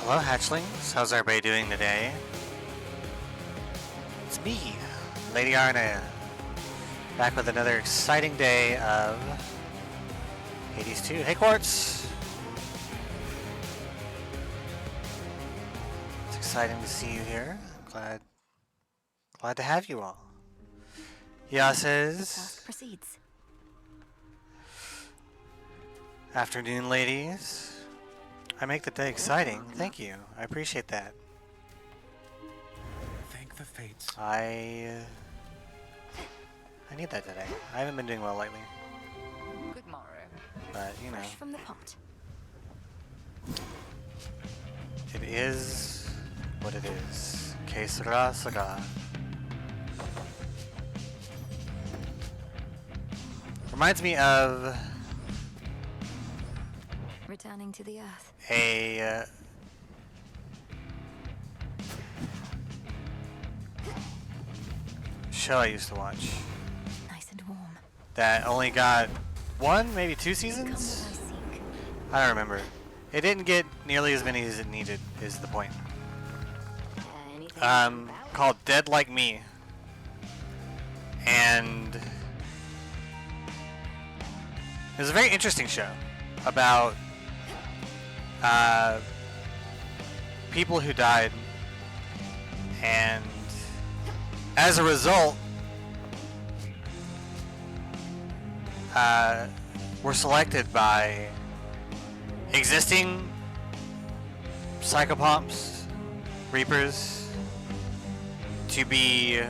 Hello hatchlings, how's everybody doing today? It's me, Lady Arna, back with another exciting day of Hades 2. Hey Quartz! It's exciting to see you here. I'm glad to have you all. Yases. Proceeds. Afternoon ladies. I make the day exciting. Thank you. I appreciate that. Thank the fates. I need that today. I haven't been doing well lately. Good morrow. But, you know. Fresh from the pot. It is what it is. Que sera, sera. Reminds me of Returning to the earth. a show I used to watch Nice and warm. that only got one, maybe two Come seasons? as I seek. I don't remember. It didn't get nearly as many as it needed, is the point. Anything Called Dead Like Me. And it was a very interesting show about people who died, and as a result were selected by existing psychopomps, reapers, to be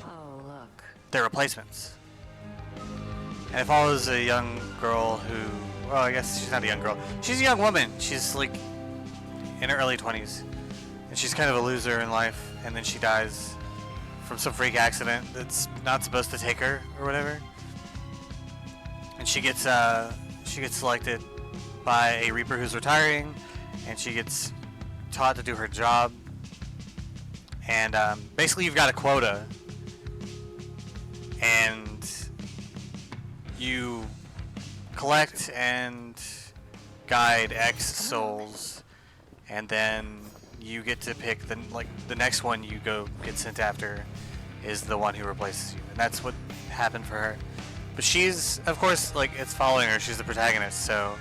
Oh, look. their replacements. And it follows a young girl who, well, I guess she's not a young girl. She's a young woman. She's like in her early 20s. And she's kind of a loser in life. And then she dies from some freak accident that's not supposed to take her or whatever. And she gets selected by a reaper who's retiring. And she gets taught to do her job. And basically you've got a quota. And you collect and guide X souls, and then you get to pick the next one you go get sent after is the one who replaces you, and that's what happened for her. But she's, of course, it's following her. She's the protagonist, so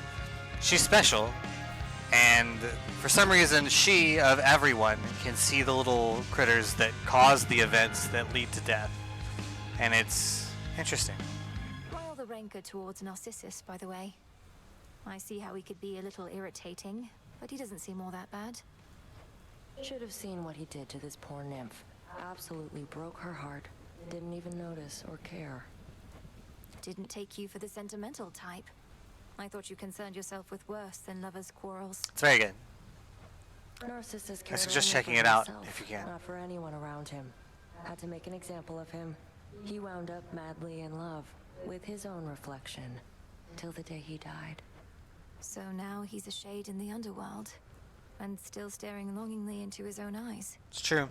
she's special, and for some reason she, of everyone, can see the little critters that cause the events that lead to death, and it's interesting. rancor towards Narcissus, by the way. I see how he could be a little irritating, but he doesn't seem all that bad. Should have seen what he did to this poor nymph. Absolutely broke her heart. Didn't even notice or care. Didn't take you for the sentimental type. I thought you concerned yourself with worse than lovers' quarrels. It's very good. Narcissus I cared suggest only checking for it out himself, if you can. not for anyone around him. Had to make an example of him. He wound up madly in love with his own reflection till the day he died. So now he's a shade in the underworld, and still staring longingly into his own eyes. It's true.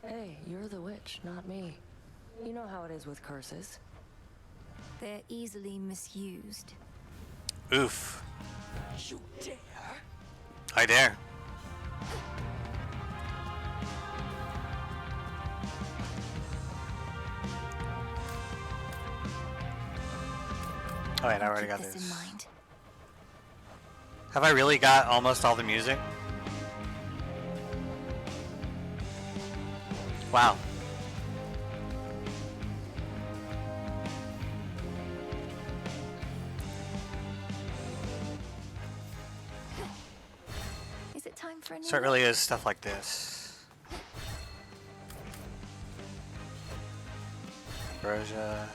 Hey, you're the witch, not me. You know how it is with curses. They're easily misused. Oof. You dare? I dare. Oh wait, I already got Keep this in this. mind. Have I really got almost all the music? Wow. Is it time for a new So it really is stuff like this. Ambrosia.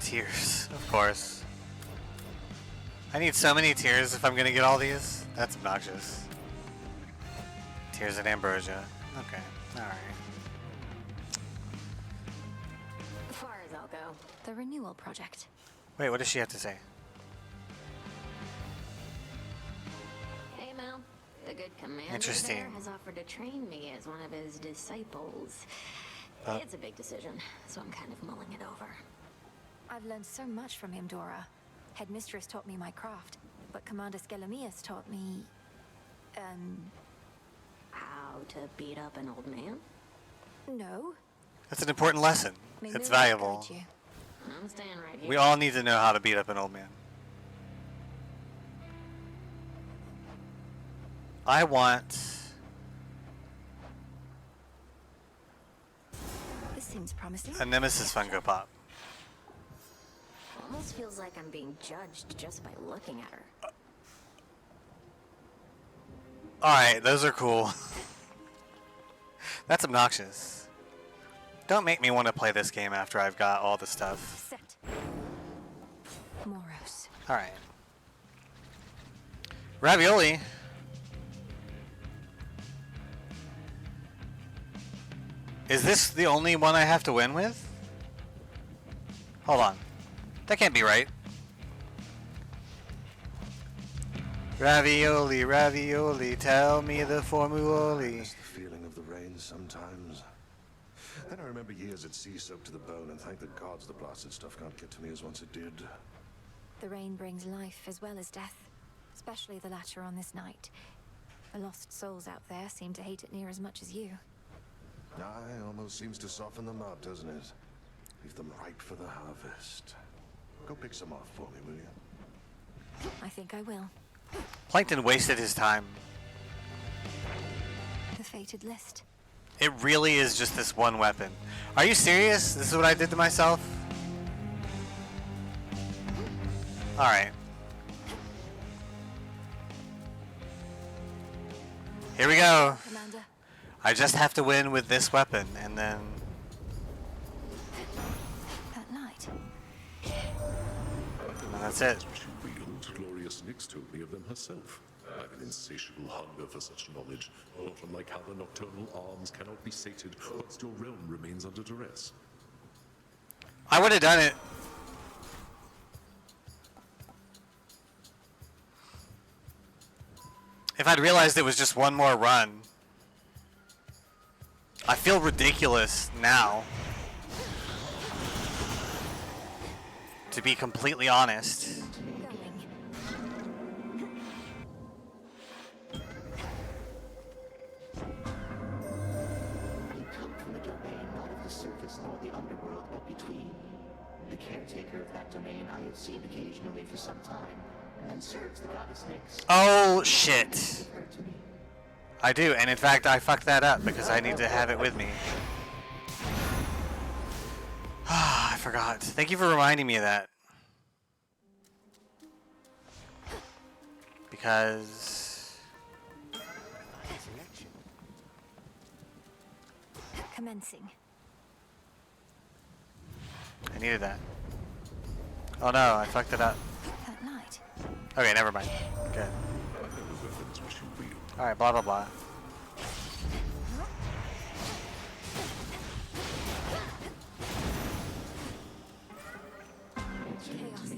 Tears, of course. I need so many tears if I'm gonna get all these. That's obnoxious. Tears and ambrosia. Okay, alright. As far as I'll go. The renewal project. Wait, what does she have to say? Hey, Mel. The good commander Interesting. there has offered to train me as one of his disciples. It's a big decision, so I'm kind of mulling it over. I've learned so much from him, Dora. Headmistress taught me my craft, but Commander Skelemius taught me... How to beat up an old man? no. That's an important lesson. Maybe It's we'll valuable. guide you. I'm staying right here. We all need to know how to beat up an old man. I want... This seems promising. a Nemesis Funko Pop. Almost feels like I'm being judged just by looking at her. Alright, those are cool. That's obnoxious. Don't make me want to play this game after I've got all the stuff. Set. Moros. Alright. Ravioli. Is this the only one I have to win with? Hold on. That can't be right. Ravioli, ravioli, tell me the formuoli. It's the feeling of the rain sometimes. Then I remember years at sea soaked to the bone and thank the gods the blasted stuff can't get to me as once it did. The rain brings life as well as death, especially the latter on this night. The lost souls out there seem to hate it near as much as you. Aye, almost seems to soften them up, doesn't it? Leave them ripe for the harvest. Go pick some off for me, will you? I think I will. Plankton wasted his time. The fated list. It really is just this one weapon. Are you serious? This is what I did to myself? Alright. Here we go. Commander, I just have to win with this weapon, and then... that light. and that's it. She wields. Glorious Nyx told me of them herself. I've an insatiable hunger for such knowledge, not unlike how the nocturnal arms cannot be sated whilst your realm remains under duress. I would have done it. If I'd realized it was just one more run. I feel ridiculous now. To be completely honest. Going. You come from a domain not of the surface nor the underworld, but between. The caretaker of that domain I have seen occasionally for some time, and serves the goddess Nyx. Oh shit. Her to me. I do, and in fact I fucked that up because I need to have it with me. I forgot. Thank you for reminding me of that. because Commencing. I needed that. Oh no, I fucked it up. That light. Okay, never mind. Good. Alright, blah blah blah. Chaos.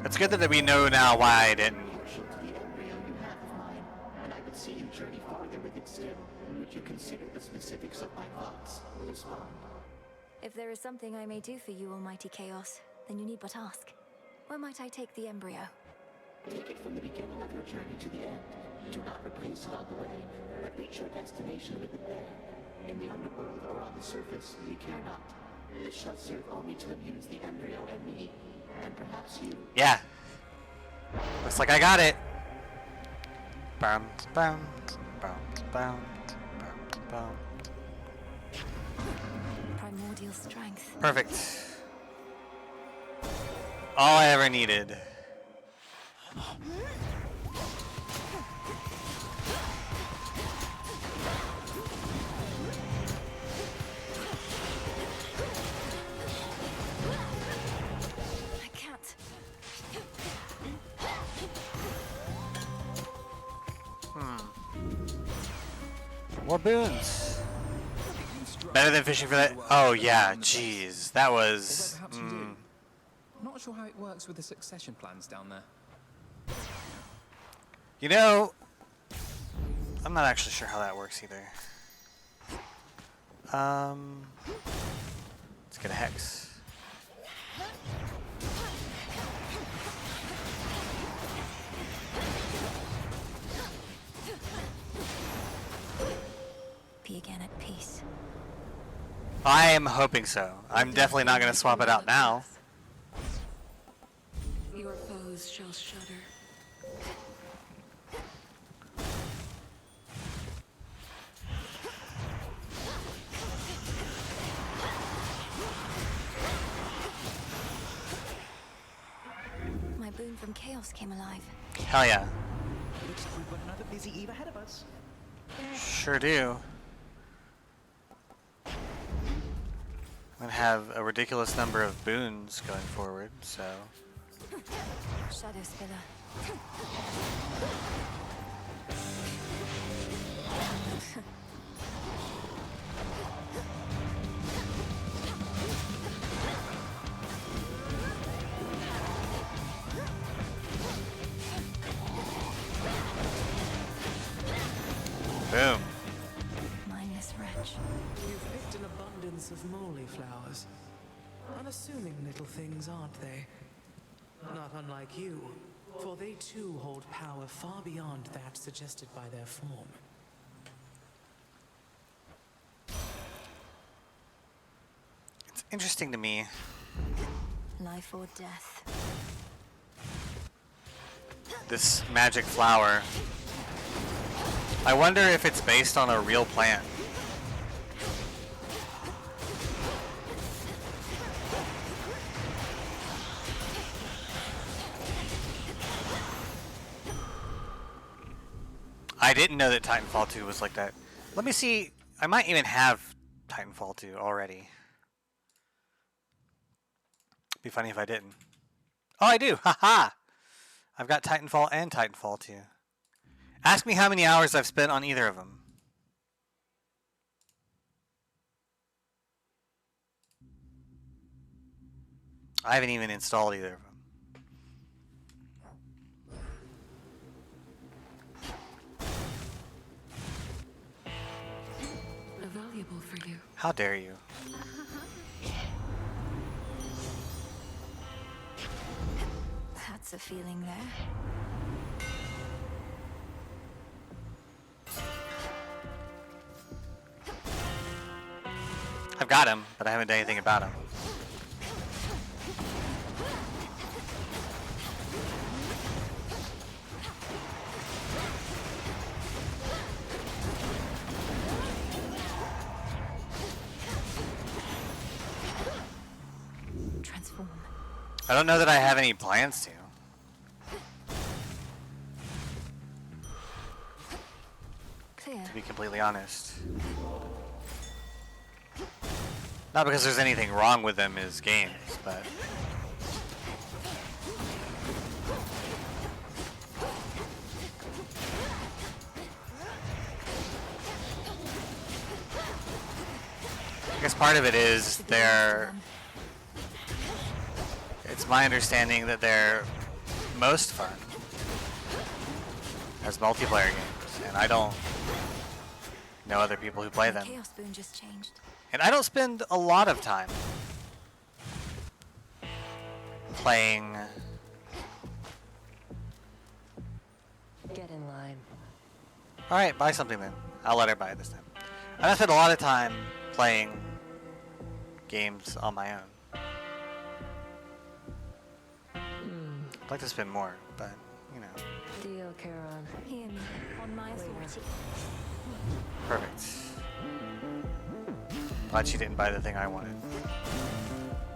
It's good that we know now why I didn't. Partial to the embryo you have of mine, and I would see you journey farther with it still. Would you consider the specifics of my thoughts? Respond. If there is something I may do for you, Almighty Chaos, then you need but ask. Where might I take the embryo? Take it from the beginning of your journey to the end. Do not replace it on the way, but reach your destination with it there. In the underworld or on the surface, we care not. This shall serve only to amuse the embryo and me, and perhaps you. Yeah. Looks like I got it. Bounce, bounce, bounce, bounce, bounce, bounce. Primordial strength. Perfect. All I ever needed. I can't. More boons. Better than fishing for that. Oh yeah, jeez, that was. Perhaps you do. Not sure how it works with the succession plans down there. You know, I'm not actually sure how that works either. Let's get a hex. Be again at peace. I am hoping so. I'm definitely not going to swap it out now. Your foes shall shudder. My boon from Chaos came alive. Hell yeah. Looks like we've got another busy eve ahead of us. Sure do. I'm going to have a ridiculous number of boons going forward, so. Shadow Spiller. Boom. Mindless wretch. You've picked an abundance of moly flowers. Unassuming little things, aren't they? Not unlike you, for they too hold power far beyond that suggested by their form. It's interesting to me. Life or death. This magic flower. I wonder if it's based on a real plant. I didn't know that Titanfall 2 was like that. Let me see. I might even have Titanfall 2 already. Be funny if I didn't. Oh, I do. Haha. I've got Titanfall and Titanfall 2. Ask me how many hours I've spent on either of them. I haven't even installed either of them. Valuable for you. How dare you? That's a feeling there. I've got him, but I haven't done anything about him. transform. I don't know that I have any plans to. Clear. To be completely honest. Not because there's anything wrong with them as games, but... I guess part of it is they're... It's my understanding that they're most fun as multiplayer games, and I don't know other people who play them. Chaos Boon just changed. And I don't spend a lot of time playing. Get in line. Alright, buy something then. I'll let her buy it this time. I don't spend a lot of time playing games on my own. I'd like to spend more, but, you know. Deal, Charon. Hear me, on my authority. Perfect. Glad she didn't buy the thing I wanted.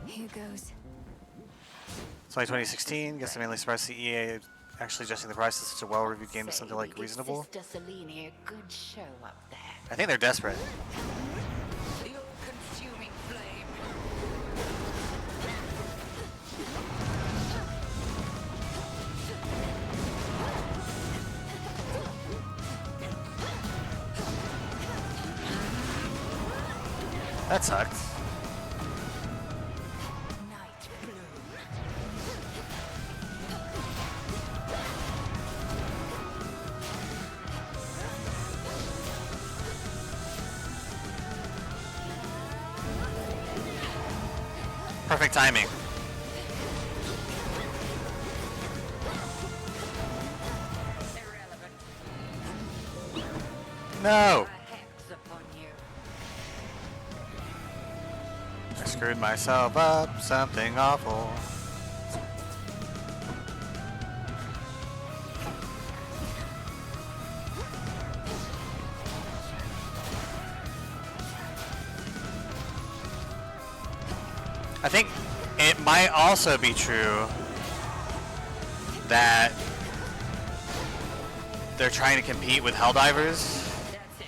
Here goes. It's only 2016. Guess I'm mainly surprised the EA actually adjusting the price of such a well-reviewed game to something like reasonable. Sister Selene a good show up there. I think they're desperate. The all-consuming flame. That sucked. Night bloom. Perfect timing. Irrelevant. No! A hex upon you. I screwed myself up. Something awful. I think it might also be true that they're trying to compete with Helldivers, That's it.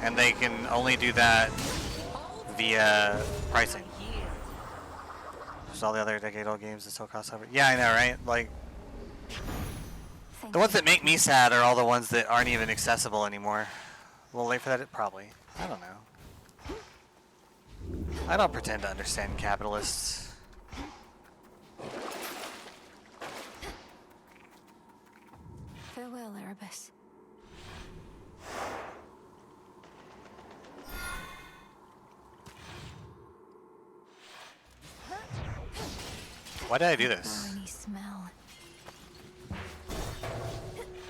and they can only do that via pricing. There's all the other decade-old games that still cost over. Yeah, I know, right? Like, the ones that make me sad are all the ones that aren't even accessible anymore. A little late for that, probably. I don't know. I don't pretend to understand capitalists. Farewell, Erebus. Why did I do this? Briny smell.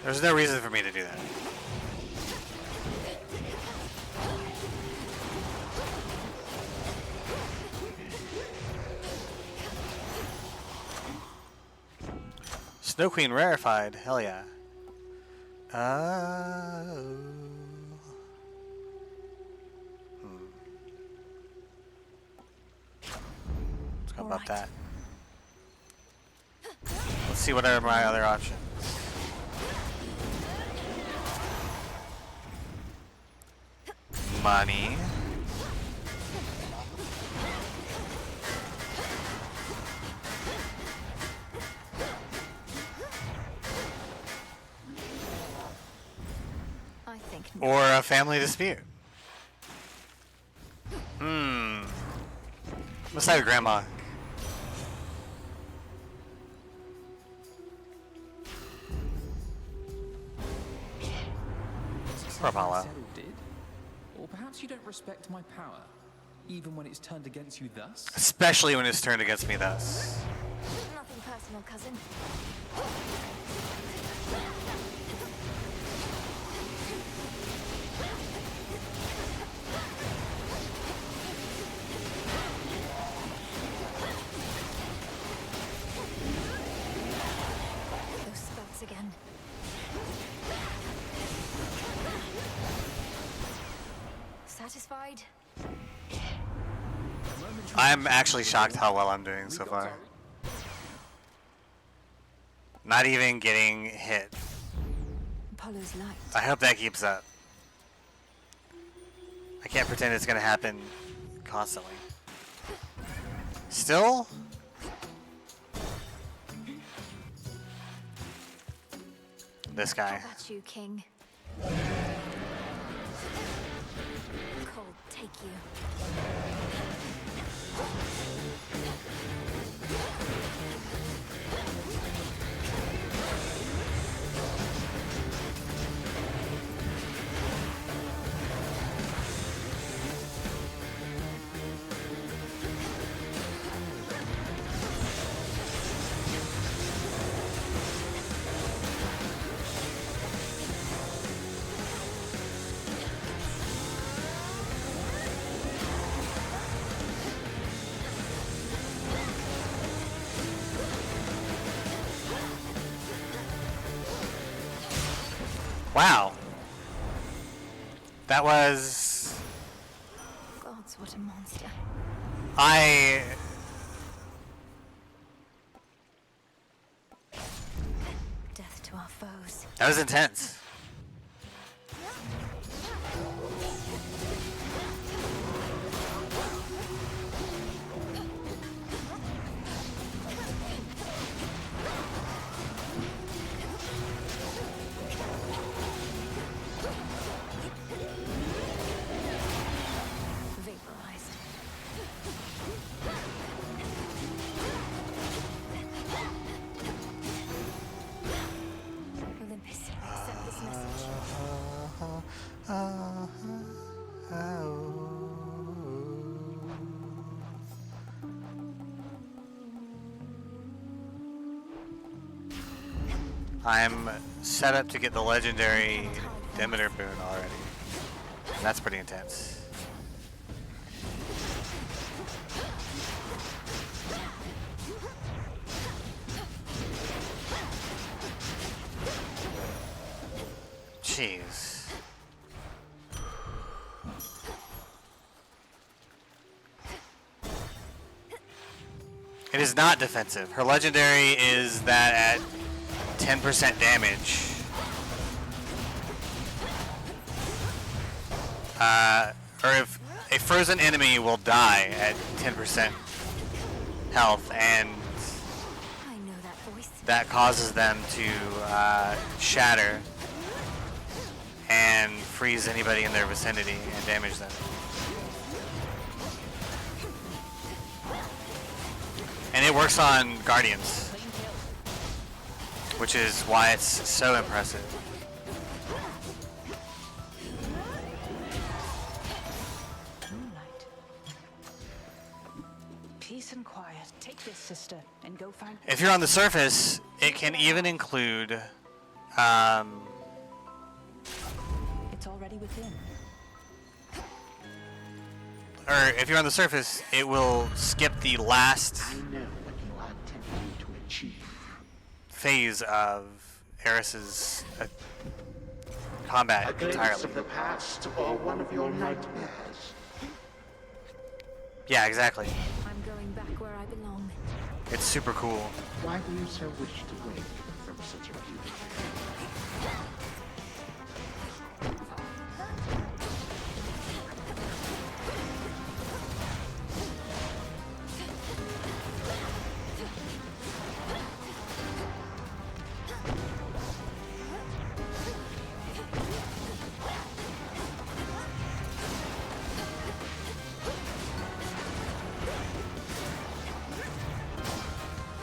There's no reason for me to do that. Snow Queen rarefied, hell yeah. Let's go about that. Let's see what are my other options. Money. I think Or a family dispute. Let's have grandma. Poor Apollo. Settled did. Or perhaps you don't respect my power, even when it's turned against you thus? Especially when it's turned against me thus. nothing personal, cousin. Those spells again. Satisfied? I'm actually shocked how well I'm doing so far. Not even getting hit. Apollo's light. I hope that keeps up. I can't pretend it's gonna happen constantly. Still? This guy. That's you, King. Cold, take you. Wow. That was... Gods, what a monster. Death to our foes. That was intense. Vaporized. Olympus, accept this message. I'm set up to get the legendary Demeter boon already. That's pretty intense. Jeez. It is not defensive. Her legendary is that at 10% damage. Or if a frozen enemy will die at 10% health, and I know that voice. that causes them to shatter and freeze anybody in their vicinity and damage them. And it works on Guardians, which is why it's so impressive. Moonlight. Peace and quiet. Take this, sister, and go find... If you're on the surface, it can even include It's already within. or if you're on the surface, it will skip the last I know what you are attempting to achieve. phase of Eris's combat A glimpse entirely. of the past or one of your nightmares. Yeah, exactly. I'm going back where I belong. It's super cool. Why do you so wish to wake from such a beauty?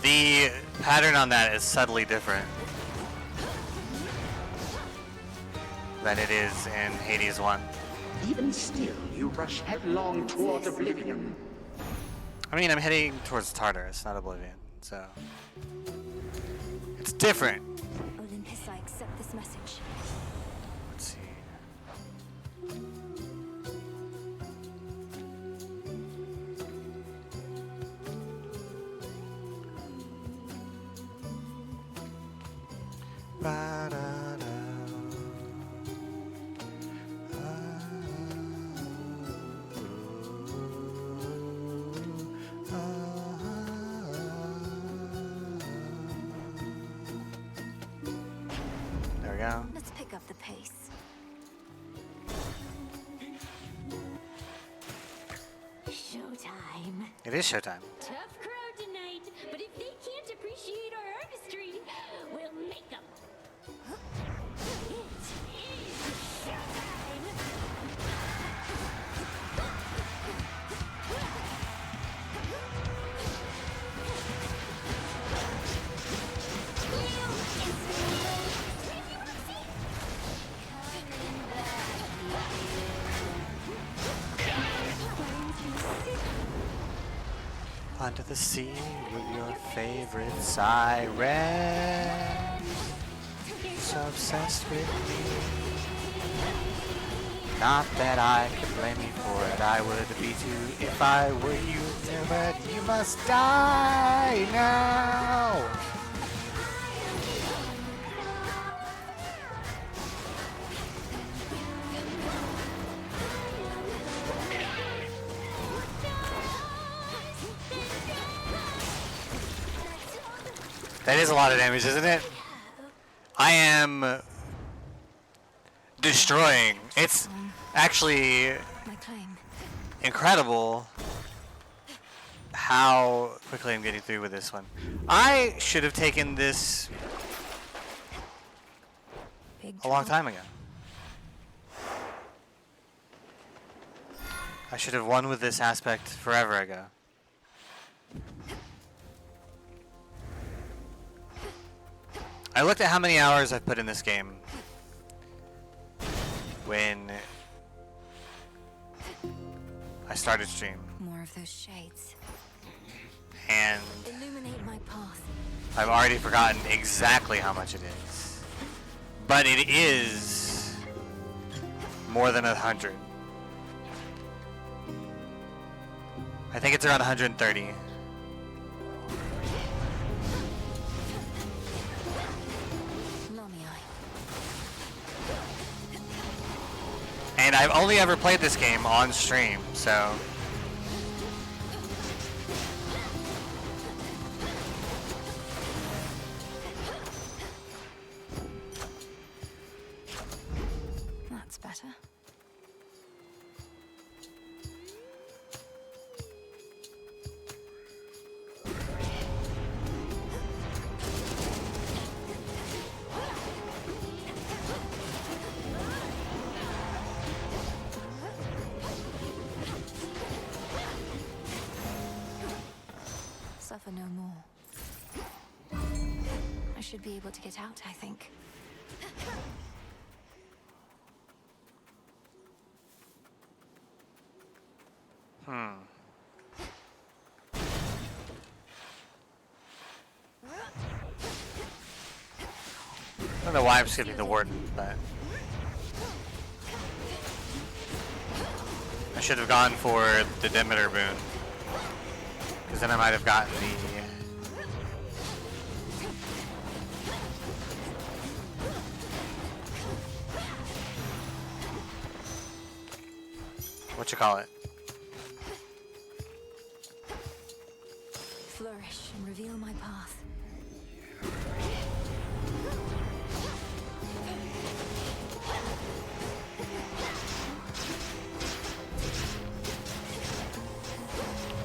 The pattern on that is subtly different than it is in Hades 1. Even still, you rush headlong toward oblivion. I mean, I'm heading towards Tartarus, not Oblivion, so... It's different. Olympus, I accept this message. Let's see. up the pace. Showtime. It is showtime. Tough crowd tonight, but if they can't appreciate our artistry, we'll make them. It is showtime. Onto the sea with your favorite siren. So obsessed with me. Not that I could blame you for it. I would be too if I were you. But you must die now. That is a lot of damage, isn't it? I am destroying. It's actually My claim. incredible how quickly I'm getting through with this one. I should have taken this a long time ago. I should have won with this aspect forever ago. I looked at how many hours I've put in this game when I started stream, More of those shades. and Illuminate my path. I've already forgotten exactly how much it is. But it is more than 100. I think it's around 130. And I've only ever played this game on stream, so That's better. Suffer no more. I should be able to get out, I think. I don't know why I'm skipping the warden, but I should have gone for the Demeter boon, because then I might have gotten the what you call it? Flourish and reveal my path.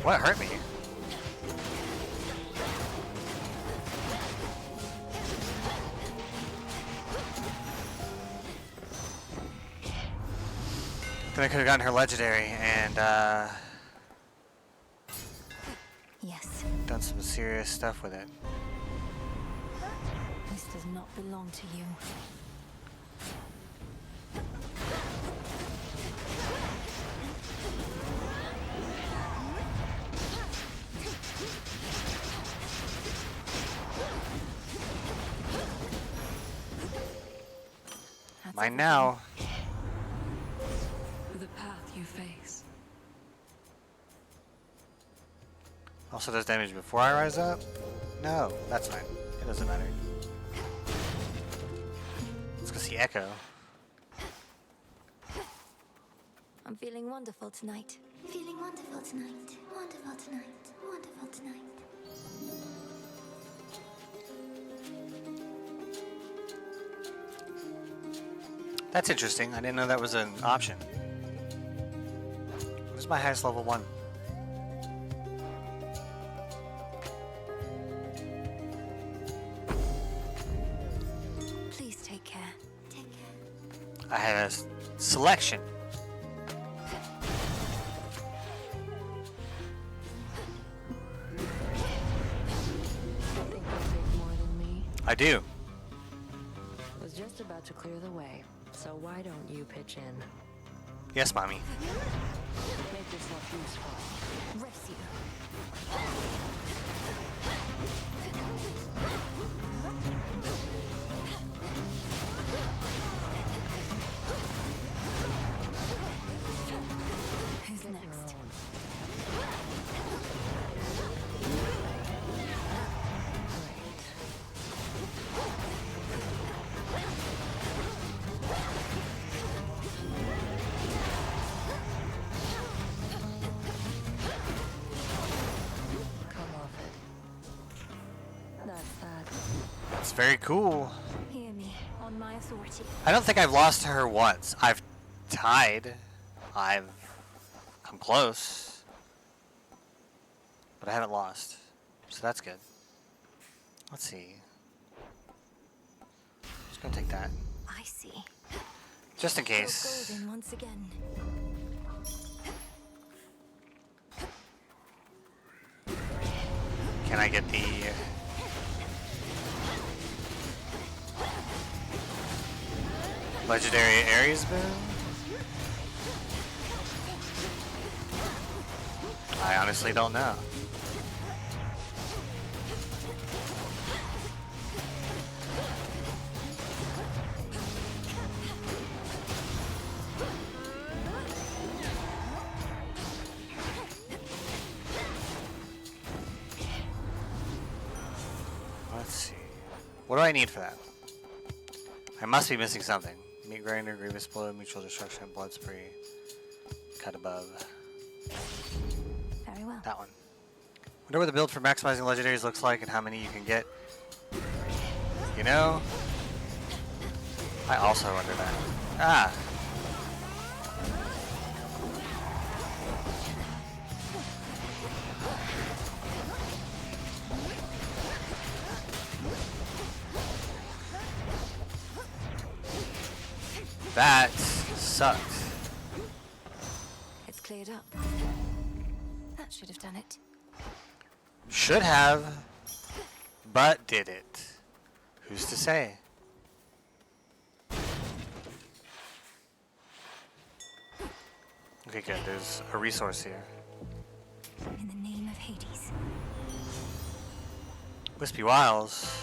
What hurt me? Then I could have gotten her legendary and Yes. done some serious stuff with it. This does not belong to you. Mine now. The path you face. Also does damage before I rise up? No, that's fine. It doesn't matter. Let's go see Echo. I'm feeling wonderful tonight. Feeling wonderful tonight. Wonderful tonight. Wonderful tonight. That's interesting. I didn't know that was an option. What is my highest level one? Please take care. Take care. I had a selection. I think you'll take more than me. I do. Was just about to clear the way, so why don't you pitch in? Yes, mommy. Make yourself useful. Race you. Who's next? Come off it. That's that. It's very cool. Hear me, on my authority. I don't think I've lost to her once. I've tied. I've come close. But I haven't lost. So that's good. Let's see. Just gonna take that. I see. Just in case. Golden once again. Can I get the... Legendary Ares boon? I honestly don't know. Let's see. What do I need for that? I must be missing something. Meat grinder, grievous blow, mutual destruction, blood spree. Cut above. Very well. That one. Wonder what the build for maximizing legendaries looks like and how many you can get. You know? I also wonder that. Ah! That sucked. It's cleared up. That should have done it. Should have, but did it? Who's to say? Okay, good. There's a resource here. In the name of Hades. Wispy Wiles.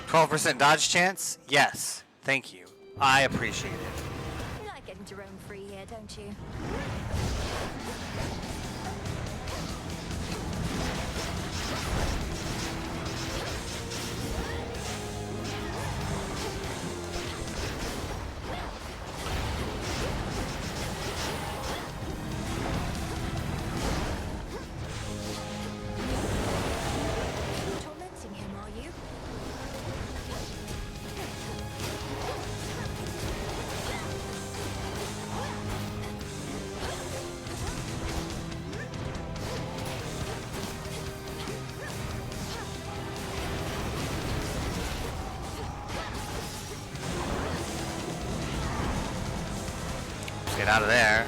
12% dodge chance? Yes. Thank you. I appreciate it. You like getting to roam free here, don't you? Tormenting him, are you? Let's get out of there.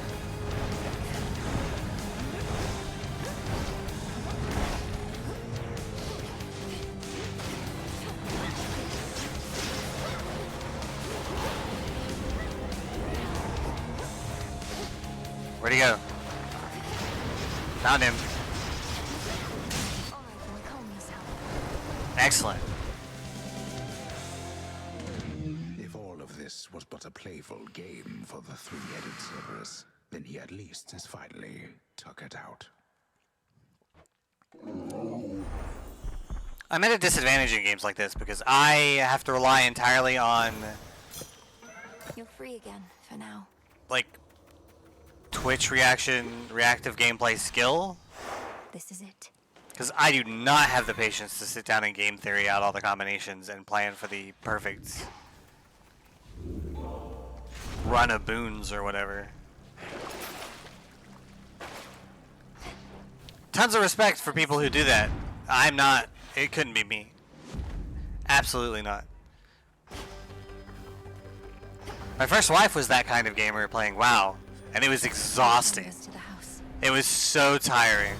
Where'd he go? Found him. All right, boy, calm yourself. Excellent. If all of this was but a playful game for the three-headed Cerberus, then he at least has finally tuck it out. I'm at a disadvantage in games like this because I have to rely entirely on, You're free again, for now. like, Twitch reactive gameplay skill. This is it. Because I do not have the patience to sit down and game theory out all the combinations and plan for the perfect run of boons or whatever. Tons of respect for people who do that. I'm not. It couldn't be me. Absolutely not. My first wife was that kind of gamer playing WoW, and it was exhausting. It was so tiring.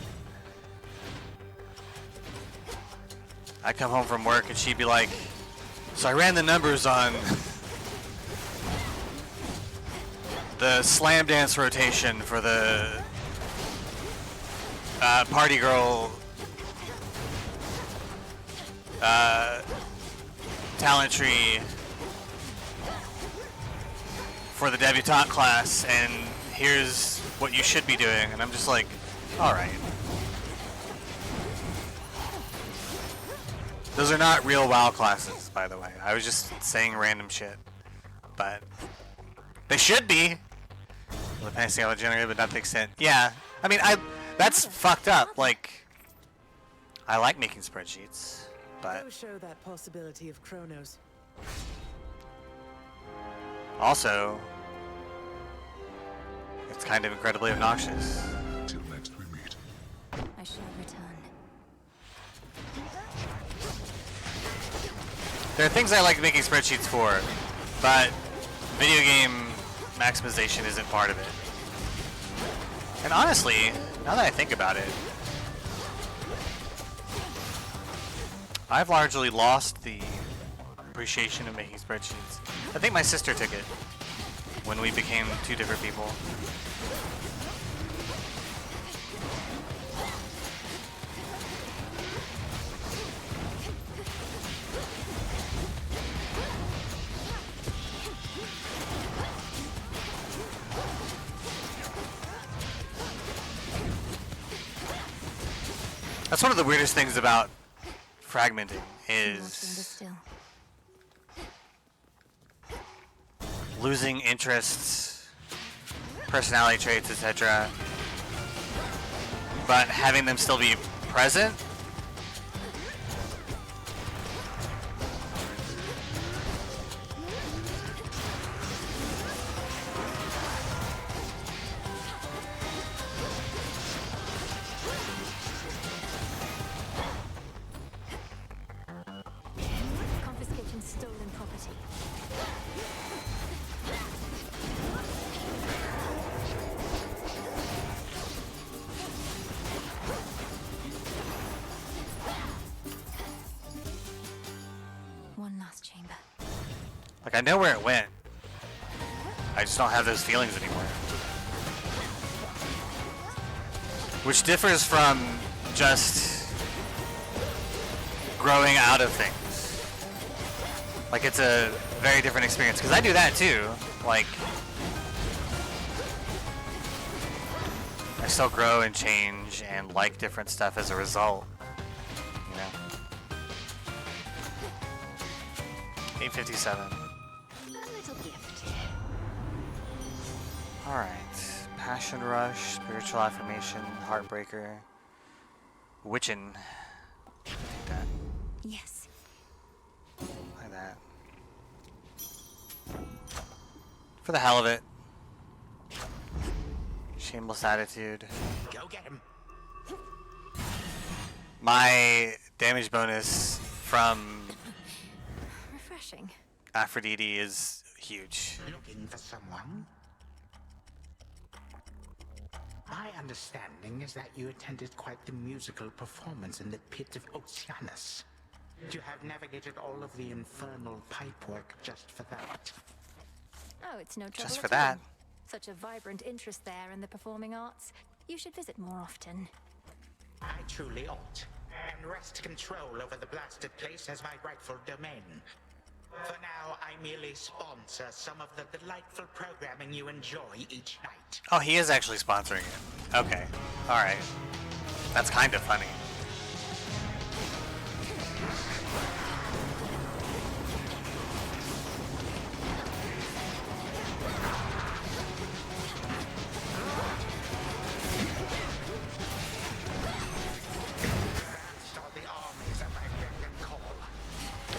I'd come home from work and she'd be like, so I ran the numbers on the slam dance rotation for the party girl talent tree for the debutante class, and here's what you should be doing. And I'm just like, all right. Those are not real WoW classes, by the way. I was just saying random shit. But they should be. The fantasy I would generate, but not the extent. Yeah. I mean, that's fucked up. Like, I like making spreadsheets, but Go show that possibility of Chronos. also, it's kind of incredibly obnoxious. Till next we meet. I shall return. There are things I like making spreadsheets for, but video game maximization isn't part of it. And honestly, now that I think about it, I've largely lost the appreciation of making spreadsheets. I think my sister took it when we became two different people. That's one of the weirdest things about fragmenting is losing interests, personality traits, etc., but having them still be present. Confiscating stolen property. One last chamber. Like, I know where it went. I just don't have those feelings anymore. Which differs from just growing out of things. Like, it's a very different experience, because I do that too. Like, I still grow and change and like different stuff as a result. You know? 857. A little gift. Alright. Passion Rush, Spiritual Affirmation, Heartbreaker, Witchin. Take that. Yes. Like that. For the hell of it. Shameless Attitude. Go get him. My damage bonus from Refreshing. Aphrodite is huge. Looking for someone? My understanding is that you attended quite the musical performance in the pit of Oceanus. You have navigated all of the infernal pipework just for that. Oh, it's no trouble Just at for all. that. Such a vibrant interest there in the performing arts. You should visit more often. I truly ought, and wrest control over the blasted place as my rightful domain. For now, I merely sponsor some of the delightful programming you enjoy each night. Oh, he is actually sponsoring it. Okay. Alright. That's kind of funny.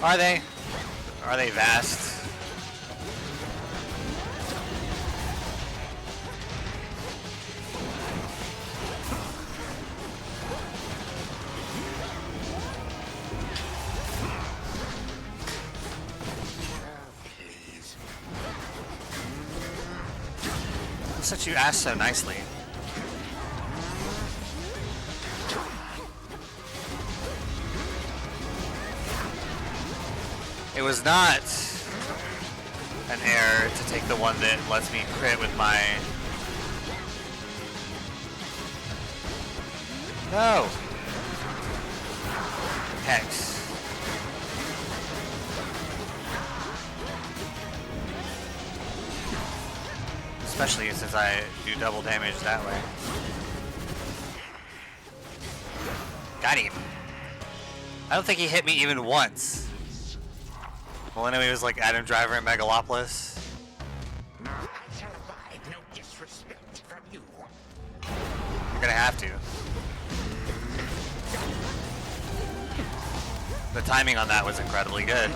Are they? Are they vast? Looks like you asked so nicely. It was not an error to take the one that lets me crit with my... No! Hex. Especially since I do double damage that way. Got him. I don't think he hit me even once. Well, anyway, he was like Adam Driver in Megalopolis. I shall abide no disrespect from you. You're gonna have to. The timing on that was incredibly good.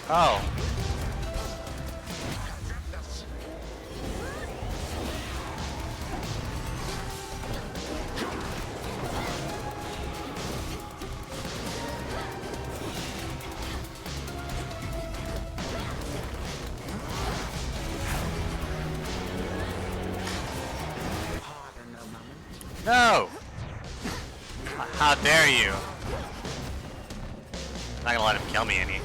Oh. No! How dare you? I'm not gonna let him kill me any.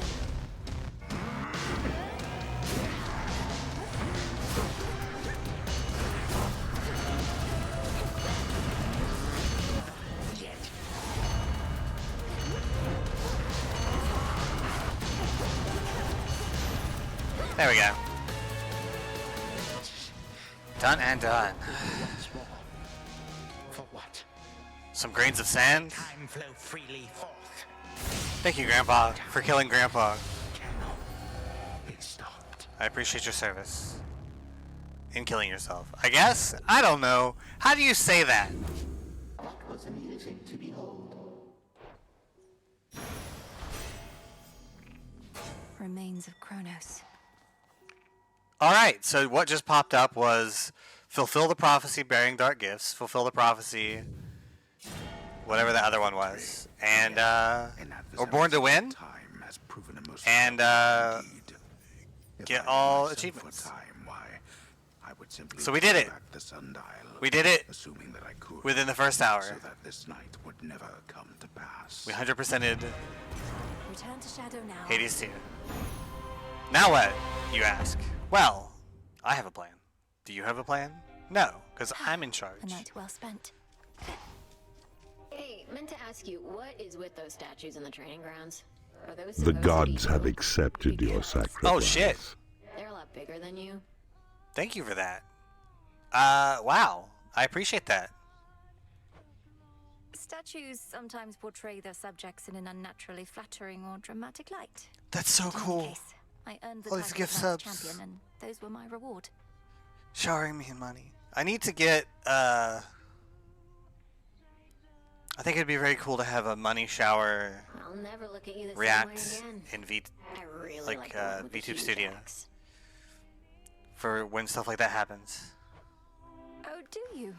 There we go. Done and done. For what? Some grains of sand? Time flow freely forth. Thank you, Grandpa, for killing Grandpa. It stopped. I appreciate your service. In killing yourself. I guess? I don't know. How do you say that? That was amusing to behold. Remains of Kronos. Alright, so what just popped up was fulfill the prophecy bearing dark gifts, fulfill the prophecy, whatever the other one was, and, or born to win, and, get all achievements. So we did it. We did it within the first hour. So that this night would never come to pass. We 100%ed Return to Shadow now. Hades 2. Now what, you ask? Well, I have a plan. Do you have a plan? No, because I'm in charge. A night well spent. Hey, meant to ask you, what is with those statues in the training grounds? Are those The supposed to gods be have healed? accepted your sacrifice. Oh shit. They're a lot bigger than you. Thank you for that. Wow. I appreciate that. Statues sometimes portray their subjects in an unnaturally flattering or dramatic light. That's so In my cool. case, I earned the All these title gift of Knights subs. champion, and those were my reward. Showering me in money. I need to get, I think it'd be very cool to have a money shower I'll never look at you the react same way again. in I really like the one with the VTube huge Studio axe. for when stuff like that happens. Oh, do you?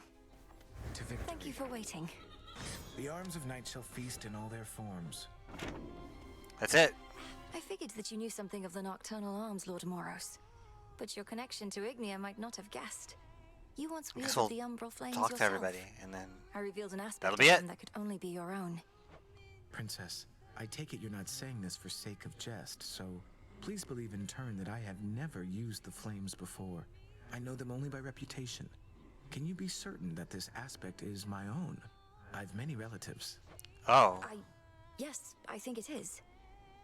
To victory. Thank you for waiting. The arms of night shall feast in all their forms. That's it. I figured that you knew something of the nocturnal arms, Lord Moros. But your connection to Ignia might not have guessed. You once I guess wielded we'll the umbral flames talk yourself. to everybody and then I revealed an aspect that'll of be it. them that could only be your own. Princess, I take it you're not saying this for sake of jest, so please believe in turn that I have never used the flames before. I know them only by reputation. Can you be certain that this aspect is my own? I've many relatives. Oh. Yes, I think it is.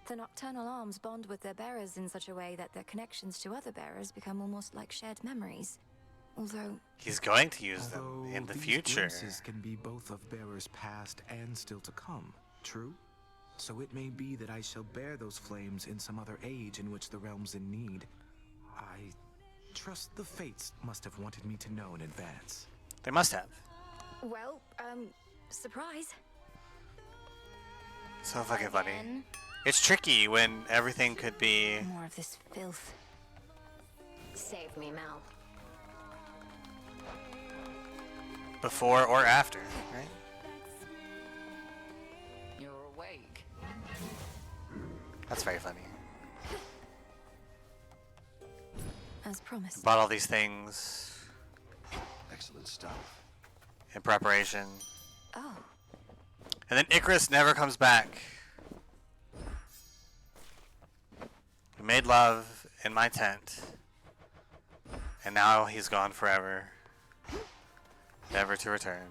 The nocturnal arms bond with their bearers in such a way that their connections to other bearers become almost like shared memories. Although He's going to use them in the these future. glimpses can be both of bearers past and still to come, true? So it may be that I shall bear those flames in some other age in which the realm's in need. I Trust the fates must have wanted me to know in advance. They must have. Well, surprise. So fucking funny. Again? It's tricky when everything could be... More of this filth. Save me, Mel. before or after, right? You're awake. That's very funny. As promised. Bought all these things Excellent stuff. in preparation. Oh. And then Icarus never comes back. We made love in my tent. And now he's gone forever. Never to return.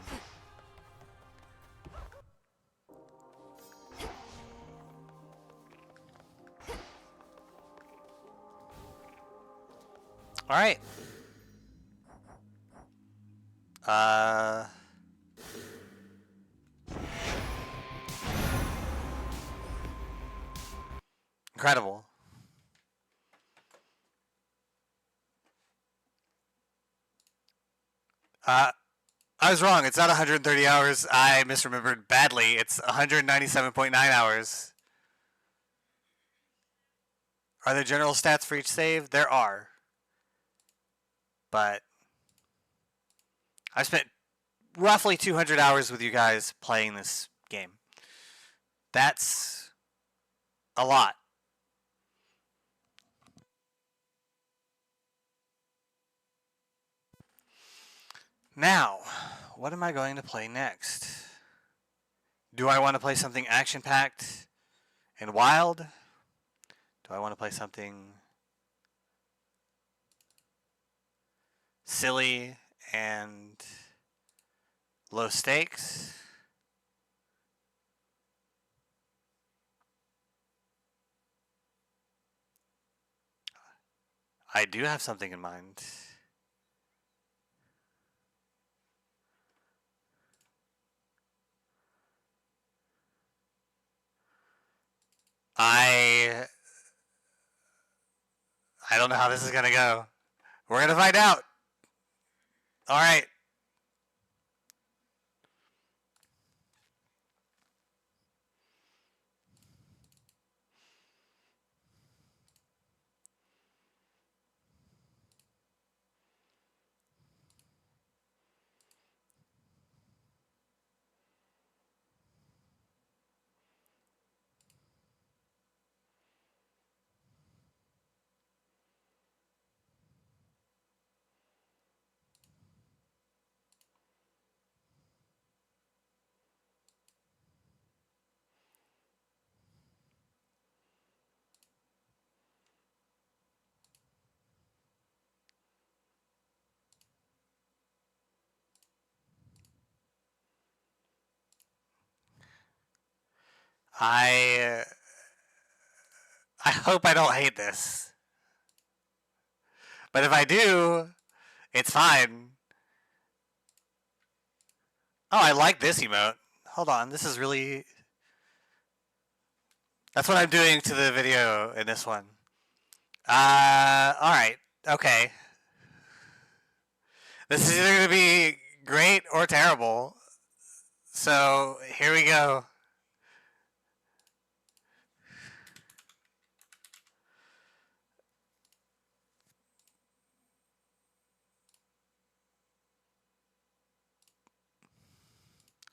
Alright. Incredible. I was wrong. It's not 130 hours. I misremembered badly. It's 197.9 hours. Are there general stats for each save? There are. But I spent roughly 200 hours with you guys playing this game. That's a lot. Now, what am I going to play next? Do I want to play something action-packed and wild? Do I want to play something silly and low stakes? I do have something in mind. I don't know how this is gonna go. We're gonna find out. All right. I hope I don't hate this. But if I do, it's fine. Oh, I like this emote. Hold on, this is really... That's what I'm doing to the video in this one. Alright, okay. This is either going to be great or terrible. So, here we go.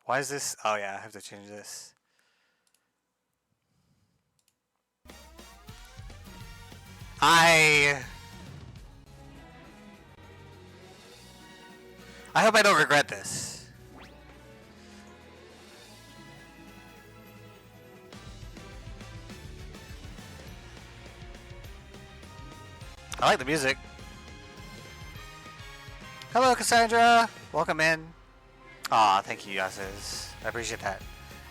Why is this? Oh yeah, I have to change this. I hope I don't regret this. I like the music. Hello, Cassandra. Welcome in. Aw, thank you, Yasis. I appreciate that.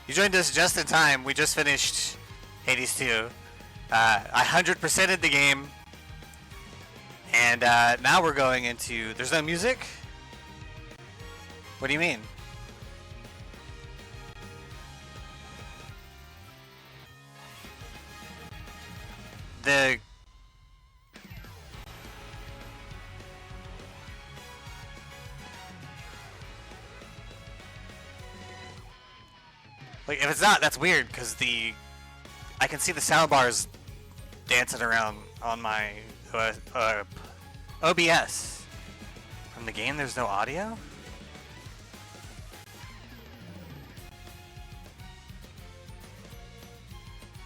You joined us just in time. We just finished Hades 2. I 100%ed the game. And now we're going into... There's no music? What do you mean? Like, if it's not, that's weird, because I can see the sound bars dancing around on my OBS. From the game, there's no audio?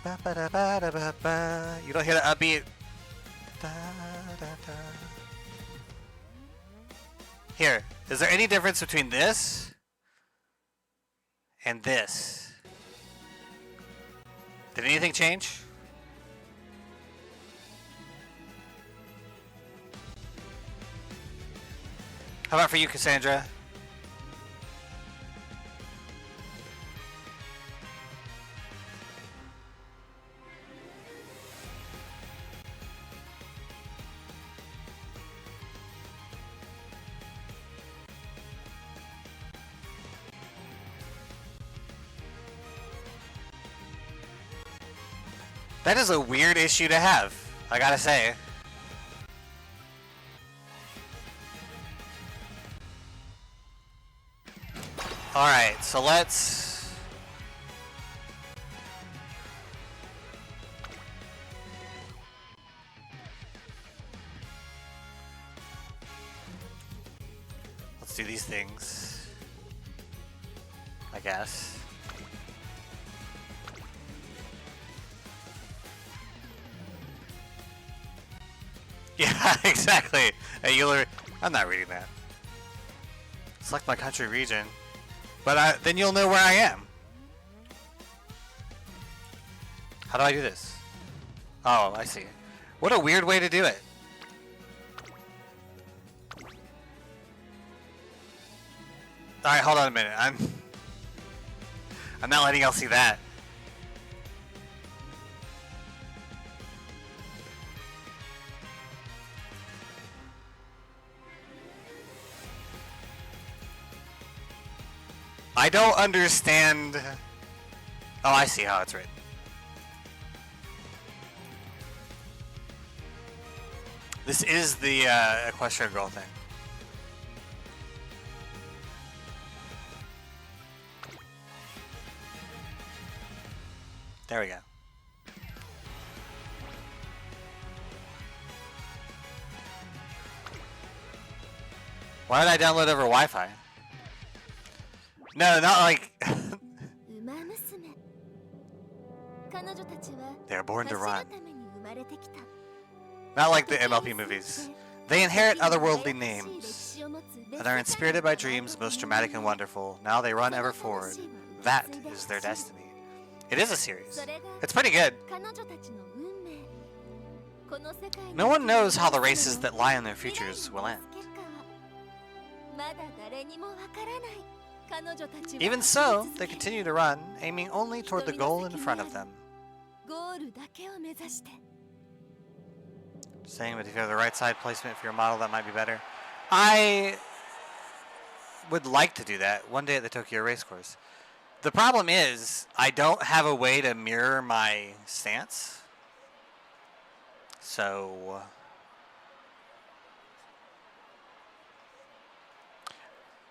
Ba-ba-da-ba-da-ba-ba. You don't hear the upbeat? Da-da-da. Here, is there any difference between this and this? Did anything change? How about for you, Cassandra? That is a weird issue to have, I gotta say. Alright, so let's... Let's do these things, I guess. Yeah, exactly. Hey, I'm not reading that. Select my country region. But then you'll know where I am. How do I do this? Oh, I see. What a weird way to do it. Alright, hold on a minute. I'm not letting y'all see that. I don't understand. Oh, I see how it's written. This is the equestrian girl thing. There we go. Why did I download over Wi-Fi? No, not like... They're born to run. Not like the MLP movies. They inherit otherworldly names and are inspirited by dreams most dramatic and wonderful. Now they run ever forward. That is their destiny. It is a series. It's pretty good. No one knows how the races that lie in their futures will end. Even so, they continue to run, aiming only toward the goal in front of them. Saying that if you have the right side placement for your model, that might be better. I would like to do that one day at the Tokyo race course. The problem is, I don't have a way to mirror my stance. So...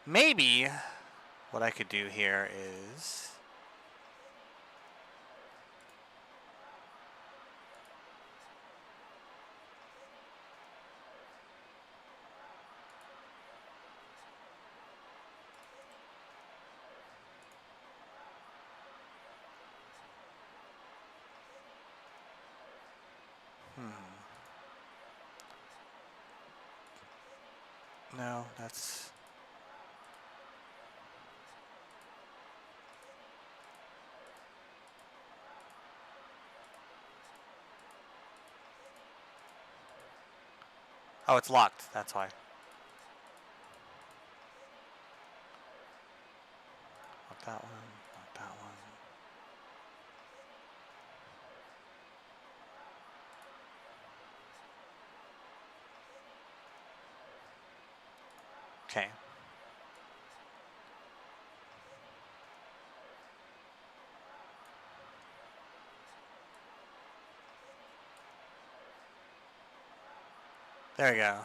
maybe what I could do here is... No, that's... Oh, it's locked, that's why. Lock that one, lock that one. Okay. There we go.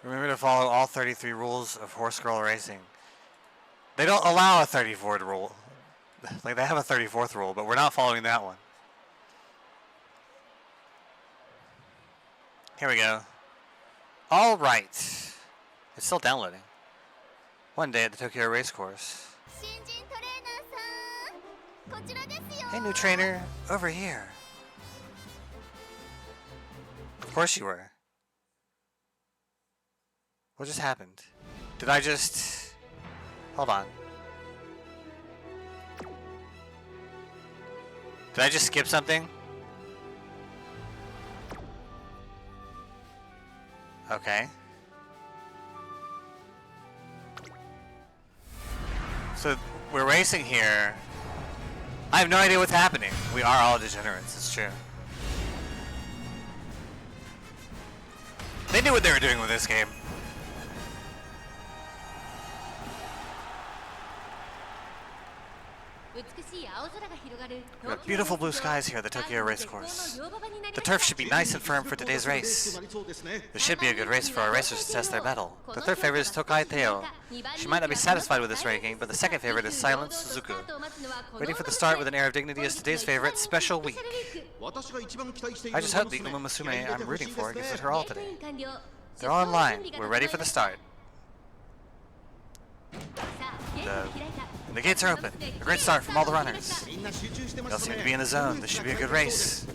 Remember to follow all 33 rules of horse girl racing. They don't allow a 34th rule. Like, they have a 34th rule, but we're not following that one. Here we go. All right. It's still downloading. One day at the Tokyo Racecourse. Hey, new trainer. Over here. Of course you were. What just happened? Did I just... Hold on. Did I just skip something? Okay. So, we're racing here. I have no idea what's happening. We are all degenerates, it's true. They knew what they were doing with this game. We got beautiful blue skies here at the Tokyo Racecourse. The turf should be nice and firm for today's race. This should be a good race for our racers to test their mettle. The third favorite is Tokai Teo. She might not be satisfied with this ranking, but the second favorite is Silent Suzuku. Waiting for the start with an air of dignity is today's favorite, Special Week. I just hope the Umamusume I'm rooting for gives it her all today. They're all in line. We're ready for the start. The gates are open. A great start from all the runners. They all seem to be in the zone. This should be a good race.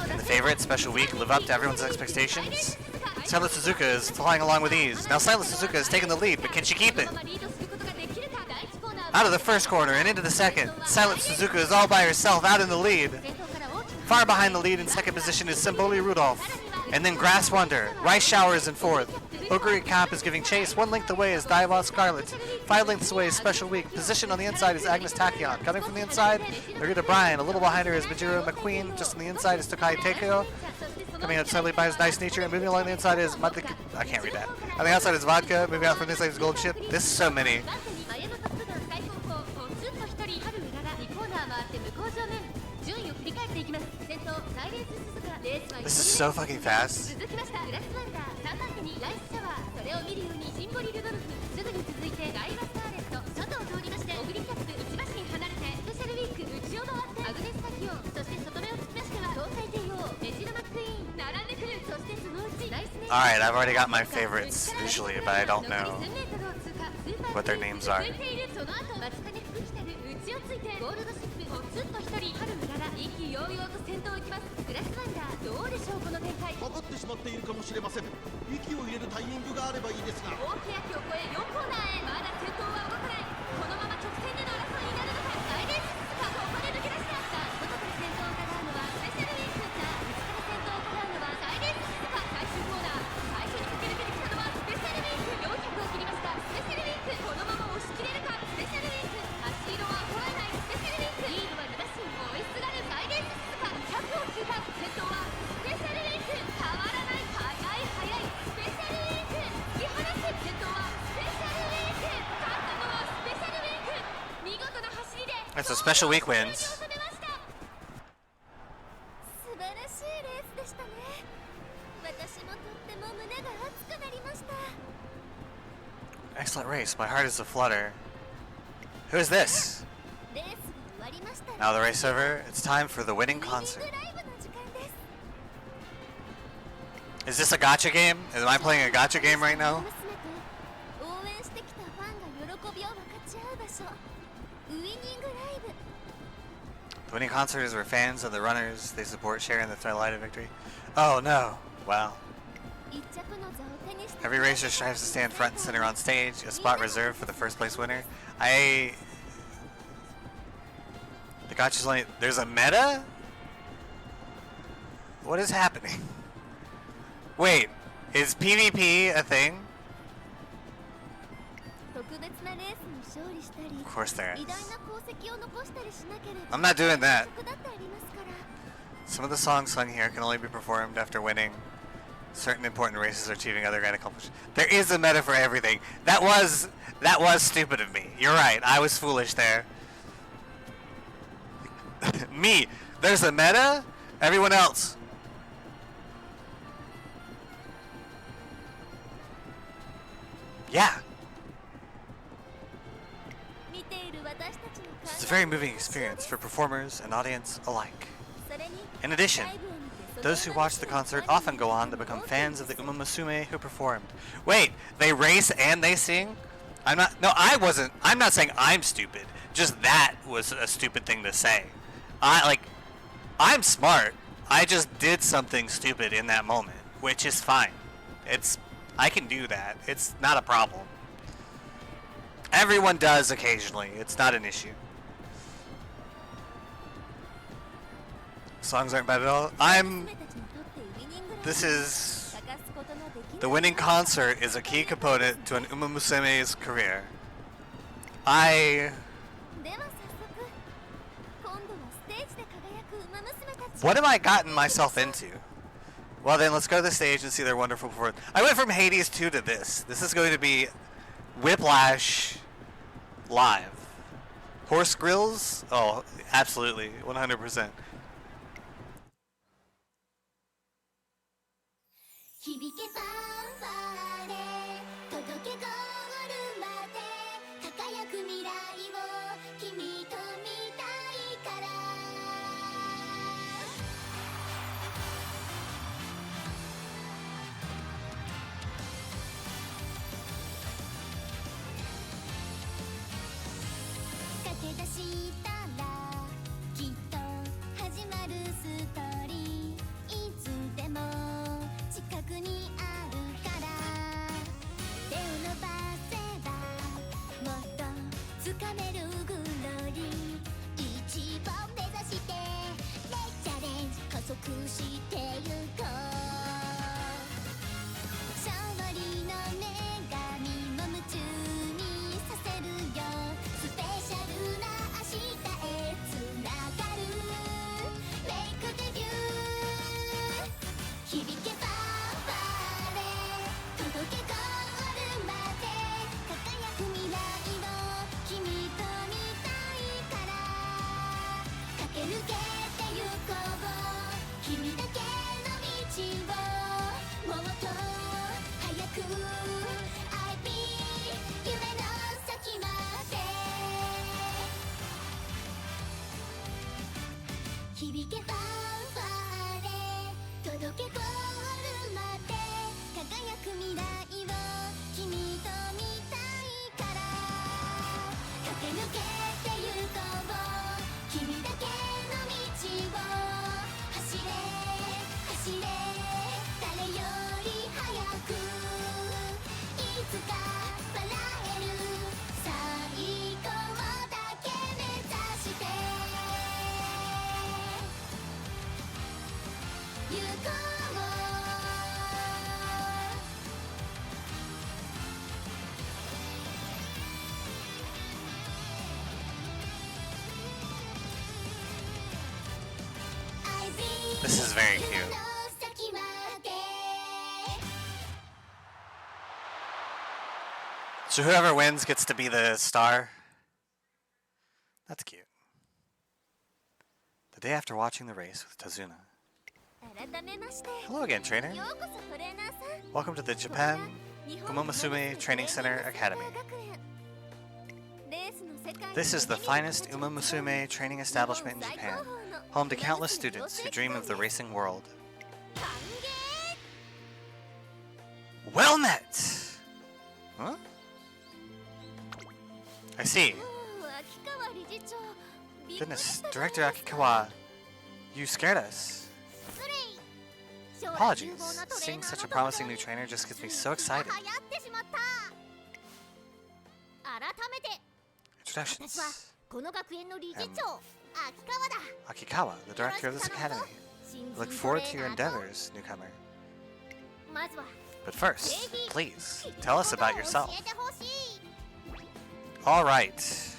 And the favorite, Special Week, live up to everyone's expectations. Silent Suzuka is flying along with ease. Now Silent Suzuka has taken the lead, but can she keep it? Out of the first corner and into the second, Silent Suzuka is all by herself out in the lead. Far behind the lead in second position is Symboli Rudolph. And then Grass Wonder. Rice Shower is in fourth. Ogre Cap is giving chase. 1 length away is Daiwa Scarlet. 5 lengths away is Special Week. Positioned on the inside is Agnes Tachyon. Coming from the inside, Marita Bryan. A little behind her is Majiro McQueen. Just on the inside is Tokai Takeo. Coming up slightly by his Nice Nature. And moving along the inside is I can't read that. On the outside is Vodka. Moving out from the inside is Gold Ship. This is so many. This is so fucking fast. Alright, I've already got my favorites visually, but I don't know what their names are. And so Special Week wins. Excellent race. My heart is aflutter. Who is this? Now the race over. It's time for the winning concert. Is this a gacha game? Am I playing a gacha game right now? The winning concert is where fans and the runners they support share in the delight of victory. Oh no! Wow. Every racer strives to stand front and center on stage, a spot reserved for the first place winner. The gacha's only... There's a meta? What is happening? Wait, is PvP a thing? Of course there is. I'm not doing that. Some of the songs sung here can only be performed after winning certain important races or achieving other grand accomplishments. There is a meta for everything. That was stupid of me. You're right. I was foolish there. Me. There's a meta? Everyone else. Yeah. It's a very moving experience for performers and audience alike. In addition, those who watch the concert often go on to become fans of the Umamusume who performed. Wait, they race and they sing? I'm not saying I'm stupid. Just that was a stupid thing to say. I'm smart. I just did something stupid in that moment, which is fine. I can do that. It's not a problem. Everyone does occasionally. It's not an issue. Songs aren't bad at all. The winning concert is a key component to an Umamusume's career. What have I gotten myself into? Well then, let's go to the stage and see their wonderful performance. I went from Hades 2 to this. This is going to be Whiplash live. Horse grills? Oh, absolutely. 100%. 響けファンファーレ届けゴールまで輝く未来を君と見たいから駆け出したらきっと始まるストーリーいつでも近くにあるから手を伸ばせばもっと掴めるグローリー一番目指してチャレンジ加速してゆこう勝利の女神も夢中にさせるよスペシャルな明日へつながるメイクデビュー響けば届けゴールまで輝く未来を君と見たいから駆け抜けてゆこう君だけの道をもっと早く I be 夢の先まで響けファンファーレ届けゴールまで輝く未来を君と見たいから駆け抜けてゆこう君だけの道を走れ走れ誰より早くいつか笑える最高だけ目指してゆこうThis is very cute. So whoever wins gets to be the star. That's cute. The day after watching the race with Tazuna. Hello again, trainer. Welcome to the Japan Umamusume Training Center Academy. This is the finest Umamusume training establishment in Japan, home to countless students who dream of the racing world. Well met! Huh? I see. Goodness, Director Akikawa, you scared us. Apologies. Seeing such a promising new trainer just gets me so excited. Introductions. Akikawa, the director of this academy. I look forward to your endeavors, newcomer. But first, please, tell us about yourself. Alright.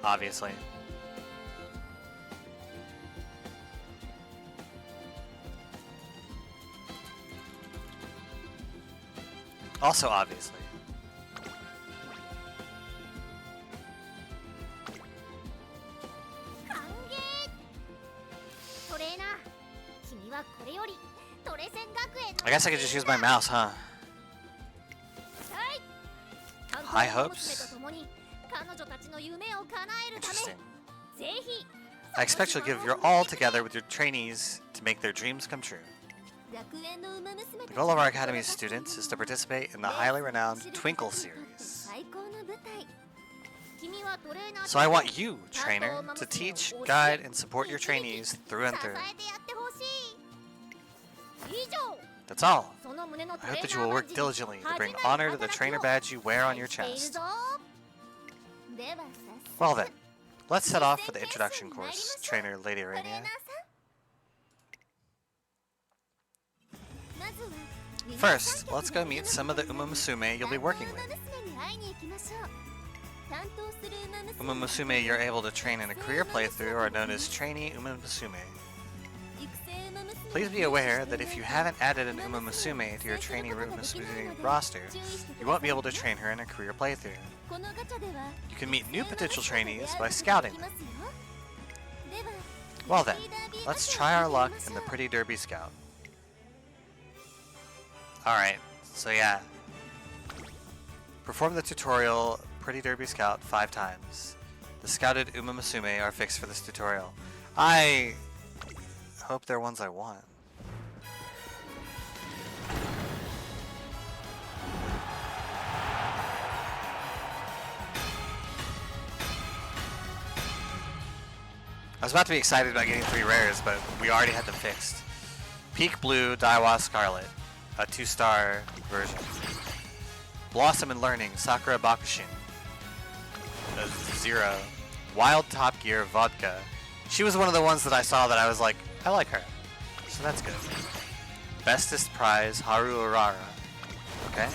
Obviously. Also obviously. I guess I could just use my mouse, huh? High hopes? Interesting. I expect you'll give your all together with your trainees to make their dreams come true. The goal of our Academy's students is to participate in the highly renowned Twinkle series. So I want you, trainer, to teach, guide, and support your trainees through and through. That's all. I hope that you will work diligently to bring honor to the trainer badge you wear on your chest. Well then, let's set off for the introduction course, Trainer Lady Arania. First, let's go meet some of the Umamusume you'll be working with. Umamusume you're able to train in a career playthrough are known as trainee Umamusume. Please be aware that if you haven't added an Umamusume to your trainee Umamusume roster, you won't be able to train her in a career playthrough. You can meet new potential trainees by scouting them. Well then, let's try our luck in the Pretty Derby Scout. Alright, so yeah. Perform the tutorial Pretty Derby Scout 5 times. The scouted Umamusume are fixed for this tutorial. I hope they're ones I want. I was about to be excited about getting 3 rares, but we already had them fixed. Peak Blue Daiwa Scarlet, a 2-star version. Blossom and Learning Sakura Bakushin, a 0. Wild Top Gear Vodka. She was one of the ones that I saw that I was like, I like her. So that's good. Bestest Prize Haru Urara. Okay.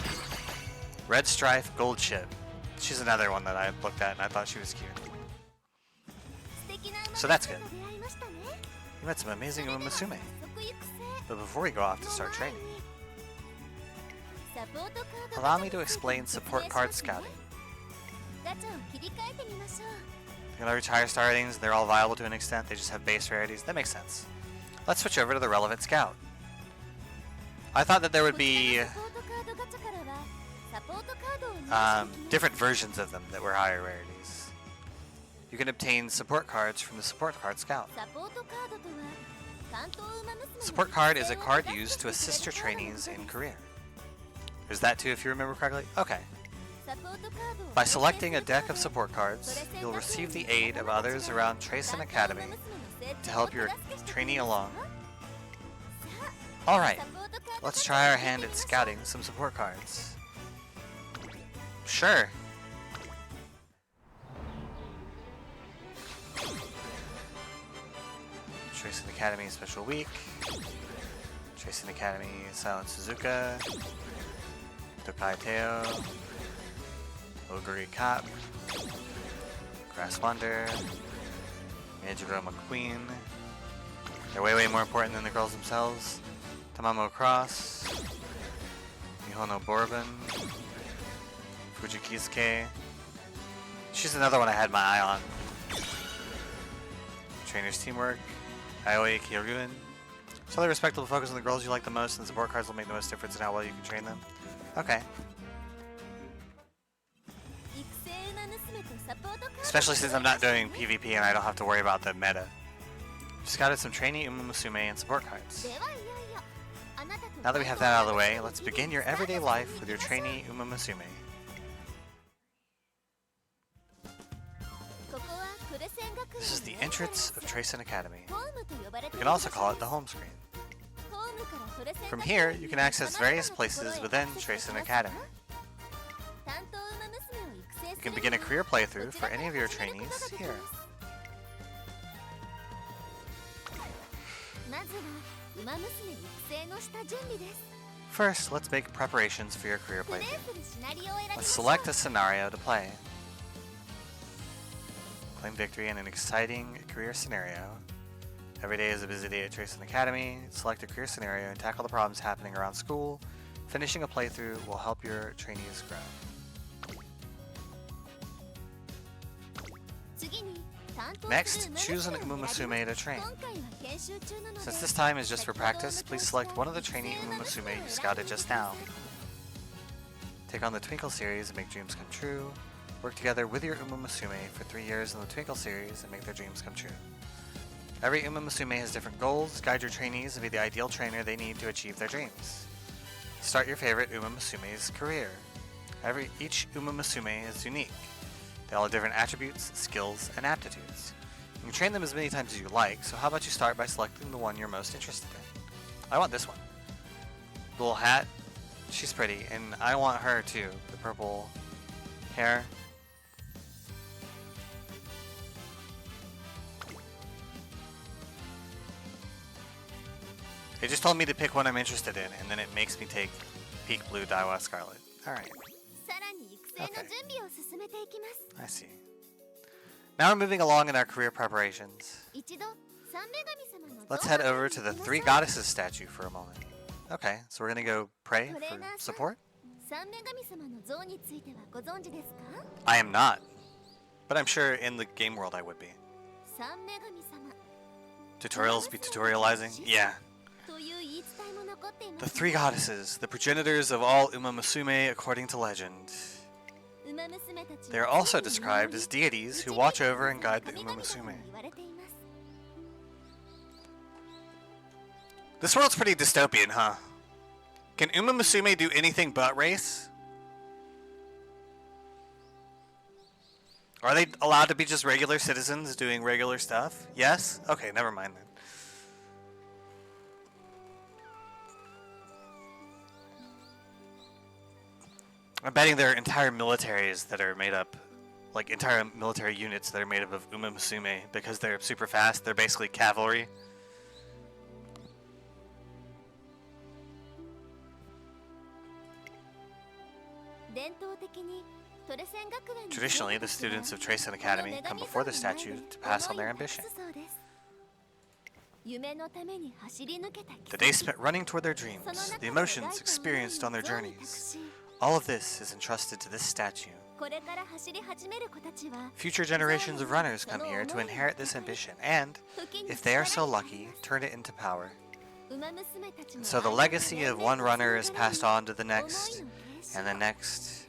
Red Strife Gold Chip. She's another one that I looked at and I thought she was cute. So that's good. You met some amazing Umamusume. But before we go off to start training, allow me to explain support card scouting. You can leverage higher star ratings, they're all viable to an extent, they just have base rarities. That makes sense. Let's switch over to the relevant scout. I thought that there would be different versions of them that were higher rarities. You can obtain support cards from the support card scout. Support card is a card used to assist your trainees in career. Is that too, if you remember correctly? Okay. By selecting a deck of support cards, you'll receive the aid of others around Tracen Academy to help your trainee along. Alright, let's try our hand at scouting some support cards. Sure. Tracen Academy Special Week. Tracen Academy Silent Suzuka. Tokai Teo. Ogre Cop. Grass Wonder. Majuro McQueen. They're way more important than the girls themselves. Tamamo Cross. Mihono Bourbon. Fujikisuke. She's another one I had my eye on. Trainers Teamwork. Aoi Kyoryuin. Solely respectable focus on the girls you like the most, and support cards will make the most difference in how well you can train them. Okay. Especially since I'm not doing PvP and I don't have to worry about the meta. Just got some trainee Umamusume and support cards. Now that we have that out of the way, let's begin your everyday life with your trainee Umamusume. This is the entrance of Tracen Academy. We can also call it the home screen. From here, you can access various places within Tracen Academy. You can begin a career playthrough for any of your trainees here. First, let's make preparations for your career playthrough. Let's select a scenario to play. Claim victory in an exciting career scenario. Every day is a busy day at Tracen Academy. Select a career scenario and tackle the problems happening around school. Finishing a playthrough will help your trainees grow. Next, choose an Umamusume to train. Since this time is just for practice, please select one of the trainee Umamusume you scouted just now. Take on the Twinkle series and make dreams come true. Work together with your Umamusume for 3 years in the Twinkle series and make their dreams come true. Every Umamusume has different goals. Guide your trainees and be the ideal trainer they need to achieve their dreams. Start your favorite Umamusume's career. Each Umamusume is unique. They all have different attributes, skills, and aptitudes. You can train them as many times as you like, so how about you start by selecting the one you're most interested in? I want this one. The little hat. She's pretty, and I want her too. The purple hair. It just told me to pick one I'm interested in, and then it makes me take Peak Blue Daiwa Scarlet. Alright. Okay. I see. Now we're moving along in our career preparations. Let's head over to the 3 Goddesses statue for a moment. Okay, so we're gonna go pray for support? I am not. But I'm sure in the game world I would be. Tutorials be tutorializing? Yeah. The 3 Goddesses, the progenitors of all Umamusume according to legend. They are also described as deities who watch over and guide the Umamusume. This world's pretty dystopian, huh? Can Umamusume do anything but race? Are they allowed to be just regular citizens doing regular stuff? Yes? Okay, never mind then. I'm betting there are entire militaries that are made up, like entire military units that are made up of Umamusume because they're super fast. They're basically cavalry. Traditionally, the students of Tracen Academy come before the statue to pass on their ambition. The days spent running toward their dreams, the emotions experienced on their journeys. All of this is entrusted to this statue. Future generations of runners come here to inherit this ambition and, if they are so lucky, turn it into power. And so the legacy of one runner is passed on to the next, and the next.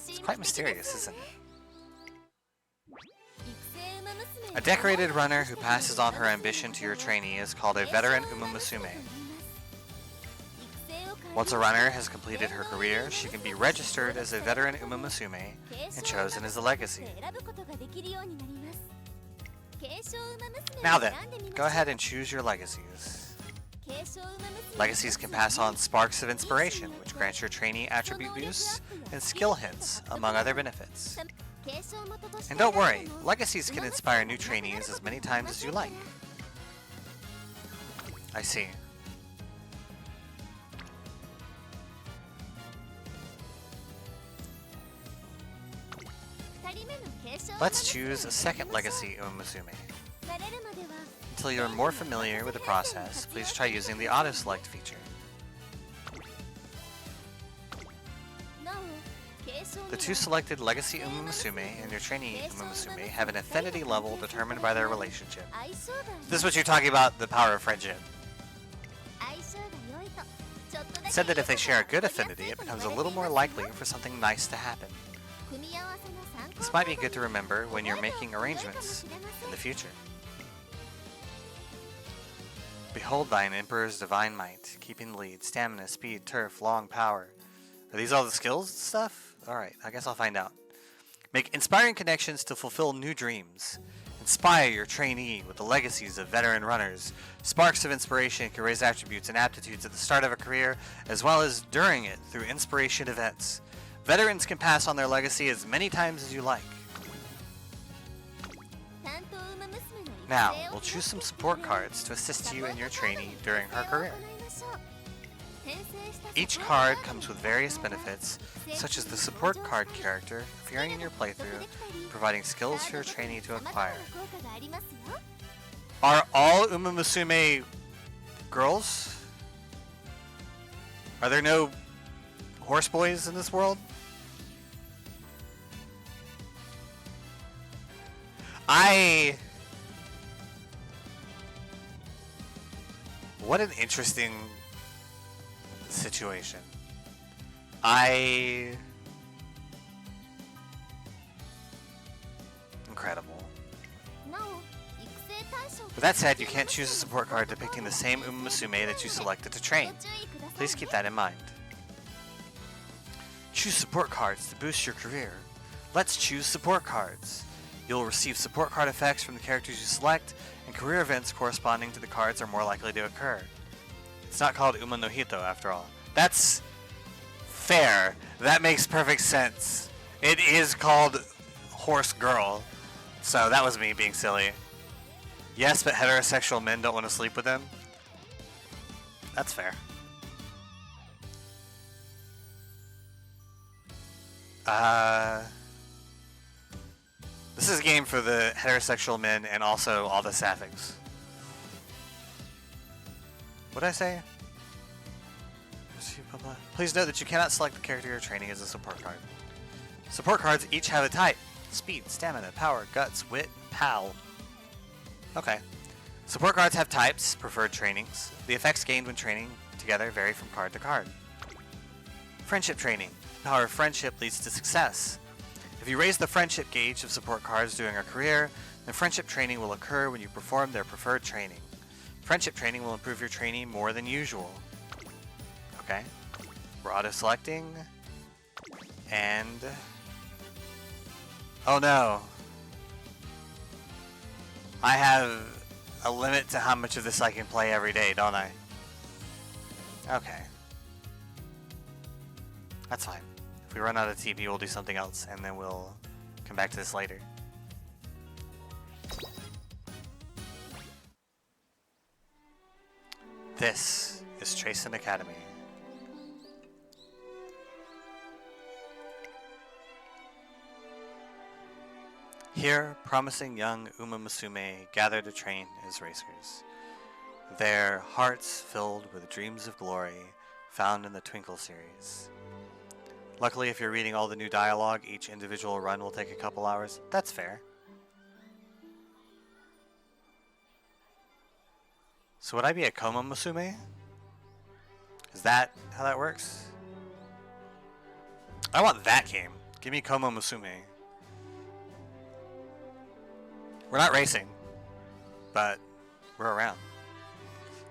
It's quite mysterious, isn't it? A decorated runner who passes on her ambition to your trainee is called a veteran Umamusume. Once a runner has completed her career, she can be registered as a veteran Umamusume and chosen as a legacy. Now then, go ahead and choose your legacies. Legacies can pass on sparks of inspiration, which grants your trainee attribute boosts and skill hints, among other benefits. And don't worry, legacies can inspire new trainees as many times as you like. I see. Let's choose a second legacy Umamusume. Until you're more familiar with the process, please try using the auto-select feature. The 2 selected legacy Umamusume and your trainee Umamusume have an affinity level determined by their relationship. This is what you're talking about, the power of friendship. It said that if they share a good affinity, it becomes a little more likely for something nice to happen. This might be good to remember when you're making arrangements in the future. Behold thine Emperor's divine might, keeping the lead, stamina, speed, turf, long, power. Are these all the skills stuff? Alright, I guess I'll find out. Make inspiring connections to fulfill new dreams. Inspire your trainee with the legacies of veteran runners. Sparks of inspiration can raise attributes and aptitudes at the start of a career, as well as during it through inspiration events. Veterans can pass on their legacy as many times as you like. Now, we'll choose some support cards to assist you and your trainee during her career. Each card comes with various benefits, such as the support card character appearing in your playthrough, providing skills for your trainee to acquire. Are all Umamusume girls? Are there no horse boys in this world? What an interesting situation. incredible. With that said, you can't choose a support card depicting the same Umamusume that you selected to train. Please keep that in mind. Choose support cards to boost your career. Let's choose support cards. You'll receive support card effects from the characters you select, and career events corresponding to the cards are more likely to occur. It's not called Uma no Hito after all. That's fair. That makes perfect sense. It is called Horse Girl. So that was me being silly. Yes, but heterosexual men don't want to sleep with them. That's fair. This is a game for the heterosexual men and also all the sapphics. What did I say? Please note that you cannot select the character you're training as a support card. Support cards each have a type. Speed, stamina, power, guts, wit, pal. Okay. Support cards have types, preferred trainings. The effects gained when training together vary from card to card. Friendship training. The power of friendship leads to success. If you raise the friendship gauge of support cards during a career, then friendship training will occur when you perform their preferred training. Friendship training will improve your training more than usual. Okay. We're auto-selecting. And... oh no. I have a limit to how much of this I can play every day, don't I? Okay. That's fine. If we run out of TP, we'll do something else, and then we'll come back to this later. This is Tracen Academy. Here, promising young Umamusume gather to train as racers, their hearts filled with dreams of glory found in the Twinkle series. Luckily, if you're reading all the new dialogue, each individual run will take a couple hours. That's fair. So would I be a Komamusume? Is that how that works? I want that game. Give me Komamusume. We're not racing, but we're around.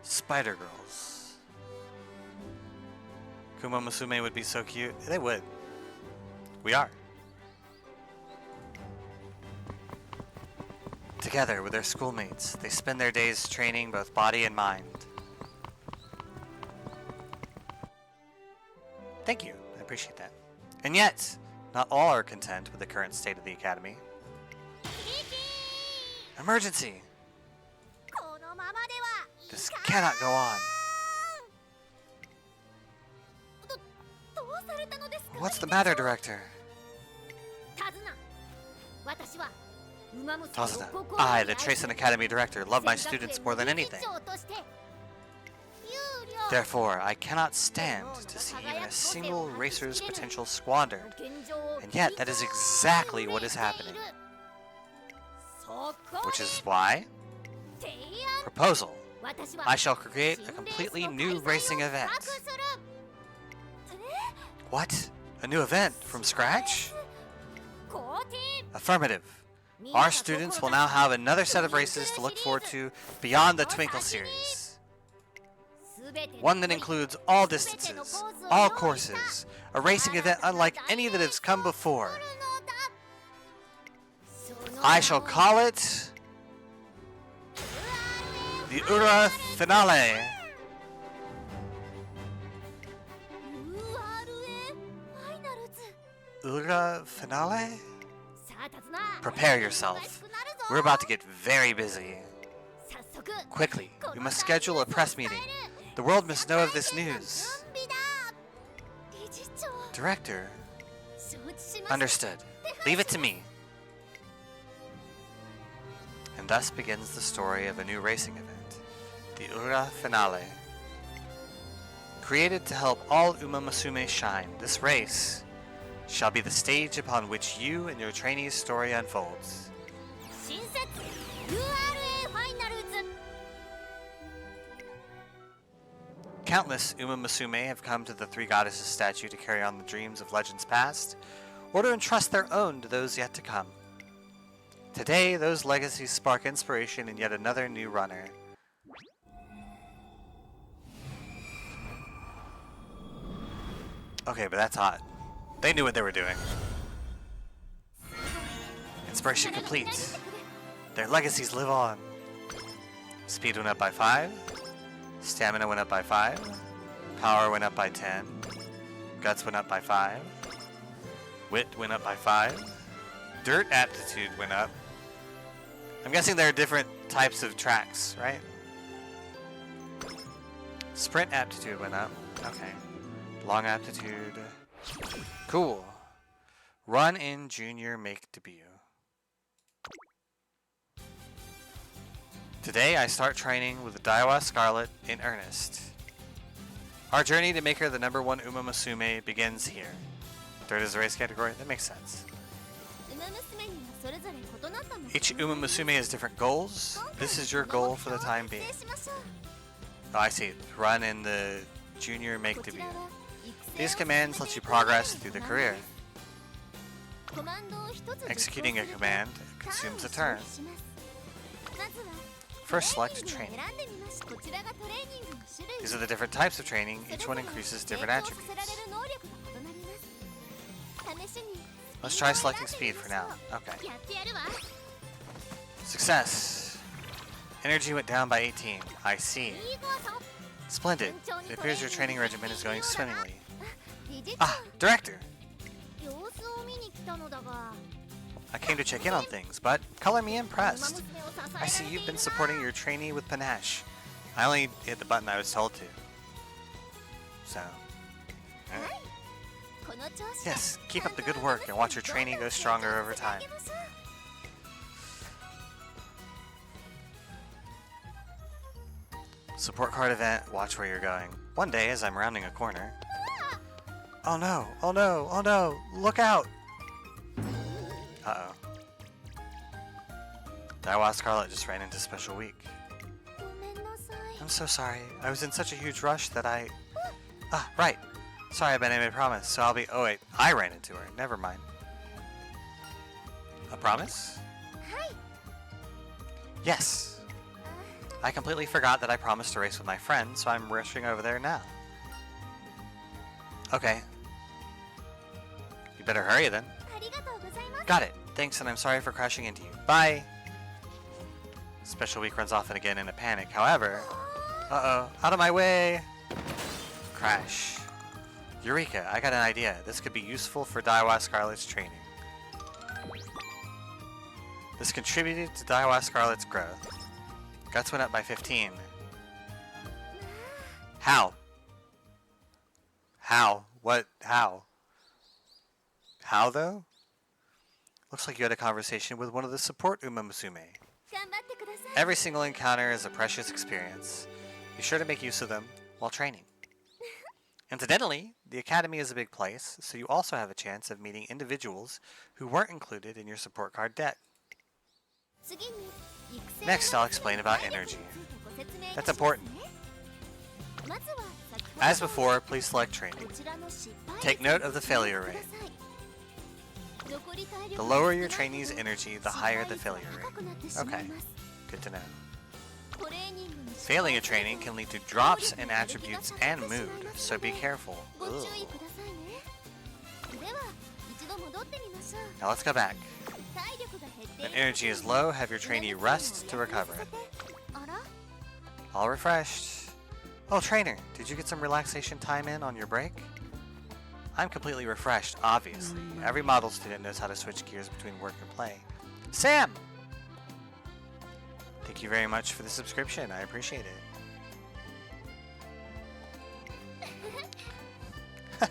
Spider Girls. Umamusume would be so cute. They would. We are. Together with their schoolmates, they spend their days training both body and mind. Thank you. I appreciate that. And yet, not all are content with the current state of the academy. Emergency! This cannot go on. What's the matter, Director? Tazuna, I, the Tracen Academy Director, love my students more than anything. Therefore, I cannot stand to see even a single racer's potential squandered. And yet, that is exactly what is happening. Which is why... Proposal. I shall create a completely new racing event. What? A new event? From scratch? Affirmative. Our students will now have another set of races to look forward to beyond the Twinkle series. One that includes all distances, all courses, a racing event unlike any that has come before. I shall call it... the Ura Finale. Ura Finale? Prepare yourself. We're about to get very busy. Quickly, we must schedule a press meeting. The world must know of this news. Director. Understood. Leave it to me. And thus begins the story of a new racing event, the Ura Finale. Created to help all Umamusume shine, this race shall be the stage upon which you and your trainee's story unfolds. Countless Umamusume have come to the Three Goddesses statue to carry on the dreams of legends past, or to entrust their own to those yet to come. Today, those legacies spark inspiration in yet another new runner. Okay, but that's hot. They knew what they were doing. Inspiration complete. Their legacies live on. Speed went up by 5. Stamina went up by 5. Power went up by 10. Guts went up by 5. Wit went up by 5. Dirt aptitude went up. I'm guessing there are different types of tracks, right? Sprint aptitude went up. Okay. Long aptitude. Cool. Run in junior make debut. Today I start training with the Daiwa Scarlet in earnest. Our journey to make her the #1 Umamusume begins here. Dirt is a race category? That makes sense. Each Umamusume has different goals. This is your goal for the time being. Oh, I see. Run in the junior make debut. These commands let you progress through the career. Executing a command consumes a turn. First, select training. These are the different types of training. Each one increases different attributes. Let's try selecting speed for now. Okay. Success. Energy went down by 18. I see. Splendid. It appears your training regimen is going swimmingly. Ah, Director! I came to check in on things, but color me impressed. I see you've been supporting your trainee with panache. I only hit the button I was told to. So. Right. Yes, keep up the good work and watch your trainee go stronger over time. Support card event, watch where you're going. One day, as I'm rounding a corner... Oh no, oh no, oh no, look out! Uh-oh. Daiwa Scarlet just ran into Special Week. I'm so sorry. I was in such a huge rush that I... Ah, right. Sorry, I made a promise, so I'll be... Oh wait, I ran into her. Never mind. A promise? Yes. I completely forgot that I promised to race with my friend, so I'm rushing over there now. Okay. You better hurry then. Got it. Thanks, and I'm sorry for crashing into you. Bye! Special Week runs off again in a panic. However... Uh-oh. Out of my way! Crash. Eureka, I got an idea. This could be useful for Daiwa Scarlet's training. This contributed to Daiwa Scarlet's growth. Guts went up by 15. How? How? What? How? How, though? Looks like you had a conversation with one of the support Umamusume. Every single encounter is a precious experience. Be sure to make use of them while training. Incidentally, the Academy is a big place, so you also have a chance of meeting individuals who weren't included in your support card deck. Next, I'll explain about energy. That's important. As before, please select training. Take note of the failure rate. The lower your trainee's energy, the higher the failure rate. Okay, good to know. Failing a training can lead to drops in attributes and mood, so be careful. Ugh. Now let's go back. When energy is low, have your trainee rest to recover it. All refreshed. Oh, trainer, did you get some relaxation time in on your break? I'm completely refreshed, obviously. Every model student knows how to switch gears between work and play. Sam! Thank you very much for the subscription. I appreciate it.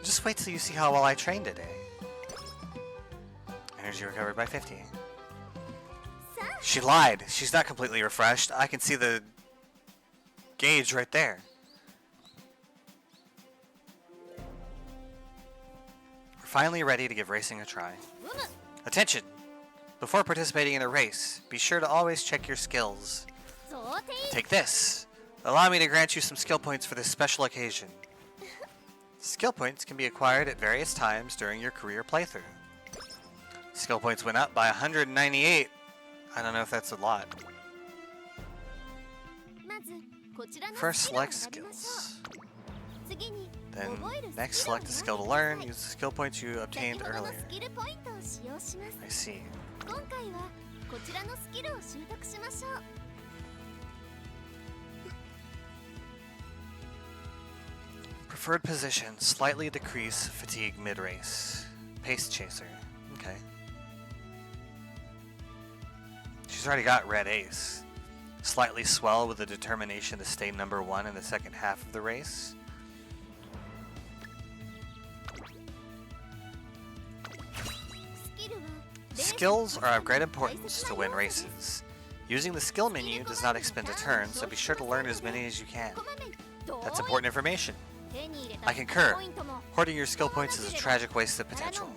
Just wait till you see how well I trained today. Energy recovered by 50. She lied. She's not completely refreshed. I can see the gauge right there. We're finally ready to give racing a try. Attention! Before participating in a race, be sure to always check your skills. Take this. Allow me to grant you some skill points for this special occasion. Skill points can be acquired at various times during your career playthrough. Skill points went up by 198. I don't know if that's a lot. まずこちらの First スキルを select 選びましょ skills. う。次に Then 覚える next スキルを select a 選 skill to んでくださ learn. い Use the skill points you 先 obtained ほどの earlier. スキルポイントを使用します I see. 今回はこちらのスキルを習得しましょう Preferred position, slightly decrease fatigue mid-race. Pace chaser. Okay. She's already got red ace. Slightly swell with the determination to stay number 1 in the second half of the race. Skills are of great importance to win races. Using the skill menu does not expend a turn, so be sure to learn as many as you can. That's important information. I concur. Hoarding your skill points is a tragic waste of potential.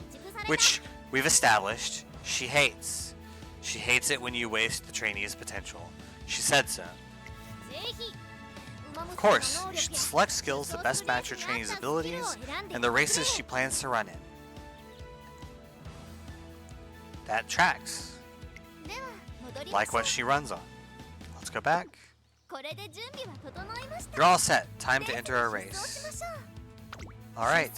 Which, we've established, she hates. She hates it when you waste the trainee's potential. She said so. Of course, you should select skills that best match your trainee's abilities and the races she plans to run in. That tracks. Like what she runs on. Let's go back. You're all set. Time to enter a race. Alright.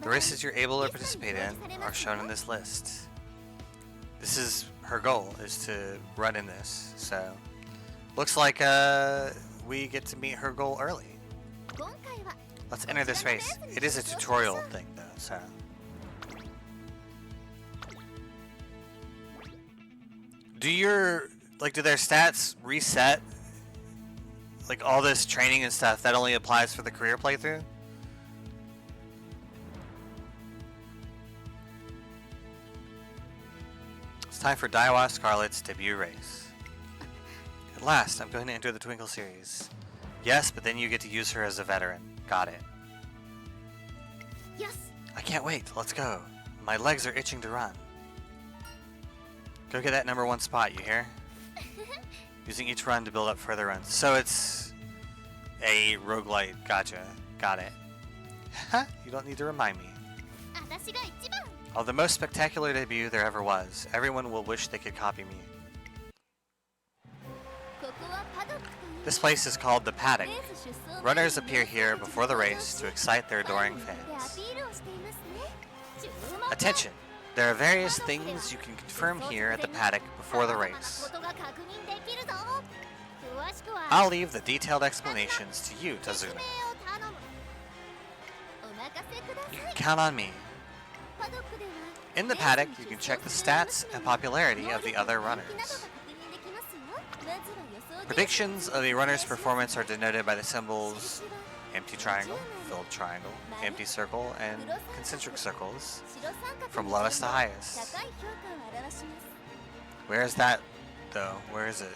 The races you're able to participate in are shown in this list. This is her goal, is to run in this. So, looks like we get to meet her goal early. Let's enter this race. It is a tutorial thing though, so. Do their stats reset? Like all this training and stuff, that only applies for the career playthrough? It's time for Daiwa Scarlet's debut race. At last, I'm going to enter the Twinkle series. Yes, but then you get to use her as a veteran. Got it. Yes. I can't wait. Let's go. My legs are itching to run. Go get that number 1 spot, you hear? Using each run to build up further runs. So it's a roguelite. Gotcha. Got it. You don't need to remind me. Oh, the most spectacular debut there ever was. Everyone will wish they could copy me. This place is called the Paddock. Runners appear here before the race to excite their adoring fans. Attention! There are various things you can confirm here at the paddock before the race. I'll leave the detailed explanations to you, Tazuna. You can count on me. In the paddock, you can check the stats and popularity of the other runners. Predictions of a runner's performance are denoted by the symbols empty triangle, filled triangle, empty circle, and concentric circles from lowest to highest. Where is that, though? Where is it?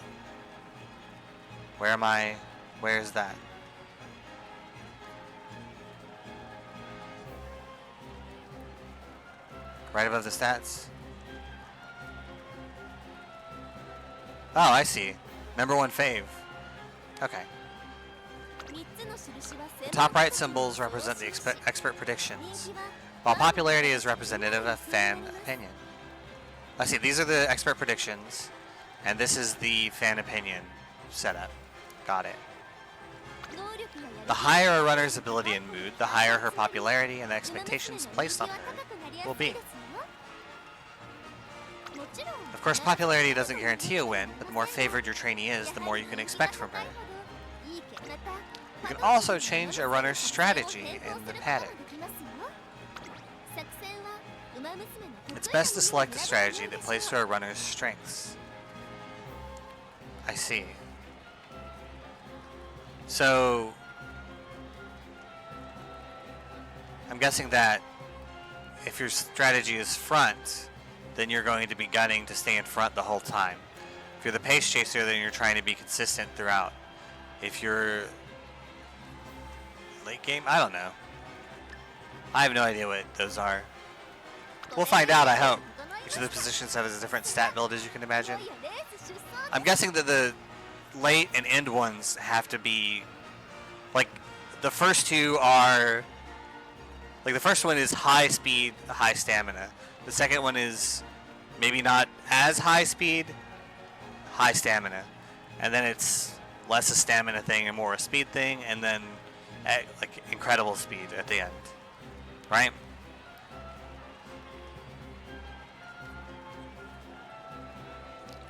Where am I? Where is that? Right above the stats? Oh, I see. Number 1 fave. Okay. The top right symbols represent the expert predictions, while popularity is representative of fan opinion. I see, these are the expert predictions, and this is the fan opinion setup. Got it. The higher a runner's ability and mood, the higher her popularity and the expectations placed on her will be. Of course, popularity doesn't guarantee a win, but the more favored your trainee is, the more you can expect from her. You can also change a runner's strategy in the paddock. It's best to select a strategy that plays to a runner's strengths. I see. So, I'm guessing that if your strategy is front, then you're going to be gunning to stay in front the whole time. If you're the pace chaser, then you're trying to be consistent throughout. If you're late game, I don't know. I have no idea what those are. We'll find out, I hope. Each of the positions have a different stat build, as you can imagine. I'm guessing that the late and end ones have to be, like, the first two are, like, the first one is high speed, high stamina. The second one is maybe not as high speed, high stamina. And then it's less a stamina thing and more a speed thing, and then like incredible speed at the end. Right?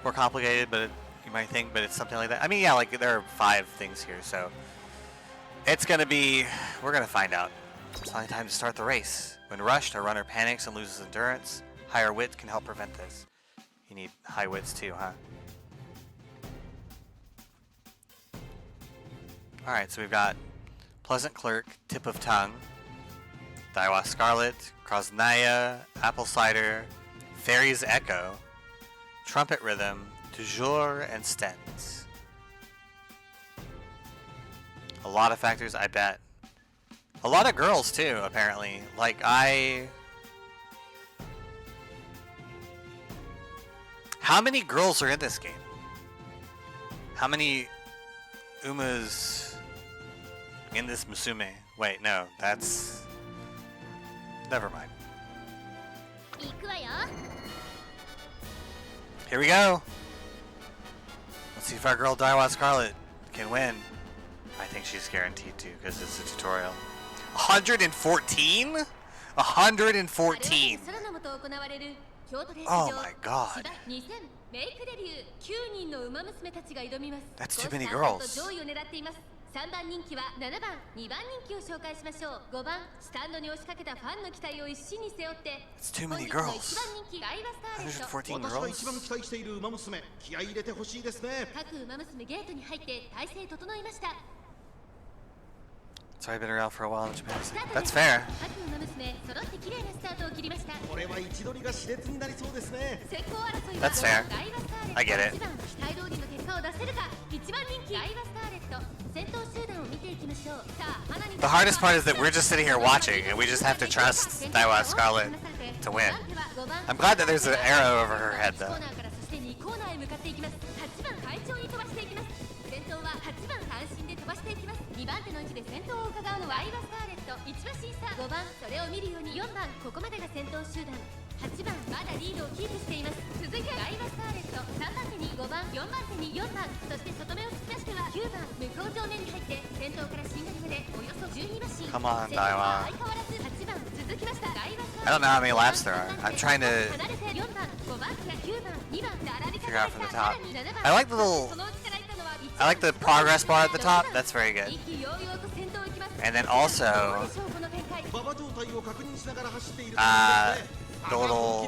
More complicated, but you might think, but it's something like that. I mean, yeah, like there are 5 things here, so it's gonna be, we're gonna find out. It's finally time to start the race. When rushed, a runner panics and loses endurance. Higher wit can help prevent this. You need high wits too, huh? Alright, so we've got Pleasant Clerk, Tip of Tongue, Daiwa Scarlet, Krasnaya, Apple Cider, Fairy's Echo, Trumpet Rhythm, Toujours, and Stens. A lot of factors, I bet. A lot of girls too, apparently. Like, how many girls are in this game? How many Umas in this Musume? Wait, no, that's... Never mind. Here we go! Let's see if our girl Daiwa Scarlet can win. I think she's guaranteed to, because it's a tutorial. 114? 114! Oh my god. That's too many girls. 3番人気は7番、2番人気を紹介しましょう。5番、スタンドに押しかけたファンの期待を一身に背負って、 It's too 本 many 日の girls. 1番人気ガイバスターレット。 114 私が girls? 一番期待している馬娘、気合い入れてほしいですね。各馬娘ゲートに入って体勢整いました。 It's already been around for a while in Japan. That's fair. 各馬娘揃って綺麗なスタートを切りました。これは位置取りが熾烈になりそうですね。先行争いは That's fair. ガイバスターレット。 I get it. 1番、期待通りの結果を出せるか。1番人気ガイバスターレット。先頭集団を見ていきましょう。さあ、花に The hardest part is that we're just sitting here watching, and we just have to trust Daiwa Scarlet to win. I'm glad that there's an arrow over her head, コ though. ーナーからそして2コーナーへ向かっていきます。8番快調に飛ばしていきます。先頭は8番安心で飛ばしていきます。2番手の位置で先頭を伺うのはガイバスターレット。1馬審査5番、それを見るように4番、ここまでが先頭集団。8番、まだリードをキープしています。続いてガイバスターレット。3番手に5番、4番手に4番、そして外目を突き出しては9番、向こう正面に入って先頭からしんがりまでおよそ12馬身。 Come on, 先頭は Daiwa. 相変わらず8番続きました。ガイバスターレット。 I don't know how many laps there are. I'm trying to 離れて4番、5番、9番、2番、並び figure out from the top. 7番 I like the little... そのうちから行ったのは1 I like the progress bar at the top. That's very good. 意気揚々と先頭を行きます。 And then also, この展開。馬場状態を確認しながら走っている。the little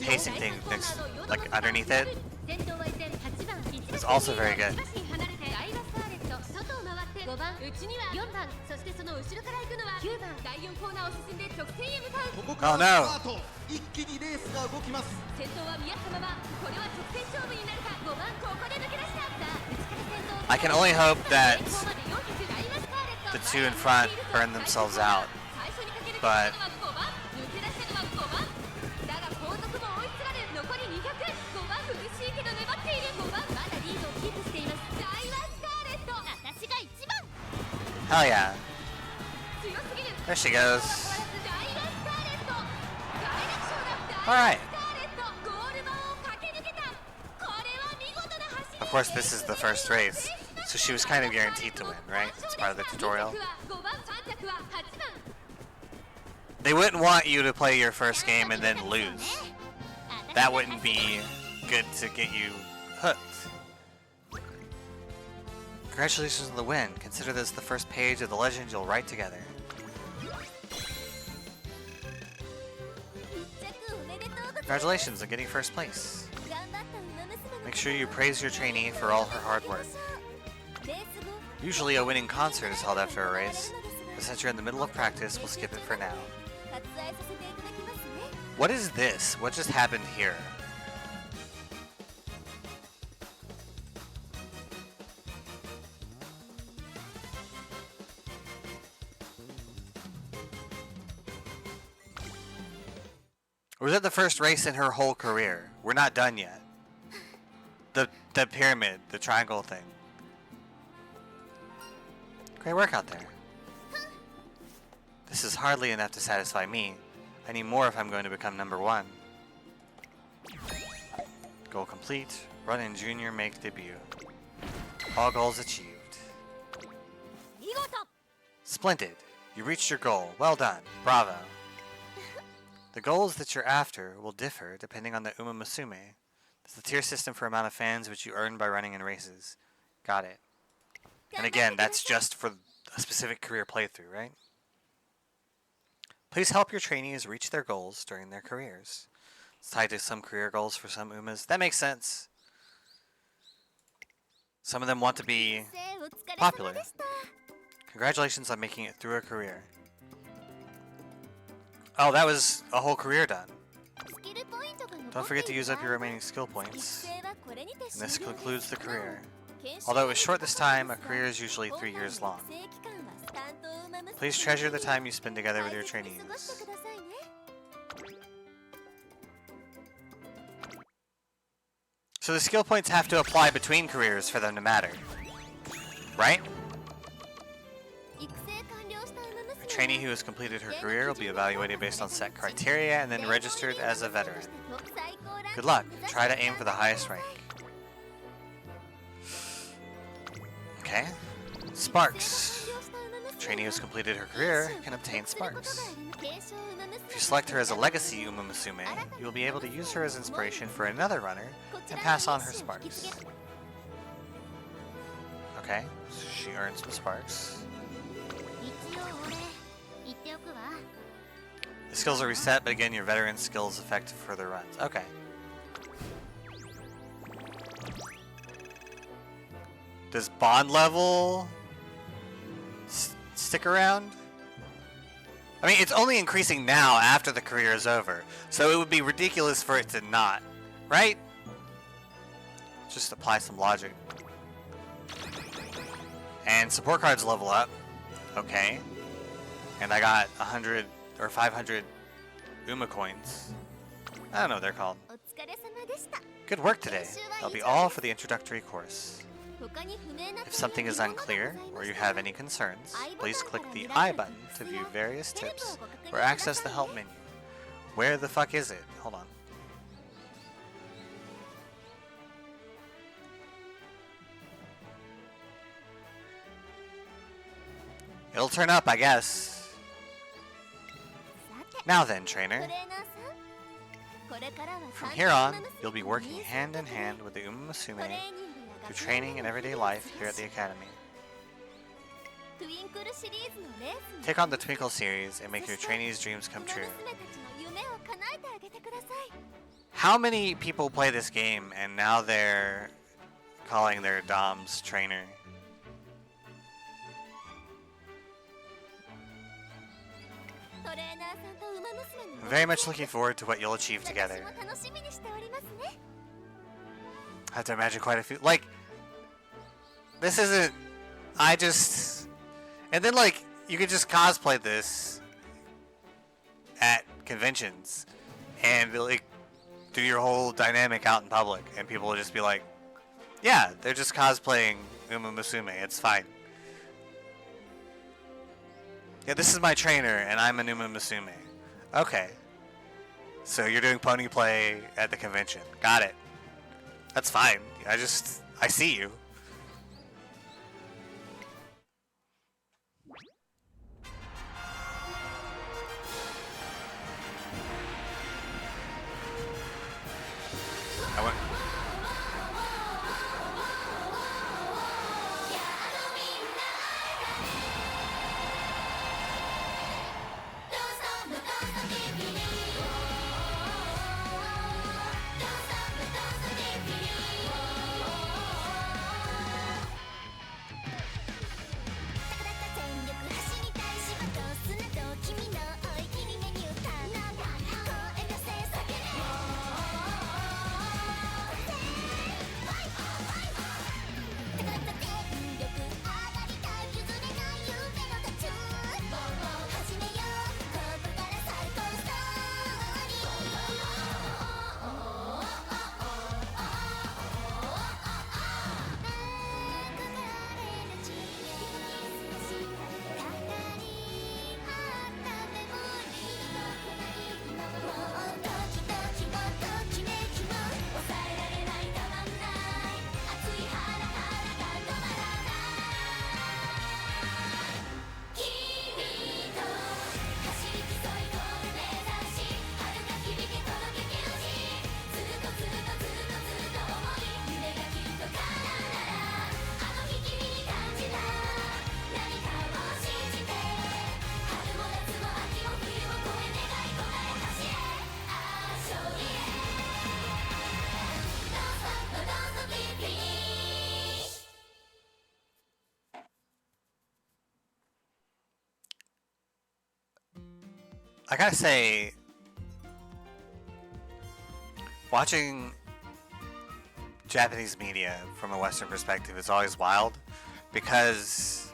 pacing thing next, like underneath it, 先頭は依然8番、1 is also very good. 離れてガイバスターレット、外を回って5番、内には4番、そしてその後ろから行くのは9番、第4コーナーを進んで直線へ向かう。ここからスタート。一気にレースが動きます。先頭は見合ったまま、これは直線勝負になるか。5番、ここで抜け出した。さあ、内から先頭。 I can only hope that 先頭まで400ガイバスターレット。 the two in front burn themselves out, 最初にかける but 5番、抜け出したのは5番。だが後続も追いつられ、残り200。5番、苦しいけど粘っている。5番、まだリードをキープしています。ガイバスターレット。私が1番。 hell yeah. 強すぎる。 There she goes. ガイバスターレット。大楽勝だ。 All right. スターレット、ゴール板を駆け抜けた。これは見事な走り。 Of course, this is the first race, so she was kind of guaranteed to win, right? It's part of the tutorial. 5番、3着は8番。 They wouldn't want you to play your first game and then lose. That wouldn't be good to get you hooked. Congratulations on the win. Consider this the first page of the legend you'll write together. Congratulations on getting first place. Make sure you praise your trainee for all her hard work. Usually a winning concert is held after a race, but since you're in the middle of practice, we'll skip it for now. What is this? What just happened here? Or was that the first race in her whole career? We're not done yet. The pyramid, the triangle thing. Great work out there. This is hardly enough to satisfy me. I need more if I'm going to become number 1. Goal complete. Run in junior make debut. All goals achieved. Splendid. You reached your goal. Well done. Bravo. The goals that you're after will differ depending on the Umamusume. It's the tier system for amount of fans which you earn by running in races. Got it. And again, that's just for a specific career playthrough, right? Please help your trainees reach their goals during their careers. It's tied to some career goals for some Umas. That makes sense. Some of them want to be popular. Congratulations on making it through a career. Oh, that was a whole career done. Don't forget to use up your remaining skill points. And this concludes the career. Although it was short this time, a career is usually 3 years long. Please treasure the time you spend together with your trainees. So the skill points have to apply between careers for them to matter. Right? A trainee who has completed her career will be evaluated based on set criteria and then registered as a veteran. Good luck. Try to aim for the highest rank. Okay. Sparks. A trainee who has completed her career can obtain sparks. If you select her as a legacy Umamusume, you will be able to use her as inspiration for another runner and pass on her sparks. Okay, so she earns some sparks. The skills are reset, but again, your veteran skills affect further runs. Okay. Does bond level stick around? I mean, it's only increasing now after the career is over, so it would be ridiculous for it to not, right? Just apply some logic. And support cards level up. Okay. And I got 100 or 500 Uma coins. I don't know what they're called. Good work today. That'll be all for the introductory course. If something is unclear or you have any concerns, please click the I button to view various tips or access the help menu. Where the fuck is it? Hold on. It'll turn up, I guess. Now then, trainer. From here on, you'll be working hand in hand with the Umamusume through training and everyday life here at the Academy. Take on the Twinkle series and make your trainees' dreams come true. How many people play this game and now they're calling their DOMs trainer? I'm very much looking forward to what you'll achieve together. I have to imagine quite a few. Like, this isn't. And then, like, you could just cosplay this at conventions and, like, do your whole dynamic out in public, and people will just be like, yeah, they're just cosplaying Umamusume. It's fine. Yeah, this is my trainer, and I'm an Umamusume. Okay. So you're doing pony play at the convention. Got it. That's fine. I see you. I went. I gotta say, watching Japanese media from a Western perspective is always wild, because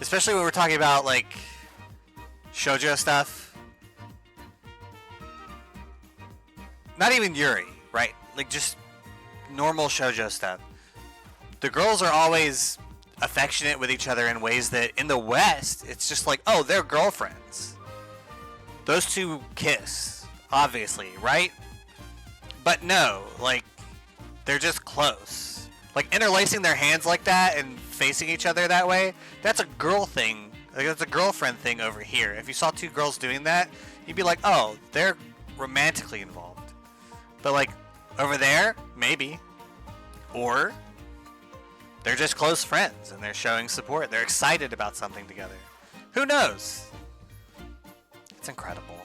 especially when we're talking about like shoujo stuff, not even Yuri, right? Like just normal shoujo stuff. The girls are always affectionate with each other in ways that in the West, it's just like, oh, they're girlfriends. Those two kiss, obviously, right? But no, like, they're just close. Like, interlacing their hands like that and facing each other that way, that's a girl thing. Like, that's a girlfriend thing over here. If you saw two girls doing that, you'd be like, oh, they're romantically involved. But, like, over there, maybe. Or they're just close friends and they're showing support. They're excited about something together. Who knows? It's incredible.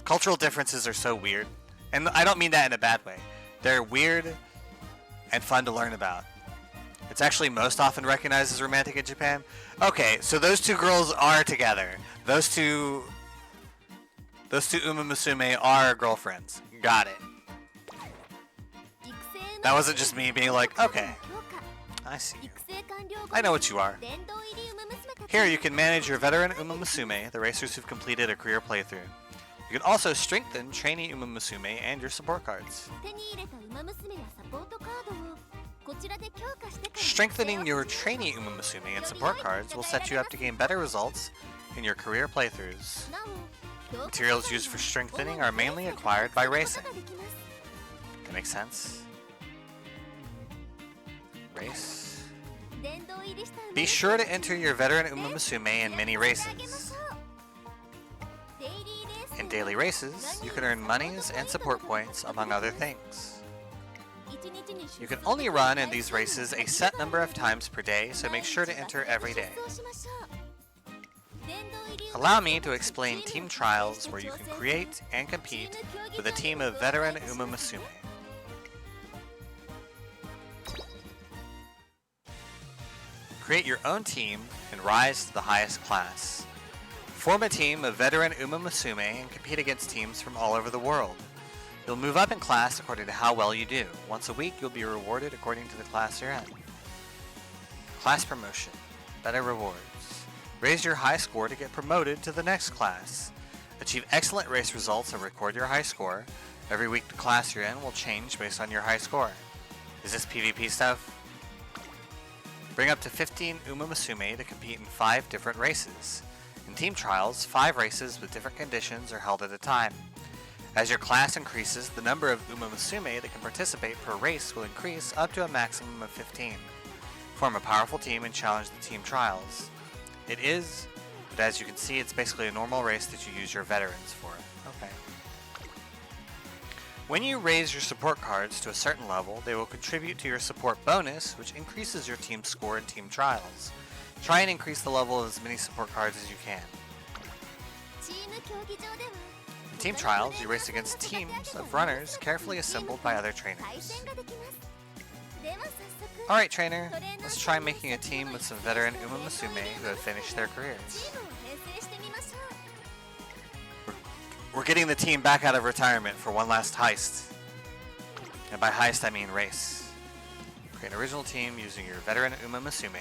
Cultural differences are so weird. And I don't mean that in a bad way. They're weird and fun to learn about. It's actually most often recognized as romantic in Japan. Okay, so those two girls are together. Those two Umamusume are girlfriends. Got it. That wasn't just me being like, okay, I see you. I know what you are. Here you can manage your veteran Umamusume, the racers who've completed a career playthrough. You can also strengthen trainee Umamusume and your support cards. Strengthening your trainee Umamusume and support cards will set you up to gain better results in your career playthroughs. Materials used for strengthening are mainly acquired by racing. That makes sense. Race. Be sure to enter your veteran Umamusume in many races. In daily races, you can earn monies and support points, among other things. You can only run in these races a set number of times per day, so make sure to enter every day. Allow me to explain team trials where you can create and compete with a team of veteran Umamusume. Create your own team and rise to the highest class. Form a team of veteran Umamusume and compete against teams from all over the world. You'll move up in class according to how well you do. Once a week, you'll be rewarded according to the class you're in. Class promotion. Better rewards. Raise your high score to get promoted to the next class. Achieve excellent race results and record your high score. Every week the class you're in will change based on your high score. Is this PvP stuff? Bring up to 15 Umamusume to compete in 5 different races. In team trials, 5 races with different conditions are held at a time. As your class increases, the number of Umamusume that can participate per race will increase up to a maximum of 15. Form a powerful team and challenge the team trials. It is, but as you can see, it's basically a normal race that you use your veterans for. Okay. When you raise your support cards to a certain level, they will contribute to your support bonus, which increases your team score in team trials. Try and increase the level of as many support cards as you can. In team trials, you race against teams of runners carefully assembled by other trainers. Alright trainer, let's try making a team with some veteran Umamusume who have finished their careers. We're getting the team back out of retirement for one last heist. And by heist I mean race. Create an original team using your veteran Umamusume.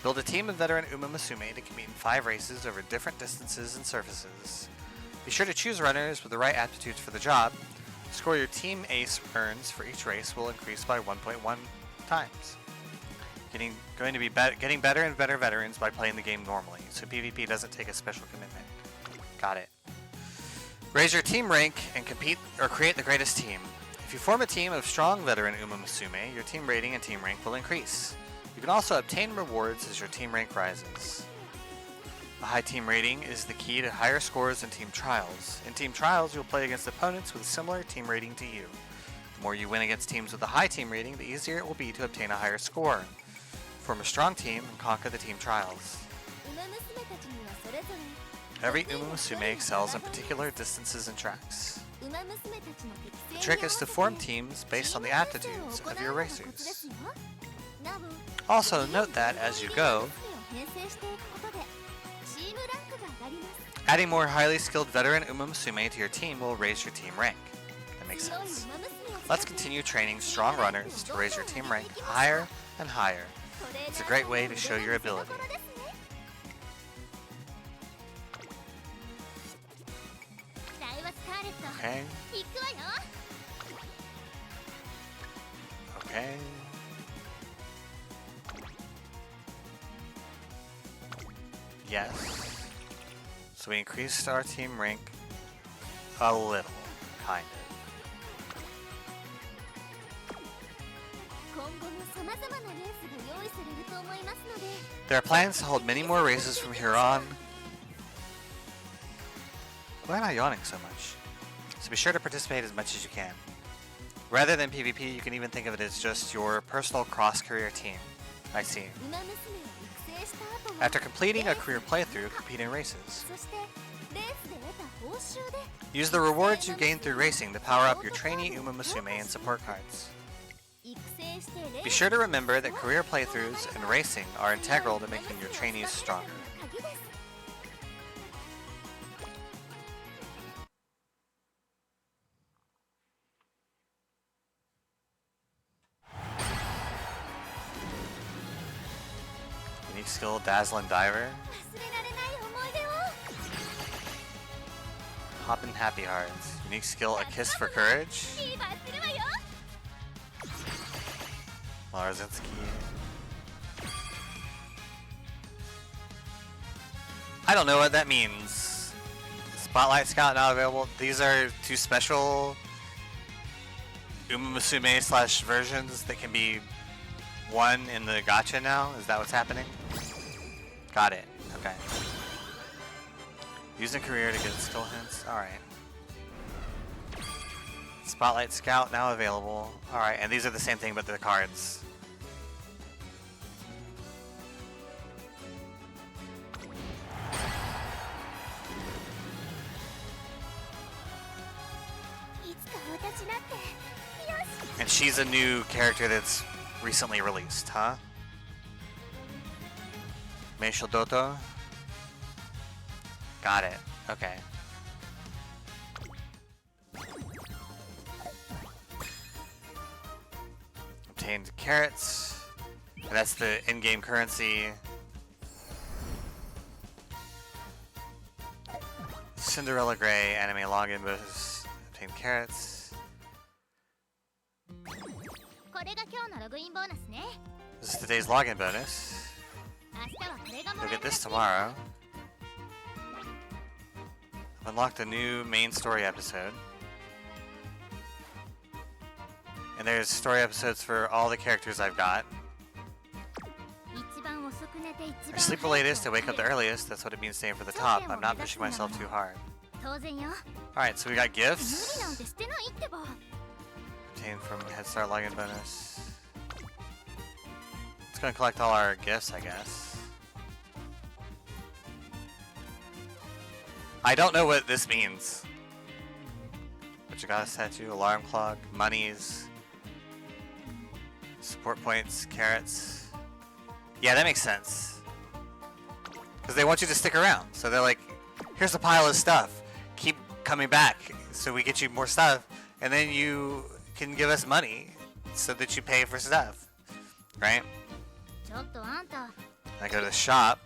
Build a team of veteran Umamusume to compete in 5 races over different distances and surfaces. Be sure to choose runners with the right aptitudes for the job. Score your team ace earns for each race will increase by 1.1 times. Getting better and better veterans by playing the game normally, so PvP doesn't take a special commitment. Got it. Raise your team rank and compete or create the greatest team. If you form a team of strong veteran Umamusume, your team rating and team rank will increase. You can also obtain rewards as your team rank rises. A high team rating is the key to higher scores in team trials. In team trials, you'll play against opponents with a similar team rating to you. The more you win against teams with a high team rating, the easier it will be to obtain a higher score. Form a strong team and conquer the team trials. Every Umamusume excels in particular distances and tracks. The trick is to form teams based on the aptitudes of your racers. Also note that as you go, Adding more highly skilled veteran Umamusume to your team will raise your team rank. That makes sense. Let's continue training strong runners to raise your team rank higher and higher. It's a great way to show your ability. Okay. Okay. Yes. So we increased our team rank a little, kind of. There are plans to hold many more races from here on. Why am I yawning so much? So be sure to participate as much as you can. Rather than PvP, you can even think of it as just your personal cross-career team. I see. After completing a career playthrough, compete in races. Use the rewards you gain through racing to power up your trainee Umamusume and support cards. Be sure to remember that career playthroughs and racing are integral to making your trainees stronger. Unique skill, Dazzling Diver. Hoppin' Happy Hearts. Unique skill, A Kiss for Courage. Larzinski. I don't know what that means. Spotlight Scout not available. These are two special Umamusume slash versions that can be won in the gacha now. Is that what's happening? Got it. Okay. Using career to get skill hints. Alright. Spotlight Scout now available. Alright, and these are the same thing but the cards. And she's a new character that's recently released, huh? Meisho Doto? Got it. Okay. Obtained carrots. And that's the in-game currency. Cinderella Grey anime login bonus. Obtained carrots. This is today's login bonus. You'll get this tomorrow. I've unlocked a new main story episode. And there's story episodes for all the characters I've got. I sleep the latest, I wake up the earliest. That's what it means staying for the top. I'm not pushing myself too hard. Alright, so we got gifts. Obtained from Head Start login bonus. It's gonna collect all our gifts, I guess. I don't know what this means. But you got a statue, alarm clock, monies, support points, carrots. Yeah, that makes sense. Because they want you to stick around. So they're like, here's a pile of stuff. Keep coming back so we get you more stuff. And then you can give us money so that you pay for stuff. Right? I go to the shop.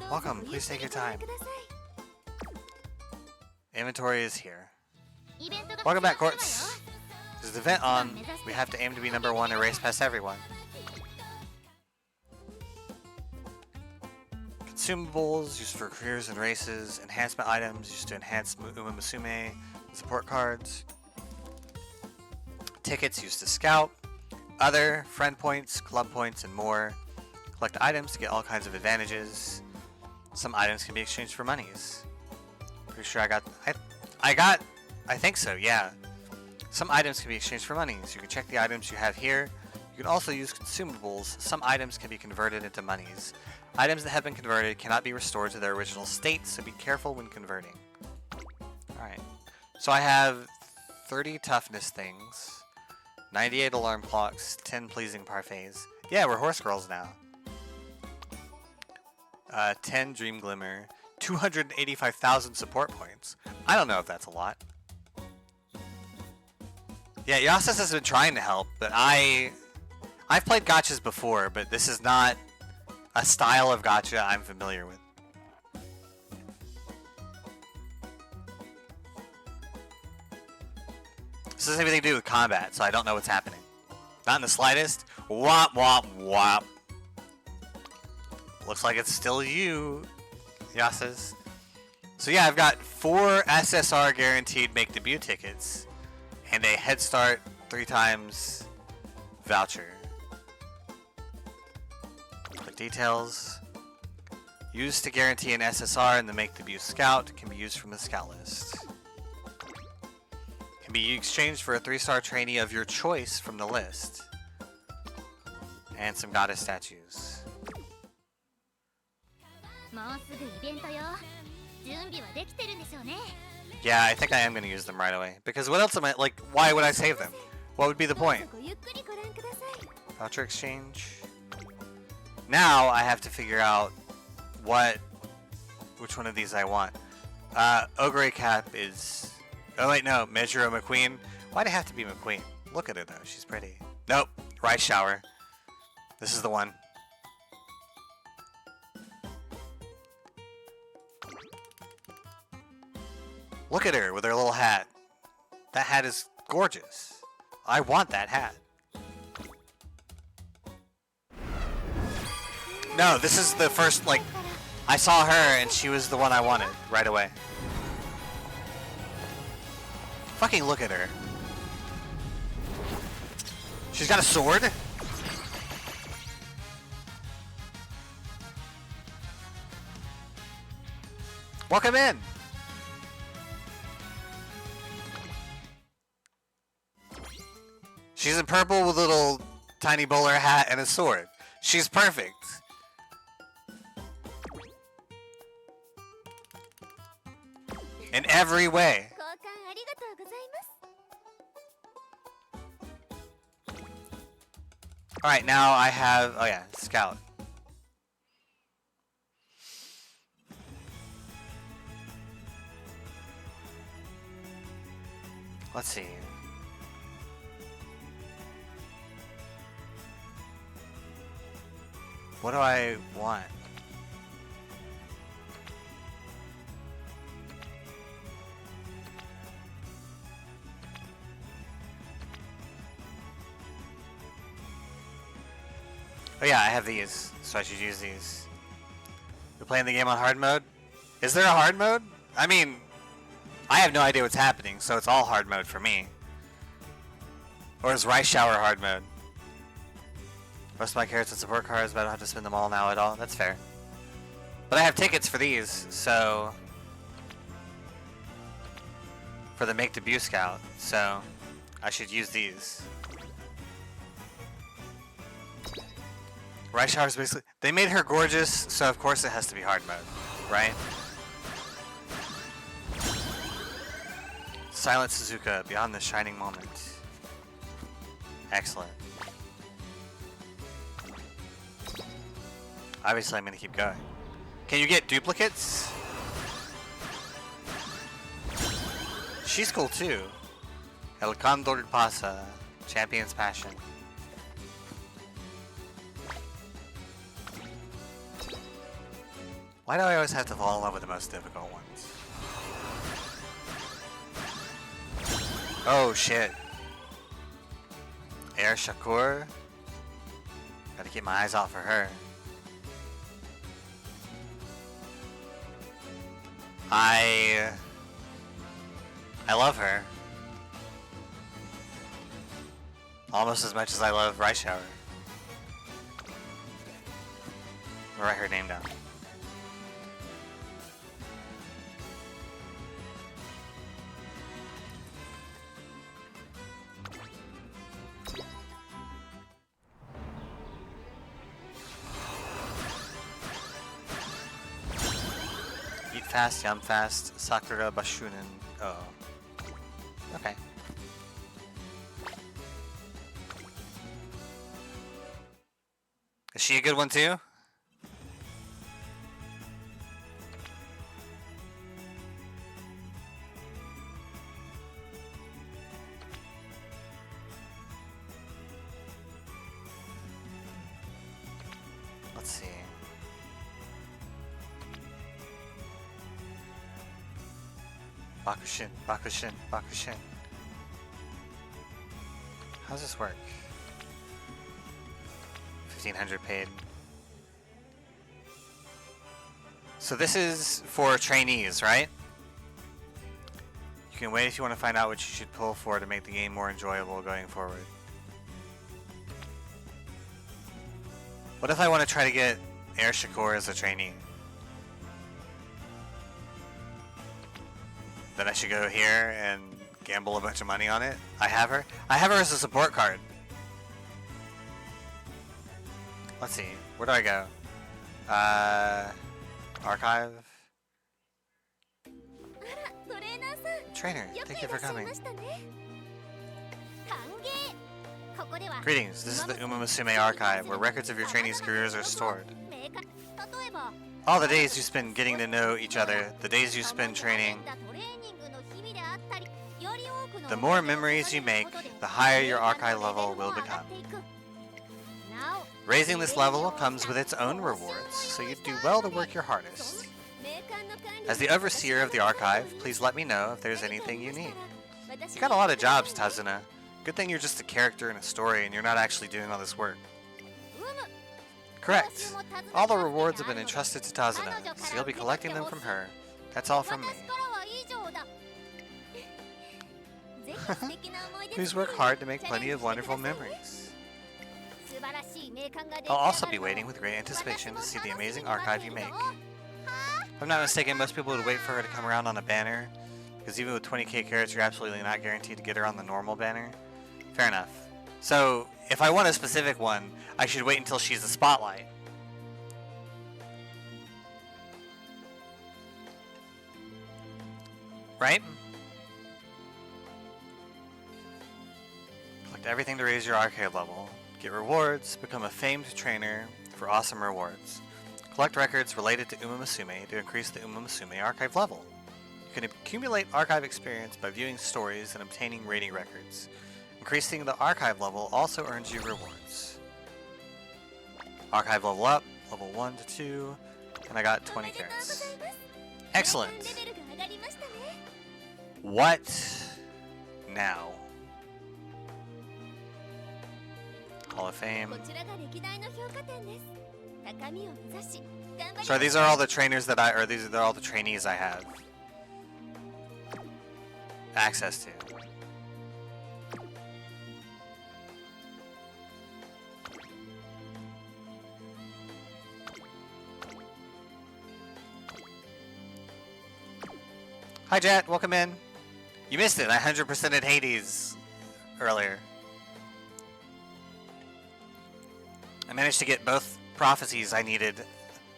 Welcome, please take your time. Inventory is here. Welcome back, Courts. There's an event on. We have to aim to be number 1 and race past everyone. Consumables used for careers and races. Enhancement items used to enhance Umamusume. Support cards. Tickets used to scout. Other, friend points, club points, and more. Collect items to get all kinds of advantages. Some items can be exchanged for monies. Pretty sure I think so, yeah. Some items can be exchanged for monies. You can check the items you have here. You can also use consumables. Some items can be converted into monies. Items that have been converted cannot be restored to their original state, so be careful when converting. Alright. So I have 30 toughness things, 98 alarm clocks, 10 pleasing parfaits. Yeah, we're horse girls now. 10 Dream Glimmer, 285,000 support points. I don't know if that's a lot. Yeah, Yasas has been trying to help, but I've played gachas before, but this is not a style of gacha I'm familiar with. This doesn't have anything to do with combat, so I don't know what's happening. Not in the slightest. Womp womp womp. Looks like it's still you, Yasas. So yeah, I've got 4 SSR guaranteed make debut tickets, and a head start 3 times voucher. The details. Used to guarantee an SSR in the make debut scout, can be used from the scout list. Can be exchanged for a 3-star trainee of your choice from the list. And some goddess statues. Yeah, I think I am going to use them right away. Because what else am I, like, why would I save them? What would be the point? Voucher exchange. Now I have to figure out which one of these I want. Ogre Cap is, oh wait, no, Measure of McQueen. Why'd it have to be McQueen? Look at her though, she's pretty. Nope, Rice Shower. This is the one. Look at her with her little hat. That hat is gorgeous. I want that hat. No, this is the first, like, I saw her and she was the one I wanted right away. Fucking look at her. She's got a sword? Welcome in! She's in purple with a little tiny bowler hat and a sword. She's perfect. In every way. Alright, now I have, oh yeah, Scout. Let's see. What do I want? Oh yeah, I have these, so I should use these. You're playing the game on hard mode? Is there a hard mode? I mean, I have no idea what's happening, so it's all hard mode for me. Or is Rice Shower hard mode? Most of my carrots and support cards, but I don't have to spend them all now at all. That's fair. But I have tickets for these, so... for the Make Debut Scout, so I should use these. Rice Shower's basically... They made her gorgeous, so of course it has to be hard mode, right? Silent Suzuka, Beyond the Shining Moment. Excellent. Obviously I'm gonna keep going. Can you get duplicates? She's cool too. El Condor Pasa, Champion's Passion. Why do I always have to fall in love with the most difficult ones? Oh shit. Air Shakur. Gotta keep my eyes off of her. I love her. Almost as much as I love Rice Shower. I'll write her name down. Eat fast, yum fast, Sakura Bashunin. Oh. Okay. Is she a good one too? Bakushin, Bakushin, Bakushin. How does this work? 1,500 paid. So this is for trainees, right? You can wait if you want to find out what you should pull for to make the game more enjoyable going forward. What if I want to try to get Air Shakur as a trainee? Then I should go here and gamble a bunch of money on it. I have her. I have her as a support card. Let's see. Where do I go? Archive. Trainer, thank you for coming. Greetings, this is the Umamusume archive, where records of your trainees' careers are stored. All the days you spend getting to know each other, the days you spend training, the more memories you make, the higher your archive level will become. Raising this level comes with its own rewards, so you do well to work your hardest. As the overseer of the archive, please let me know if there's anything you need. You got a lot of jobs, Tazuna. Good thing you're just a character in a story and you're not actually doing all this work. Correct. All the rewards have been entrusted to Tazuna, so you'll be collecting them from her. That's all from me. Please work hard to make plenty of wonderful memories. I'll also be waiting with great anticipation to see the amazing archive you make. If I'm not mistaken, most people would wait for her to come around on a banner, because even with 20k carats, you're absolutely not guaranteed to get her on the normal banner. Fair enough. So, if I want a specific one, I should wait until she's a spotlight. Right? Collect everything to raise your arcade level. Get rewards, become a famed trainer for awesome rewards. Collect records related to Umamusume to increase the Umamusume archive level. You can accumulate archive experience by viewing stories and obtaining rating records. Increasing the archive level also earns you rewards. Archive level up, level 1 to 2, and I got 20 carats. Excellent! What now? Hall of Fame. So these are all the trainers that these are all the trainees I have access to. Hi Jet, welcome in. You missed it, I 100%ed Hades earlier. I managed to get both prophecies I needed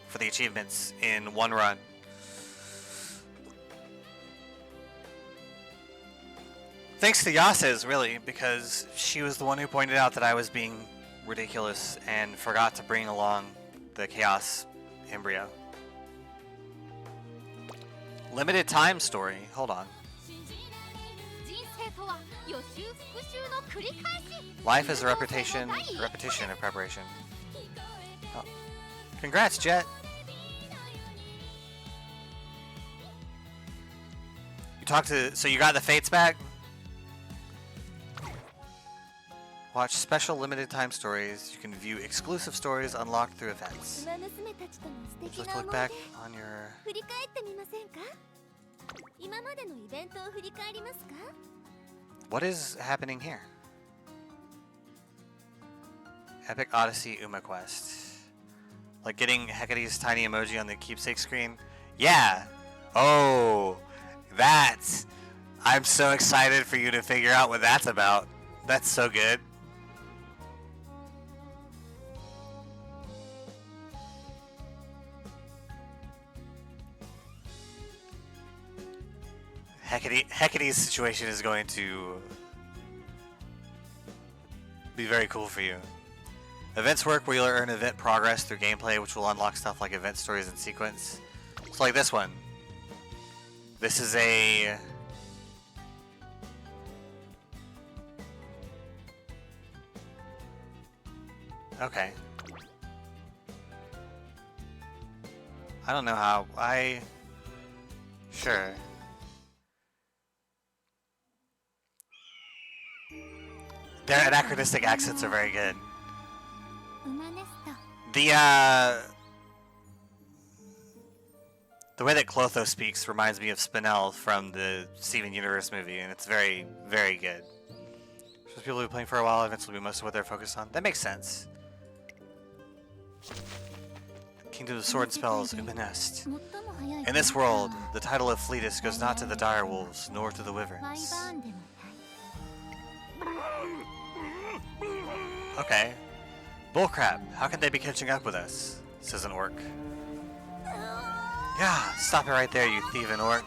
for the achievements in one run. Thanks to Yases, really, because she was the one who pointed out that I was being ridiculous and forgot to bring along the Chaos Embryo. Limited time story. Hold on. Life is a repetition of preparation. Oh. Congrats, Jet. You talked to, so you got the fates back? Watch special limited time stories. You can view exclusive stories unlocked through events. Just look back on your... What is happening here? Epic Odyssey Uma Quest. Like getting Hecate's tiny emoji on the keepsake screen? Yeah! Oh! That's... I'm so excited for you to figure out what that's about. That's so good. Hecate's situation is going to be very cool for you. Events work where you'll earn event progress through gameplay, which will unlock stuff like event stories and sequence. So like this one. This is a... Okay. I don't know how... Sure. Their anachronistic accents are very good. 馬ネスト The way that Clotho speaks reminds me of Spinel from the Steven Universe movie, and it's very, very good. So people who've been playing for a while, eventually will be most of what they're focused on. That makes sense. Kingdom of Sword and Spells, Umanest. In this world, the title of Fleetus goes not to the dire wolves, nor to the wyverns. Okay. Bullcrap, how can they be catching up with us? Says an orc. Yeah, stop it right there, you thieving orc.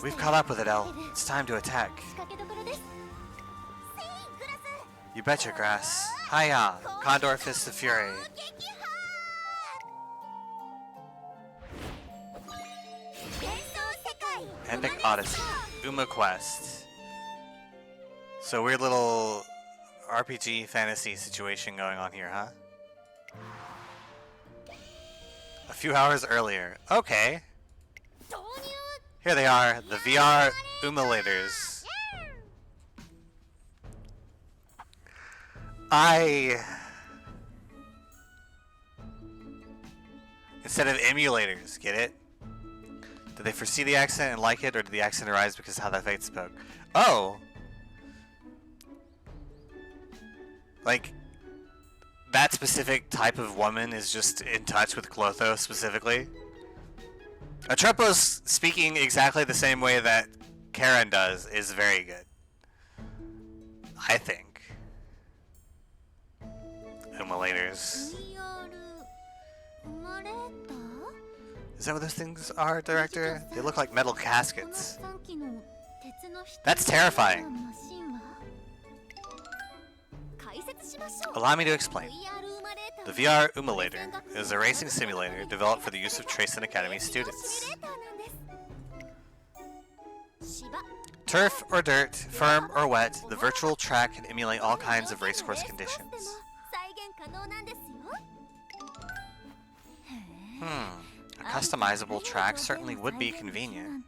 We've caught up with it, El. It's time to attack. You betcha, Grass. Hiya, Condor Fist of Fury. Epic Odyssey. Uma Quest. So weird little RPG fantasy situation going on here, huh? A few hours earlier. Okay. Here they are, the VR Umalators. Instead of emulators, get it? Did they foresee the accent and like it, or did the accent arise because of how that fate spoke? Oh! Like, that specific type of woman is just in touch with Clotho specifically. Atropo's speaking exactly the same way that Karen does is very good. I think. Emulators. Is that what those things are, Director? They look like metal caskets. That's terrifying. Allow me to explain. The VR Umalator is a racing simulator developed for the use of Tracen Academy students. Turf or dirt, firm or wet, the virtual track can emulate all kinds of racecourse conditions. A customizable track certainly would be convenient.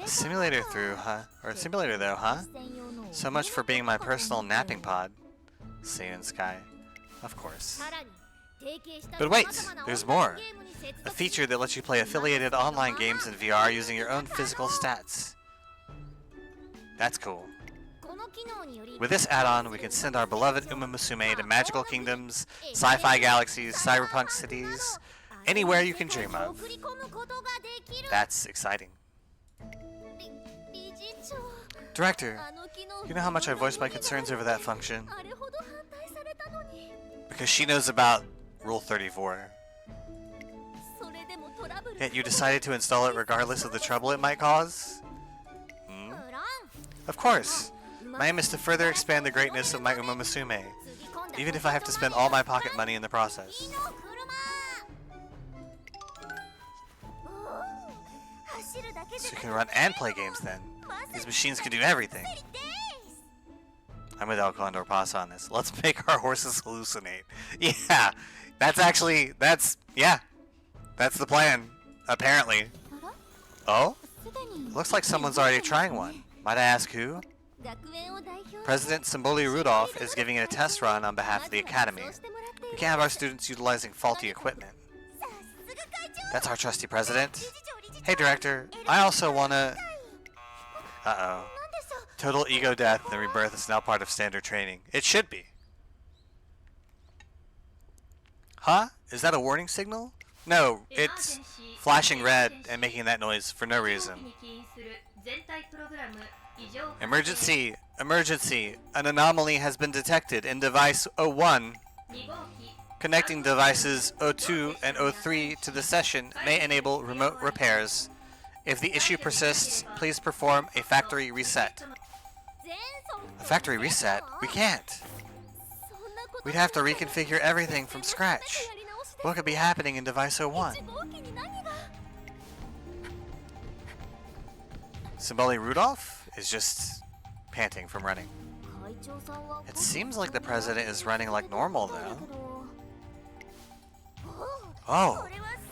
A simulator though, huh? So much for being my personal napping pod. Seiyan Sky. Of course. But wait, there's more. A feature that lets you play affiliated online games in VR using your own physical stats. That's cool. With this add-on, we can send our beloved Umamusume to magical kingdoms, sci-fi galaxies, cyberpunk cities, anywhere you can dream of. That's exciting. Director, you know how much I voiced my concerns over that function? Because she knows about Rule 34. Yet you decided to install it regardless of the trouble it might cause? Of course. My aim is to further expand the greatness of my Umamusume, even if I have to spend all my pocket money in the process. So you can run and play games then. These machines can do everything. I'm with El Condor Pasa on this. Let's make our horses hallucinate. Yeah, that's the plan, apparently. Oh? Looks like someone's already trying one. Might I ask who? President Symboli Rudolph is giving it a test run on behalf of the Academy. We can't have our students utilizing faulty equipment. That's our trusty president. Hey, Director, I also wanna... Uh-oh. Total ego death and rebirth is now part of standard training. It should be. Huh? Is that a warning signal? No, it's flashing red and making that noise for no reason. Emergency! Emergency! An anomaly has been detected in device 01. Connecting devices 02 and 03 to the session may enable remote repairs. If the issue persists, please perform a factory reset. A factory reset? We can't. We'd have to reconfigure everything from scratch. What could be happening in device 01? Symboli Rudolph is just panting from running. It seems like the president is running like normal though. Oh,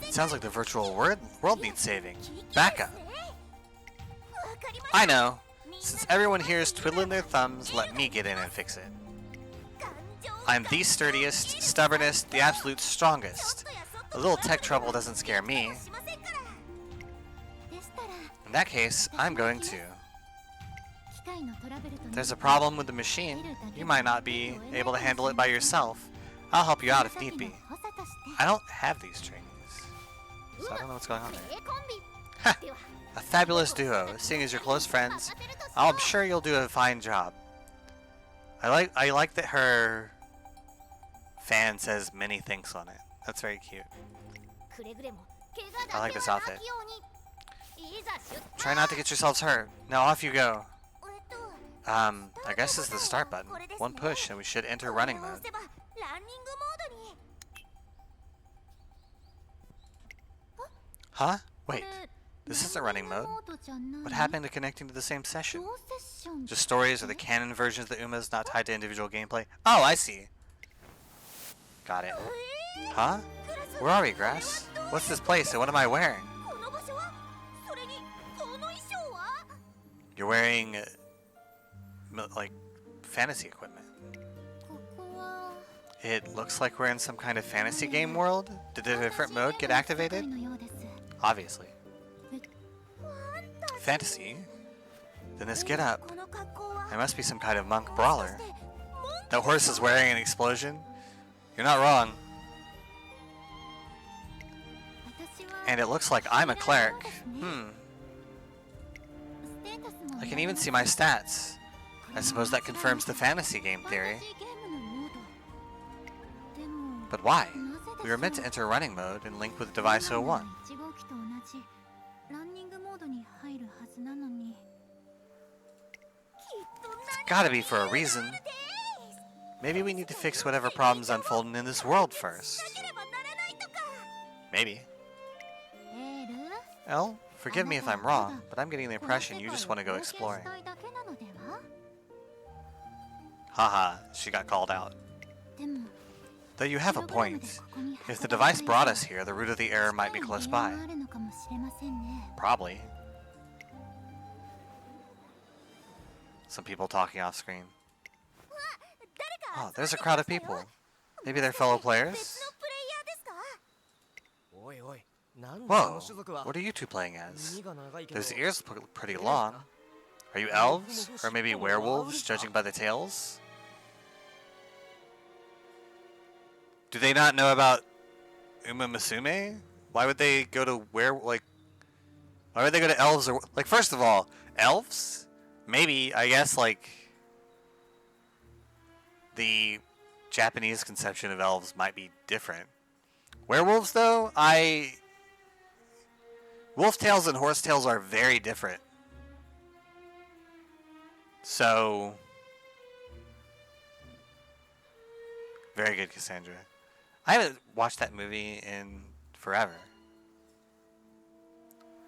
It sounds like the virtual world needs saving. Back up. I know. Since everyone here is twiddling their thumbs, let me get in and fix it. I'm the sturdiest, stubbornest, the absolute strongest. A little tech trouble doesn't scare me. In that case, I'm going to. If there's a problem with the machine, you might not be able to handle it by yourself. I'll help you out if need be. I don't have these trainees, so I don't know what's going on there. Ha! A fabulous duo. Seeing as you're close friends, I'm sure you'll do a fine job. I like that her fan says many thanks on it. That's very cute. I like this outfit. Try not to get yourselves hurt. Now off you go. I guess this is the start button. One push and we should enter running mode. Huh? Wait. This isn't running mode. What happened to connecting to the same session? Just stories or the canon versions that Uma's not tied to individual gameplay? Oh, I see. Got it. Huh? Where are we, Grass? What's this place and what am I wearing? You're wearing, like, fantasy equipment. It looks like we're in some kind of fantasy game world. Did a different mode get activated? Obviously. Fantasy? Then this get up. There must be some kind of monk brawler. That horse is wearing an explosion? You're not wrong. And it looks like I'm a cleric. I can even see my stats. I suppose that confirms the fantasy game theory. But why? We were meant to enter running mode and link with device 01. It's gotta be for a reason. Maybe we need to fix whatever problems unfolding in this world first. Maybe. Elle, forgive me if I'm wrong, but I'm getting the impression you just want to go exploring. Haha, she got called out. Though you have a point. If the device brought us here, the root of the error might be close by. Probably. Some people talking off screen. Oh, there's a crowd of people. Maybe they're fellow players? Whoa, what are you two playing as? Those ears look pretty long. Are you elves? Or maybe werewolves, judging by the tails? Do they not know about Umamusume? Why would they go to why would they go to elves or, like, first of all, elves? Maybe, I guess, like, the Japanese conception of elves might be different. Werewolves, though, wolf tails and horse tails are very different. So, very good, Cassandra. I haven't watched that movie in forever.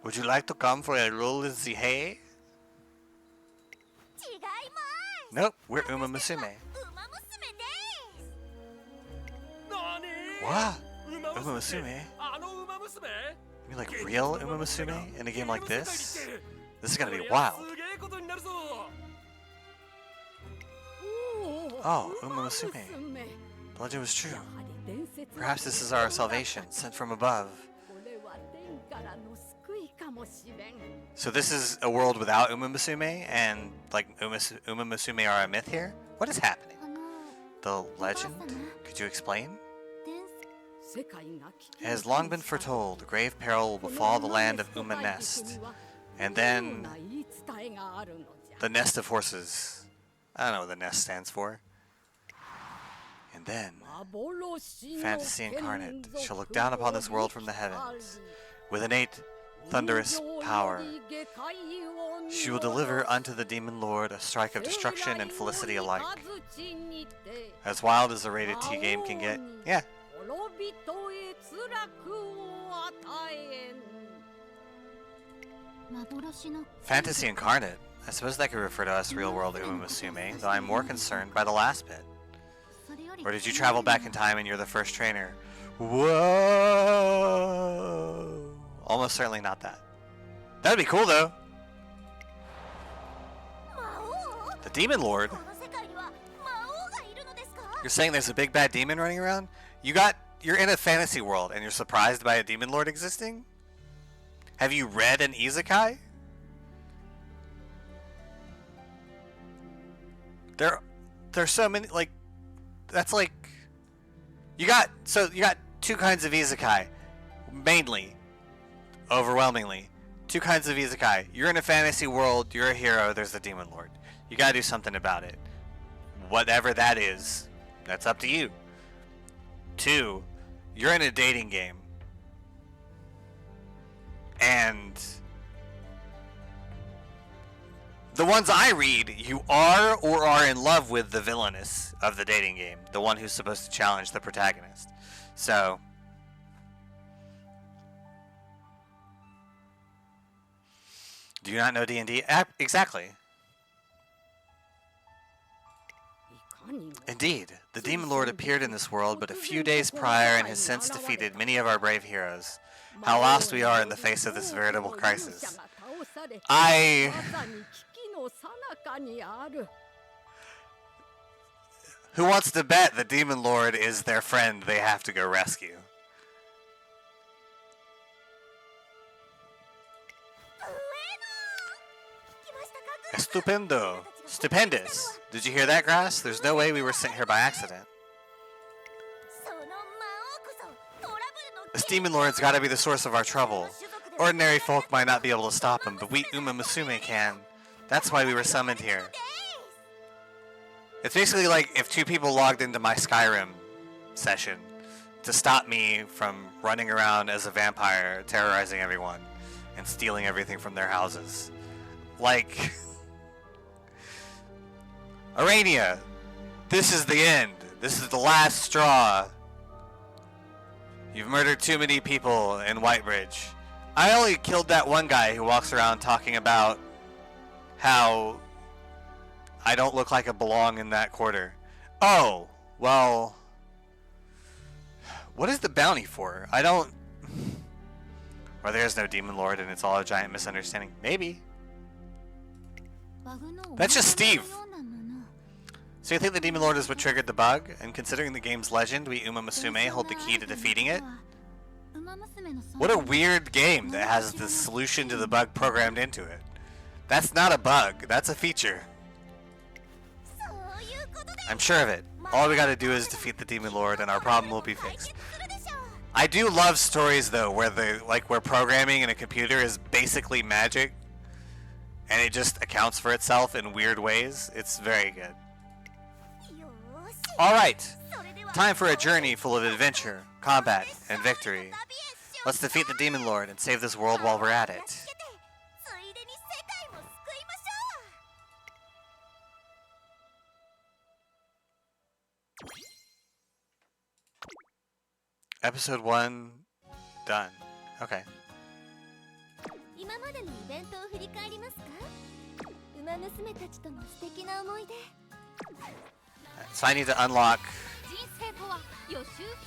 Would you like to come for a roll in the hay? Nope, we're Umamusume. What? Umamusume? You mean like real Umamusume in a game like this? This is gonna be wild. Oh, Umamusume. The legend was true. Perhaps this is our salvation, sent from above. So this is a world without Umamusume, and like Umamusume are a myth here? What is happening? The legend? Could you explain? It has long been foretold, grave peril will befall the land of Uma Nest. And then the nest of horses. I don't know what the nest stands for. And then Fantasy Incarnate shall look down upon this world from the heavens. With innate thunderous power, she will deliver unto the demon lord a strike of destruction and felicity alike. As wild as a rated T game can get. Yeah. Fantasy Incarnate. I suppose that could refer to us real-world Umamusume, though I'm more concerned by the last bit. Or did you travel back in time and you're the first trainer? Whoa! Almost certainly not that. That'd be cool though. The Demon Lord? You're saying there's a big bad demon running around? You're in a fantasy world and you're surprised by a demon lord existing? Have you read an isekai? There's so many, like, that's like, you got two kinds of isekai, mainly, overwhelmingly, two kinds of isekai. You're in a fantasy world, you're a hero, there's a demon lord. You gotta do something about it. Whatever that is, that's up to you. Two, you're in a dating game. And the ones I read, you are or are in love with the villainess of the dating game, the one who's supposed to challenge the protagonist. So, do you not know D&D? Exactly. Indeed, the Demon Lord appeared in this world but a few days prior and has since defeated many of our brave heroes. How lost we are in the face of this veritable crisis. Who wants to bet the Demon Lord is their friend they have to go rescue? Estupendo. Stupendous. Did you hear that, Grass? There's no way we were sent here by accident. This Demon Lord's gotta be the source of our trouble. Ordinary folk might not be able to stop him, but we Umamusume can. That's why we were summoned here. It's basically like if two people logged into my Skyrim session to stop me from running around as a vampire, terrorizing everyone, and stealing everything from their houses. Like, Arania, this is the end. This is the last straw. You've murdered too many people in Whitebridge. I only killed that one guy who walks around talking about how I don't look like I belong in that quarter. Oh, well, what is the bounty for? I don't... Or there's no Demon Lord and it's all a giant misunderstanding. Maybe. That's just Steve. So you think the Demon Lord is what triggered the bug? And considering the game's legend, we Umamusume hold the key to defeating it? What a weird game that has the solution to the bug programmed into it. That's not a bug, that's a feature. I'm sure of it. All we gotta do is defeat the Demon Lord and our problem will be fixed. I do love stories though where where programming in a computer is basically magic and it just accounts for itself in weird ways. It's very good. Alright, time for a journey full of adventure, combat, and victory. Let's defeat the Demon Lord and save this world while we're at it. Episode 1 done. Okay. So I need to unlock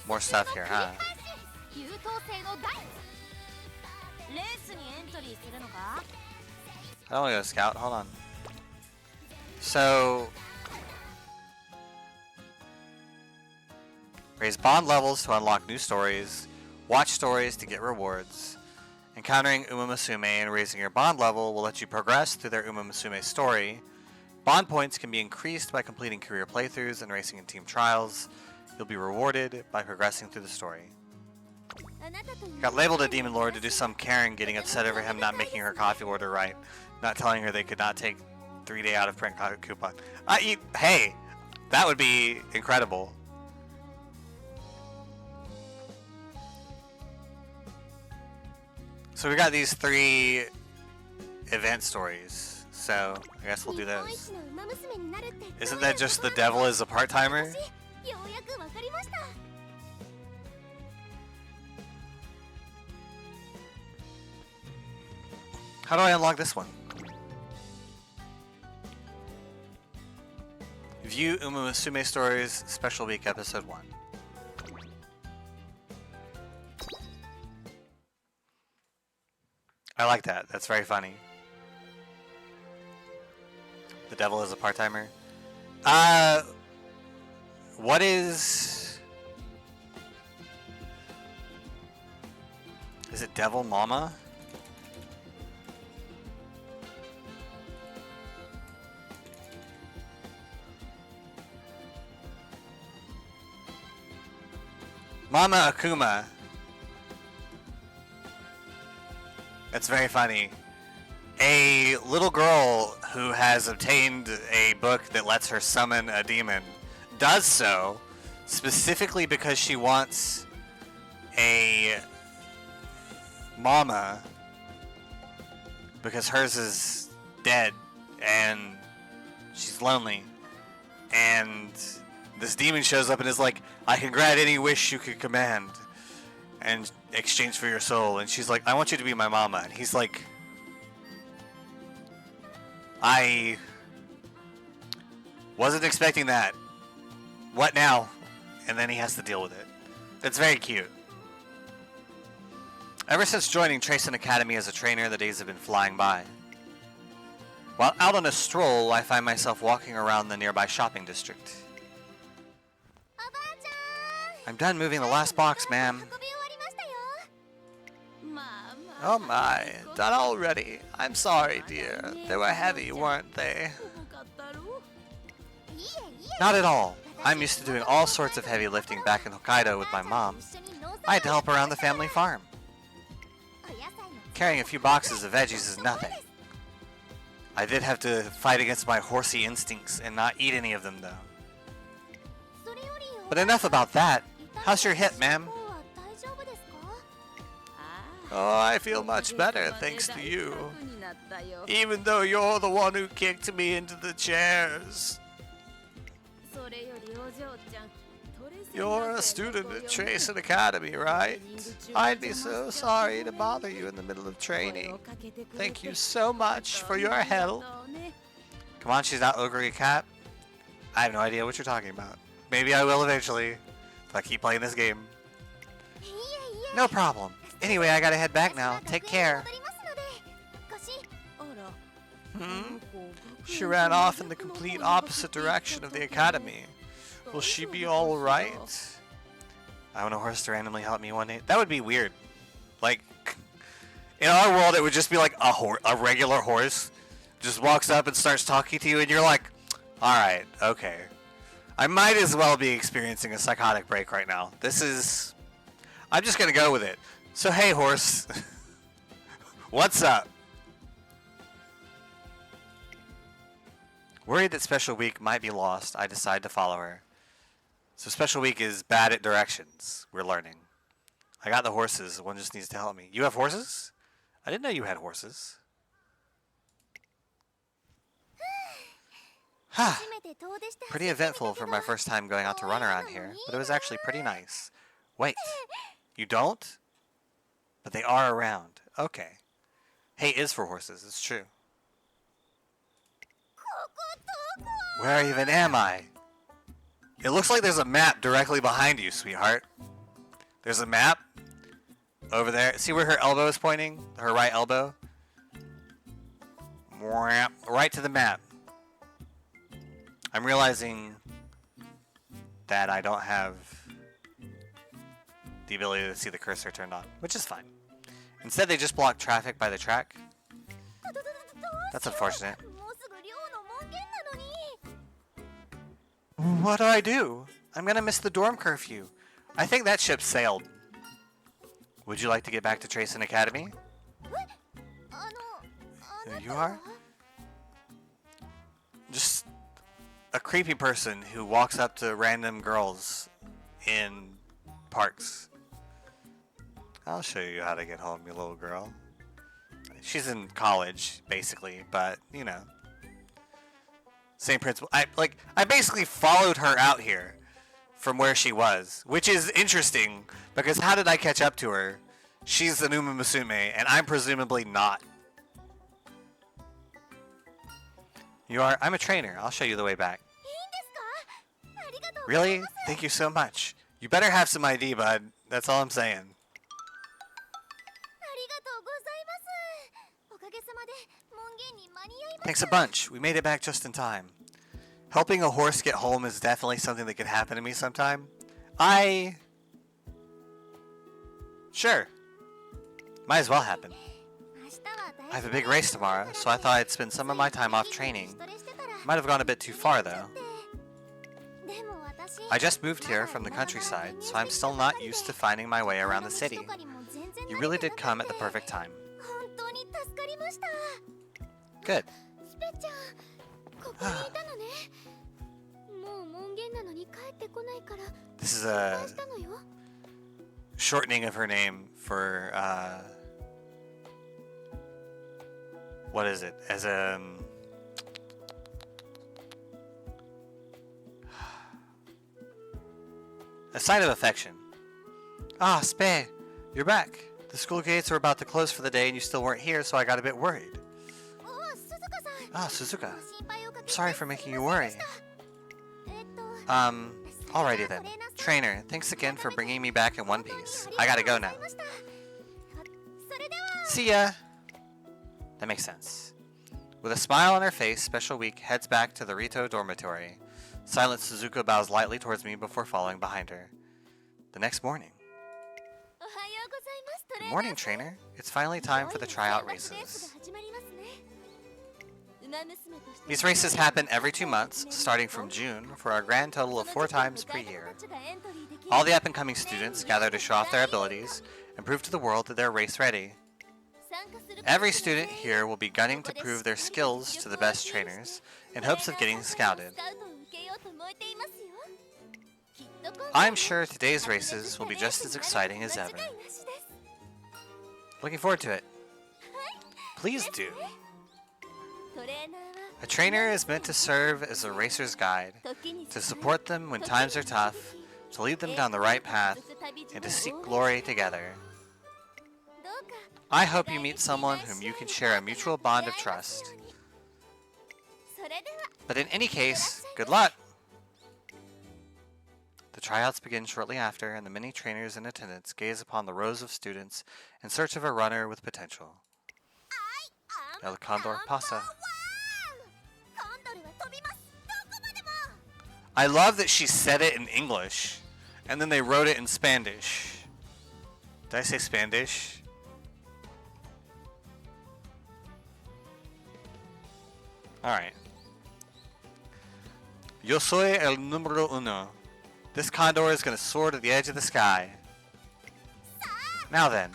more stuff here, huh? I don't want to go scout. Hold on. So raise bond levels to unlock new stories. Watch stories to get rewards. Encountering Umamusume and raising your bond level will let you progress through their Umamusume story. Bond points can be increased by completing career playthroughs and racing in team trials. You'll be rewarded by progressing through the story. Got labeled a Demon Lord to do some Karen getting upset over him not making her coffee order right, not telling her they could not take 3-day out of print coupon. Hey, that would be incredible. So we got these 3 event stories, so I guess we'll do those. Isn't that just the devil is a part-timer? How do I unlock this one? View Umamusume Stories Special Week Episode 1. I like that. That's very funny. The devil is a part-timer. What is... Is it Devil Mama? Mama Akuma. That's very funny. A little girl who has obtained a book that lets her summon a demon does so specifically because she wants a mama, because hers is dead and she's lonely, and this demon shows up and is like, I can grant any wish you could command and exchange for your soul. And she's like, I want you to be my mama. And he's like, I wasn't expecting that. What now? And then he has to deal with it. It's very cute. Ever since joining Tracen Academy as a trainer, the days have been flying by. While out on a stroll, I find myself walking around the nearby shopping district. I'm done moving the last box, ma'am. Oh my, done already. I'm sorry, dear. They were heavy, weren't they? Not at all. I'm used to doing all sorts of heavy lifting back in Hokkaido with my mom. I had to help around the family farm. Carrying a few boxes of veggies is nothing. I did have to fight against my horsey instincts and not eat any of them, though. But enough about that. How's your hip, ma'am? Oh, I feel much better thanks to you. Even though you're the one who kicked me into the chairs. You're a student at Tracen Academy, right? I'd be so sorry to bother you in the middle of training. Thank you so much for your help. Come on, she's not ogre cat. I have no idea what you're talking about. Maybe I will eventually, if I keep playing this game. No problem. Anyway, I gotta head back now. Take care. She ran off in the complete opposite direction of the academy. Will she be alright? I want a horse to randomly help me one day. That would be weird. Like, in our world, it would just be like a regular horse just walks up and starts talking to you, and you're like, alright, okay. I might as well be experiencing a psychotic break right now. I'm just gonna go with it. So hey, horse. What's up? Worried that Special Week might be lost, I decide to follow her. So Special Week is bad at directions, we're learning. I got the horses, one just needs to help me. You have horses? I didn't know you had horses. Pretty eventful for my first time going out to run around here, but it was actually pretty nice. Wait, you don't? But they are around. Okay. Hay is for horses, it's true. Where even am I? It looks like there's a map directly behind you, sweetheart. There's a map over there. See where her elbow is pointing? Her right elbow? Right to the map. I'm realizing that I don't have the ability to see the cursor turned on, which is fine. Instead, they just block traffic by the track. That's unfortunate. What do I do? I'm gonna miss the dorm curfew. I think that ship sailed. Would you like to get back to Tracen Academy? There you are? Just a creepy person who walks up to random girls in parks. I'll show you how to get home, you little girl. She's in college, basically, but, you know. Same principle. I basically followed her out here from where she was, which is interesting, because how did I catch up to her? She's an Umamusume, and I'm presumably not. You are? I'm a trainer. I'll show you the way back. Really? Thank you so much. You better have some ID, bud. That's all I'm saying. Thanks a bunch. We made it back just in time. Helping a horse get home is definitely something that could happen to me sometime. Sure. Might as well happen. I have a big race tomorrow, so I thought I'd spend some of my time off training. Might have gone a bit too far, though. I just moved here from the countryside, so I'm still not used to finding my way around the city. You really did come at the perfect time. Good. This is a shortening of her name for, what is it? As a... a sign of affection. Ah, Spei, you're back. The school gates were about to close for the day and you still weren't here, so I got a bit worried. Ah, Suzuka. I'm sorry for making you worry. Alrighty then. Trainer, thanks again for bringing me back in one piece. I gotta go now. See ya! That makes sense. With a smile on her face, Special Week heads back to the Rito dormitory. Silent Suzuka bows lightly towards me before following behind her. The next morning. Good morning, trainer. It's finally time for the tryout races. These races happen every 2 months, starting from June, for a grand total of 4 times per year. All the up-and-coming students gather to show off their abilities and prove to the world that they're race ready. Every student here will be gunning to prove their skills to the best trainers in hopes of getting scouted. I'm sure today's races will be just as exciting as ever. Looking forward to it. Please do. A trainer is meant to serve as a racer's guide, to support them when times are tough, to lead them down the right path, and to seek glory together. I hope you meet someone whom you can share a mutual bond of trust. But in any case, good luck! The tryouts begin shortly after, and the many trainers in attendance gaze upon the rows of students in search of a runner with potential. El Condor pasa. I love that she said it in English, and then they wrote it in Spanish. Did I say Spanish? Alright. Yo soy el número uno. This condor is going to soar to the edge of the sky. Now then,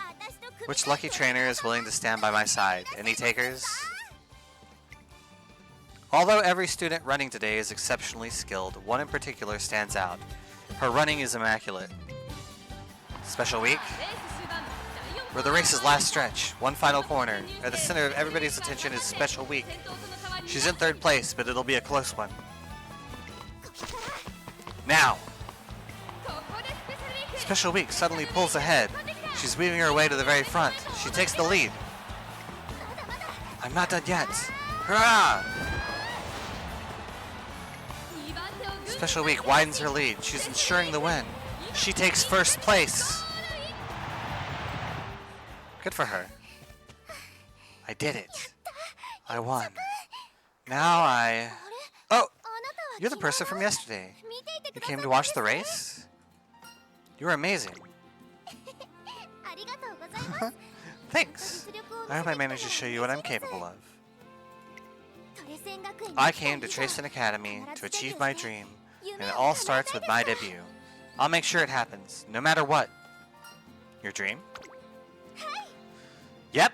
which lucky trainer is willing to stand by my side? Any takers? Although every student running today is exceptionally skilled, one in particular stands out. Her running is immaculate. Special Week? We're the race's last stretch, one final corner. At the center of everybody's attention is Special Week. She's in 3rd place, but it'll be a close one. Now! Special Week suddenly pulls ahead. She's weaving her way to the very front. She takes the lead. I'm not done yet. Hurrah! Special Week widens her lead. She's ensuring the win. She takes 1st place. Good for her. I did it. I won. Now Oh! You're the person from yesterday. You came to watch the race? You were amazing. Thanks. I hope I managed to show you what I'm capable of. I came to Tracen Academy to achieve my dream, and it all starts with my debut. I'll make sure it happens, no matter what. Your dream? Yep.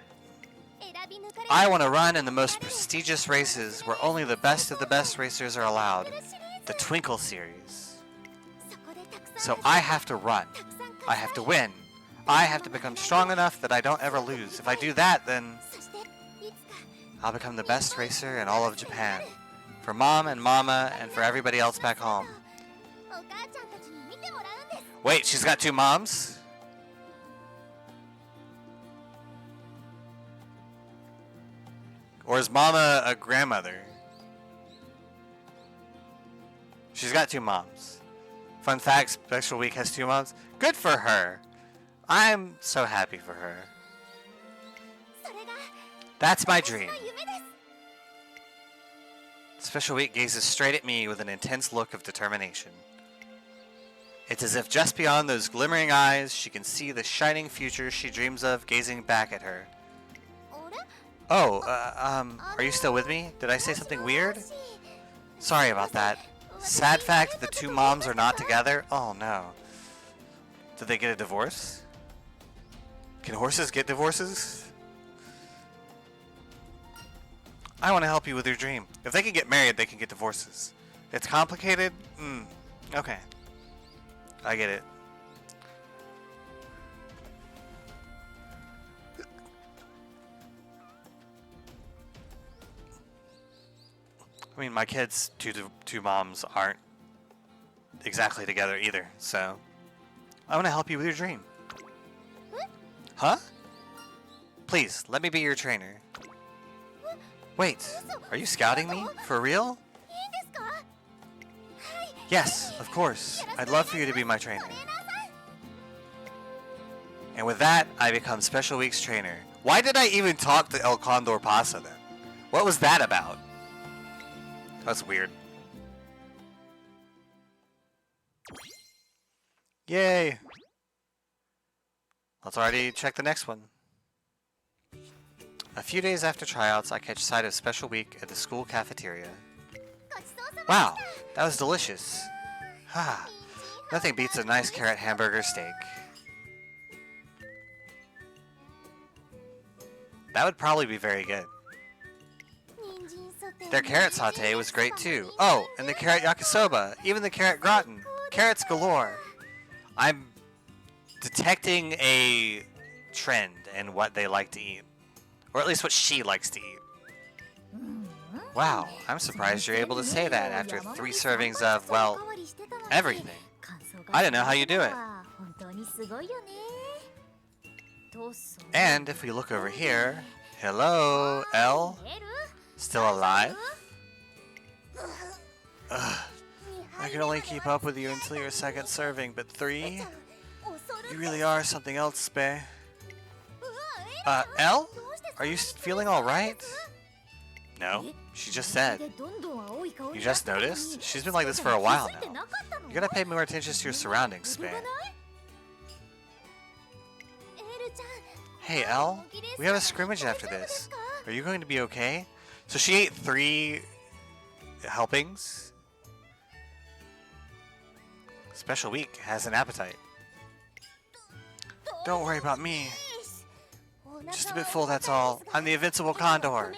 I want to run in the most prestigious races where only the best of the best racers are allowed. The Twinkle Series. So I have to run. I have to win. I have to become strong enough that I don't ever lose. If I do that, then I'll become the best racer in all of Japan. For Mom and Mama and for everybody else back home. Wait, she's got 2 moms? Or is Mama a grandmother? She's got 2 moms. Fun fact, Special Week has 2 moms. Good for her. I'm so happy for her. That's my dream. Special Week gazes straight at me with an intense look of determination. It's as if just beyond those glimmering eyes, she can see the shining future she dreams of gazing back at her. Oh, are you still with me? Did I say something weird? Sorry about that. Sad fact, the two moms are not together? Oh no. Did they get a divorce? Can horses get divorces? I want to help you with your dream. If they can get married, they can get divorces. It's complicated? Okay. I get it. I mean, my kids' two moms aren't exactly together either, so I want to help you with your dream. Huh? Please, let me be your trainer. Wait, are you scouting me? For real? Yes, of course. I'd love for you to be my trainer. And with that, I become Special Week's trainer. Why did I even talk to El Condor Pasa then? What was that about? That's weird. Yay! Let's already check the next one. A few days after tryouts, I catch sight of Special Week at the school cafeteria. Wow, that was delicious. Ah, nothing beats a nice carrot hamburger steak. That would probably be very good. Their carrot sauté was great too. Oh, and the carrot yakisoba, even the carrot gratin. Carrots galore. I'm detecting a trend in what they like to eat. Or at least what she likes to eat. Wow, I'm surprised you're able to say that after 3 servings of, well, everything. I don't know how you do it. And if we look over here, hello, Elle? Still alive? Ugh, I can only keep up with you until your 2nd serving, but 3? You really are something else, Spay. Elle? Are you feeling alright? No, she just said. You just noticed? She's been like this for a while now. You gotta pay more attention to your surroundings, Spay. Hey, Elle, we have a scrimmage after this. Are you going to be okay? So she ate 3 helpings. Special Week has an appetite. Don't worry about me. Just a bit full, that's all. I'm the invincible condor.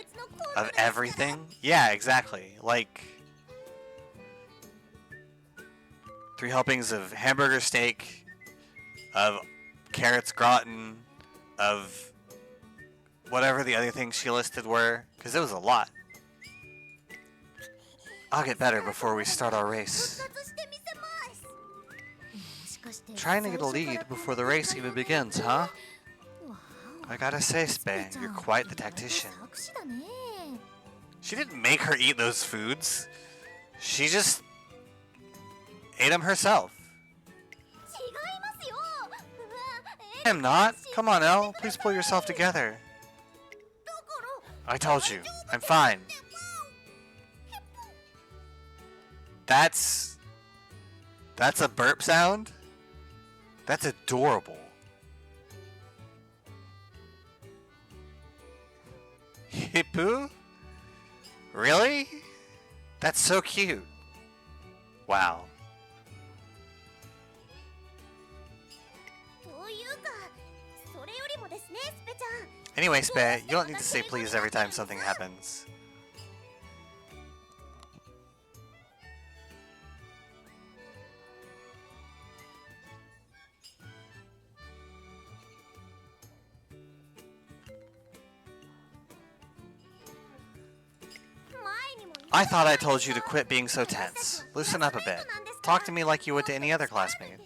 Of everything? Yeah, exactly. Like 3 helpings of hamburger steak, of carrots gratin, of whatever the other things she listed were, because it was a lot. I'll get better before we start our race. Trying to get a lead before the race even begins, huh? I gotta say, Spay, you're quite the tactician. She didn't make her eat those foods. She just ate them herself. I am not. Come on, Elle. Please pull yourself together. I told you. I'm fine. That's a burp sound? That's adorable. Hippo? Really? That's so cute. Wow. Anyway, Spay, you don't need to say please every time something happens. I thought I told you to quit being so tense. Loosen up a bit. Talk to me like you would to any other classmate.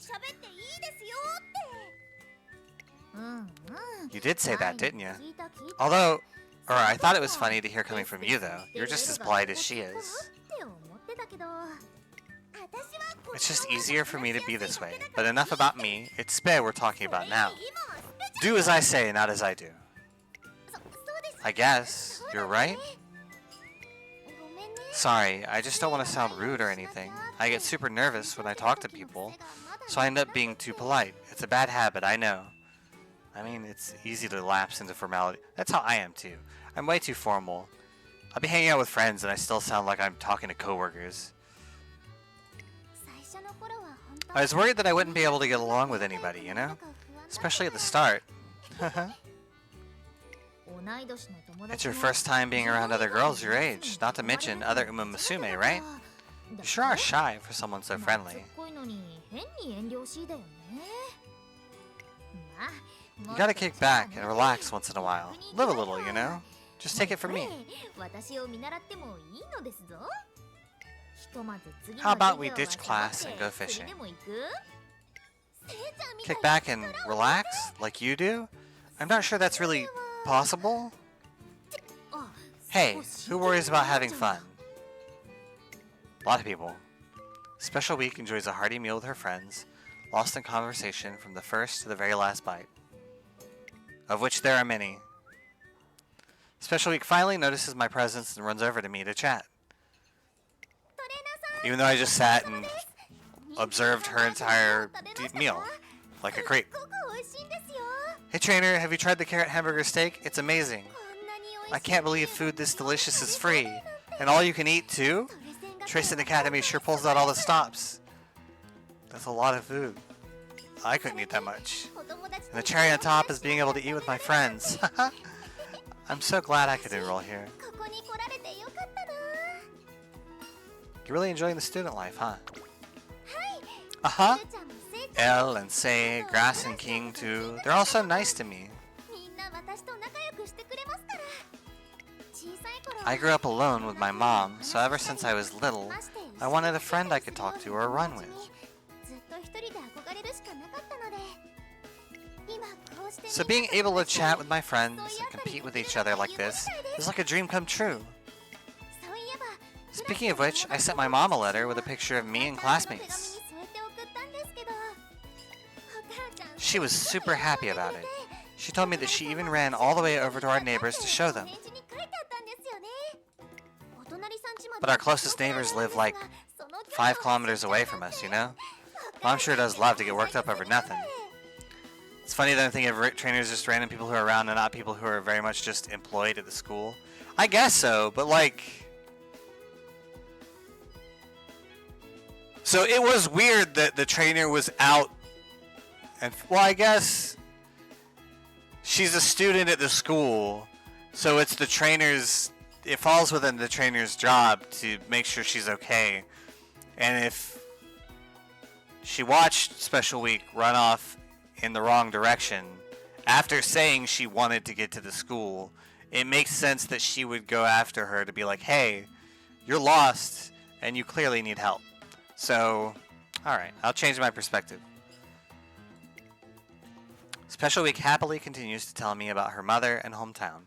You did say that, didn't you? Although, or I thought it was funny to hear coming from you, though. You're just as polite as she is. It's just easier for me to be this way. But enough about me. It's Spay we're talking about now. Do as I say, not as I do. I guess. You're right? Sorry, I just don't want to sound rude or anything. I get super nervous when I talk to people, so I end up being too polite. It's a bad habit, I know. I mean, it's easy to lapse into formality. That's how I am too. I'm way too formal. I'll be hanging out with friends and I still sound like I'm talking to coworkers. I was worried that I wouldn't be able to get along with anybody, you know? Especially at the start. It's your first time being around other girls your age, not to mention other Umamusume, right? You sure are shy for someone so friendly. You gotta kick back and relax once in a while. Live a little, you know? Just take it from me. How about we ditch class and go fishing? Kick back and relax, like you do? I'm not sure that's really possible. Hey, who worries about having fun? A lot of people. Special Week enjoys a hearty meal with her friends, lost in conversation from the first to the very last bite. Of which there are many. Special Week finally notices my presence and runs over to me to chat. Even though I just sat and observed her entire meal, like a creep. Hey trainer, have you tried the carrot hamburger steak? It's amazing. I can't believe food this delicious is free. And all you can eat too? Tracing Academy sure pulls out all the stops. That's a lot of food. I couldn't eat that much. And the cherry on top is being able to eat with my friends. I'm so glad I could enroll here. You're really enjoying the student life, huh? Uh-huh. Elle and Sei, Grass and King too. They're all so nice to me. I grew up alone with my mom, so ever since I was little, I wanted a friend I could talk to or run with. So being able to chat with my friends and compete with each other like this is like a dream come true. Speaking of which, I sent my mom a letter with a picture of me and classmates. She was super happy about it. She told me that she even ran all the way over to our neighbors to show them. But our closest neighbors live like 5 kilometers away from us, you know? Mom sure does love to get worked up over nothing. It's funny that I'm thinking of trainers just random people who are around and not people who are very much just employed at the school. I guess so, but like... So it was weird that the trainer was out and... Well, I guess... She's a student at the school, so it's the trainer's... It falls within the trainer's job to make sure she's okay. And if she watched Special Week run off in the wrong direction, after saying she wanted to get to the school, it makes sense that she would go after her to be like, hey, you're lost and you clearly need help. So, alright, I'll change my perspective. Special Week happily continues to tell me about her mother and hometown.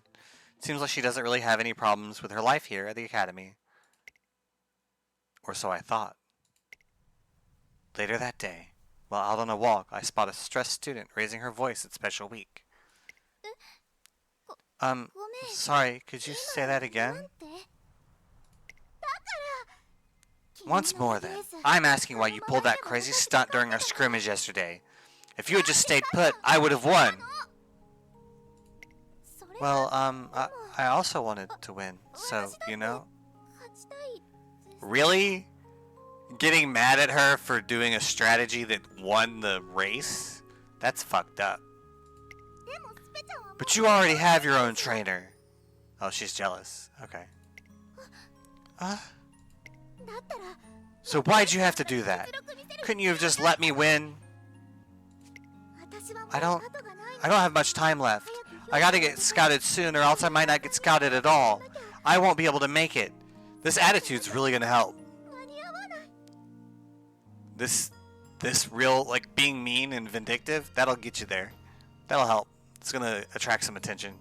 Seems like she doesn't really have any problems with her life here at the academy. Or so I thought. Later that day, while out on a walk, I spot a stressed student raising her voice at Special Week. Sorry, could you say that again? Once more then, I'm asking why you pulled that crazy stunt during our scrimmage yesterday. If you had just stayed put, I would have won. Well, I also wanted to win, so, you know. Really? Getting mad at her for doing a strategy that won the race? That's fucked up. But you already have your own trainer. Oh, she's jealous. Okay. So why'd you have to do that? Couldn't you have just let me win? I don't have much time left. I gotta get scouted soon or else I might not get scouted at all. I won't be able to make it. This attitude's really gonna help. This real, like, being mean and vindictive, that'll get you there. That'll help. It's gonna attract some attention.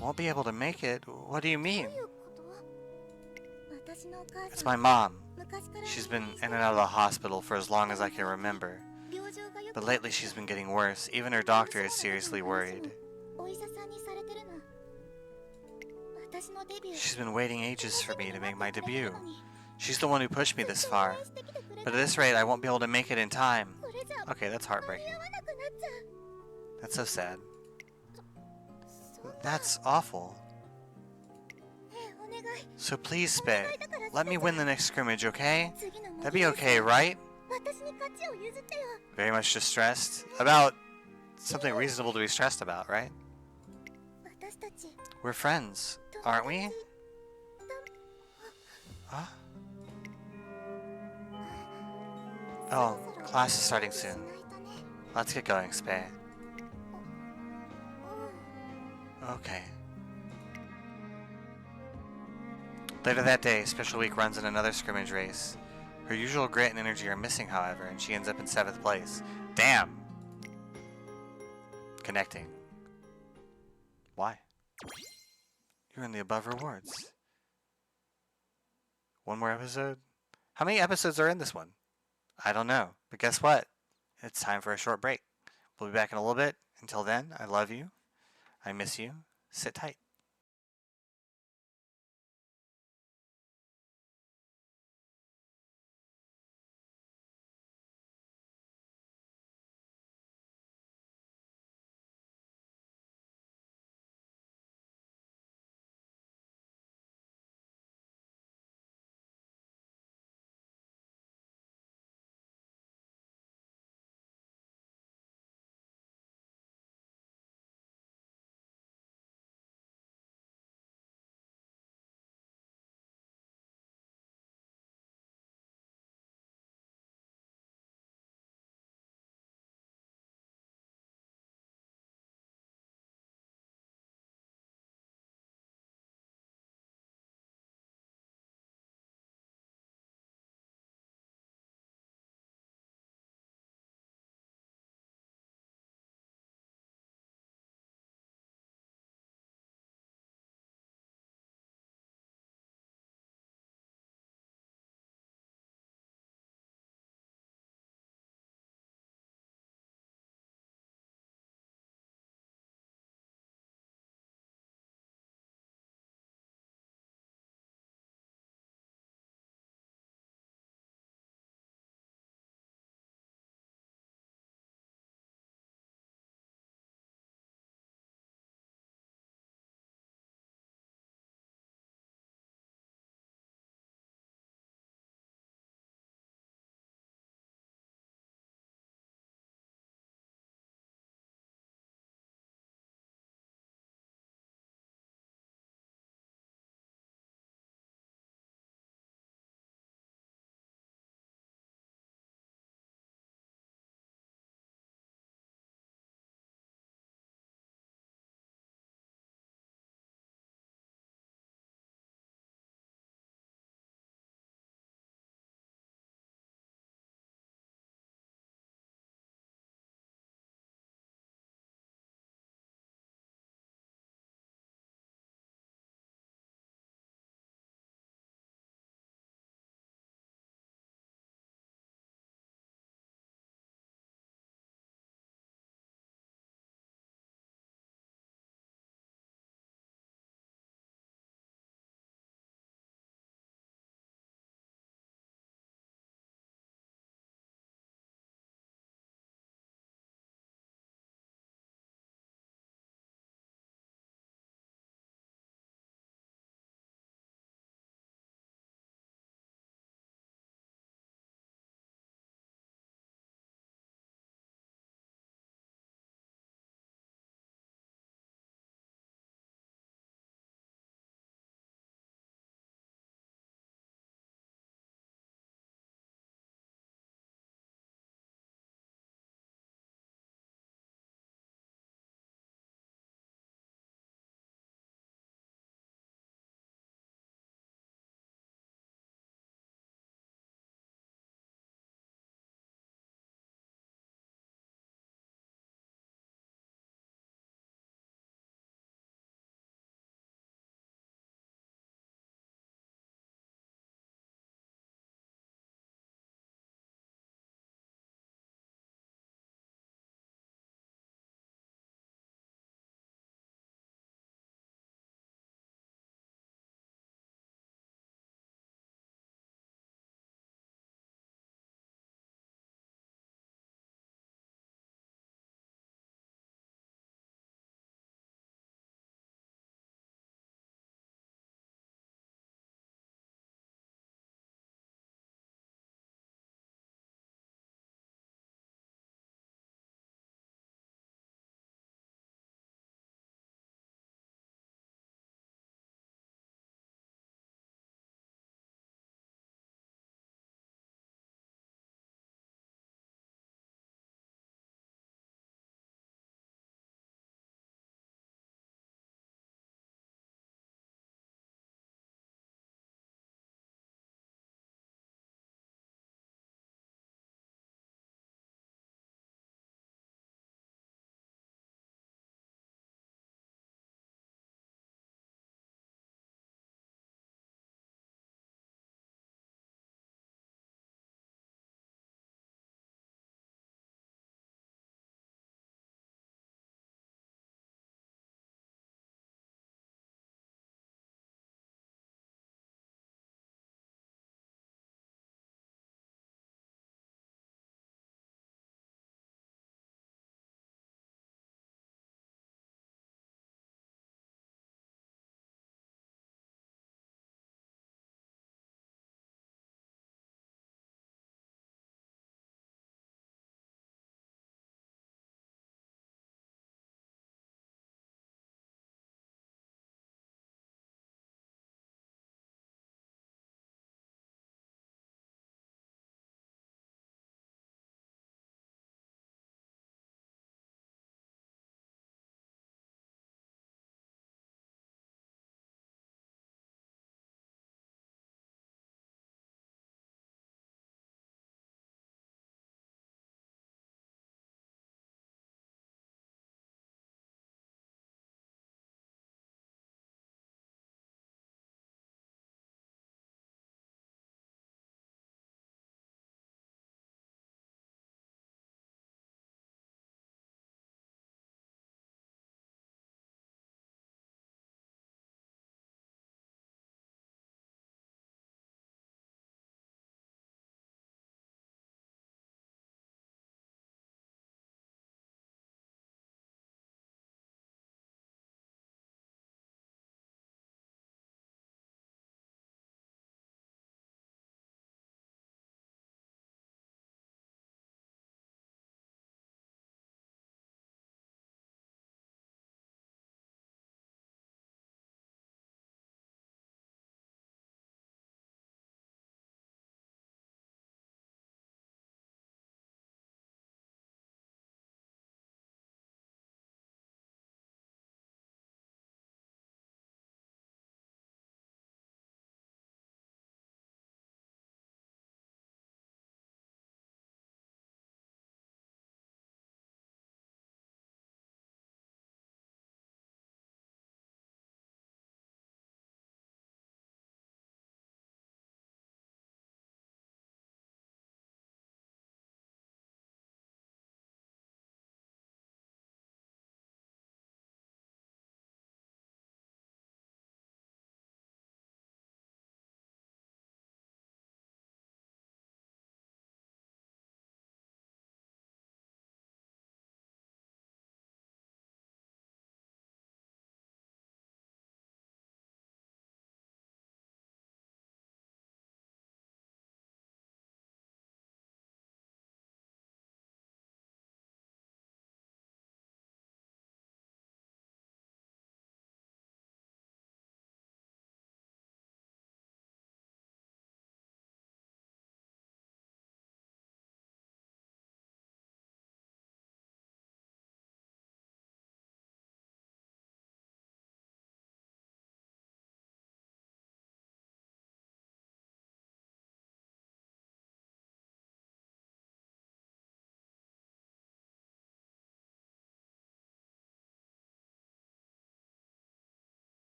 Won't be able to make it? What do you mean? It's my mom. She's been in and out of the hospital for as long as I can remember. But lately she's been getting worse. Even her doctor is seriously worried. She's been waiting ages for me to make my debut. She's the one who pushed me this far. But at this rate, I won't be able to make it in time. Okay, that's heartbreaking. That's so sad. That's awful. So please, Spay, let me win the next scrimmage, okay? That'd be okay, right? Very much distressed. About something reasonable to be stressed about, right? We're friends, aren't we? Huh? Oh, class is starting soon. Let's get going, Spay. Okay. Later that day, Special Week runs in another scrimmage race. Her usual grit and energy are missing, however, and she ends up in 7th place. Damn! Connecting. Why? You're in the above rewards. One more episode? How many episodes are in this one? I don't know. But guess what? It's time for a short break. We'll be back in a little bit. Until then, I love you. I miss you. Sit tight.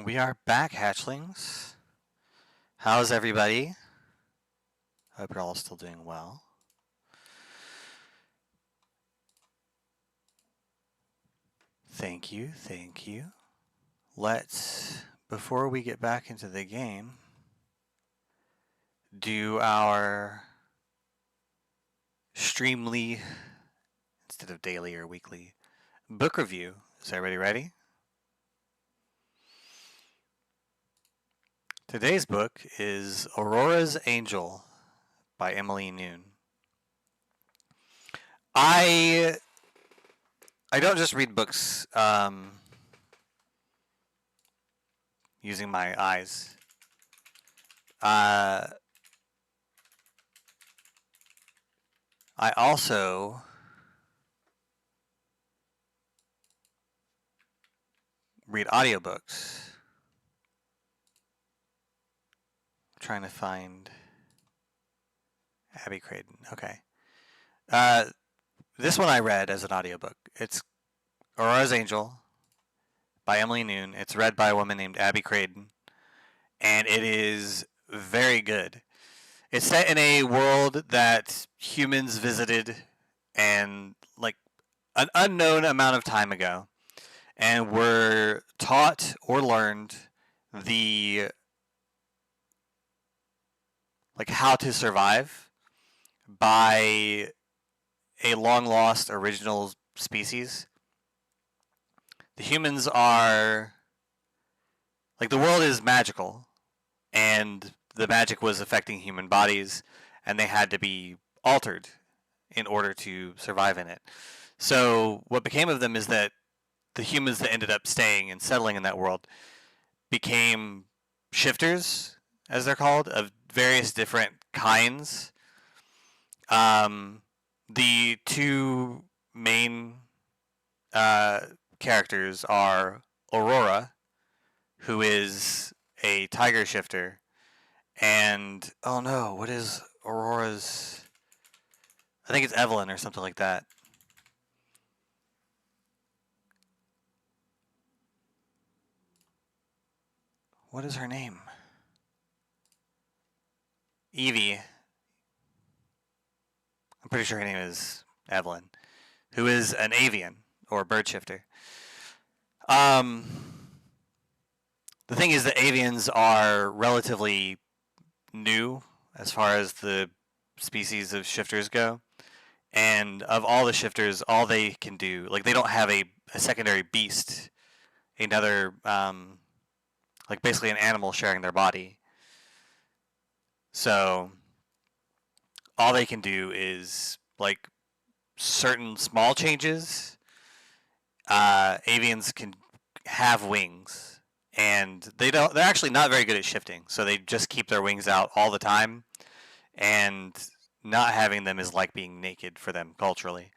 We are back, hatchlings. How's everybody? Hope you're all still doing well. Thank you, thank you. Let's, before we get back into the game, do our streamly, instead of daily or weekly, book review. Is everybody ready? Today's book is Aurora's Angel by Emily Noon. I don't just read books using my eyes. I also read audiobooks. I'm trying to find Abby Craden. Okay. This one I read as an audiobook. It's Aurora's Angel by Emily Noon. It's read by a woman named Abby Craden, and it is very good. It's set in a world that humans visited and like an unknown amount of time ago, and were taught or learned the like how to survive by a long lost original species. The humans are like, the world is magical, and the magic was affecting human bodies, and they had to be altered in order to survive in it. So what became of them is that the humans that ended up staying and settling in that world became shifters, as they're called, of various different kinds. The two main characters are Aurora, who is a tiger shifter, and oh no, what is Aurora's? I think it's Evelyn or something like that. What is her name? Evie. I'm pretty sure her name is Evelyn, who is an avian or bird shifter. The thing is that avians are relatively new as far as the species of shifters go. And of all the shifters, all they can do, like, they don't have a secondary beast, another, like, basically an animal sharing their body. So all they can do is, like, certain small changes. Avians can have wings, and they're actually not very good at shifting, so they just keep their wings out all the time, and not having them is like being naked for them culturally.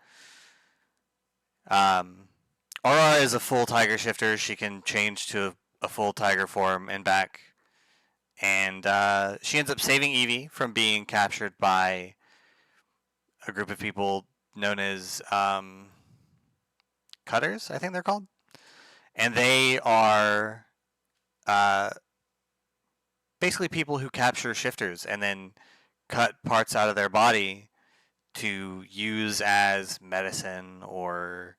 Aurora is a full tiger shifter. She can change to a full tiger form and back, and she ends up saving Evie from being captured by a group of people known as Cutters, I think they're called. And they are basically people who capture shifters and then cut parts out of their body to use as medicine or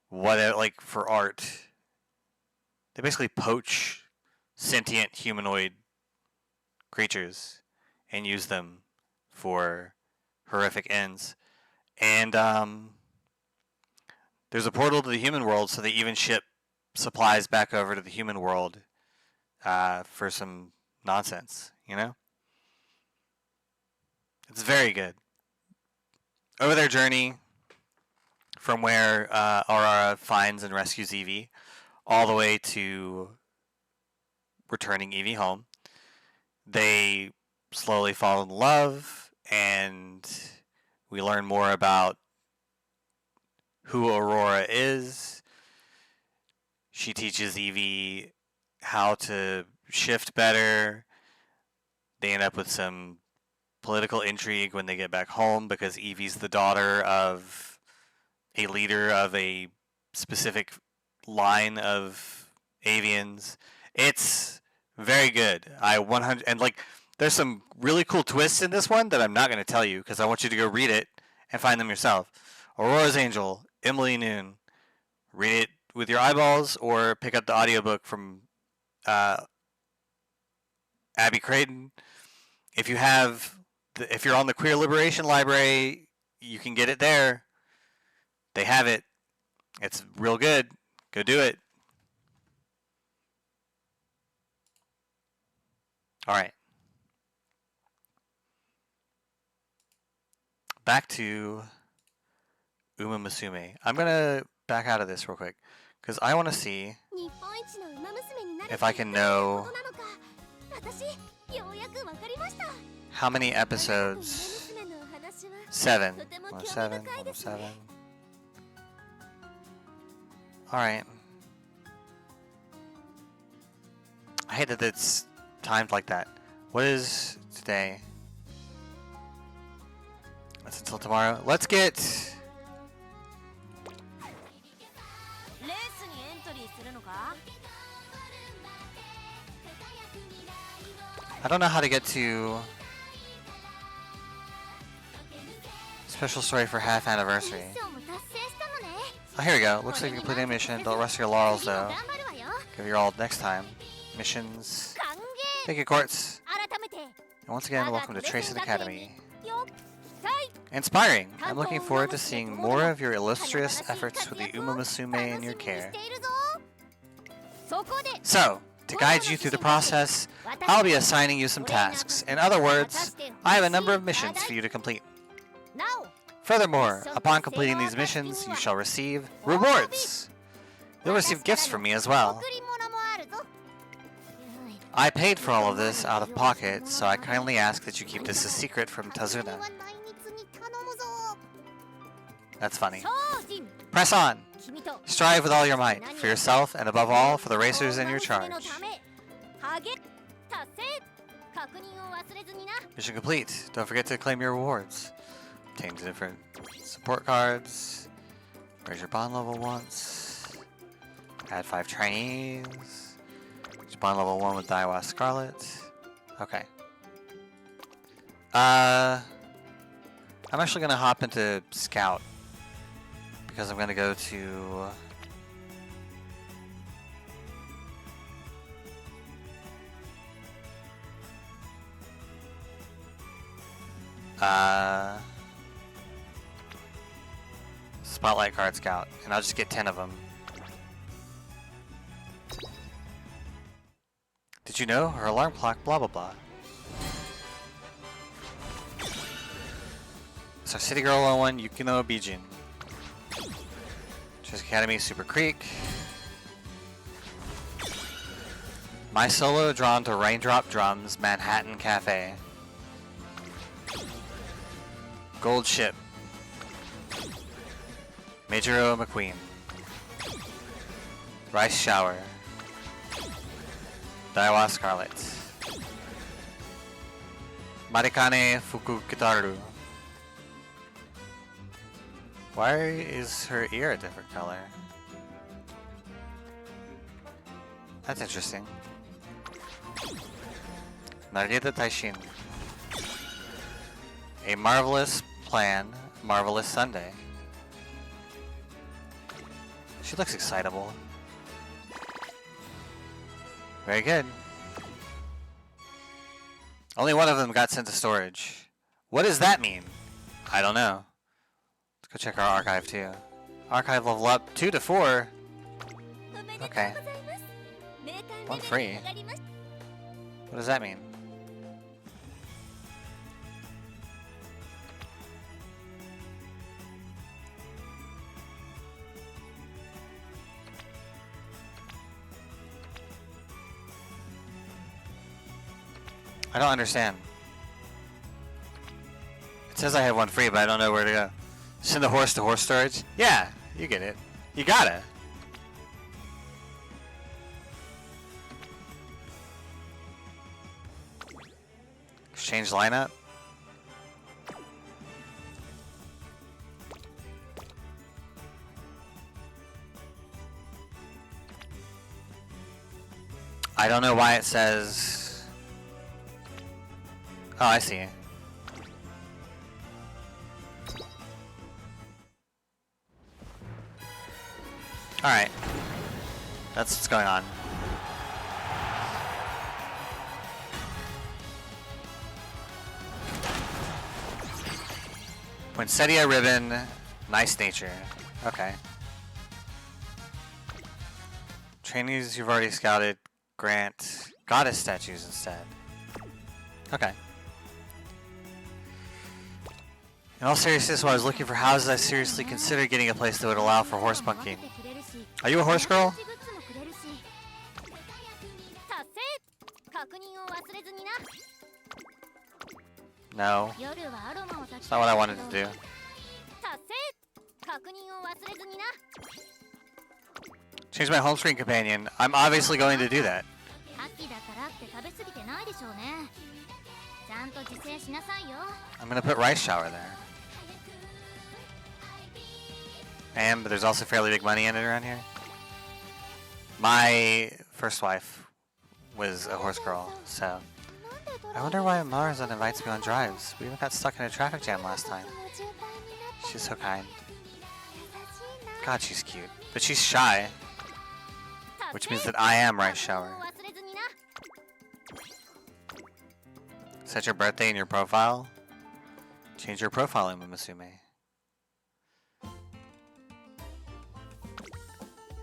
whatever, like for art. They basically poach sentient humanoid creatures and use them for horrific ends. And there's a portal to the human world, so they even ship supplies back over to the human world for some nonsense, you know? It's very good. Over their journey from where Aurora finds and rescues Evie, all the way to returning Evie home, they slowly fall in love, and we learn more about who Aurora is. She teaches Evie how to shift better. They end up with some political intrigue when they get back home because Evie's the daughter of a leader of a specific line of avians. It's very good. I 100 and like there's some really cool twists in this one that I'm not going to tell you because I want you to go read it and find them yourself. Aurora's Angel, Emily Noon. Read it with your eyeballs or pick up the audiobook from Abby Creighton. If you have, if you're on the Queer Liberation Library, you can get it there. They have it. It's real good. Go do it. All right. Back to Umamusume. I'm going to back out of this real quick because I want to see if I can know how many episodes. 7. 7. 7. Alright. I hate that it's timed like that. What is today? That's until tomorrow. Let's get... I don't know how to get to... Special story for half anniversary. Oh, here we go. Looks like you completed a mission. Don't rest your laurels, though. Give your all next time. Missions. Thank you, Quartz. And once again, welcome to Tracing Academy. Inspiring. I'm looking forward to seeing more of your illustrious efforts with the Umamusume in your care. So, to guide you through the process, I'll be assigning you some tasks. In other words, I have a number of missions for you to complete. Furthermore, upon completing these missions, you shall receive rewards. You'll receive gifts from me as well. I paid for all of this out of pocket, so I kindly ask that you keep this a secret from Tazuna. That's funny. Press on! Strive with all your might, for yourself and above all, for the racers in your charge. Mission complete. Don't forget to claim your rewards. Obtain different support cards. Raise your bond level once. Add 5 trainees. Bond level 1 with Daiwa Scarlet. Okay. I'm actually gonna hop into Scout because I'm gonna go to Spotlight Card Scout, and I'll just get 10 of them. Did you know? Her alarm clock, blah blah blah. So City Girl 101, Yukino Bijin. Chess Academy, Super Creek. My solo drawn to Raindrop Drums, Manhattan Cafe. Gold Ship. Majoro McQueen. Rice Shower. Daiwa Scarlet. Marikane Fukukitaru. Why is her ear a different color? That's interesting. Narita Taishin. A marvelous plan, marvelous Sunday. She looks excitable. Very good. Only one of them got sent to storage. What does that mean? I don't know. Let's go check our archive too. Archive level up 2 to 4. Okay. 1 free. What does that mean? I don't understand. It says I have 1 free, but I don't know where to go. Send the horse to horse storage? Yeah, you get it. You gotta. Exchange lineup? I don't know why it says... Oh, I see. Alright. That's what's going on. Poinsettia ribbon, nice nature. Okay. Trainees you've already scouted grant goddess statues instead. Okay. In all seriousness, while I was looking for houses, I seriously considered getting a place that would allow for horse bunking. Are you a horse girl? No. It's not what I wanted to do. Change my home screen companion. I'm obviously going to do that. I'm going to put rice shower there. But there's also fairly big money in it around here. My first wife was a horse girl, so... I wonder why Marzan invites me on drives. We even got stuck in a traffic jam last time. She's so kind. God, she's cute. But she's shy. Which means that I am rice shower. Set your birthday in your profile. Change your profile, Umamusume.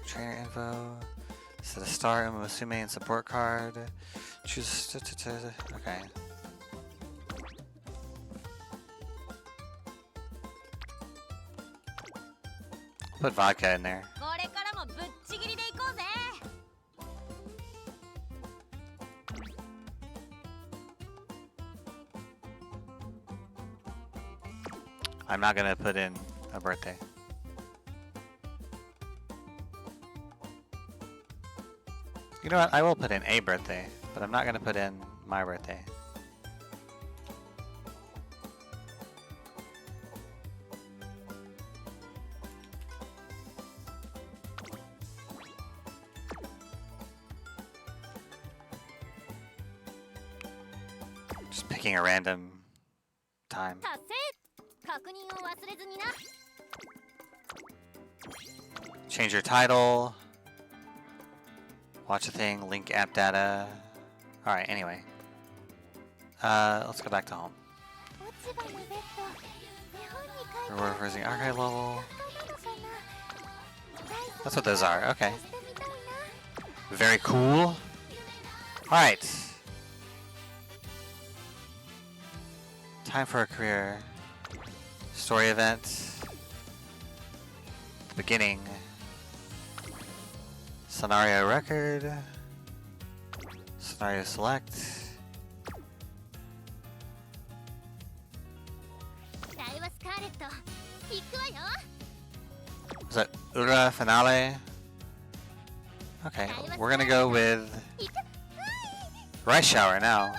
Trainer info. Set a star, Umamusume, and support card. Choose. Okay. Put vodka in there. I'm not gonna put in a birthday. You know what? I will put in a birthday, but I'm not gonna put in my birthday. Just picking a random time. Change your title. Watch a thing, link app data. Alright, anyway. Let's go back to home. Reward for the archive level. That's what those are, okay. Very cool. Alright. Time for a career. Story event. Beginning. Scenario record. Scenario select. Is that Ura Finale? Okay, we're gonna go with Rice Shower now.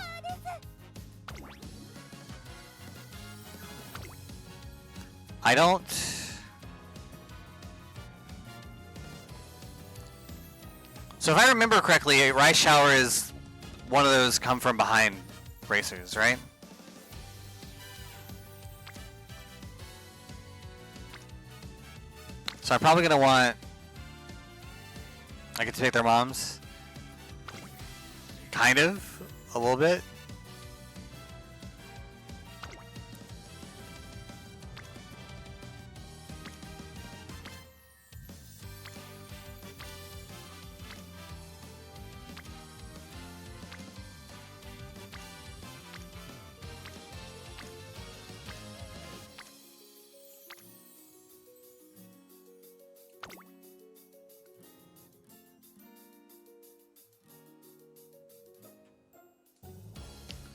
I don't... So if I remember correctly, Rice Shower is one of those come from behind racers, right? So I'm probably gonna want... I get to pick their moms. Kind of, a little bit.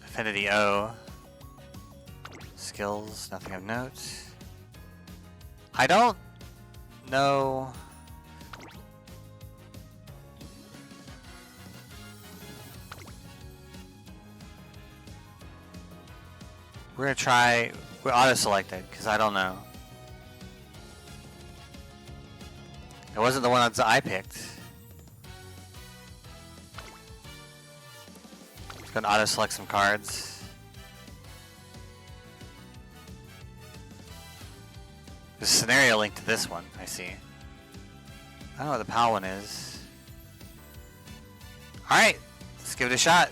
Affinity O. Skills, nothing of note. I don't know. We're gonna try. We auto-selected because I don't know. It wasn't the one that I picked. Can auto select some cards. There's a scenario linked to this one, I see. I don't know what the PAL one is. Alright, let's give it a shot.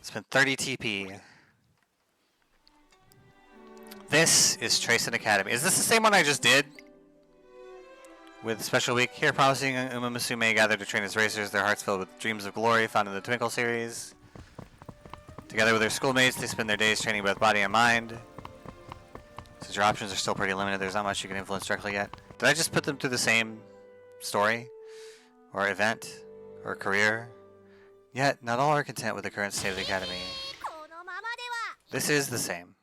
Spent 30 TP. This is Tracing Academy. Is this the same one I just did? With Special Week here, promising Umamusume gather to train as racers, their hearts filled with dreams of glory found in the Twinkle series. Together with their schoolmates, they spend their days training both body and mind. Since your options are still pretty limited, there's not much you can influence directly yet. Did I just put them through the same story? Or event? Or career? Yet, not all are content with the current state of the academy. This is the same.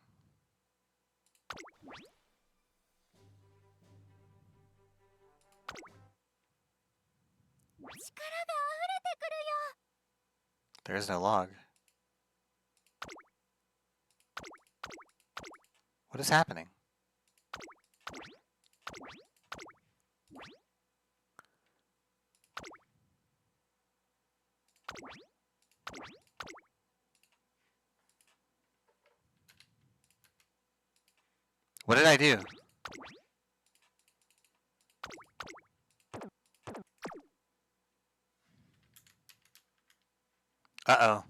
There is no log. What is happening? What did I do? Uh-oh.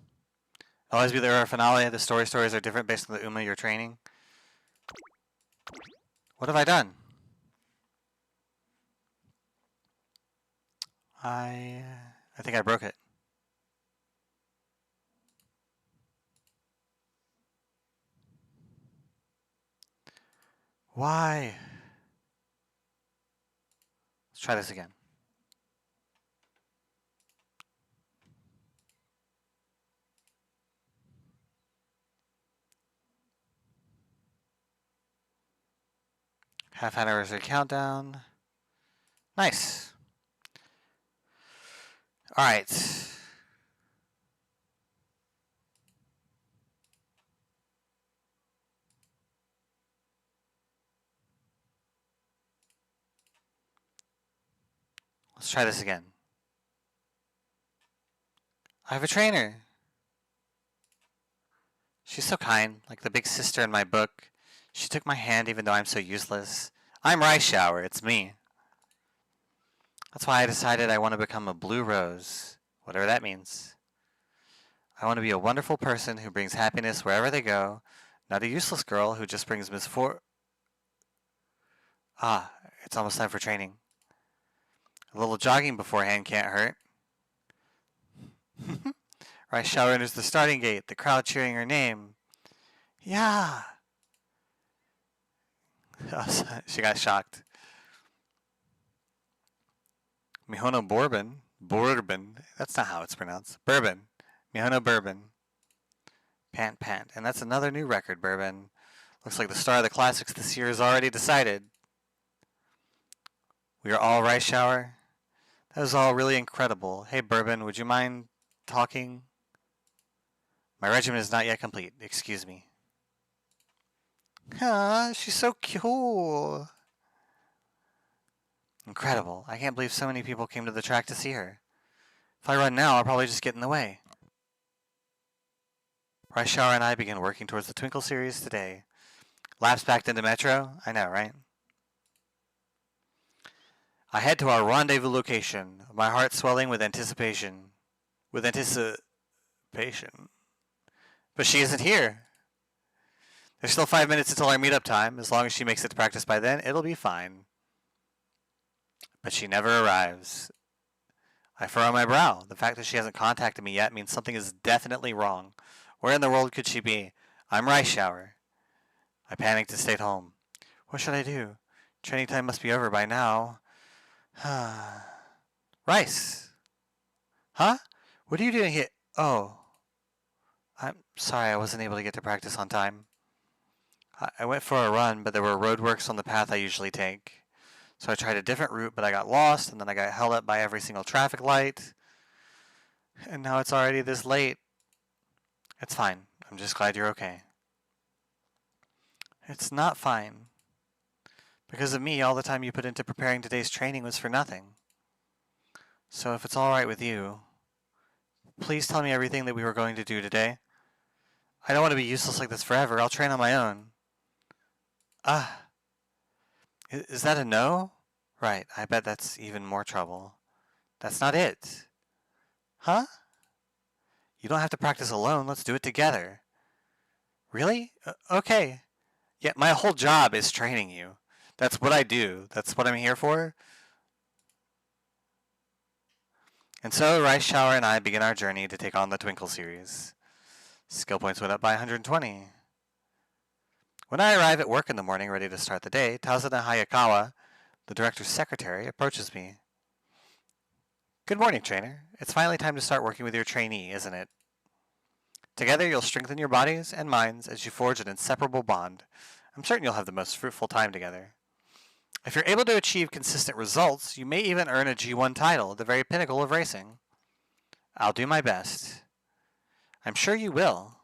Always be there a finale. The stories are different based on the Uma you're training. What have I done? I think I broke it. Why? Let's try this again. Half anniversary countdown. Nice. All right. Let's try this again. I have a trainer. She's so kind, like the big sister in my book. She took my hand even though I'm so useless. I'm Rice Shower, it's me. That's why I decided I want to become a blue rose, whatever that means. I want to be a wonderful person who brings happiness wherever they go, not a useless girl who just brings Ah, it's almost time for training. A little jogging beforehand can't hurt. Rice Shower enters the starting gate, the crowd cheering her name. Yeah! She got shocked. Mihono Bourbon. Bourbon. That's not how it's pronounced. Bourbon. Mihono Bourbon. Pant Pant. And that's another new record, Bourbon. Looks like the star of the classics this year is already decided. We are all Rice Shower. That was all really incredible. Hey, Bourbon, would you mind talking? My regimen is not yet complete. Excuse me. Ah, she's so cool. Incredible. I can't believe so many people came to the track to see her. If I run now, I'll probably just get in the way. Rice Shower and I begin working towards the Twinkle series today. Laps back into Metro? I know, right? I head to our rendezvous location, my heart swelling with anticipation. But she isn't here. There's still 5 minutes until our meetup time. As long as she makes it to practice by then, it'll be fine. But she never arrives. I furrow my brow. The fact that she hasn't contacted me yet means something is definitely wrong. Where in the world could she be? I'm Rice Shower. I panic to stay at home. What should I do? Training time must be over by now. Rice! Huh? What are you doing here? Oh. I'm sorry I wasn't able to get to practice on time. I went for a run, but there were roadworks on the path I usually take. So I tried a different route, but I got lost, and then I got held up by every single traffic light. And now it's already this late. It's fine. I'm just glad you're okay. It's not fine. Because of me, all the time you put into preparing today's training was for nothing. So if it's alright with you, please tell me everything that we were going to do today. I don't want to be useless like this forever. I'll train on my own. Ah. Is that a no? Right, I bet that's even more trouble. That's not it. Huh? You don't have to practice alone. Let's do it together. Really? Okay. Yeah, my whole job is training you. That's what I do. That's what I'm here for. And so, Rice Shower and I begin our journey to take on the Twinkle series. Skill points went up by 120. When I arrive at work in the morning ready to start the day, Tazuna Hayakawa, the director's secretary, approaches me. Good morning, trainer. It's finally time to start working with your trainee, isn't it? Together you'll strengthen your bodies and minds as you forge an inseparable bond. I'm certain you'll have the most fruitful time together. If you're able to achieve consistent results, you may even earn a G1 title, the very pinnacle of racing. I'll do my best. I'm sure you will.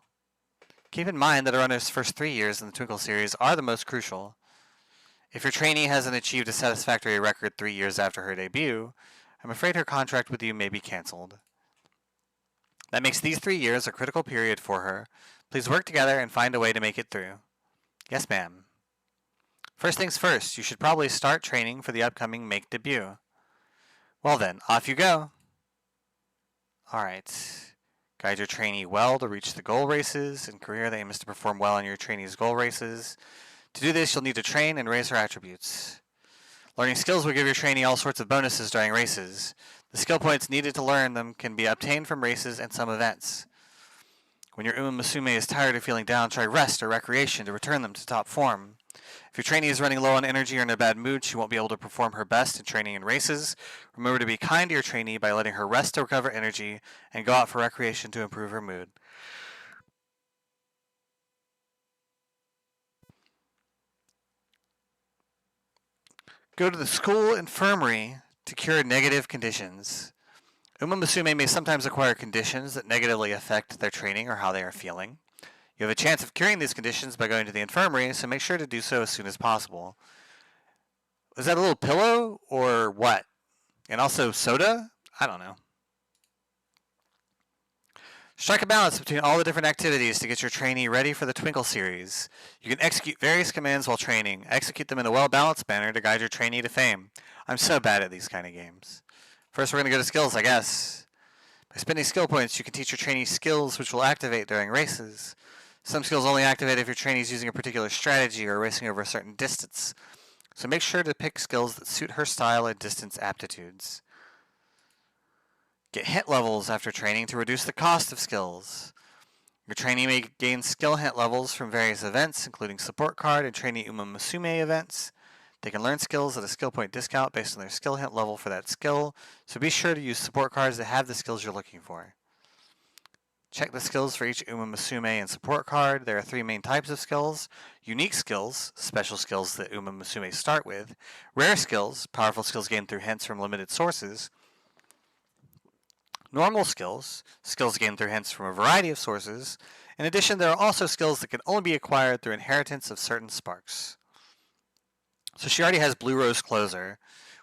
Keep in mind that a runner's first 3 years in the Twinkle series are the most crucial. If your trainee hasn't achieved a satisfactory record 3 years after her debut, I'm afraid her contract with you may be cancelled. That makes these 3 years a critical period for her. Please work together and find a way to make it through. Yes, ma'am. First things first, you should probably start training for the upcoming Make debut. Well then, off you go. Alright. Guide your trainee well to reach the goal races. In career, the aim is to perform well in your trainee's goal races. To do this, you'll need to train and raise her attributes. Learning skills will give your trainee all sorts of bonuses during races. The skill points needed to learn them can be obtained from races and some events. When your Umamusume is tired or feeling down, try rest or recreation to return them to top form. If your trainee is running low on energy or in a bad mood, she won't be able to perform her best in training and races. Remember to be kind to your trainee by letting her rest to recover energy and go out for recreation to improve her mood. Go to the school infirmary to cure negative conditions. Umamusume may sometimes acquire conditions that negatively affect their training or how they are feeling. You have a chance of curing these conditions by going to the infirmary, so make sure to do so as soon as possible. Is that a little pillow or what? And also soda? I don't know. Strike a balance between all the different activities to get your trainee ready for the Twinkle series. You can execute various commands while training. Execute them in a well-balanced manner to guide your trainee to fame. I'm so bad at these kind of games. First, we're going to go to skills, I guess. By spending skill points, you can teach your trainee skills which will activate during races. Some skills only activate if your trainee is using a particular strategy or racing over a certain distance. So make sure to pick skills that suit her style and distance aptitudes. Get hint levels after training to reduce the cost of skills. Your trainee may gain skill hint levels from various events, including support card and trainee Umamusume events. They can learn skills at a skill point discount based on their skill hint level for that skill, so be sure to use support cards that have the skills you're looking for. Check the skills for each Umamusume and support card. There are 3 main types of skills. Unique skills, special skills that Umamusume start with. Rare skills, powerful skills gained through hints from limited sources. Normal skills, skills gained through hints from a variety of sources. In addition, there are also skills that can only be acquired through inheritance of certain sparks. So she already has Blue Rose Closer,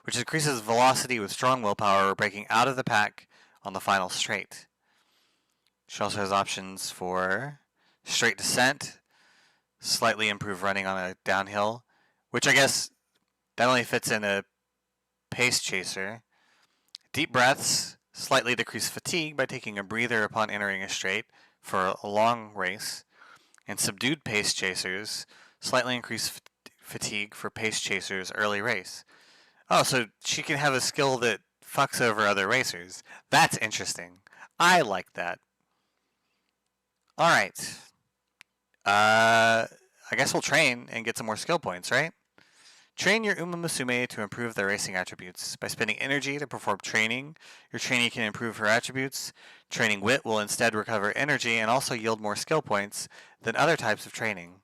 which increases velocity with strong willpower or breaking out of the pack on the final straight. She also has options for straight descent, slightly improved running on a downhill, which I guess that only fits in a pace chaser. Deep breaths, slightly decrease fatigue by taking a breather upon entering a straight for a long race. And subdued pace chasers, slightly increase fatigue for pace chasers early race. Oh, so she can have a skill that fucks over other racers. That's interesting. I like that. Alright. I guess we'll train and get some more skill points, right? Train your Umamusume to improve their racing attributes. By spending energy to perform training, your trainee can improve her attributes. Training wit will instead recover energy and also yield more skill points than other types of training.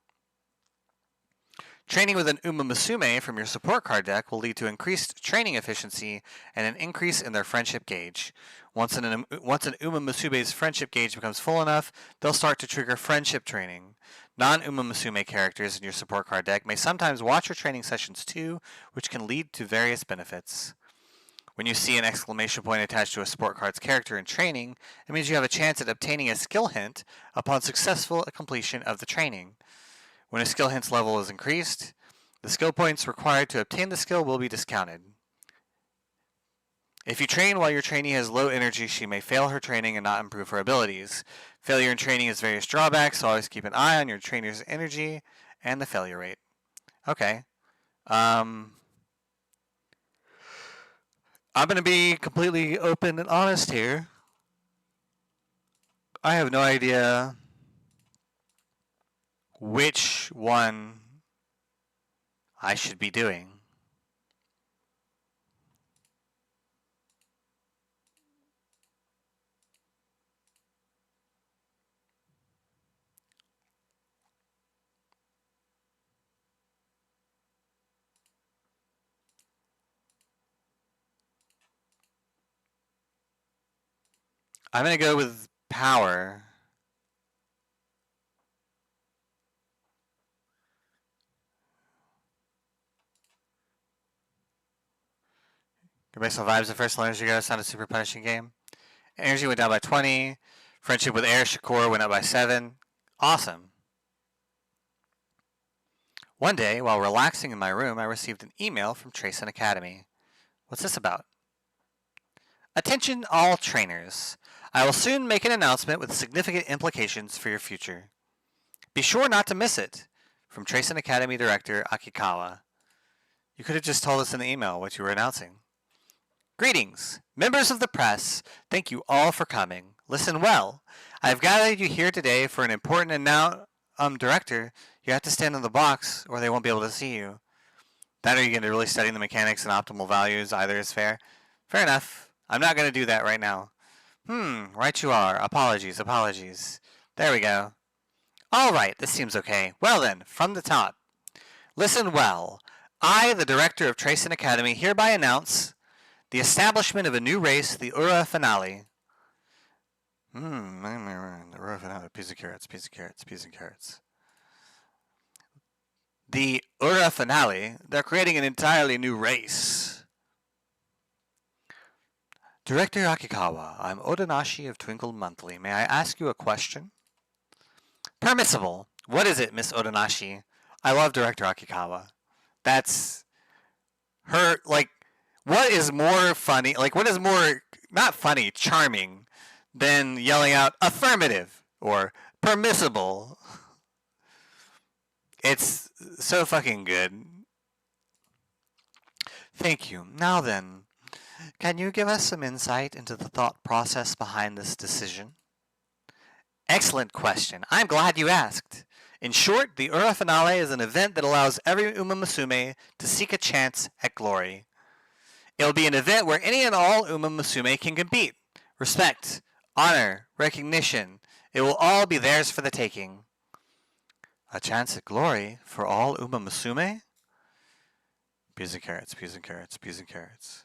Training with an Umamusume from your support card deck will lead to increased training efficiency and an increase in their friendship gauge. Once an Umamusume's friendship gauge becomes full enough, they'll start to trigger friendship training. Non-Umamusume characters in your support card deck may sometimes watch your training sessions too, which can lead to various benefits. When you see an exclamation point attached to a sport card's character in training, it means you have a chance at obtaining a skill hint upon successful completion of the training. When a skill hint's level is increased, the skill points required to obtain the skill will be discounted. If you train while your trainee has low energy, she may fail her training and not improve her abilities. Failure in training has various drawbacks, so always keep an eye on your trainer's energy and the failure rate. Okay. I'm going to be completely open and honest here. I have no idea which one I should be doing. I'm going to go with power. Get based on vibes, the first learners you go sounded super punishing game. Energy went down by 20. Friendship with Air Shakur went up by 7. Awesome. One day, while relaxing in my room, I received an email from Trayson Academy. What's this about? Attention all trainers. I will soon make an announcement with significant implications for your future. Be sure not to miss it. From Trayson Academy Director Akikawa. You could have just told us in the email what you were announcing. Greetings, members of the press. Thank you all for coming. Listen well. I have gathered you here today for an important Director, you have to stand in the box or they won't be able to see you. That or you're going to really study the mechanics and optimal values. Either is fair. Fair enough. I'm not going to do that right now. Right you are. Apologies. There we go. All right, this seems okay. Well then, from the top. Listen well. I, the director of Trayson Academy, hereby announce the establishment of a new race, the Ura Finale. The Ura Finale. Peas and carrots. The Ura Finale, they're creating an entirely new race. Director Akikawa, I'm Odonashi of Twinkle Monthly. May I ask you a question? Permissible. What is it, Miss Odonashi? I love Director Akikawa. That's her, what is more funny, what is more, not funny, charming, than yelling out, affirmative, or permissible? It's so fucking good. Thank you. Now then, can you give us some insight into the thought process behind this decision? Excellent question. I'm glad you asked. In short, the Ura Finale is an event that allows every Umamusume to seek a chance at glory. It'll be an event where any and all Umamusume can compete. Respect, honor, recognition. It will all be theirs for the taking. A chance at glory for all Umamusume? Peas and carrots.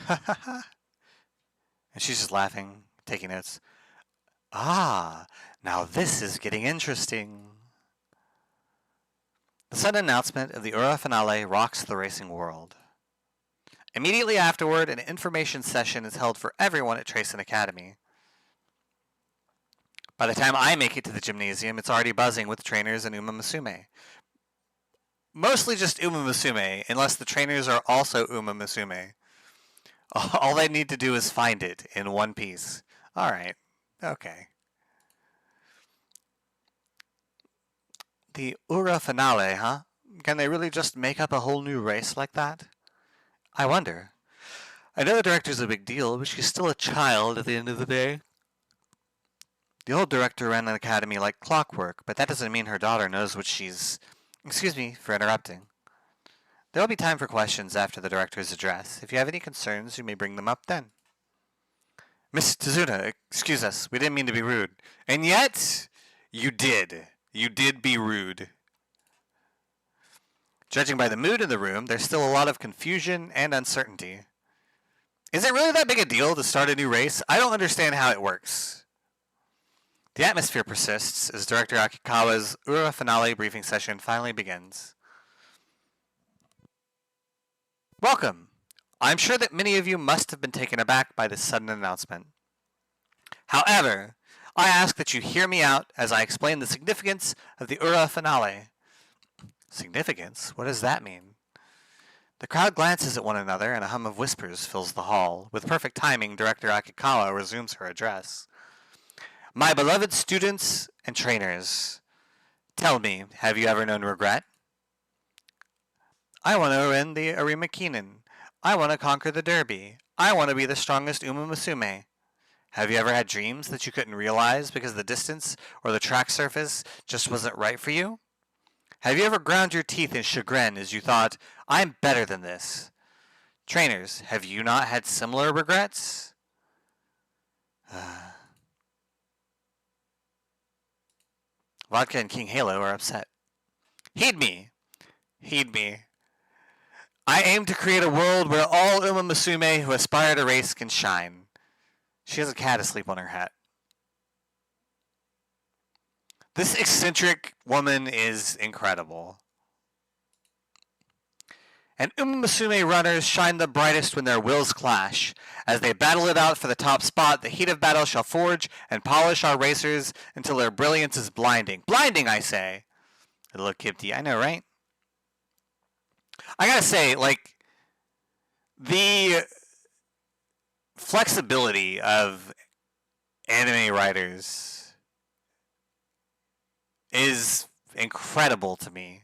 Ha ha ha. And she's just laughing, taking notes. Ah, now this is getting interesting. The sudden announcement of the Ura Finale rocks the racing world. Immediately afterward, an information session is held for everyone at Trayson Academy. By the time I make it to the gymnasium, it's already buzzing with trainers and Umamusume. Mostly just Umamusume, unless the trainers are also Umamusume. All they need to do is find it in one piece. Alright, okay. The Ura Finale, huh? Can they really just make up a whole new race like that? I wonder. I know the director's a big deal, but she's still a child at the end of the day. The old director ran an academy like clockwork, but that doesn't mean her daughter knows what she's... Excuse me for interrupting. There will be time for questions after the director's address. If you have any concerns, you may bring them up then. Miss Tazuna, excuse us. We didn't mean to be rude. And yet, you did. You did be rude. Judging by the mood in the room, there's still a lot of confusion and uncertainty. Is it really that big a deal to start a new race? I don't understand how it works. The atmosphere persists as Director Akikawa's Ura Finale briefing session finally begins. Welcome. I'm sure that many of you must have been taken aback by this sudden announcement. However, I ask that you hear me out as I explain the significance of the Ura finale. Significance? What does that mean? The crowd glances at one another and a hum of whispers fills the hall. With perfect timing, Director Akikawa resumes her address. My beloved students and trainers, tell me, have you ever known regret? I want to win the Arima Kinen. I want to conquer the Derby. I want to be the strongest Umamusume. Have you ever had dreams that you couldn't realize because the distance or the track surface just wasn't right for you? Have you ever ground your teeth in chagrin as you thought, I'm better than this? Trainers, have you not had similar regrets? Vodka and King Halo are upset. Heed me. Heed me. I aim to create a world where all Umamusume who aspire to race can shine. She has a cat asleep on her hat. This eccentric woman is incredible. And Umamusume runners shine the brightest when their wills clash. As they battle it out for the top spot, the heat of battle shall forge and polish our racers until their brilliance is blinding. Blinding, I say. A little Kipti, I know, right? I gotta say, like, the flexibility of anime writers is incredible to me.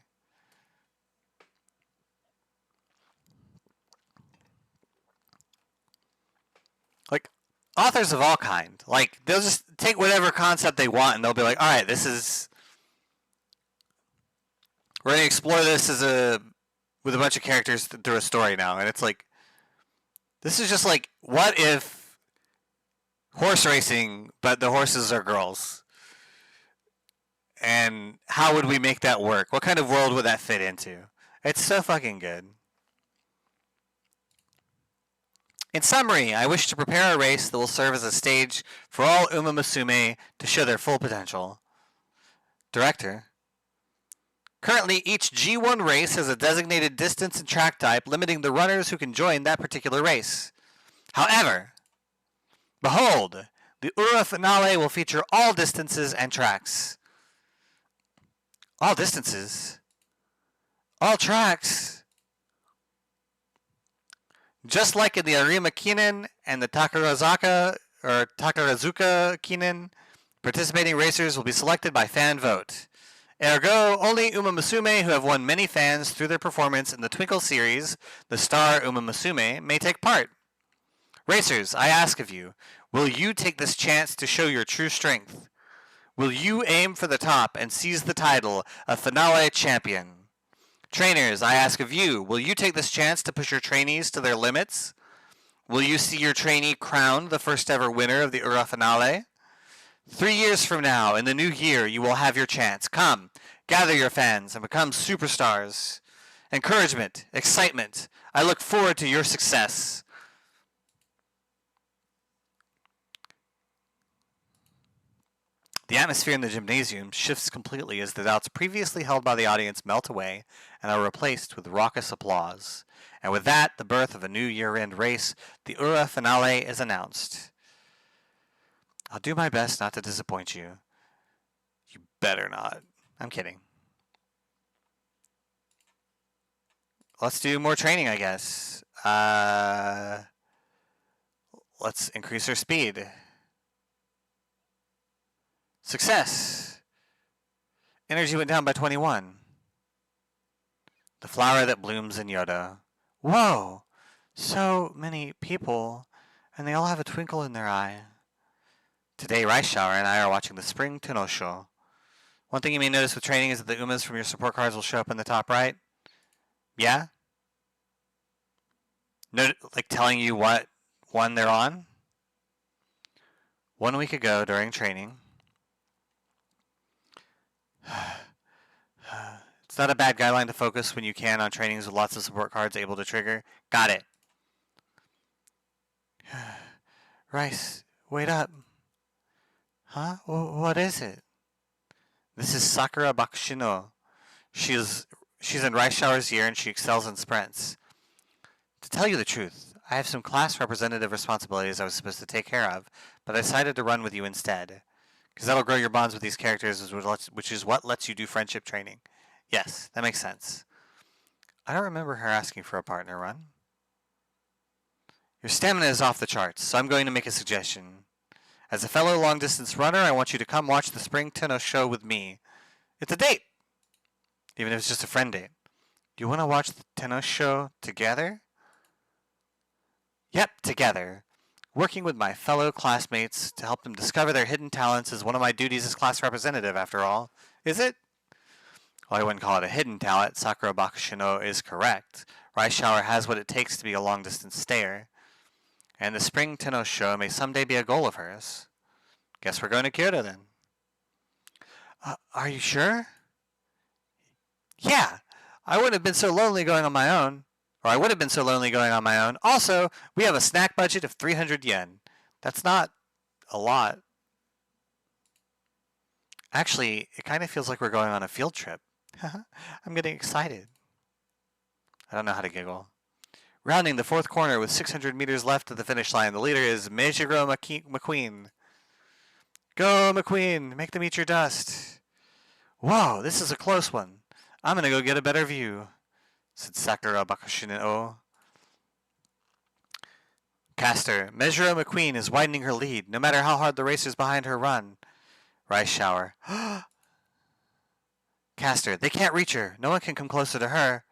Like, authors of all kind, like, they'll just take whatever concept they want and they'll be like, all right, this is, we're going to explore this with a bunch of characters through a story now. And it's like, this is just like, what if horse racing, but the horses are girls? And how would we make that work? What kind of world would that fit into? It's so fucking good. In summary, I wish to prepare a race that will serve as a stage for all Umamusume to show their full potential. Director. Currently, each G1 race has a designated distance and track type, limiting the runners who can join that particular race. However, behold, the Ura finale will feature all distances and tracks. All distances? All tracks? Just like in the Arima Kinen and the Takarazuka Kinen, participating racers will be selected by fan vote. Ergo, only Umamusume who have won many fans through their performance in the Twinkle series, the star Umamusume, may take part. Racers, I ask of you, will you take this chance to show your true strength? Will you aim for the top and seize the title of Finale Champion? Trainers, I ask of you, will you take this chance to push your trainees to their limits? Will you see your trainee crowned the first ever winner of the Ura Finale? 3 years from now, in the new year, you will have your chance. Come, gather your fans and become superstars. Encouragement, excitement. I look forward to your success. The atmosphere in the gymnasium shifts completely as the doubts previously held by the audience melt away and are replaced with raucous applause. And with that, the birth of a new year-end race, the Ura Finale, is announced. I'll do my best not to disappoint you. You better not. I'm kidding. Let's do more training, I guess. Let's increase our speed. Success! Energy went down by 21. The flower that blooms in Yoda. Whoa! So many people, and they all have a twinkle in their eye. Today, Rice Shower and I are watching the Spring Tenno Show. One thing you may notice with training is that the Umas from your support cards will show up in the top right. Yeah? No, like telling you what one they're on? 1 week ago during training, it's not a bad guideline to focus when you can on trainings with lots of support cards able to trigger. Got it. Rice, wait up. Huh? What is it? This is Sakura Bakushino. She's in Rice Shower's year and she excels in sprints. To tell you the truth, I have some class representative responsibilities I was supposed to take care of, but I decided to run with you instead. Because that'll grow your bonds with these characters, which is what lets you do friendship training. Yes, that makes sense. I don't remember her asking for a partner run. Your stamina is off the charts, so I'm going to make a suggestion. As a fellow long-distance runner, I want you to come watch the Spring Tenno show with me. It's a date! Even if it's just a friend date. Do you want to watch the Tenno show together? Yep, together. Working with my fellow classmates to help them discover their hidden talents is one of my duties as class representative, after all. Is it? Well, I wouldn't call it a hidden talent. Sakura Bakushino is correct. Rice Shower has what it takes to be a long-distance stayer. And the Spring Tenno show may someday be a goal of hers. Guess we're going to Kyoto then. Are you sure? Yeah, I wouldn't have been so lonely going on my own. Or I would have been so lonely going on my own. Also, we have a snack budget of 300 yen. That's not a lot. Actually, it kind of feels like we're going on a field trip. I'm getting excited. I don't know how to giggle. Rounding the fourth corner with 600 meters left to the finish line, the leader is Meijiro McQueen. Go, McQueen! Make them eat your dust. Whoa, this is a close one. I'm gonna go get a better view, said Sakura Bakushino. Caster, Meijiro McQueen is widening her lead, no matter how hard the racers behind her run. Rice Shower. Caster, they can't reach her. No one can come closer to her.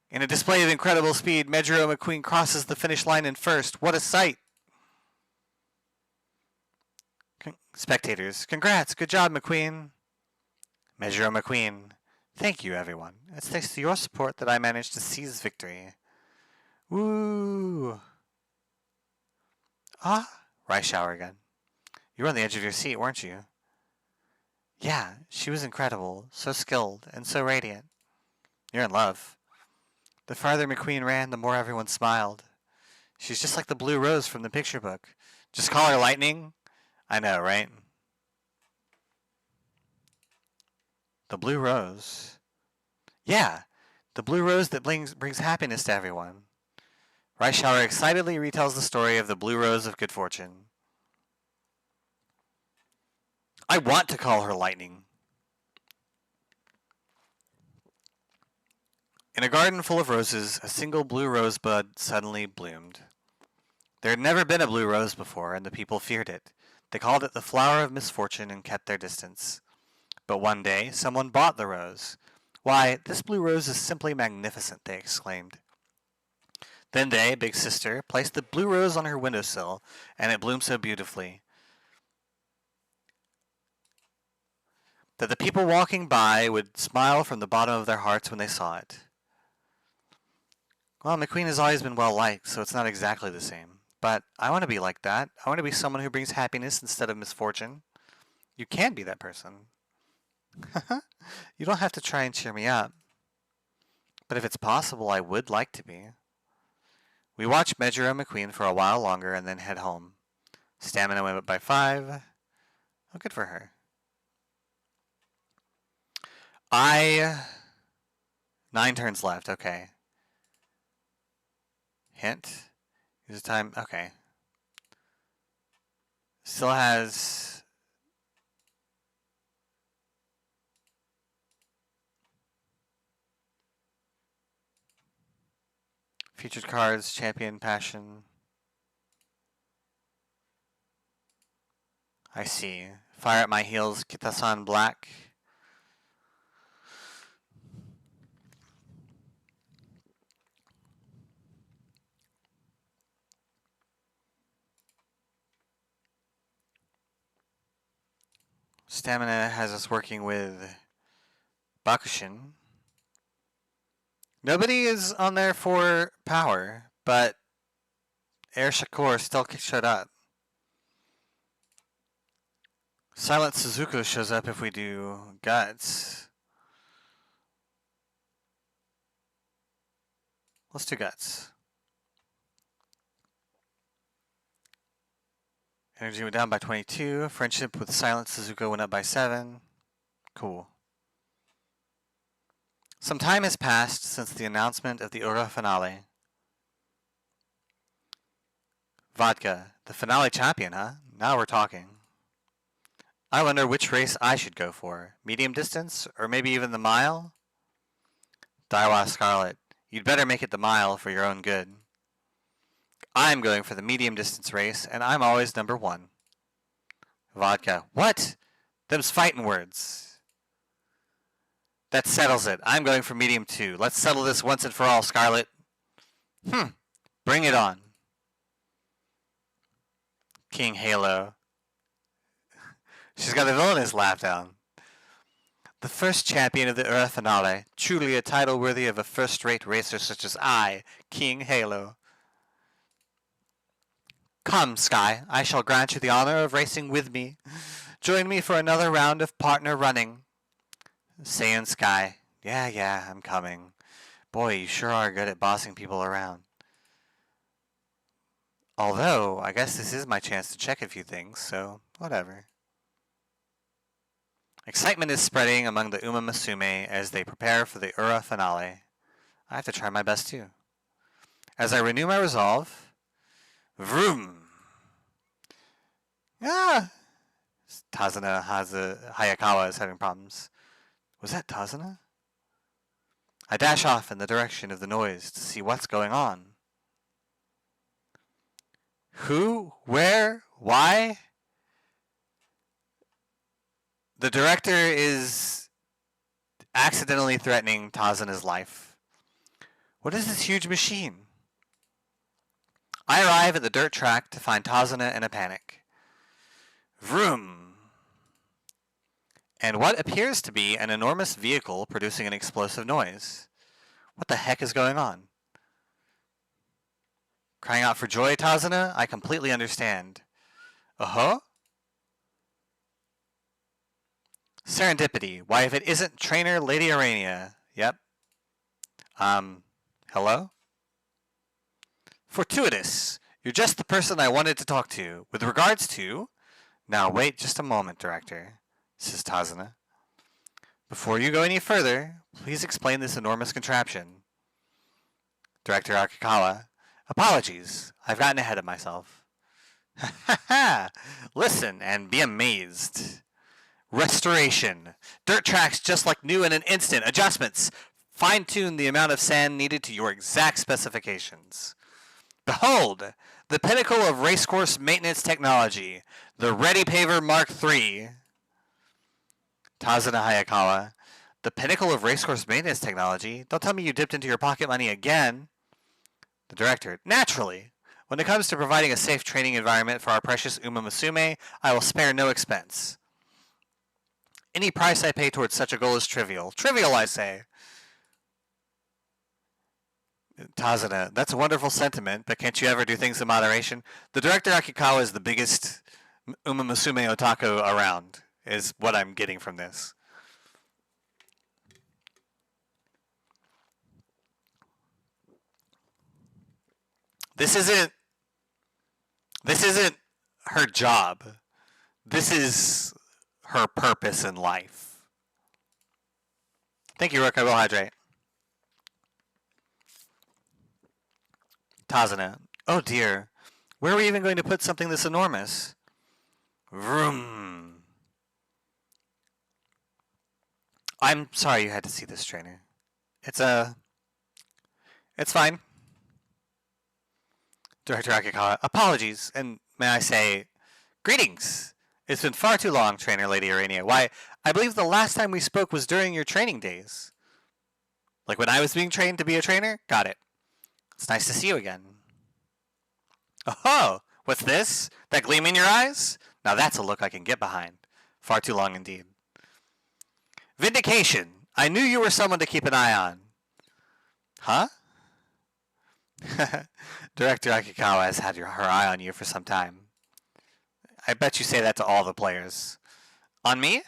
In a display of incredible speed, Meijiro McQueen crosses the finish line in first. What a sight! Spectators, congrats! Good job, McQueen! Meijiro McQueen, thank you, everyone. It's thanks to your support that I managed to seize victory. Woo! Rice Shower again. You were on the edge of your seat, weren't you? Yeah, she was incredible, so skilled, and so radiant. You're in love. The farther McQueen ran, the more everyone smiled. She's just like the blue rose from the picture book. Just call her Lightning? I know, right? The blue rose. Yeah, the blue rose that brings happiness to everyone. Rice Shower excitedly retells the story of the blue rose of good fortune. I want to call her Lightning. In a garden full of roses, a single blue rosebud suddenly bloomed. There had never been a blue rose before, and the people feared it. They called it the flower of misfortune and kept their distance. But one day, someone bought the rose. Why, this blue rose is simply magnificent, they exclaimed. Then they, Big Sister, placed the blue rose on her windowsill, and it bloomed so beautifully that the people walking by would smile from the bottom of their hearts when they saw it. Well, McQueen has always been well liked, so it's not exactly the same. But I want to be like that. I want to be someone who brings happiness instead of misfortune. You can be that person. You don't have to try and cheer me up. But if it's possible, I would like to be. We watched Meijiro McQueen for a while longer and then head home. Stamina went up by 5. Oh, good for her. 9 turns left, okay. Hint. Use time, okay. Still has... Featured cards, Champion, Passion. I see. Fire at my heels, Kitasan Black. Stamina has us working with Bakushin. Nobody is on there for power, but Air Shakur still showed up. Silent Suzuku shows up if we do Guts. Let's do Guts. Energy went down by 22. Friendship with Silent Suzuka went up by 7. Cool. Some time has passed since the announcement of the Ura finale. Vodka, the finale champion, huh? Now we're talking. I wonder which race I should go for. Medium distance, or maybe even the mile? Daiwa Scarlet, you'd better make it the mile for your own good. I'm going for the medium distance race, and I'm always number 1. Vodka, what? Them's fighting words. That settles it. I'm going for medium 2. Let's settle this once and for all, Scarlet. Bring it on. King Halo. She's got a villainous laugh down. The first champion of the Ura finale, truly a title worthy of a first-rate racer such as I, King Halo. Come, Sky, I shall grant you the honor of racing with me. Join me for another round of partner running. Saiyan Sky, yeah, I'm coming. Boy, you sure are good at bossing people around. Although, I guess this is my chance to check a few things, so whatever. Excitement is spreading among the Umamusume as they prepare for the Ura finale. I have to try my best too. As I renew my resolve, vroom! Tazuna Hayakawa is having problems. Was that Tazuna? I dash off in the direction of the noise to see what's going on. Who? Where? Why? The director is accidentally threatening Tazuna's life. What is this huge machine? I arrive at the dirt track to find Tazuna in a panic. Vroom! And what appears to be an enormous vehicle producing an explosive noise. What the heck is going on? Crying out for joy, Tazuna? I completely understand. Uh-huh? Serendipity. Why, if it isn't trainer Lady Arania. Yep. Hello? Fortuitous. You're just the person I wanted to talk to. With regards to... Now, wait just a moment, Director, says Tazuna. Before you go any further, please explain this enormous contraption. Director Akikawa. Apologies. I've gotten ahead of myself. Ha ha! Listen and be amazed. Restoration. Dirt tracks just like new in an instant. Adjustments. Fine-tune the amount of sand needed to your exact specifications. Behold, the pinnacle of racecourse maintenance technology, the Ready Paver Mark III. Tazuna Hayakawa. The pinnacle of racecourse maintenance technology? Don't tell me you dipped into your pocket money again. The director. Naturally. When it comes to providing a safe training environment for our precious Umamusume, I will spare no expense. Any price I pay towards such a goal is trivial. Trivial, I say. Tazuna, that's a wonderful sentiment, but can't you ever do things in moderation? The director Akikawa is the biggest Umamusume otaku around, is what I'm getting from this. This isn't her job. This is her purpose in life. Thank you, Rook. I will hydrate. Tazuna. Oh dear. Where are we even going to put something this enormous? Vroom. I'm sorry you had to see this, trainer. It's fine. Director Akikawa. Apologies, and may I say, greetings. It's been far too long, Trainer Lady Arania. Why, I believe the last time we spoke was during your training days. Like when I was being trained to be a trainer? Got it. It's nice to see you again. Oh, what's this? That gleam in your eyes? Now that's a look I can get behind. Far too long indeed. Vindication. I knew you were someone to keep an eye on. Huh? Director Akikawa has had her eye on you for some time. I bet you say that to all the players. On me?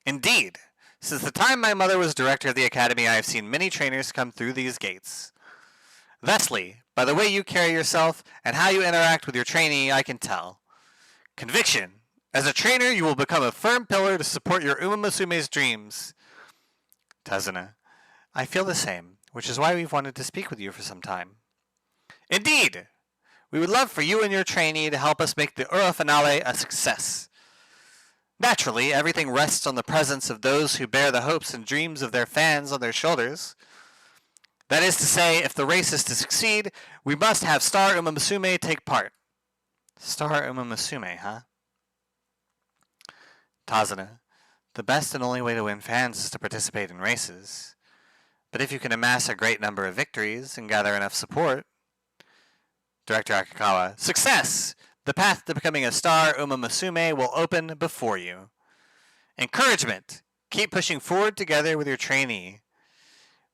Indeed. Since the time my mother was director of the academy, I have seen many trainers come through these gates. Thusly, by the way you carry yourself and how you interact with your trainee, I can tell. Conviction. As a trainer, you will become a firm pillar to support your Umamusume's dreams. Tazuna, I feel the same, which is why we've wanted to speak with you for some time. Indeed! We would love for you and your trainee to help us make the Ura finale a success. Naturally, everything rests on the presence of those who bear the hopes and dreams of their fans on their shoulders. That is to say, if the race is to succeed, we must have Star Umamusume take part. Star Umamusume, huh? Tazuna, the best and only way to win fans is to participate in races. But if you can amass a great number of victories and gather enough support... Director Akakawa, success! The path to becoming a Star Umamusume will open before you. Encouragement! Keep pushing forward together with your trainee.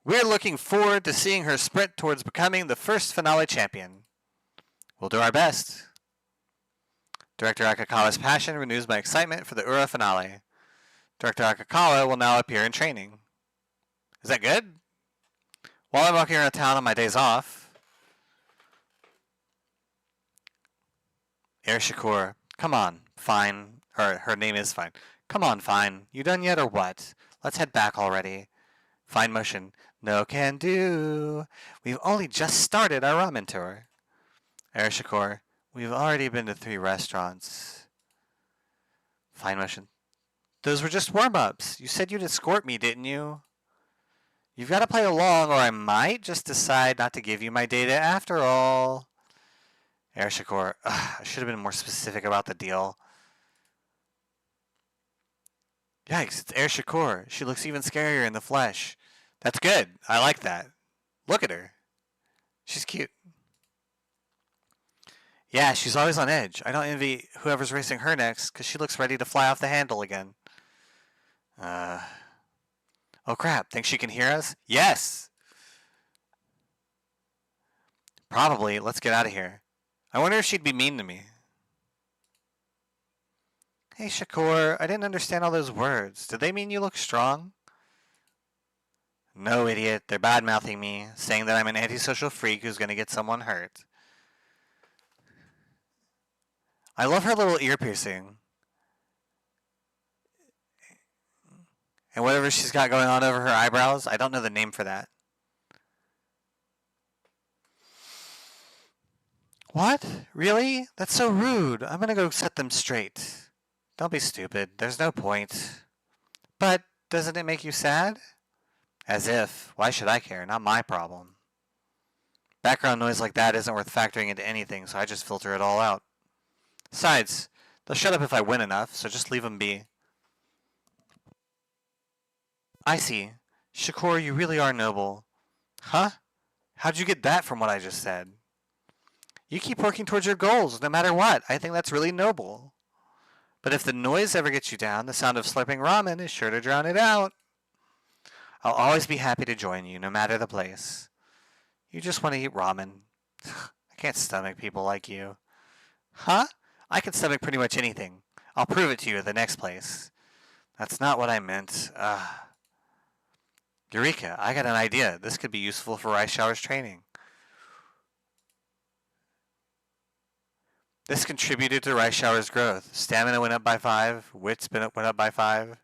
We're looking forward to seeing her sprint towards becoming the first finale champion. We'll do our best. Director Akakawa's passion renews my excitement for the Ura finale. Director Akakawa will now appear in training. Is that good? While I'm walking around town on my days off... Air Shakur, come on, Fine. Her name is Fine. Come on, Fine. You done yet or what? Let's head back already. Fine motion. No can do. We've only just started our ramen tour. Air Shakur, we've already been to 3 restaurants. Fine motion. Those were just warm-ups. You said you'd escort me, didn't you? You've got to play along, or I might just decide not to give you my data after all. Air Shakur, I should have been more specific about the deal. Yikes, it's Air Shakur. She looks even scarier in the flesh. That's good. I like that. Look at her. She's cute. Yeah, she's always on edge. I don't envy whoever's racing her next, because she looks ready to fly off the handle again. Oh crap, think she can hear us? Yes! Probably. Let's get out of here. I wonder if she'd be mean to me. Hey Shakur, I didn't understand all those words. Did they mean you look strong? No, idiot. They're bad-mouthing me, saying that I'm an antisocial freak who's going to get someone hurt. I love her little ear piercing. And whatever she's got going on over her eyebrows, I don't know the name for that. What? Really? That's so rude. I'm going to go set them straight. Don't be stupid. There's no point. But doesn't it make you sad? As if. Why should I care? Not my problem. Background noise like that isn't worth factoring into anything, so I just filter it all out. Besides, they'll shut up if I win enough, so just leave them be. I see. Shakur, you really are noble. Huh? How'd you get that from what I just said? You keep working towards your goals, no matter what. I think that's really noble. But if the noise ever gets you down, the sound of slurping ramen is sure to drown it out. I'll always be happy to join you, no matter the place. You just want to eat ramen. I can't stomach people like you. Huh? I can stomach pretty much anything. I'll prove it to you at the next place. That's not what I meant. Eureka, I got an idea. This could be useful for Rice Shower's training. This contributed to Rice Shower's growth. Stamina went up by 5. Wits went up by 5.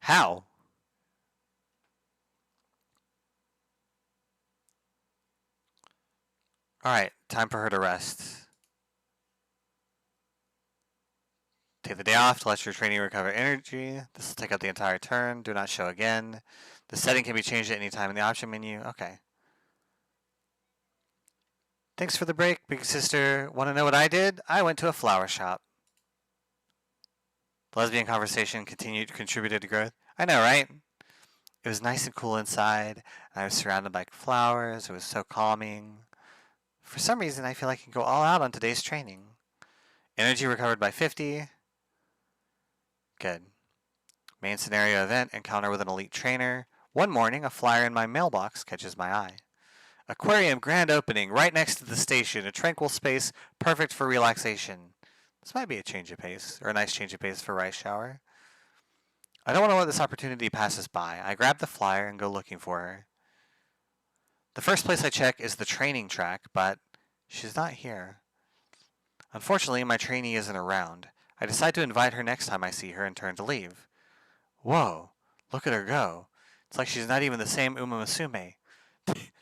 How? Alright, time for her to rest. Take the day off to let your trainee recover energy. This will take up the entire turn. Do not show again. The setting can be changed at any time in the option menu. Okay. Thanks for the break, big sister. Want to know what I did? I went to a flower shop. The lesbian conversation contributed to growth. I know, right? It was nice and cool inside. I was surrounded by flowers. It was so calming. For some reason, I feel I can go all out on today's training. Energy recovered by 50. Good. Main scenario event, encounter with an elite trainer. One morning, a flyer in my mailbox catches my eye. Aquarium grand opening right next to the station. A tranquil space perfect for relaxation. This might be a change of pace, or a nice change of pace for Rice Shower. I don't want to let this opportunity pass us by. I grab the flyer and go looking for her. The first place I check is the training track, but she's not here. Unfortunately, my trainee isn't around. I decide to invite her next time I see her and turn to leave. Whoa, look at her go. It's like she's not even the same Umamusume.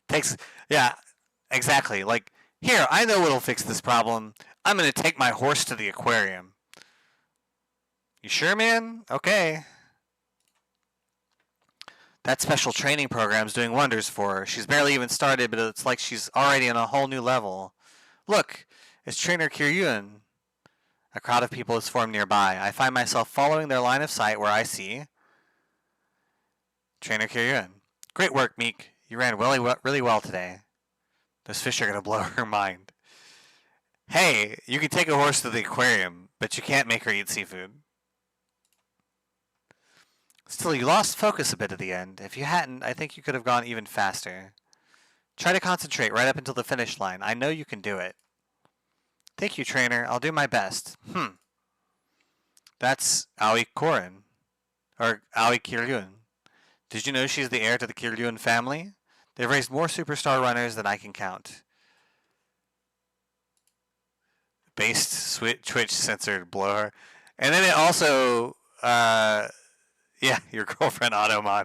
Takes, yeah, exactly. Like, here, I know what'll fix this problem. I'm gonna take my horse to the aquarium. You sure, man? Okay. That special training program's doing wonders for her. She's barely even started, but it's like she's already on a whole new level. Look, it's Trainer Kiryuin. A crowd of people is formed nearby. I find myself following their line of sight where I see Trainer Kiryuin. Great work, Meek. You ran really well today. Those fish are going to blow her mind. Hey, you can take a horse to the aquarium, but you can't make her eat seafood. Still, you lost focus a bit at the end. If you hadn't, I think you could have gone even faster. Try to concentrate right up until the finish line. I know you can do it. Thank you, trainer. I'll do my best. That's Aoi Korin. Or Aoi Kiryuin. Did you know she's the heir to the Kiryuin family? They've raised more superstar runners than I can count. Based Twitch censored blower. And then it also, yeah, your girlfriend Automod.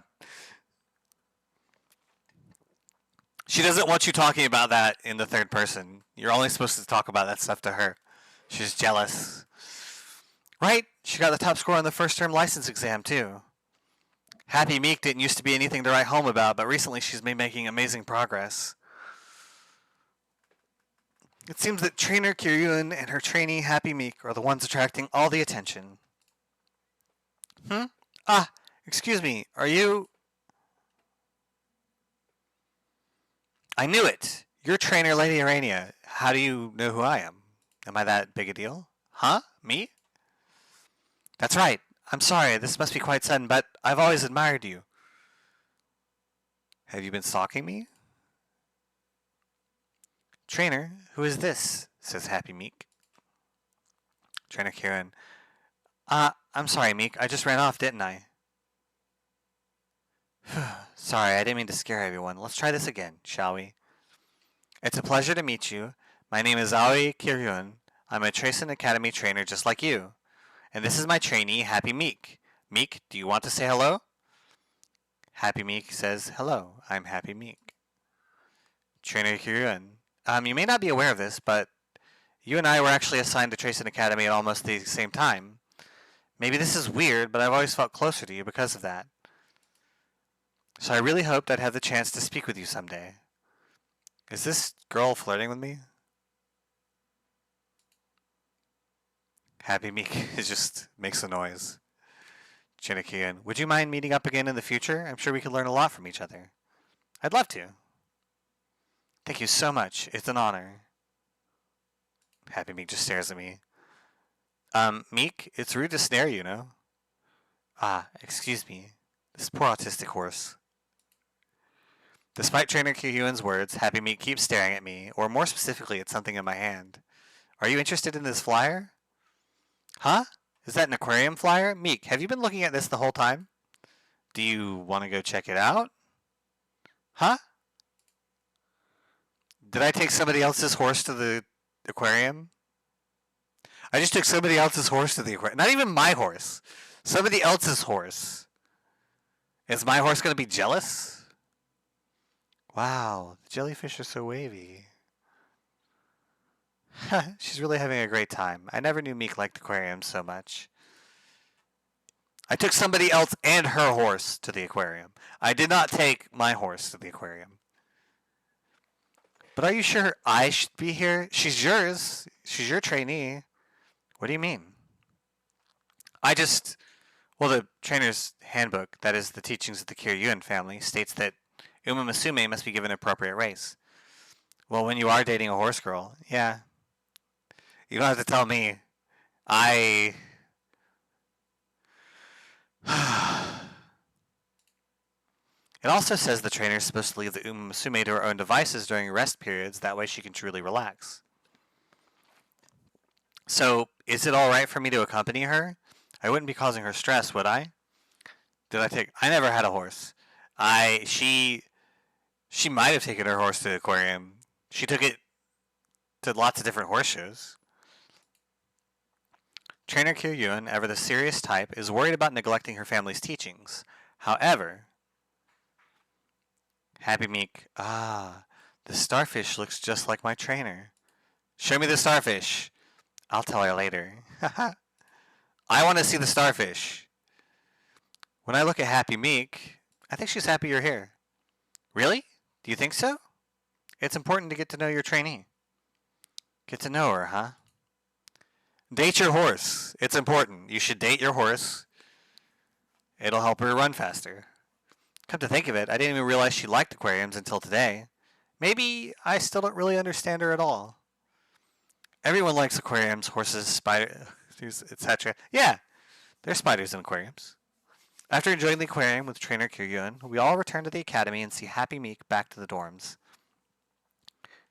She doesn't want you talking about that in the third person. You're only supposed to talk about that stuff to her. She's jealous. Right? She got the top score on the first term license exam, too. Happy Meek didn't used to be anything to write home about, but recently she's been making amazing progress. It seems that Trainer Kiryuin and her trainee Happy Meek are the ones attracting all the attention. Ah, excuse me, are you... I knew it! You're Trainer Lady Arania. How do you know who I am? Am I that big a deal? Huh? Me? That's right. I'm sorry, this must be quite sudden, but I've always admired you. Have you been stalking me? Trainer, who is this? Says Happy Meek. Trainer Kieran. I'm sorry, Meek. I just ran off, didn't I? Sorry, I didn't mean to scare everyone. Let's try this again, shall we? It's a pleasure to meet you. My name is Aoi Kiryun. I'm a Tracen Academy trainer just like you. And this is my trainee, Happy Meek. Meek, do you want to say hello? Happy Meek says, hello, I'm Happy Meek. Trainer Kiryun. You may not be aware of this, but you and I were actually assigned to Tracen Academy at almost the same time. Maybe this is weird, but I've always felt closer to you because of that. So I really hoped I'd have the chance to speak with you someday. Is this girl flirting with me? Happy Meek just makes a noise. Chinikian, would you mind meeting up again in the future? I'm sure we could learn a lot from each other. I'd love to. Thank you so much. It's an honor. Happy Meek just stares at me. Meek, it's rude to stare, you know. Excuse me. This poor autistic horse. Despite Trainer Kihyun's words, Happy Meek keeps staring at me, or more specifically at something in my hand. Are you interested in this flyer? Huh? Is that an aquarium flyer? Meek, have you been looking at this the whole time? Do you want to go check it out? Huh? Did I take somebody else's horse to the aquarium? I just took somebody else's horse to the aquarium. Not even my horse. Somebody else's horse. Is my horse going to be jealous? Wow, the jellyfish are so wavy. She's really having a great time. I never knew Meek liked aquariums so much. I took somebody else and her horse to the aquarium. I did not take my horse to the aquarium. But are you sure I should be here? She's yours. She's your trainee. What do you mean? Well, the trainer's handbook, that is the teachings of the Kiryuin family, states that Umamusume must be given appropriate race. Well, when you are dating a horse girl, yeah. You don't have to tell me. It also says the trainer is supposed to leave the Umamusume to her own devices during rest periods, that way she can truly relax. So, is it alright for me to accompany her? I wouldn't be causing her stress, would I? I never had a horse. She might have taken her horse to the aquarium. She took it to lots of different horse shows. Trainer Kiryuin, ever the serious type, is worried about neglecting her family's teachings. However, Happy Meek. Ah, the starfish looks just like my trainer. Show me the starfish. I'll tell her later. I want to see the starfish. When I look at Happy Meek, I think she's happy you're here. Really? Do you think so? It's important to get to know your trainee. Get to know her, huh? Date your horse. It's important. You should date your horse. It'll help her run faster. Come to think of it, I didn't even realize she liked aquariums until today. Maybe I still don't really understand her at all. Everyone likes aquariums, horses, spiders, etc. Yeah, there's spiders in aquariums. After enjoying the aquarium with trainer Kiryun, we all return to the academy and see Happy Meek back to the dorms.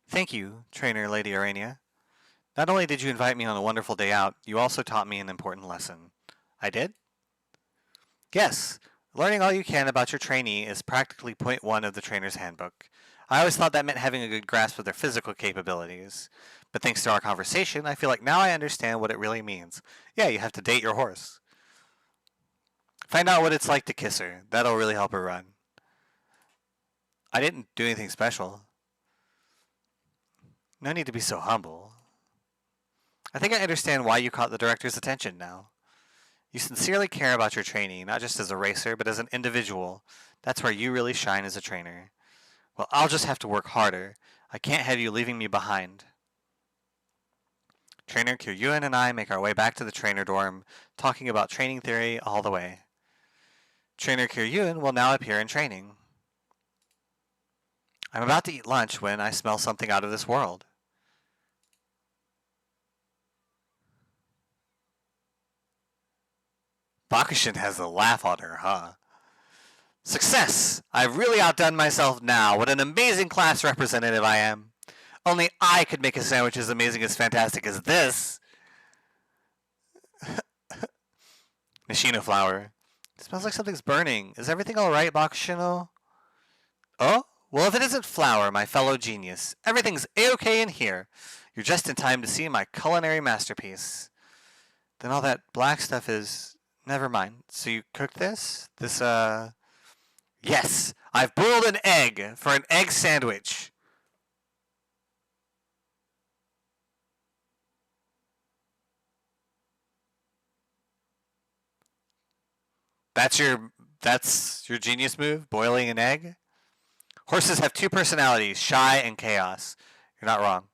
Thank you, trainer Lady Arania. Not only did you invite me on a wonderful day out, you also taught me an important lesson. I did? Yes. Learning all you can about your trainee is practically point one of the trainer's handbook. I always thought that meant having a good grasp of their physical capabilities. But thanks to our conversation, I feel like now I understand what it really means. Yeah, you have to date your horse. Find out what it's like to kiss her. That'll really help her run. I didn't do anything special. No need to be so humble. I think I understand why you caught the director's attention now. You sincerely care about your trainee, not just as a racer, but as an individual. That's where you really shine as a trainer. Well, I'll just have to work harder. I can't have you leaving me behind. Trainer Kiryuan and I make our way back to the trainer dorm, talking about training theory all the way. Trainer Kiryuan will now appear in training. I'm about to eat lunch when I smell something out of this world. Bakushin has a laugh on her, huh? Success! I've really outdone myself now. What an amazing class representative I am. Only I could make a sandwich as amazing as fantastic as this. Nishino flower. It smells like something's burning. Is everything alright, Bakushino? Oh? Well, if it isn't flour, my fellow genius. Everything's A-okay in here. You're just in time to see my culinary masterpiece. Then all that black stuff is... Never mind. So you cooked this? Yes! I've boiled an egg for an egg sandwich. That's your genius move? Boiling an egg? Horses have two personalities, shy and chaos. You're not wrong.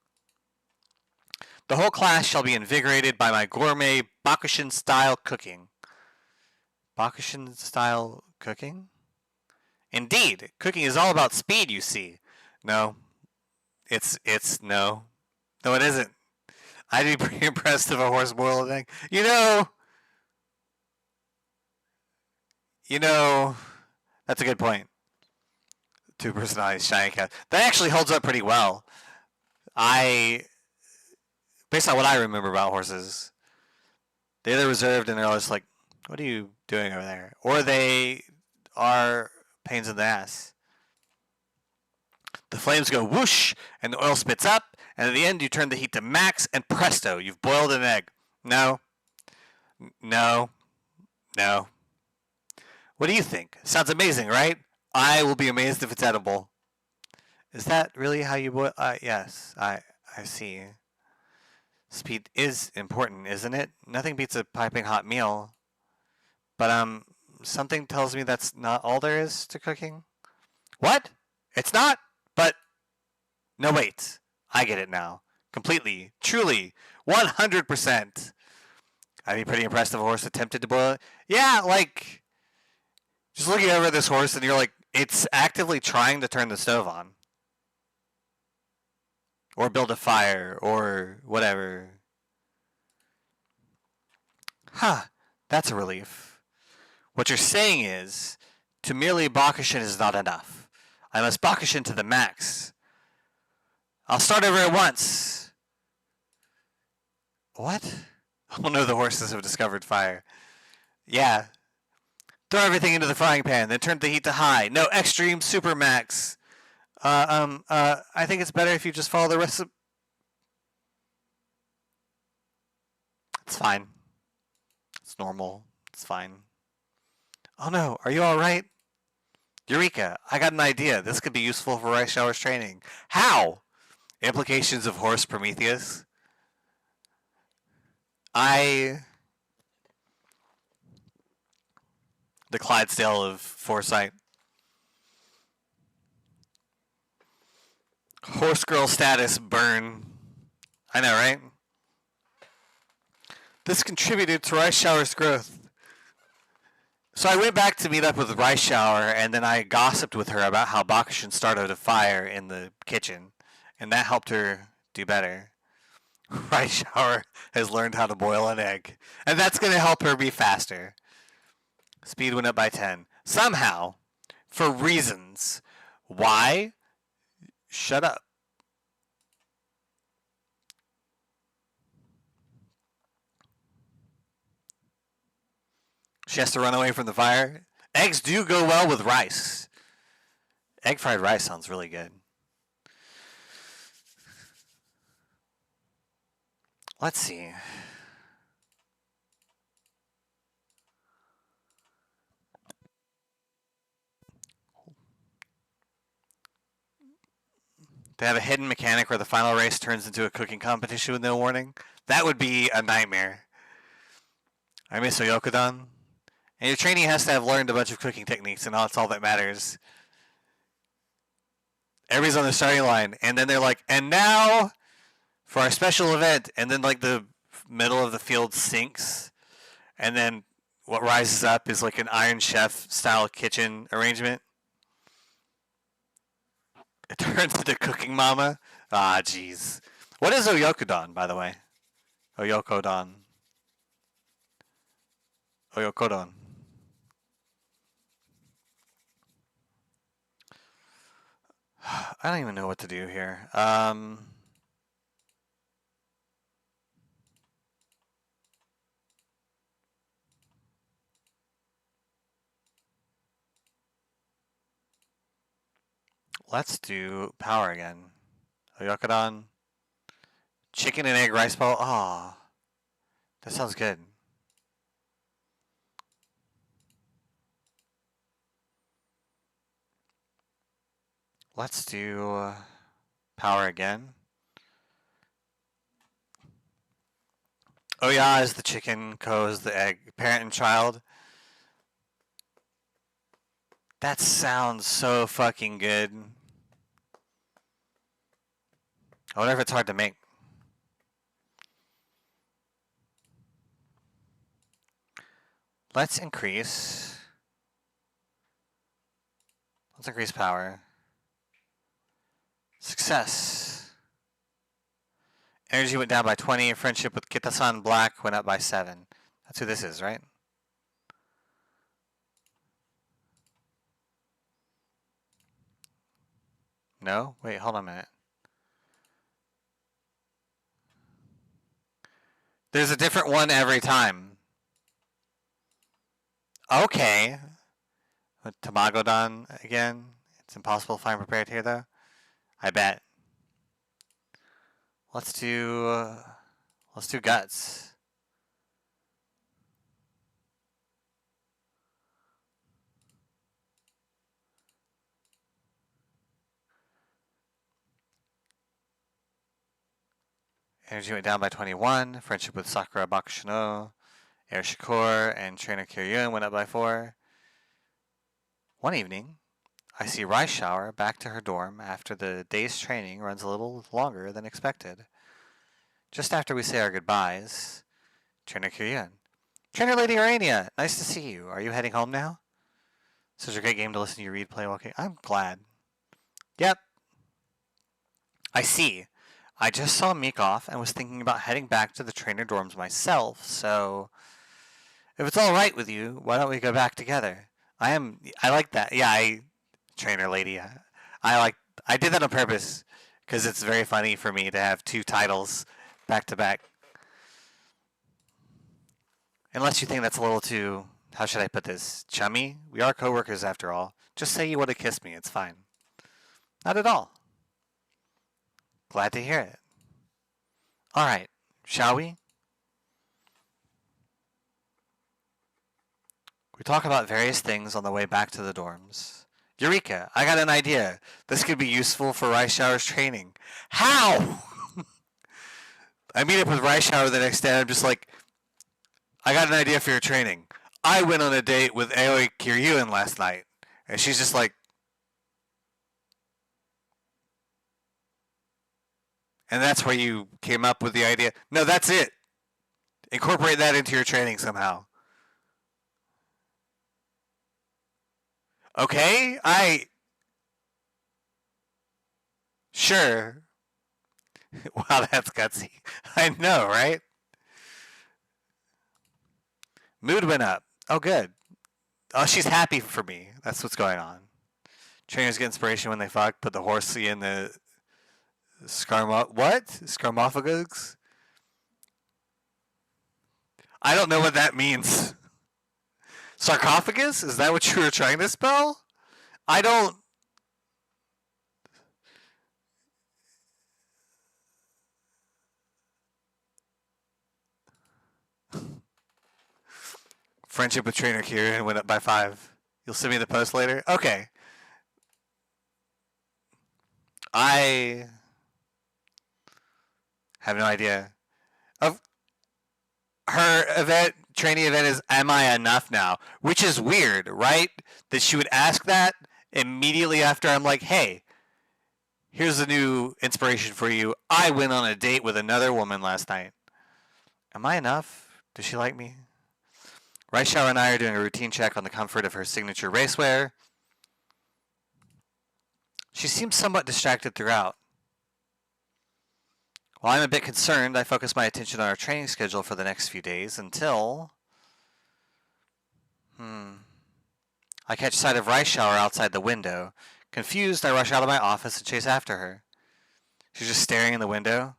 The whole class shall be invigorated by my gourmet Bakushin-style cooking. Bakushin-style cooking? Indeed, cooking is all about speed, you see. No. No, it isn't. I'd be pretty impressed if a horse boiled an egg. That's a good point. Two personalities, shy and cat. That actually holds up pretty well. Based on what I remember about horses, they're either reserved and they're always like, what are you doing over there? Or they are pains in the ass. The flames go whoosh, and the oil spits up, and at the end you turn the heat to max, and presto, you've boiled an egg. No. What do you think? Sounds amazing, right? I will be amazed if it's edible. Is that really how you boil? Yes, I see. Speed is important, isn't it? Nothing beats a piping hot meal. But, something tells me that's not all there is to cooking. What? It's not? But, no, wait. I get it now. Completely. Truly. 100%. I'd be pretty impressed if a horse attempted to boil it. Yeah, like, just looking over this horse and you're like, it's actively trying to turn the stove on. Or build a fire, or whatever. Huh, that's a relief. What you're saying is, to merely Bakushin is not enough. I must Bakushin to the max. I'll start over at once. What? Oh no, the horses have discovered fire. Yeah. Throw everything into the frying pan, then turn the heat to high. No, extreme super max. I think it's better if you just follow the recipe. It's fine. It's normal. It's fine. Oh no, are you alright? Eureka! I got an idea. This could be useful for Rice Shower's training. How? Implications of Horse Prometheus. The Clydesdale of foresight. Horse girl status burn. I know, right? This contributed to Rice Shower's growth. So I went back to meet up with Rice Shower, and then I gossiped with her about how Bakushin started a fire in the kitchen, and that helped her do better. Rice Shower has learned how to boil an egg, and that's going to help her be faster. Speed went up by 10. Somehow, for reasons. Why? Shut up. She has to run away from the fire. Eggs do go well with rice. Egg fried rice sounds really good. Let's see. They have a hidden mechanic where the final race turns into a cooking competition with no warning. That would be a nightmare. I miss Oyokodon. And your trainee has to have learned a bunch of cooking techniques, and that's all that matters. Everybody's on the starting line, and then they're like, and now for our special event, and then like the middle of the field sinks, and then what rises up is like an Iron Chef style kitchen arrangement. It turns into Cooking Mama. Ah, jeez. What is Oyokodon, by the way? Oyokodon. Oyokodon. I don't even know what to do here. Let's do power again. Oyokodon. Chicken and egg rice bowl. Ah, that sounds good. Let's do power again. Oya is the chicken, Ko is the egg. Parent and child. That sounds so fucking good. I wonder if it's hard to make. Let's increase power. Success. Energy went down by 20. Friendship with Kita-san Black went up by 7. That's who this is, right? No? Wait, hold on a minute. There's a different one every time. Okay. With Tamagodon again. It's impossible to find prepared here, though. I bet. Let's do guts. Energy went down by 21. Friendship with Sakura Bakushino, Air Shakur, and Trainer Kiryun went up by 4. One evening, I see Rice Shower back to her dorm after the day's training runs a little longer than expected. Just after we say our goodbyes, Trainer Kiryun. Trainer Lady Urania, nice to see you. Are you heading home now? Such a great game to listen to you read, play, walking. I'm glad. Yep. I see. I just saw Meek off and was thinking about heading back to the trainer dorms myself, so if it's all right with you, why don't we go back together? I like that. Yeah, Trainer Lady. I did that on purpose because it's very funny for me to have 2 titles back to back. Unless you think that's a little too, how should I put this, chummy? We are coworkers after all. Just say you want to kiss me, it's fine. Not at all. Glad to hear it. All right, shall we? We talk about various things on the way back to the dorms. Eureka! I got an idea. This could be useful for Reischauer's training. How? I meet up with Reischauer the next day, and I'm just like, I got an idea for your training. I went on a date with Aoi Kiryuin last night. And she's just like, and that's where you came up with the idea. No, that's it. Incorporate that into your training somehow. Okay, sure. Wow, that's gutsy. I know, right? Mood went up. Oh, good. Oh, she's happy for me. That's what's going on. Trainers get inspiration when they fuck. Put the horsey in the what? Scarmophagus? I don't know what that means. Sarcophagus? Is that what you were trying to spell? I don't... Friendship with trainer Kieran went up by 5. You'll send me the post later? Okay. I have no idea. Of her event, training event is Am I Enough Now? Which is weird, right? That she would ask that immediately after I'm like, hey, here's a new inspiration for you. I went on a date with another woman last night. Am I enough? Does she like me? Reischauer and I are doing a routine check on the comfort of her signature racewear. She seems somewhat distracted throughout. While I'm a bit concerned, I focus my attention on our training schedule for the next few days until... I catch sight of Reischauer outside the window. Confused, I rush out of my office and chase after her. She's just staring in the window.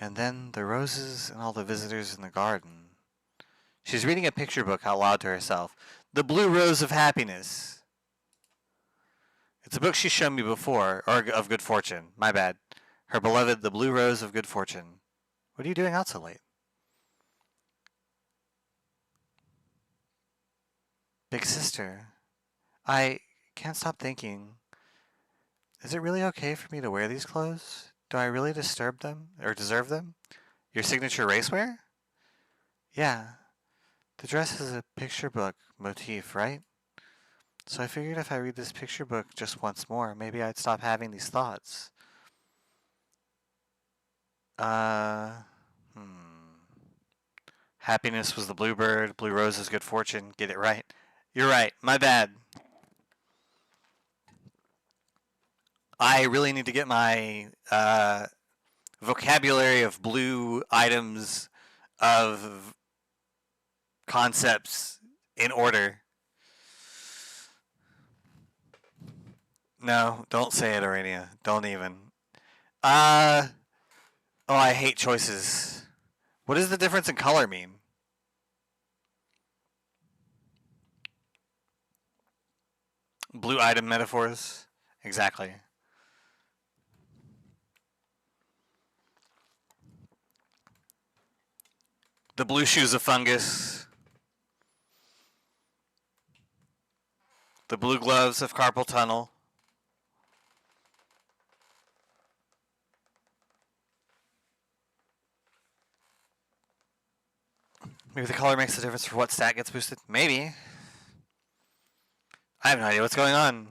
And then the roses and all the visitors in the garden. She's reading a picture book out loud to herself. The Blue Rose of Happiness. It's a book she's shown me before, or of good fortune. My bad. Her beloved The Blue Rose of Good Fortune. What are you doing out so late? Big sister, I can't stop thinking. Is it really okay for me to wear these clothes? Do I really disturb them, or deserve them? Your signature racewear? Yeah. The dress is a picture book motif, right? So I figured if I read this picture book just once more, maybe I'd stop having these thoughts. Happiness was the bluebird, blue rose is good fortune. Get it right. You're right. My bad. I really need to get my vocabulary of blue items, of concepts in order. No, don't say it, Aurania. Don't even. Oh, I hate choices. What does the difference in color mean? Blue item metaphors? Exactly. The blue shoes of fungus. The blue gloves of carpal tunnel. Maybe the color makes a difference for what stat gets boosted? Maybe. I have no idea what's going on.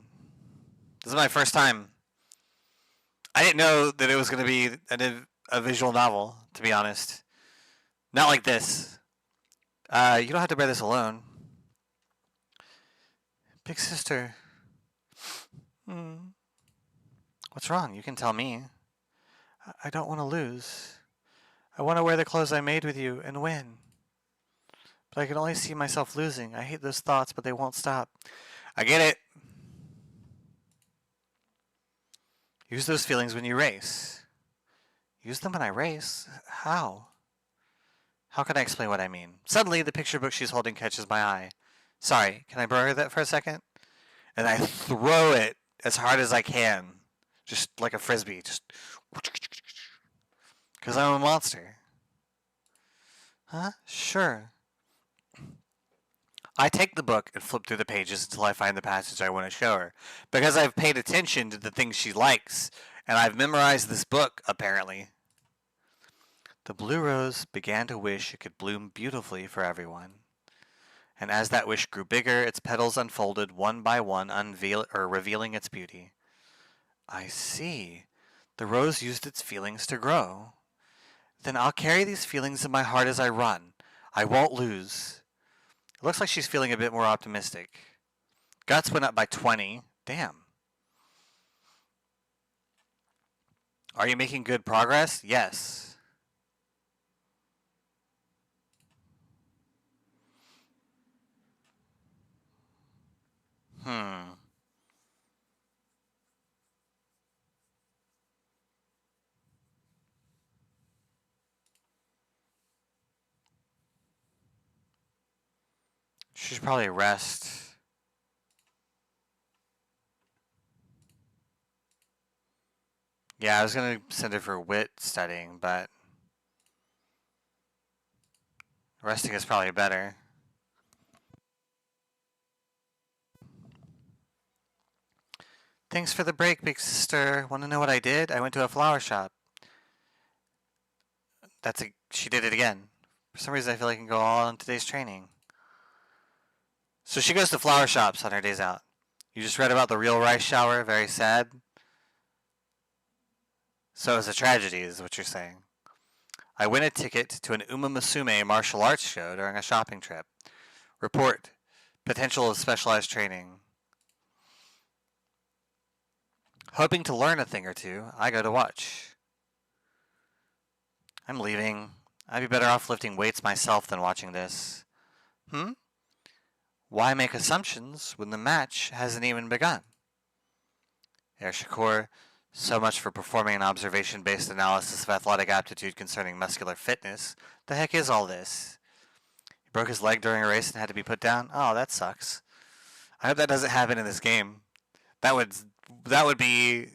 This is my first time. I didn't know that it was going to be a visual novel, to be honest. Not like this. You don't have to bear this alone. Big sister. What's wrong? You can tell me. I don't want to lose. I want to wear the clothes I made with you and win. But I can only see myself losing. I hate those thoughts, but they won't stop. I get it. Use those feelings when you race. Use them when I race? How? How can I explain what I mean? Suddenly, the picture book she's holding catches my eye. Sorry, can I borrow that for a second? And I throw it as hard as I can. Just like a frisbee. Just... Because I'm a monster. Huh? Sure. I take the book and flip through the pages until I find the passage I want to show her, because I've paid attention to the things she likes, and I've memorized this book, apparently. The blue rose began to wish it could bloom beautifully for everyone. And as that wish grew bigger, its petals unfolded one by one, revealing its beauty. I see. The rose used its feelings to grow. Then I'll carry these feelings in my heart as I run. I won't lose. It looks like she's feeling a bit more optimistic. Guts went up by 20. Damn. Are you making good progress? Yes. She should probably rest. Yeah, I was going to send her for wit studying, but resting is probably better. Thanks for the break, big sister. Want to know what I did? I went to a flower shop. She did it again. For some reason, I feel like I can go all on today's training. So she goes to flower shops on her days out. You just read about the real rice shower. Very sad. So it's a tragedy, is what you're saying. I win a ticket to an Umamusume martial arts show during a shopping trip. Report. Potential of specialized training. Hoping to learn a thing or two, I go to watch. I'm leaving. I'd be better off lifting weights myself than watching this. Why make assumptions when the match hasn't even begun? Herr Shakur, so much for performing an observation-based analysis of athletic aptitude concerning muscular fitness. The heck is all this? He broke his leg during a race and had to be put down? Oh, that sucks. I hope that doesn't happen in this game. That would be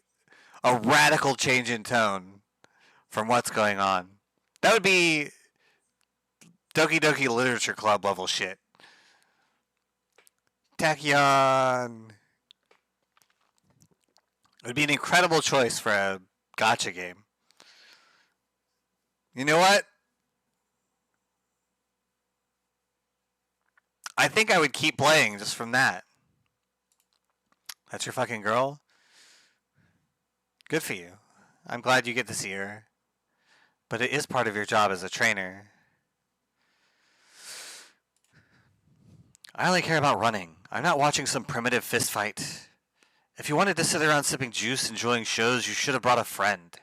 a radical change in tone from what's going on. That would be Doki Doki Literature Club level shit. Tachyon. It would be an incredible choice for a gacha game. You know what? I think I would keep playing just from that. That's your fucking girl? Good for you. I'm glad you get to see her. But it is part of your job as a trainer. I only care about running. I'm not watching some primitive fist fight. If you wanted to sit around sipping juice, enjoying shows, you should have brought a friend.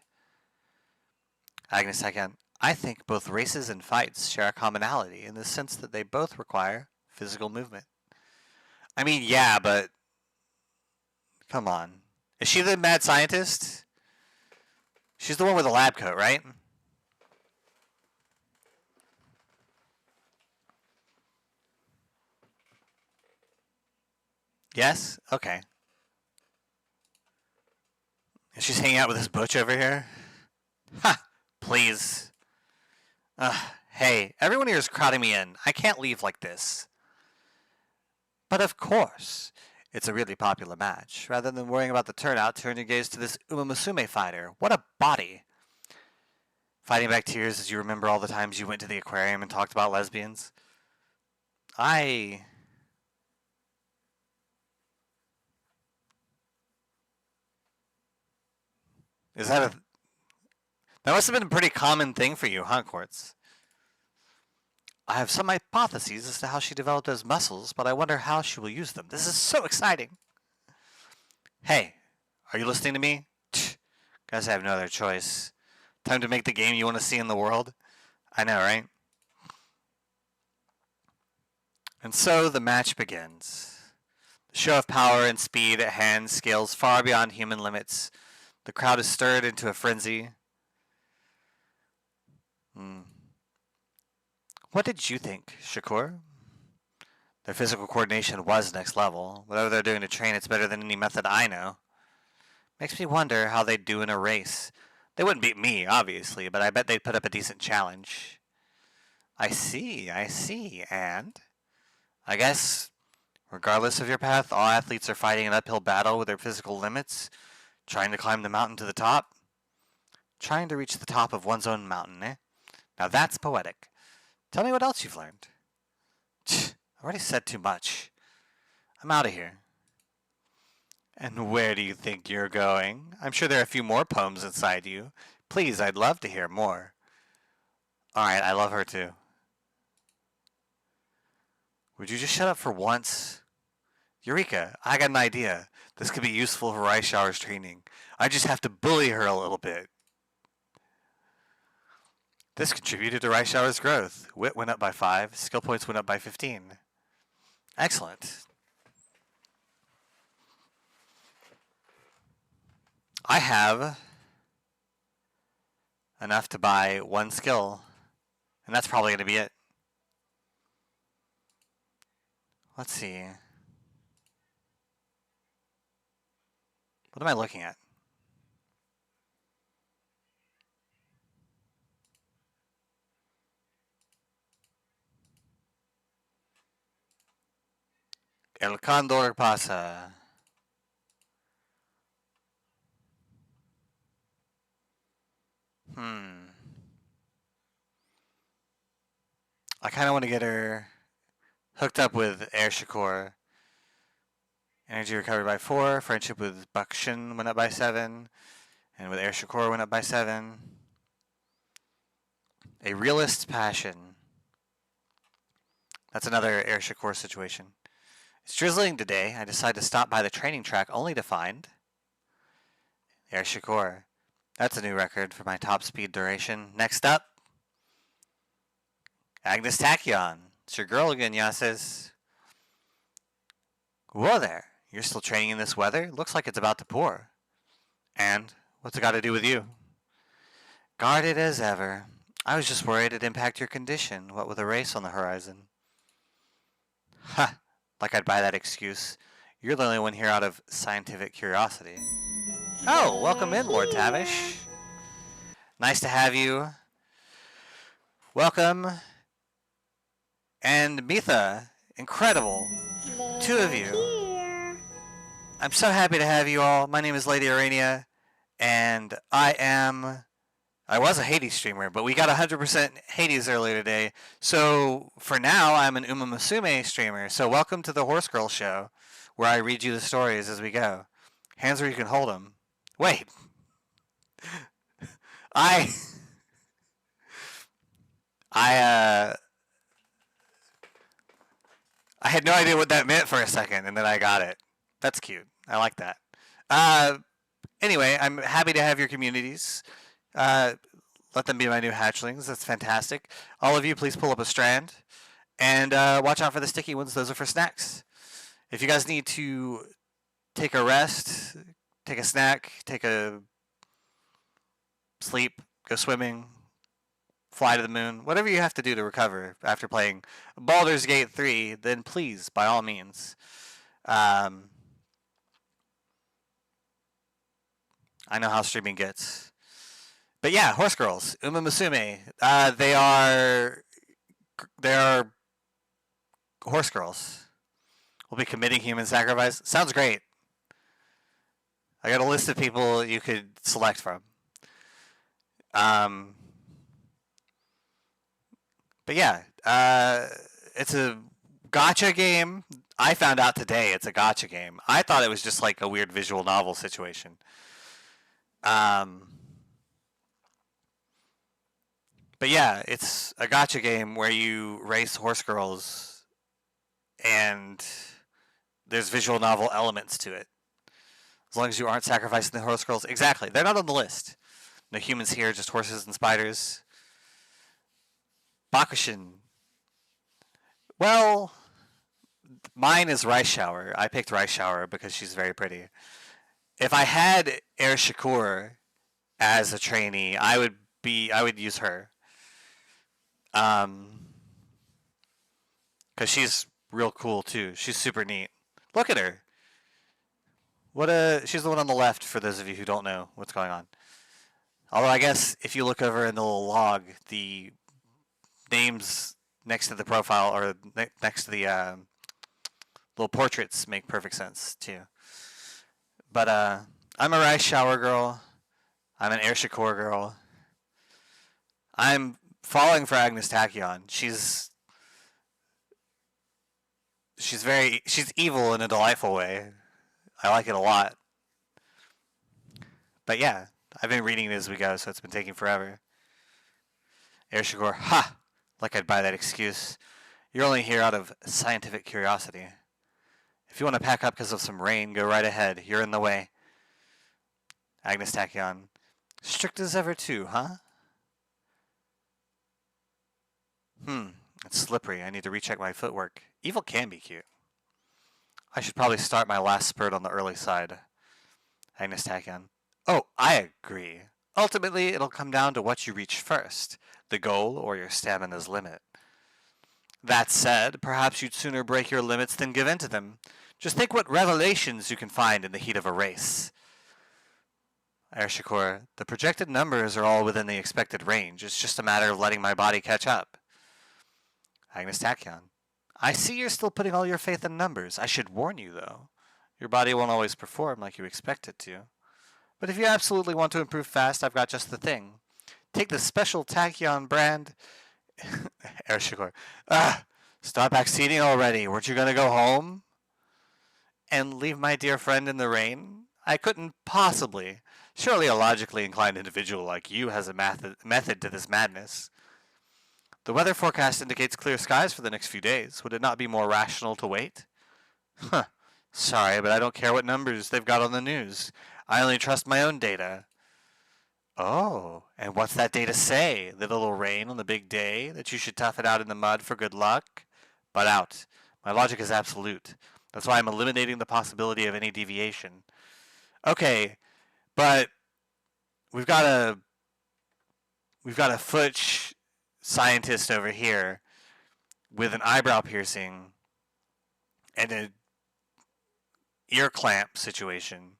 Agnes again. I think both races and fights share a commonality in the sense that they both require physical movement. I mean, yeah, but come on. Is she the mad scientist? She's the one with the lab coat, right? Yes? Okay. And she's hanging out with this butch over here? Ha! Please. Hey, everyone here is crowding me in. I can't leave like this. But of course, it's a really popular match. Rather than worrying about the turnout, turn your gaze to this Umamusume fighter. What a body! Fighting back tears as you remember all the times you went to the aquarium and talked about lesbians. That must have been a pretty common thing for you, huh, Quartz? I have some hypotheses as to how she developed those muscles, but I wonder how she will use them. This is so exciting. Hey, are you listening to me? Guess I have no other choice. Time to make the game you want to see in the world? I know, right? And so the match begins. The show of power and speed at hand scales far beyond human limits. The crowd is stirred into a frenzy. What did you think, Shakur? Their physical coordination was next level. Whatever they're doing to train, it's better than any method I know. Makes me wonder how they'd do in a race. They wouldn't beat me, obviously, but I bet they'd put up a decent challenge. I see, and? I guess, regardless of your path, all athletes are fighting an uphill battle with their physical limits, trying to climb the mountain to the top. Trying to reach the top of one's own mountain, eh? Now that's poetic. Tell me what else you've learned. I already said too much. I'm out of here. And where do you think you're going? I'm sure there are a few more poems inside you. Please, I'd love to hear more. Alright, I love her too. Would you just shut up for once? Eureka, I got an idea. This could be useful for Rice Shower's training. I just have to bully her a little bit. This contributed to Rice Shower's growth. Wit went up by 5, skill points went up by 15. Excellent. I have enough to buy 1 skill, and that's probably going to be it. Let's see. What am I looking at? El Condor pasa. I kind of want to get her hooked up with Air Shakur. Energy recovered by 4. Friendship with Bakshin went up by 7. And with Air Shakur went up by 7. A realist's passion. That's another Air Shakur situation. It's drizzling today. I decide to stop by the training track only to find Air Shakur. That's a new record for my top speed duration. Next up, Agnes Tachyon. It's your girl again, Yasis. Whoa there. You're still training in this weather? Looks like it's about to pour. And what's it got to do with you? Guarded as ever. I was just worried it'd impact your condition, what with a race on the horizon. Ha! Like I'd buy that excuse. You're the only one here out of scientific curiosity. Oh, welcome in, Lord Tavish. Nice to have you. Welcome. And Mitha, incredible. 2 of you. I'm so happy to have you all. My name is Lady Urania, and I was a Hades streamer, but we got 100% Hades earlier today. So for now, I'm an Umamusume streamer. So welcome to the Horse Girl Show, where I read you the stories as we go. Hands where you can hold them. Wait. I had no idea what that meant for a second, and then I got it. That's cute. I like that. Anyway, I'm happy to have your communities. Let them be my new hatchlings. That's fantastic. All of you, please pull up a strand. And watch out for the sticky ones. Those are for snacks. If you guys need to take a rest, take a snack, take a sleep, go swimming, fly to the moon, whatever you have to do to recover after playing Baldur's Gate 3, then please, by all means. I know how streaming gets. But yeah, horse girls, Umamusume. They are horse girls. We'll be committing human sacrifice. Sounds great. I got a list of people you could select from. But yeah, it's a gacha game. I found out today it's a gacha game. I thought it was just like a weird visual novel situation. But yeah, it's a gacha game where you race horse girls and there's visual novel elements to it. As long as you aren't sacrificing the horse girls. Exactly. They're not on the list. No humans here, just horses and spiders. Bakushin. Well, mine is Rice Shower. I picked Rice Shower because she's very pretty. If I had Air Shakur as a trainee, I would use her. Because she's real cool too. She's super neat. Look at her. She's the one on the left for those of you who don't know what's going on. Although I guess if you look over in the little log, the names next to the profile or next to the Little portraits make perfect sense too. But I'm a rice shower girl. I'm an air Shakur girl. I'm falling for Agnes Tachyon. She's evil in a delightful way. I like it a lot. But yeah, I've been reading it as we go, so it's been taking forever. Air Shakur, ha! Like I'd buy that excuse. You're only here out of scientific curiosity. If you want to pack up because of some rain, go right ahead. You're in the way. Agnes Tachyon, strict as ever too, huh? It's slippery. I need to recheck my footwork. Evil can be cute. I should probably start my last spurt on the early side. Agnes Tachyon, oh, I agree. Ultimately, it'll come down to what you reach first, the goal or your stamina's limit. That said, perhaps you'd sooner break your limits than give in to them. Just think what revelations you can find in the heat of a race. Air Shakur, the projected numbers are all within the expected range. It's just a matter of letting my body catch up. Agnes Tachyon, I see you're still putting all your faith in numbers. I should warn you, though. Your body won't always perform like you expect it to. But if you absolutely want to improve fast, I've got just the thing. Take the special Tachyon brand. Air Shakur, stop acceding already. Weren't you going to go home? And leave my dear friend in the rain? I couldn't possibly. Surely a logically inclined individual like you has a method to this madness. The weather forecast indicates clear skies for the next few days. Would it not be more rational to wait? Huh. Sorry, but I don't care what numbers they've got on the news. I only trust my own data. Oh, and what's that data say? That it'll rain on the big day? That you should tough it out in the mud for good luck? But out. My logic is absolute. That's why I'm eliminating the possibility of any deviation. Okay, but we've got a Futch scientist over here with an eyebrow piercing and an ear clamp situation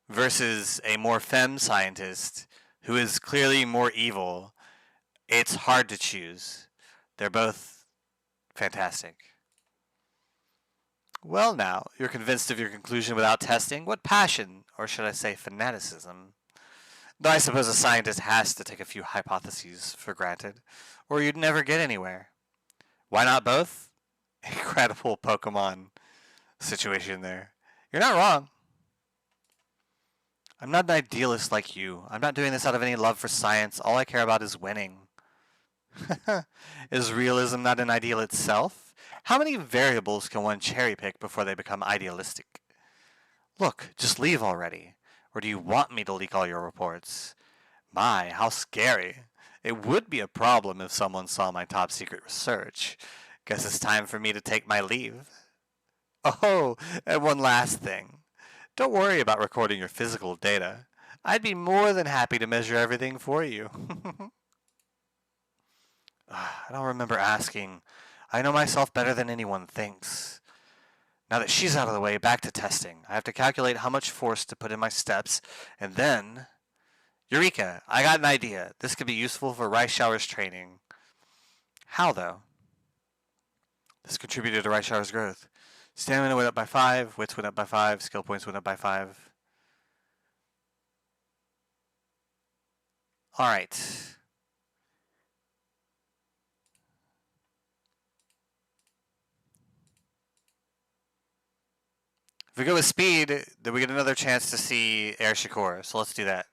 versus a more femme scientist who is clearly more evil. It's hard to choose. They're both fantastic. Well now, you're convinced of your conclusion without testing? What passion, or should I say fanaticism? Though I suppose a scientist has to take a few hypotheses for granted, or you'd never get anywhere. Why not both? Incredible Pokemon situation there. You're not wrong. I'm not an idealist like you. I'm not doing this out of any love for science. All I care about is winning. Is realism not an ideal itself? How many variables can one cherry pick before they become idealistic? Look, just leave already. Or do you want me to leak all your reports? My, how scary. It would be a problem if someone saw my top secret research. Guess it's time for me to take my leave. Oh, and one last thing. Don't worry about recording your physical data. I'd be more than happy to measure everything for you. I don't remember asking. I know myself better than anyone thinks. Now that she's out of the way, back to testing. I have to calculate how much force to put in my steps, and then... Eureka! I got an idea. This could be useful for Rice Shower's training. How, though? This contributed to Rice Shower's growth. Stamina went up by 5, wits went up by 5, skill points went up by 5. Alright. If we go with speed, then we get another chance to see Air Shakur, so let's do that.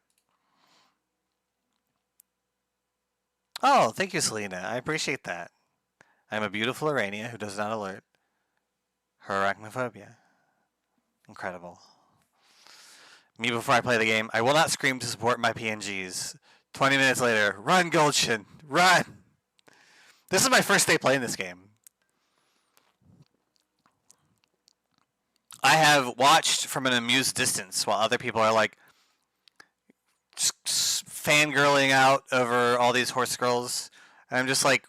Oh, thank you, Selena. I appreciate that. I'm a beautiful Arania who does not alert her arachnophobia. Incredible. Me before I play the game. I will not scream to support my PNGs. 20 minutes later, run, Goldshin, run! This is my first day playing this game. I have watched from an amused distance while other people are like just fangirling out over all these horse girls. And I'm just like,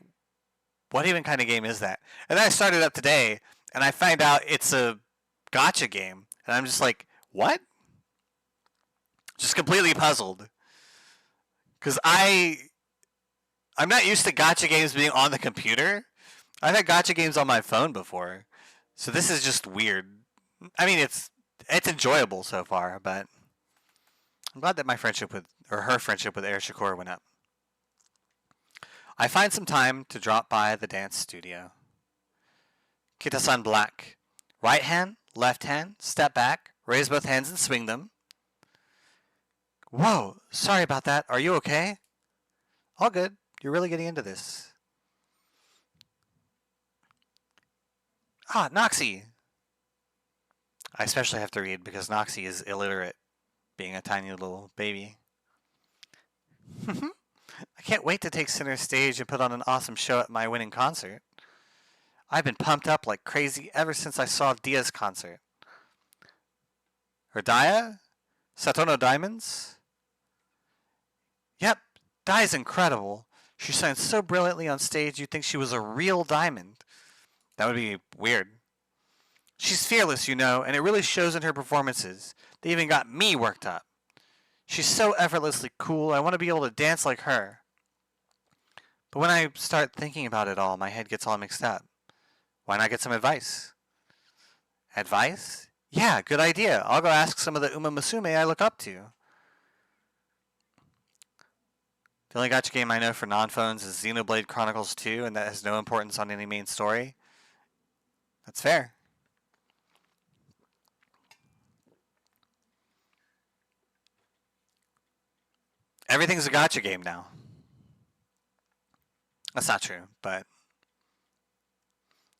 what even kind of game is that? And then I started up today and I find out it's a gacha game. And I'm just like, what? Just completely puzzled. Because I'm not used to gacha games being on the computer. I've had gacha games on my phone before. So this is just weird. I mean, it's enjoyable so far, but I'm glad that my friendship with, or her friendship with Air Shakur went up. I find some time to drop by the dance studio. Kita-san Black. Right hand, left hand, step back, raise both hands and swing them. Whoa, sorry about that. Are you okay? All good. You're really getting into this. Ah, Noxie. I especially have to read because Noxie is illiterate, being a tiny little baby. I can't wait to take center stage and put on an awesome show at my winning concert. I've been pumped up like crazy ever since I saw Dia's concert. Or Dia? Satono Diamonds? Yep, Dia's incredible. She shines so brilliantly on stage you'd think she was a real diamond. That would be weird. She's fearless, you know, and it really shows in her performances. They even got me worked up. She's so effortlessly cool, I want to be able to dance like her. But when I start thinking about it all, my head gets all mixed up. Why not get some advice? Advice? Yeah, good idea. I'll go ask some of the Umamusume I look up to. The only gacha game I know for non-phones is Xenoblade Chronicles 2, and that has no importance on any main story. That's fair. Everything's a gacha game now. That's not true, but...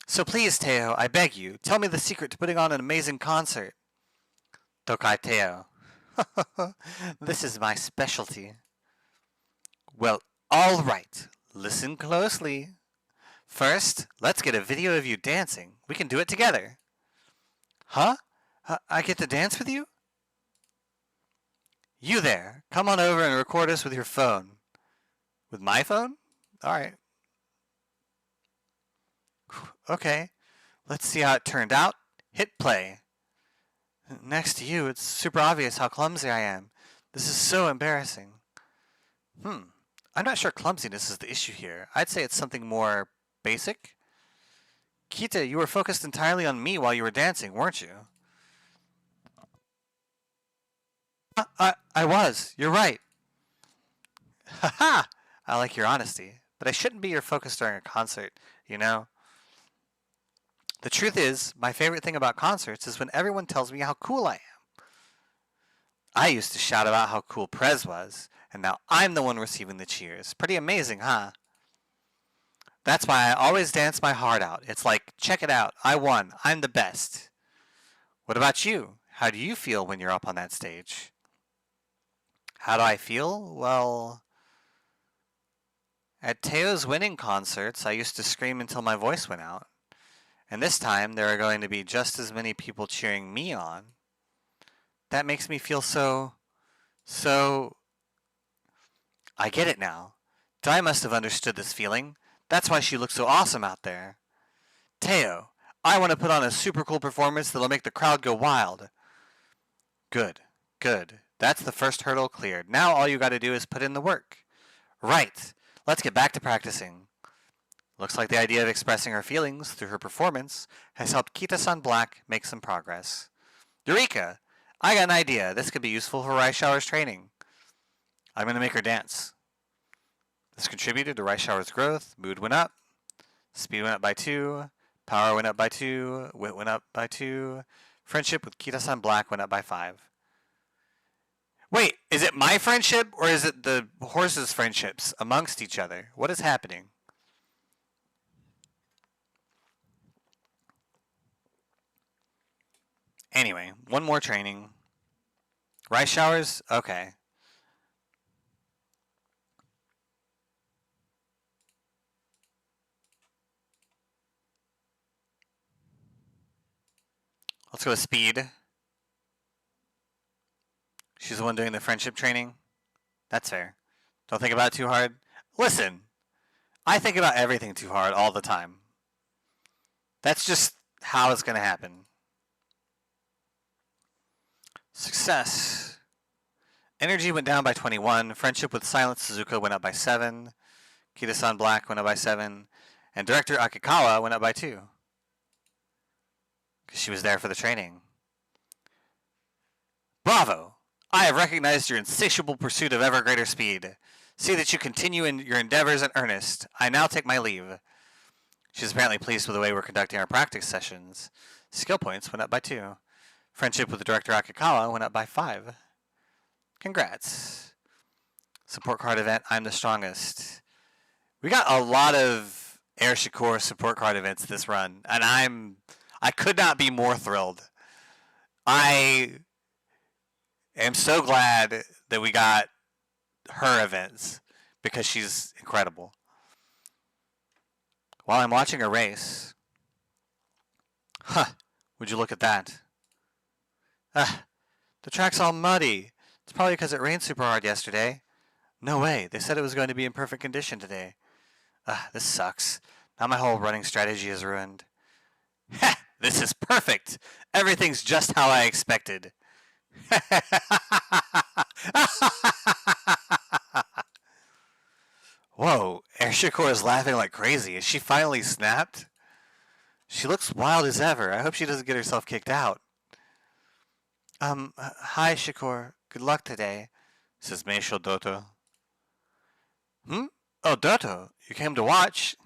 So please, Teo, I beg you, tell me the secret to putting on an amazing concert. Tokai Teo. This is my specialty. Well, all right. Listen closely. First, let's get a video of you dancing. We can do it together. Huh? I get to dance with you? You there. Come on over and record us with your phone. With my phone? All right. Okay. Let's see how it turned out. Hit play. Next to you, it's super obvious how clumsy I am. This is so embarrassing. I'm not sure clumsiness is the issue here. I'd say it's something more basic. Kita, you were focused entirely on me while you were dancing, weren't you? I was. You're right. Haha! I like your honesty. But I shouldn't be your focus during a concert, you know? The truth is, my favorite thing about concerts is when everyone tells me how cool I am. I used to shout about how cool Prez was, and now I'm the one receiving the cheers. Pretty amazing, huh? That's why I always dance my heart out. It's like, check it out, I won, I'm the best. What about you? How do you feel when you're up on that stage? How do I feel? Well, at Teo's winning concerts, I used to scream until my voice went out. And this time, there are going to be just as many people cheering me on. That makes me feel so... I get it now. Dai must have understood this feeling. That's why she looks so awesome out there. Teo, I want to put on a super cool performance that'll make the crowd go wild. Good, good. That's the first hurdle cleared. Now all you gotta do is put in the work. Right. Let's get back to practicing. Looks like the idea of expressing her feelings through her performance has helped Kita-san Black make some progress. Eureka! I got an idea. This could be useful for Raishower's training. I'm going to make her dance. This contributed to Raishower's growth. Mood went up. Speed went up by 2. Power went up by 2. Wit went up by 2. Friendship with Kita-san Black went up by 5. Wait, is it my friendship or is it the horses' friendships amongst each other? What is happening? Anyway, one more training. Rice showers? Okay. Let's go with speed. She's the one doing the friendship training. That's fair. Don't think about it too hard. Listen, I think about everything too hard all the time. That's just how it's going to happen. Success. Energy went down by 21. Friendship with Silent Suzuka went up by 7. Kita-san Black went up by 7. And Director Akikawa went up by 2. because she was there for the training. Bravo! I have recognized your insatiable pursuit of ever greater speed. See that you continue in your endeavors in earnest. I now take my leave. She's apparently pleased with the way we're conducting our practice sessions. Skill points went up by 2. Friendship with the director Akikawa went up by 5. Congrats. Support card event, I'm the strongest. We got a lot of Air Shakur support card events this run, and I could not be more thrilled. I am so glad that we got her events because she's incredible. While I'm watching a race, would you look at that? The track's all muddy. It's probably because it rained super hard yesterday. No way, they said it was going to be in perfect condition today. This sucks. Now my whole running strategy is ruined. This is perfect. Everything's just how I expected. Whoa, Air Shakur is laughing like crazy. Is she finally snapped? She looks wild as ever. I hope she doesn't get herself kicked out. Hi Shakur. Good luck today, says Meisho Doto. Oh, Doto, you came to watch?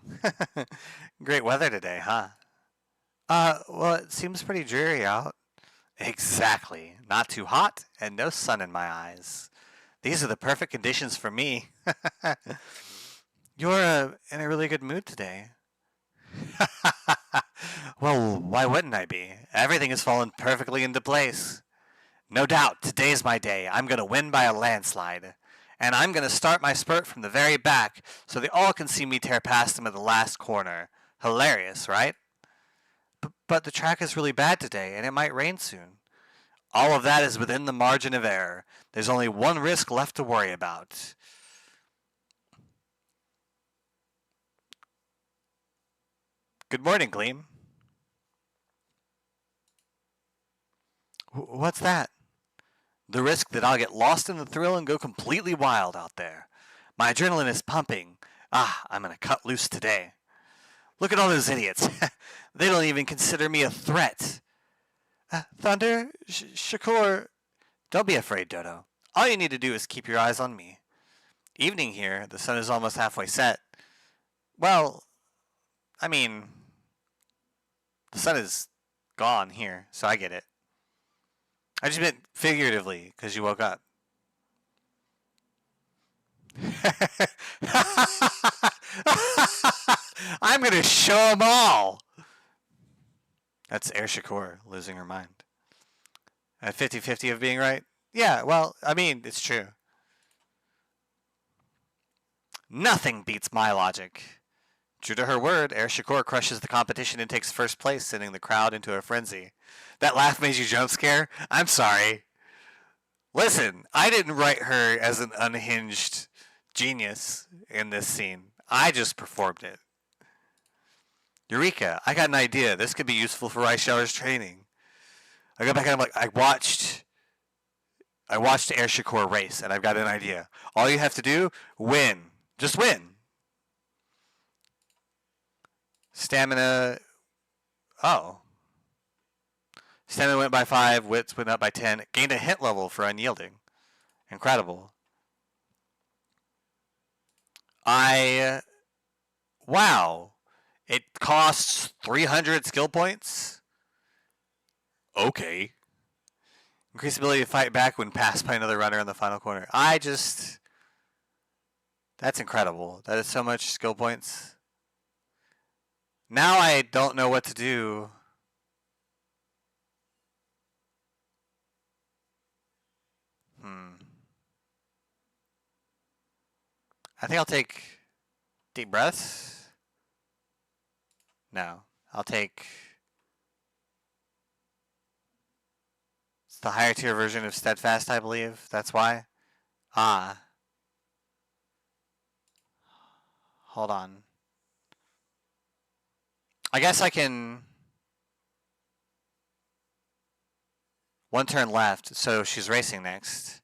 Great weather today, huh? Well, it seems pretty dreary out. Exactly. Not too hot and no sun in my eyes. These are the perfect conditions for me. You're in a really good mood today. Well, why wouldn't I be? Everything has fallen perfectly into place. No doubt, today's my day. I'm going to win by a landslide. And I'm going to start my spurt from the very back so they all can see me tear past them at the last corner. Hilarious, right? But the track is really bad today, and it might rain soon. All of that is within the margin of error. There's only one risk left to worry about. Good morning, Gleam. What's that? The risk that I'll get lost in the thrill and go completely wild out there. My adrenaline is pumping. I'm gonna cut loose today. Look at all those idiots. They don't even consider me a threat. Thunder, Shakur. Don't be afraid, Dodo. All you need to do is keep your eyes on me. Evening here. The sun is almost halfway set. Well, I mean, the sun is gone here, so I get it. I just meant figuratively, because you woke up. I'm going to show them all. That's Air Shakur losing her mind. At 50-50 of being right? Yeah, well, I mean, it's true. Nothing beats my logic. True to her word, Air Shakur crushes the competition and takes first place, sending the crowd into a frenzy. That laugh made you jump scare? I'm sorry. Listen, I didn't write her as an unhinged genius in this scene. I just performed it. Eureka, I got an idea. This could be useful for Aisha's training. I go back and I'm like, I watched Air Shakur race, and I've got an idea. All you have to do, win. Just win. Stamina. Oh. Stamina went by 5. Wits went up by 10. Gained a hint level for unyielding. Incredible. Wow. It costs 300 skill points? Okay. Increased ability to fight back when passed by another runner in the final corner. That's incredible. That is so much skill points. Now I don't know what to do. I think I'll take deep breaths. No, I'll take... It's the higher tier version of Steadfast, I believe. That's why. Hold on. I guess I can... One turn left, so she's racing next.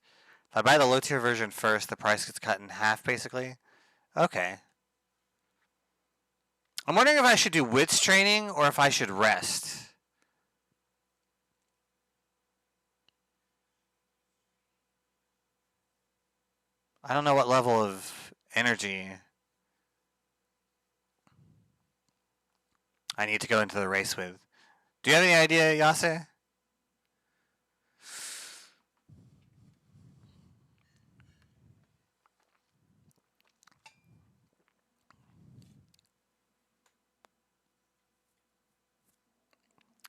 If I buy the low tier version first, the price gets cut in half, basically. Okay. I'm wondering if I should do wits training or if I should rest. I don't know what level of energy I need to go into the race with. Do you have any idea, Yase?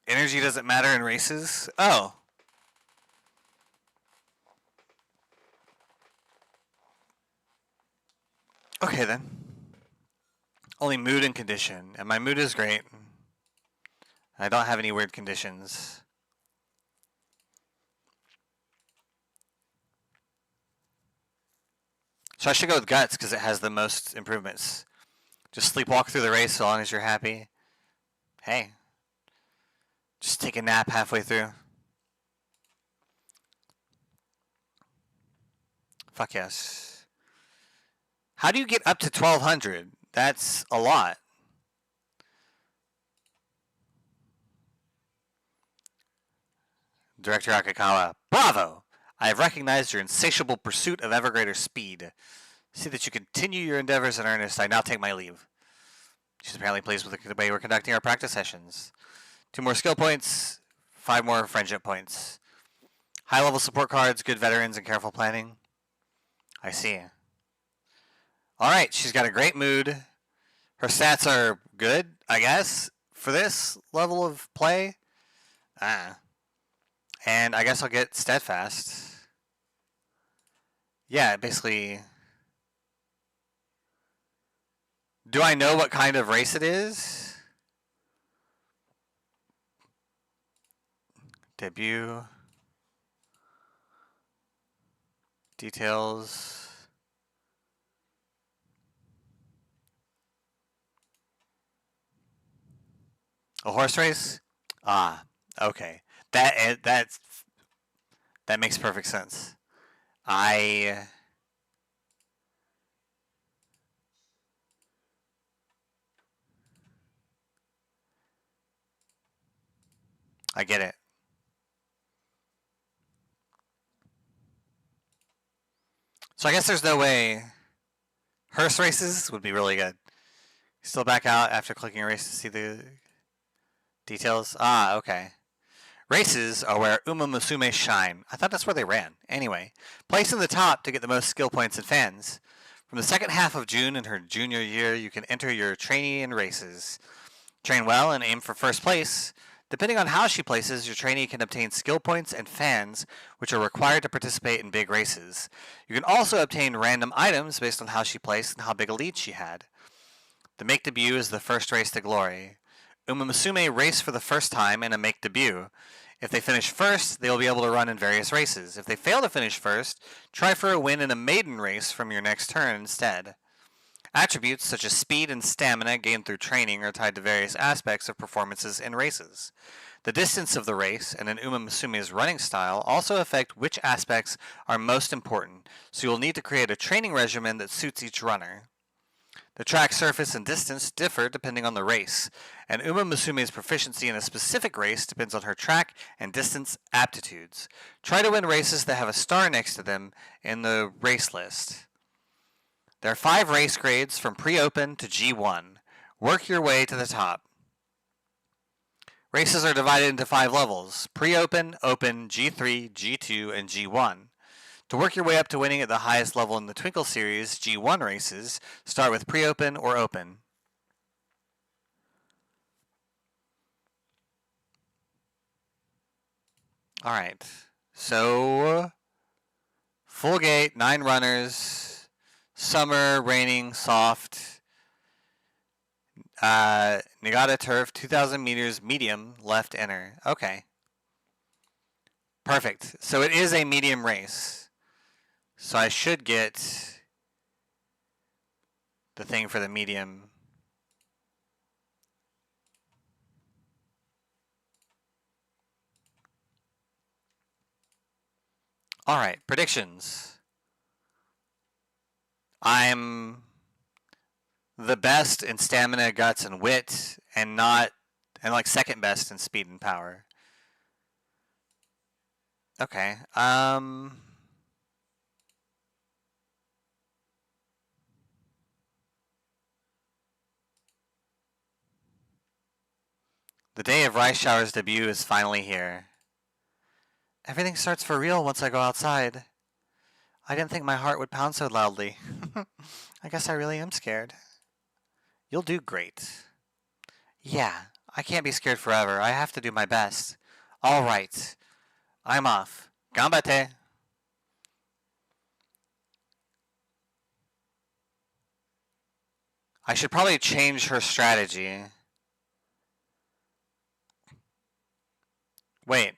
Energy doesn't matter in races? Oh. Okay then. Only mood and condition. And my mood is great. I don't have any weird conditions. So I should go with guts because it has the most improvements. Just sleepwalk through the race so long as you're happy. Hey. Just take a nap halfway through. Fuck yes. How do you get up to 1200? That's a lot. Director Akakawa, bravo! I have recognized your insatiable pursuit of ever greater speed. See that you continue your endeavors in earnest. I now take my leave. She's apparently pleased with the way we're conducting our practice sessions. 2 more skill points, 5 more friendship points. High-level support cards, good veterans, and careful planning. I see. Alright, she's got a great mood. Her stats are good, I guess, for this level of play. And I guess I'll get Steadfast. Yeah, basically... Do I know what kind of race it is? Debut. Details. A horse race? Ah, okay. That makes perfect sense. I get it. So I guess there's no way. Hearse races would be really good. Still back out after clicking a race to see the details? Ah, okay. Races are where Umamusume shine. I thought that's where they ran. Anyway, place in the top to get the most skill points and fans. From the second half of June in her junior year, you can enter your trainee in races. Train well and aim for first place. Depending on how she places, your trainee can obtain skill points and fans, which are required to participate in big races. You can also obtain random items based on how she placed and how big a lead she had. The make debut is the first race to glory. Umamusume race for the first time in a make debut. If they finish first, they will be able to run in various races. If they fail to finish first, try for a win in a maiden race from your next turn instead. Attributes such as speed and stamina gained through training are tied to various aspects of performances in races. The distance of the race and an Umamusume's running style also affect which aspects are most important, so you will need to create a training regimen that suits each runner. The track surface and distance differ depending on the race, and Umamusume's proficiency in a specific race depends on her track and distance aptitudes. Try to win races that have a star next to them in the race list. There are 5 race grades from pre-open to G1. Work your way to the top. Races are divided into 5 levels: pre-open, open, G3, G2, and G1. To work your way up to winning at the highest level in the Twinkle series, G1 races start with pre-open or open. Alright, so full gate, 9 runners, summer, raining, soft, Nagata turf, 2,000 meters, medium, left inner. Okay. Perfect. So it is a medium race. So I should get the thing for the medium. Alright, predictions. I'm the best in stamina, guts, and wit, and like second best in speed and power. Okay. The day of Rice Shower's debut is finally here. Everything starts for real once I go outside. I didn't think my heart would pound so loudly. I guess I really am scared. You'll do great. Yeah, I can't be scared forever. I have to do my best. All right. I'm off. Gambate. I should probably change her strategy. Wait.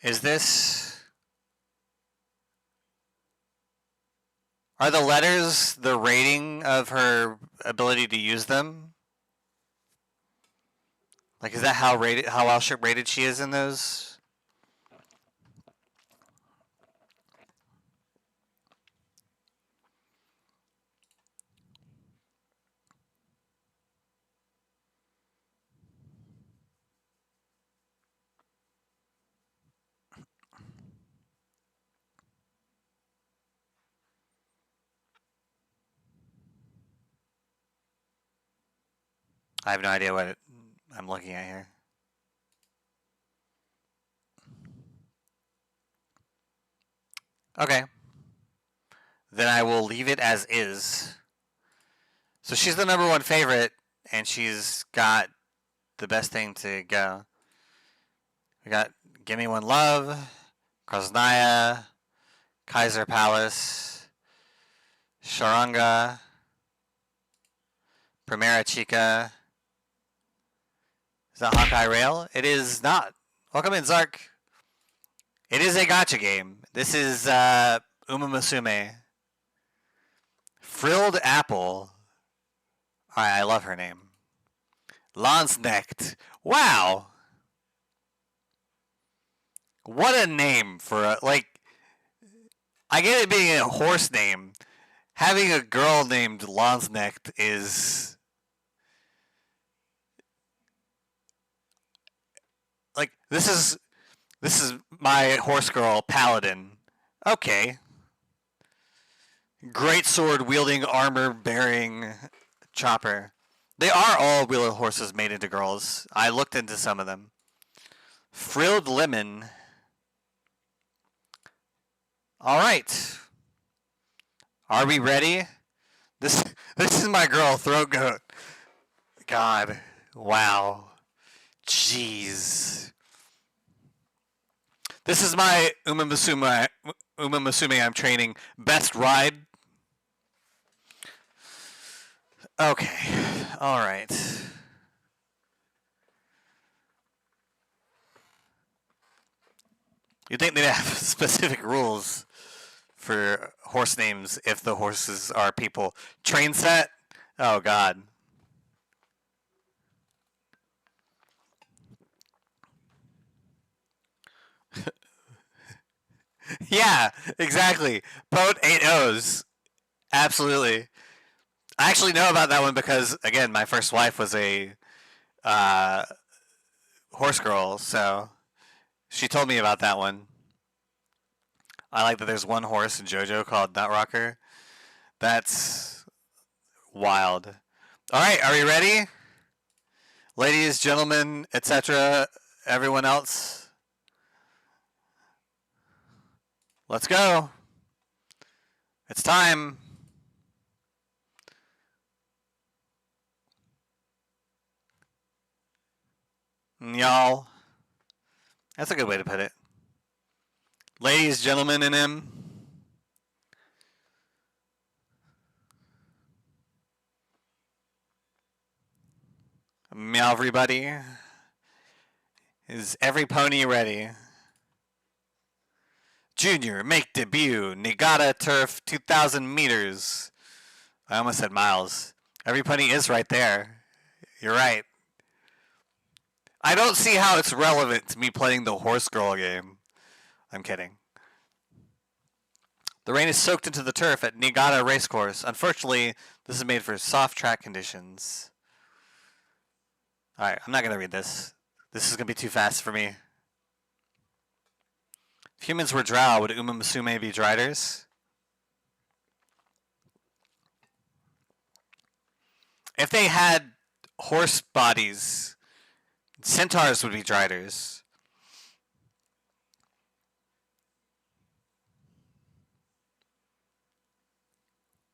Is this... Are the letters the rating of her ability to use them? Like, is that how well rated she is in those? I have no idea what I'm looking at here. Okay. Then I will leave it as is. So she's the #1 favorite, and she's got the best thing to go. We got Gimme One Love, Krasnaya, Kaiser Palace, Sharanga, Primera Chica. Is that Hawkeye Rail? It is not. Welcome in, Zark. It is a gacha game. This is Umamusume. Frilled Apple. Alright, I love her name. Lansnecht. Wow. What a name for a, like, I get it being a horse name. Having a girl named Lansnecht is, like, this is my horse girl, Paladin. Okay. Great sword wielding, armor bearing chopper. They are all wheeler horses made into girls. I looked into some of them. Frilled Lemon. All right. Are we ready? This is my girl, Throat Goat. God. Wow. Jeez. This is my Umamusume I'm training. Best ride. Okay. All right. You'd think they'd have specific rules for horse names if the horses are people. Train set? Oh, God. Yeah, exactly. Boat 8 O's. Absolutely. I actually know about that one because, again, my first wife was a horse girl, so she told me about that one. I like that there's one horse in JoJo called Nut Rocker. That's wild. All right, are we ready? Ladies, gentlemen, etc., everyone else? Let's go. It's time. Y'all. That's a good way to put it. Ladies, gentlemen, and him. Meow, everybody. Is every pony ready? Junior, make debut. Niigata Turf, 2,000 meters. I almost said miles. Every pony is right there. You're right. I don't see how it's relevant to me playing the horse girl game. I'm kidding. The rain is soaked into the turf at Niigata Racecourse. Unfortunately, this is made for soft track conditions. Alright, I'm not going to read this. This is going to be too fast for me. If humans were drow, would Umamusume be driders? If they had horse bodies. Centaurs would be driders.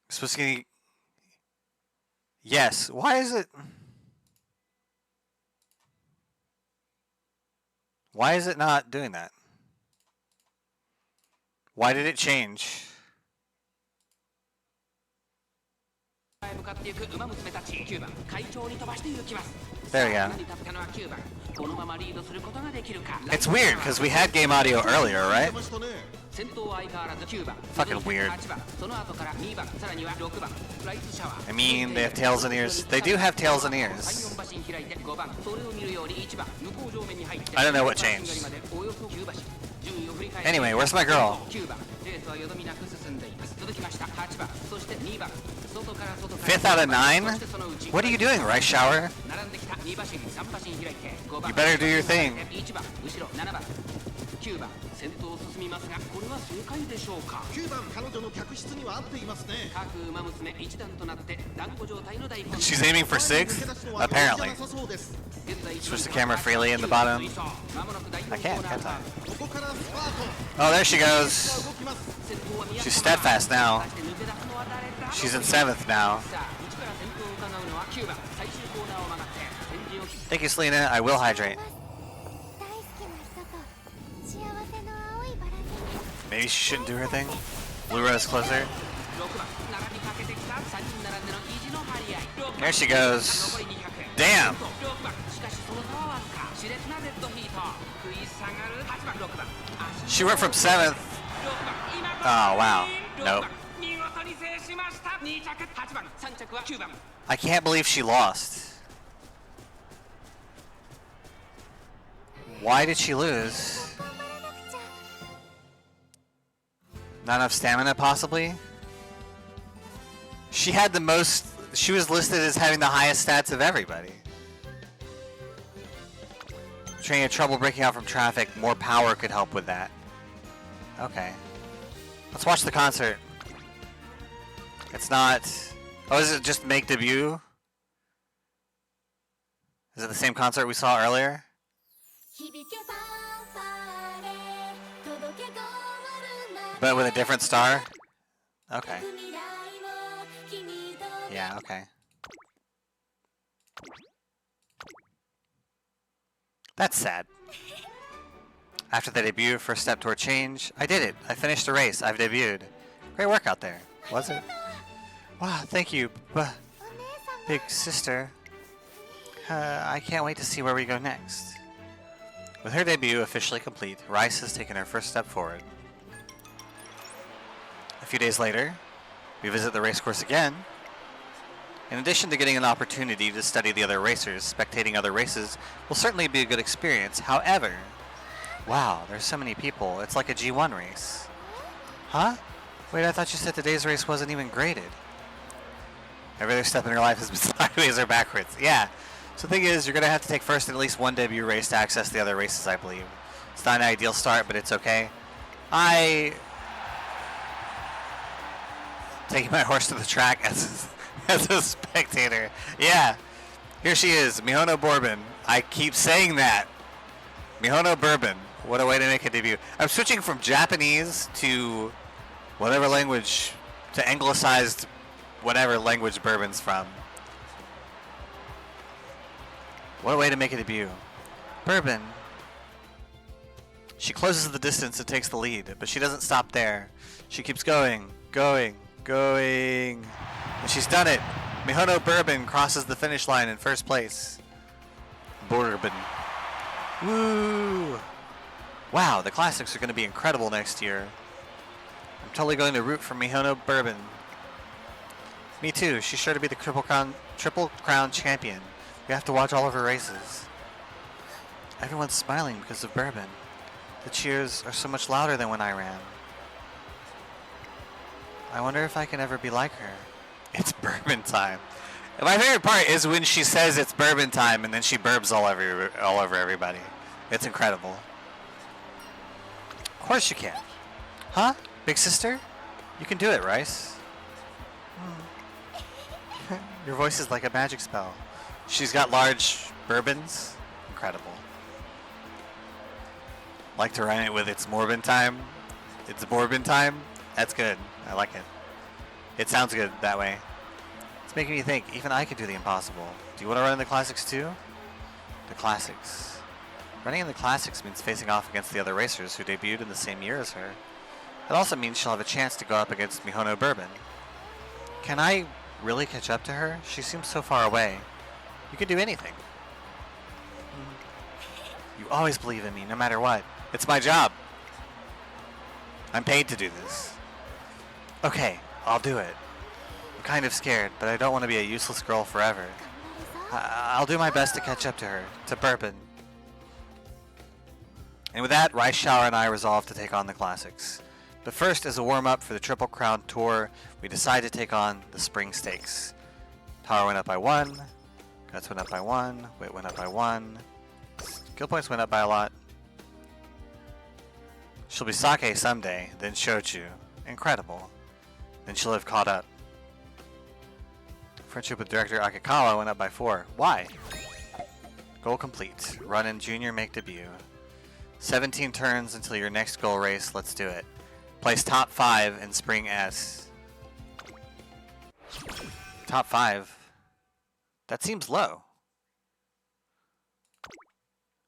Supposed to get... Yes. Why is it... Why is it not doing that? Why did it change? There we go. It's weird because we had game audio earlier, right? Fucking weird. I mean, they have tails and ears. They do have tails and ears. I don't know what changed. Anyway, where's my girl? 5th out of 9? What are you doing, Rice Shower? You better do your thing. She's aiming for 6th? Apparently. Switch the camera freely in the bottom. I can't I? Oh, there she goes. She's steadfast now. She's in 7th now. Thank you, Selena. I will hydrate. Maybe she shouldn't do her thing. Blue Rose closer. There she goes. Damn. She went from 7th. Oh, wow. Nope. I can't believe she lost. Why did she lose? Not enough stamina, possibly? She had the most... She was listed as having the highest stats of everybody. Training trouble breaking out from traffic. More power could help with that. Okay. Let's watch the concert. It's not... Oh, is it just make debut? Is it the same concert we saw earlier? But with a different star? Okay. Yeah, okay. That's sad. After the debut, first step toward change. I did it. I finished the race. I've debuted. Great work out there. Was it? Wow, thank you, big sister. I can't wait to see where we go next. With her debut officially complete, Rice has taken her first step forward. A few days later, we visit the racecourse again. In addition to getting an opportunity to study the other racers, spectating other races will certainly be a good experience. However, wow, there's so many people. It's like a G1 race. Huh? Wait, I thought you said today's race wasn't even graded. Every other step in her life has been sideways or backwards. Yeah. So the thing is, you're going to have to take first in at least one debut race to access the other races, I believe. It's not an ideal start, but it's okay. Taking my horse to the track as a spectator. Yeah. Here she is, Mihono Bourbon. I keep saying that. Mihono Bourbon. What a way to make a debut. I'm switching from Japanese to whatever language, to anglicized whatever language Bourbon's from. What a way to make a debut. Bourbon. She closes the distance and takes the lead, but she doesn't stop there. She keeps going. And she's done it. Mihono Bourbon crosses the finish line in first place. Bourbon. Woo! Wow, the classics are going to be incredible next year. I'm totally going to root for Mihono Bourbon. Me too. She's sure to be the Triple Crown champion. We have to watch all of her races. Everyone's smiling because of Bourbon. The cheers are so much louder than when I ran. I wonder if I can ever be like her. It's Bourbon time. And my favorite part is when she says it's Bourbon time and then she burbs all over everybody. It's incredible. Of course you can. Huh? Big sister? You can do it, Rice. Your voice is like a magic spell. She's got large bourbons. Incredible. Like to rhyme it with it's Morbin time. It's Morbin time. That's good. I like it. It sounds good that way. It's making me think, even I could do the impossible. Do you want to run in the classics too? The classics. Running in the classics means facing off against the other racers who debuted in the same year as her. It also means she'll have a chance to go up against Mihono Bourbon. Can I really catch up to her? She seems so far away. You can do anything. You always believe in me, no matter what. It's my job. I'm paid to do this. Okay, I'll do it. I'm kind of scared, but I don't want to be a useless girl forever. I'll do my best to catch up to her, to Bourbon. And with that, Rice Shower and I resolve to take on the classics. But first, as a warm-up for the Triple Crown Tour, we decide to take on the Spring Stakes. Tower went up by 1, Guts went up by 1, Wit went up by 1, Skill points went up by a lot. She'll be Sake someday, then Shochu. Incredible. Then she'll have caught up. Friendship with Director Akikawa went up by 4. Why? Goal complete. Run in Junior make debut. 17 turns until your next goal race. Let's do it. Place top 5 in Spring S. Top 5? That seems low.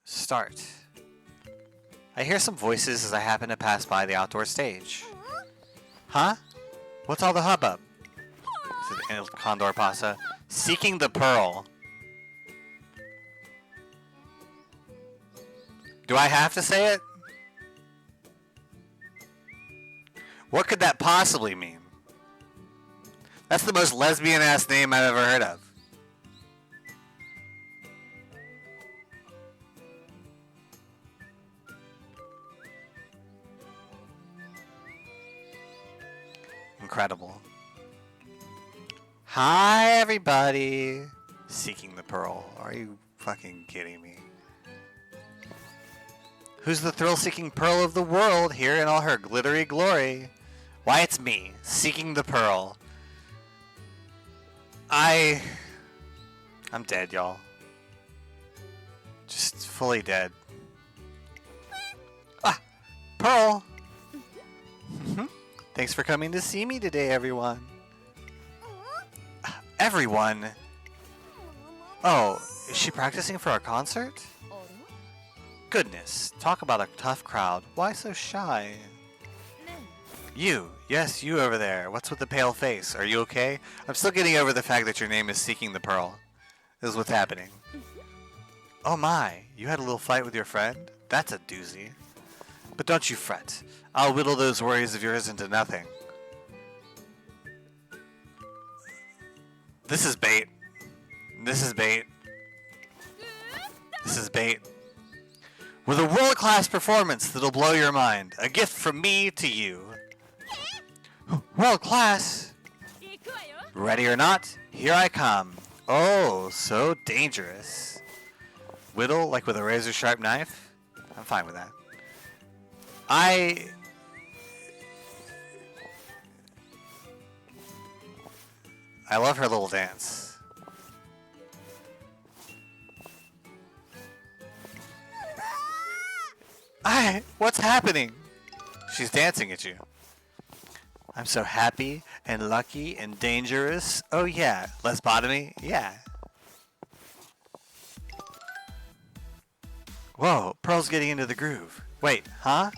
Start. I hear some voices as I happen to pass by the outdoor stage. Huh? What's all the hubbub? Said El Condor Pasa. Seeking the Pearl. Do I have to say it? What could that possibly mean? That's the most lesbian-ass name I've ever heard of. Incredible. Hi, everybody. Seeking the Pearl. Are you fucking kidding me? Who's the thrill-seeking pearl of the world here in all her glittery glory? Why, it's me, seeking the pearl. I'm dead, y'all. Just fully dead. Ah! Pearl! Thanks for coming to see me today, everyone. Everyone? Oh, is she practicing for a concert? Goodness, talk about a tough crowd. Why so shy? You, yes, you over there. What's with the pale face? Are you okay? I'm still getting over the fact that your name is Seeking the Pearl. This is what's happening. Oh my, you had a little fight with your friend? That's a doozy. But don't you fret. I'll whittle those worries of yours into nothing. This is bait. This is bait. This is bait. With a world-class performance that'll blow your mind. A gift from me to you. World-class? Ready or not, here I come. Oh, so dangerous. Whittle like with a razor-sharp knife? I'm fine with that. I love her little dance. What's happening? She's dancing at you. I'm so happy and lucky and dangerous. Oh yeah, lesbotomy? Yeah. Whoa, Pearl's getting into the groove. Wait, huh?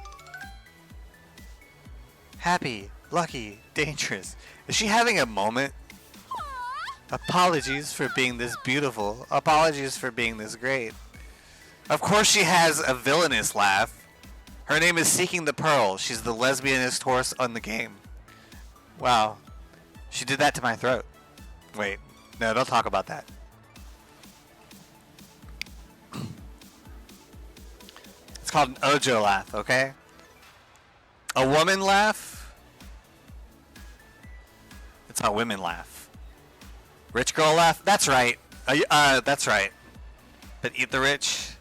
Happy, lucky, dangerous. Is she having a moment? Apologies for being this beautiful. Apologies for being this great. Of course she has a villainous laugh. Her name is Seeking the Pearl. She's the lesbianist horse on the game. Wow. She did that to my throat. Wait. No, don't talk about that. It's called an Ojo laugh, okay? A woman laugh? It's how women laugh. Rich girl laugh? That's right. That's right. But eat the rich.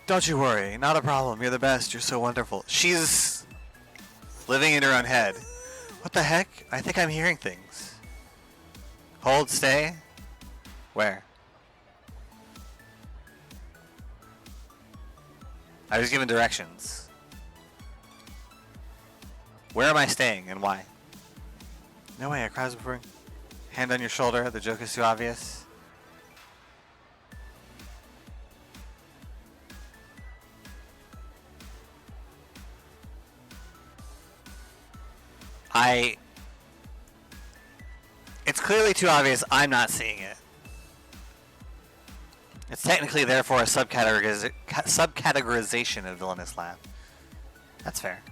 Don't you worry, not a problem. You're the best. You're so wonderful. She's living in her own head. What the heck? I think I'm hearing things. Hold, stay. Where? I was given directions. Where am I staying and why? No way, a crowd's before. Hand on your shoulder, the joke is too obvious. It's clearly too obvious. I'm not seeing it. It's technically, therefore, a subcategorization of villainous laugh. That's fair.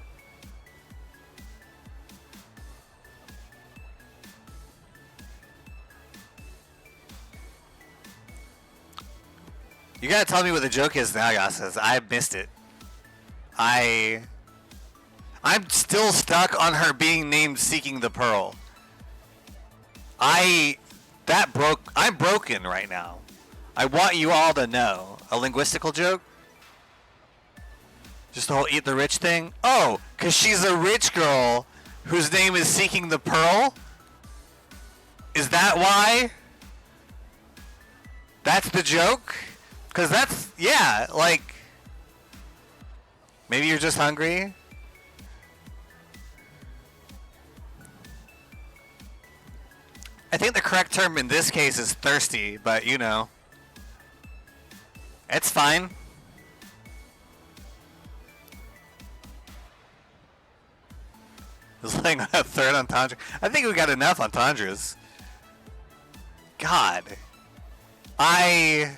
You gotta tell me what the joke is now, Yasas. I missed it. I'm still stuck on her being named Seeking the Pearl. I'm broken right now. I want you all to know. A linguistical joke? Just the whole eat the rich thing? Oh, because she's a rich girl whose name is Seeking the Pearl? Is that why? That's the joke? Because that's, yeah, like, maybe you're just hungry? I think the correct term in this case is thirsty, but you know. It's fine. Just laying on a third entendre. I think we got enough entendres. God. A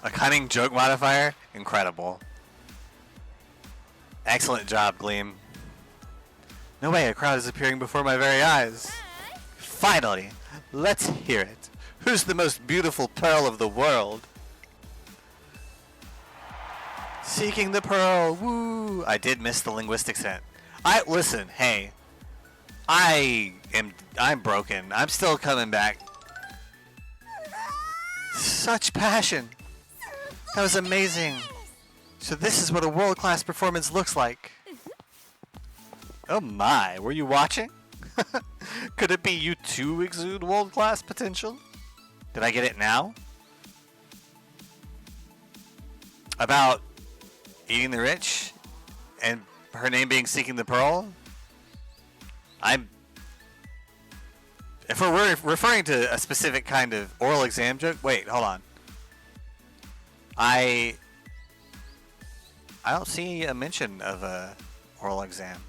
cunning joke modifier? Incredible. Excellent job, Gleam. No way, a crowd is appearing before my very eyes. Finally, let's hear it. Who's the most beautiful pearl of the world? Seeking the pearl, woo! I did miss the linguistic set. Listen, hey. I'm broken. I'm still coming back. Such passion. That was amazing. So this is what a world-class performance looks like. Oh my, were you watching? Could it be you too exude world-class potential? Did I get it now? About eating the rich and her name being Seeking the Pearl? If we're referring to a specific kind of oral exam joke, wait, hold on. I don't see a mention of a oral exam.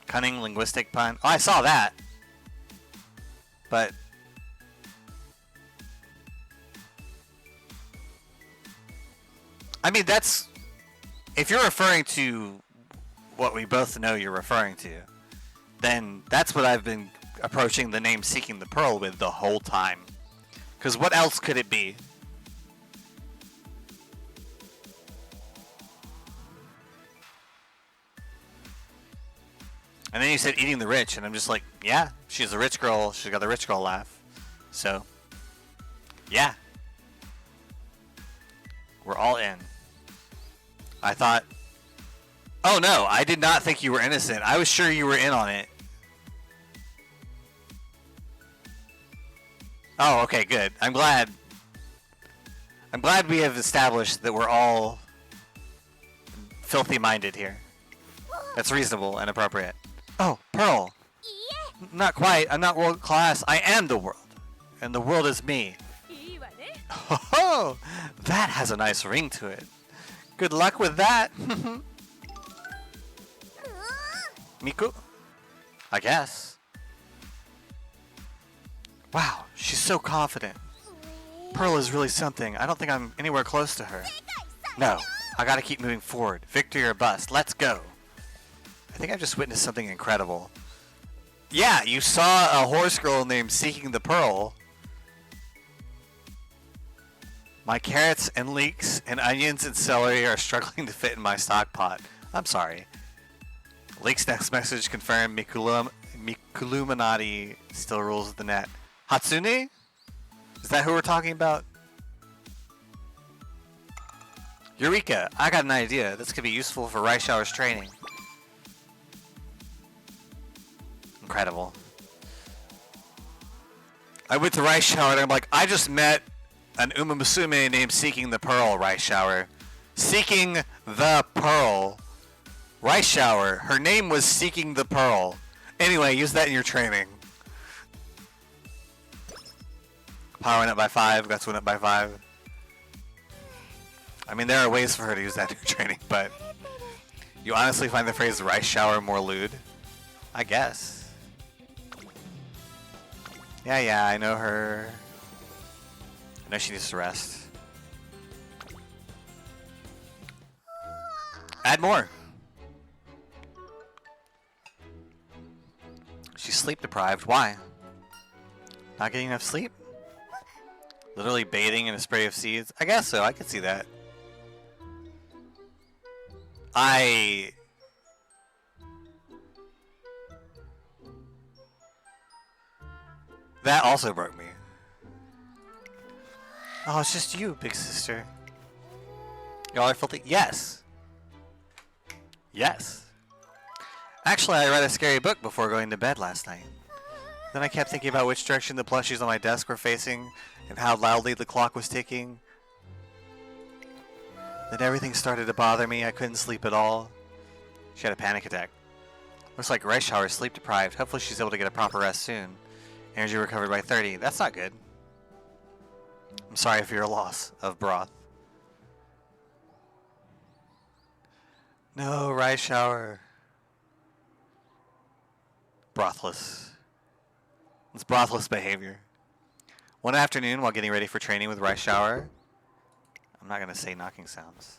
Cunning linguistic pun. Oh, I saw that. But I mean, that's if you're referring to what we both know you're referring to, then that's what I've been approaching the name Seeking the Pearl with the whole time. Because what else could it be? And then you said eating the rich, and I'm just like, yeah, she's a rich girl. She's got the rich girl laugh. So, yeah. We're all in. I thought, oh no, I did not think you were innocent. I was sure you were in on it. Oh, okay, good. I'm glad we have established that we're all filthy minded here. That's reasonable and appropriate. Oh, Pearl. Not quite. I'm not world class. I am the world. And the world is me. Oh, that has a nice ring to it. Good luck with that. Miku? I guess. Wow, she's so confident. Pearl is really something. I don't think I'm anywhere close to her. No, I gotta keep moving forward. Victory or bust. Let's go. I think I've just witnessed something incredible. Yeah, you saw a horse girl named Seeking the Pearl. My carrots and leeks and onions and celery are struggling to fit in my stock pot. I'm sorry. Leek's next message confirmed Mikuluminati still rules the net. Hatsune? Is that who we're talking about? Eureka! I got an idea. This could be useful for Raishour's training. Incredible. I went to Raishour and I'm like, I just met an Umamusume named Seeking the Pearl, Raishour. Seeking the Pearl. Raishour. Her name was Seeking the Pearl. Anyway, use that in your training. Power went up by 5. Guts went up by 5. I mean, there are ways for her to use that in her training, but you honestly find the phrase Raishour more lewd? I guess. Yeah, I know her. I know she needs to rest. Add more. She's sleep deprived. Why? Not getting enough sleep? Literally bathing in a spray of seeds? I guess so. I could see that. That also broke me. Oh, it's just you, big sister. Y'all are filthy? Yes. Yes. Actually, I read a scary book before going to bed last night. Then I kept thinking about which direction the plushies on my desk were facing and how loudly the clock was ticking. Then everything started to bother me. I couldn't sleep at all. She had a panic attack. Looks like Raishour is sleep deprived. Hopefully she's able to get a proper rest soon. Energy recovered by 30. That's not good. I'm sorry for your loss of broth. No, Raishour. Brothless. It's brothless behavior. One afternoon, while getting ready for training with Raishour, I'm not going to say knocking sounds.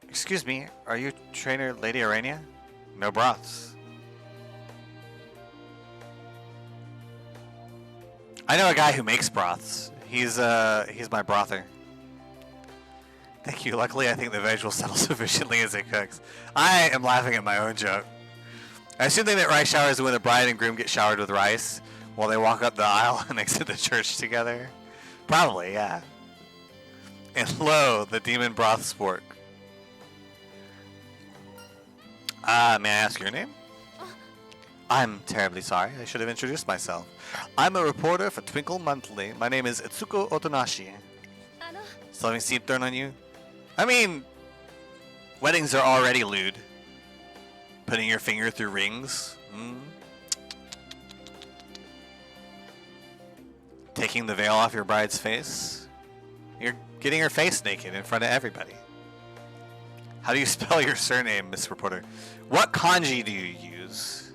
Excuse me, are you trainer Lady Arania? No broths. I know a guy who makes broths. He's my brother. Thank you. Luckily, I think the veg will settle sufficiently as it cooks. I am laughing at my own joke. I assume they meant Raishour is when the bride and groom get showered with rice while they walk up the aisle and exit the church together. Probably, yeah. And lo, the demon broth spork. May I ask your name? I'm terribly sorry. I should have introduced myself. I'm a reporter for Twinkle Monthly. My name is Itsuko Otonashi. Still having seed thrown on you? I mean, weddings are already lewd. Putting your finger through rings. Taking the veil off your bride's face. You're getting her face naked in front of everybody. How do you spell your surname, Miss Reporter? What kanji do you use?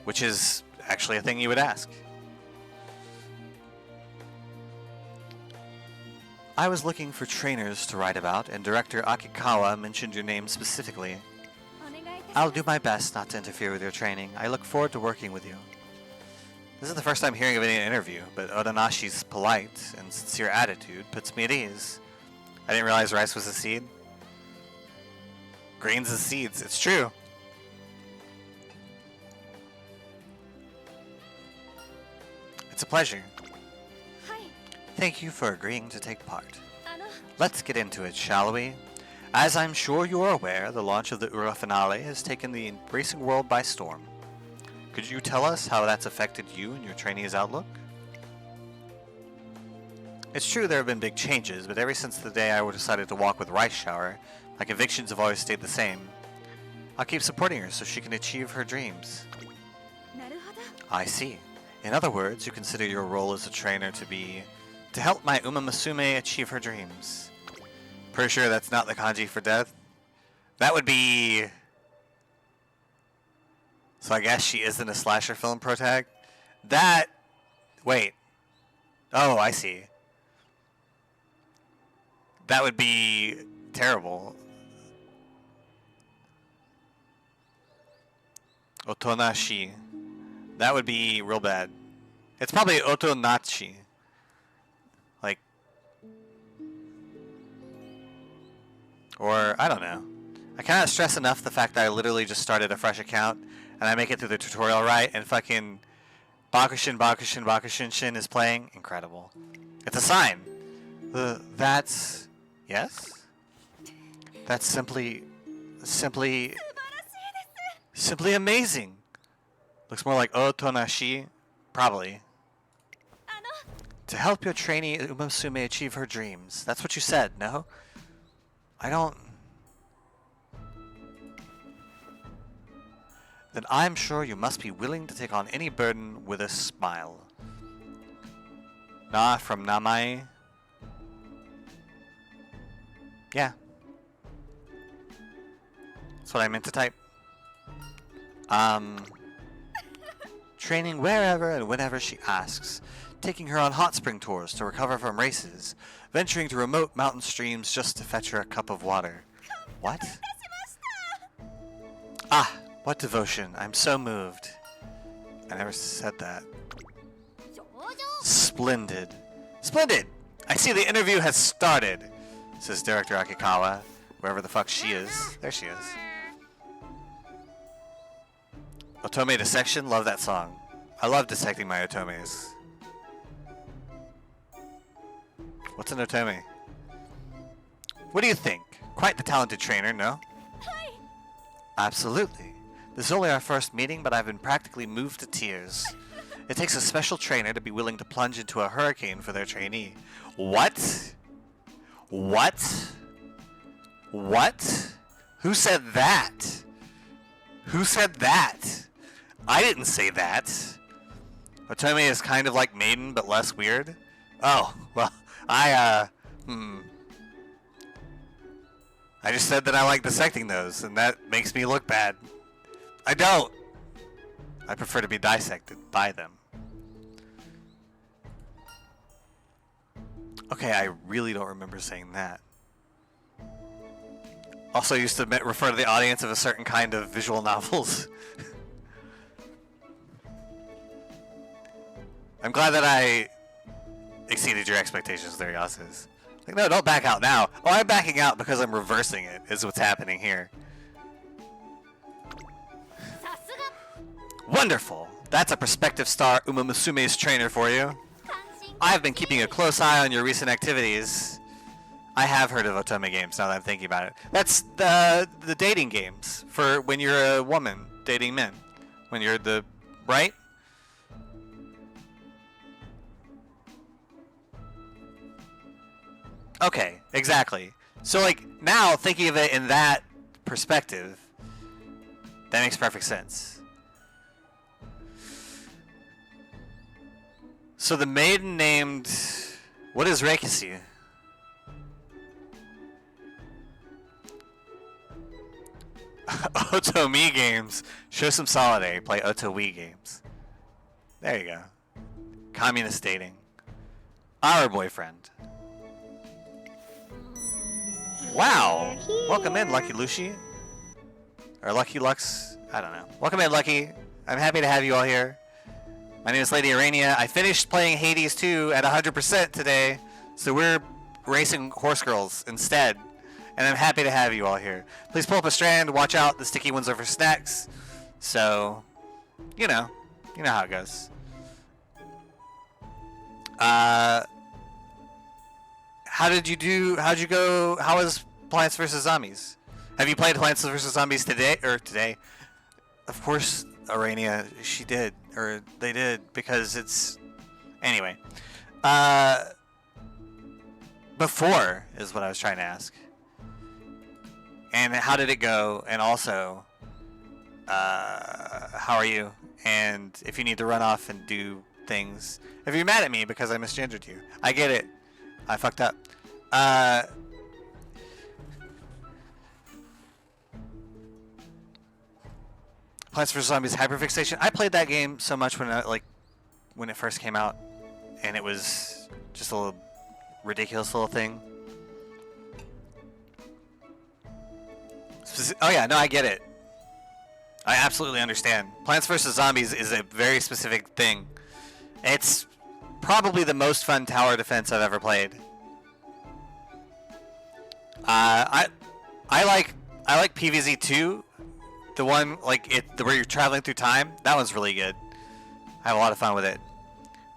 Which is actually a thing you would ask. I was looking for trainers to write about, and Director Akikawa mentioned your name specifically. I'll do my best not to interfere with your training. I look forward to working with you. This is the first time hearing of any interview, but Otonashi's polite and sincere attitude puts me at ease. I didn't realize rice was a seed. Grains as seeds, it's true. It's a pleasure. Thank you for agreeing to take part. Let's get into it, shall we? As I'm sure you're aware, the launch of the Ura Finale has taken the racing world by storm. Could you tell us how that's affected you and your trainee's outlook? It's true there have been big changes, but ever since the day I decided to walk with Raishour, my convictions have always stayed the same. I'll keep supporting her so she can achieve her dreams. I see. In other words, you consider your role as a trainer to help my Umamusume achieve her dreams. Pretty sure that's not the kanji for death. That would be... So I guess she isn't a slasher film protag? That... Wait. Oh, I see. That would be terrible. Otonashi. That would be real bad. It's probably Otonachi. Like... Or, I don't know. I cannot stress enough the fact that I literally just started a fresh account and I make it through the tutorial right, and fucking Bakushin Shin is playing. Incredible. It's a sign. That's... Yes? That's simply amazing. Looks more like Otonashi. Probably. To help your trainee Umamusume achieve her dreams. That's what you said, no? I don't... Then I'm sure you must be willing to take on any burden with a smile. Na from Namai. Yeah. That's what I meant to type. Training wherever and whenever she asks. Taking her on hot spring tours to recover from races. Venturing to remote mountain streams just to fetch her a cup of water. What? Ah, what devotion. I'm so moved. I never said that. Splendid. Splendid! I see the interview has started, says Director Akikawa, wherever the fuck she is. There she is. Otome Dissection, love that song. I love dissecting my otomes. What's an otome? What do you think? Quite the talented trainer, no? Absolutely. This is only our first meeting, but I've been practically moved to tears. It takes a special trainer to be willing to plunge into a hurricane for their trainee. What? What? What? Who said that? Who said that? I didn't say that. Otome is kind of like Maiden, but less weird. Oh, well, I just said that I like dissecting those, and that makes me look bad. I don't. I prefer to be dissected by them. Okay, I really don't remember saying that. Also used to refer to the audience of a certain kind of visual novels. I'm glad that I exceeded your expectations there, Yasus. Like, no, don't back out now. Oh, I'm backing out because I'm reversing it, is what's happening here. Wonderful! That's a prospective star Umamusume's trainer for you. I have been keeping a close eye on your recent activities. I have heard of Otome games now that I'm thinking about it. That's the dating games for when you're a woman dating men. When you're the... right? Okay, exactly. So, like, now, thinking of it in that perspective, that makes perfect sense. So the maiden named... What is Reikisi? Otome games. Show some solid. Play Oto-Wii games. There you go. Communist dating. Our boyfriend. Wow! Welcome in, Lucky Lucy. Or Lucky Lux. I don't know. Welcome in, Lucky. I'm happy to have you all here. My name is Lady Arania. I finished playing Hades 2 at 100% today, so we're racing horse girls instead. And I'm happy to have you all here. Please pull up a strand. Watch out. The sticky ones are for snacks. So, you know how it goes. How did you do? How'd you go? How was Plants vs. Zombies? Have you played Plants vs. Zombies today? Of course, Arania, she did. Or they did, because it's... Anyway. Before is what I was trying to ask. And how did it go? And also, how are you? And if you need to run off and do things... If you're mad at me because I misgendered you, I get it. I fucked up. Plants vs. Zombies Hyperfixation. I played that game so much when it first came out, and it was just a little ridiculous little thing. Oh yeah, no, I get it. I absolutely understand. Plants vs. Zombies is a very specific thing. It's probably the most fun tower defense I've ever played. I like PvZ 2 The one where you're traveling through time, that one's really good. I have a lot of fun with it.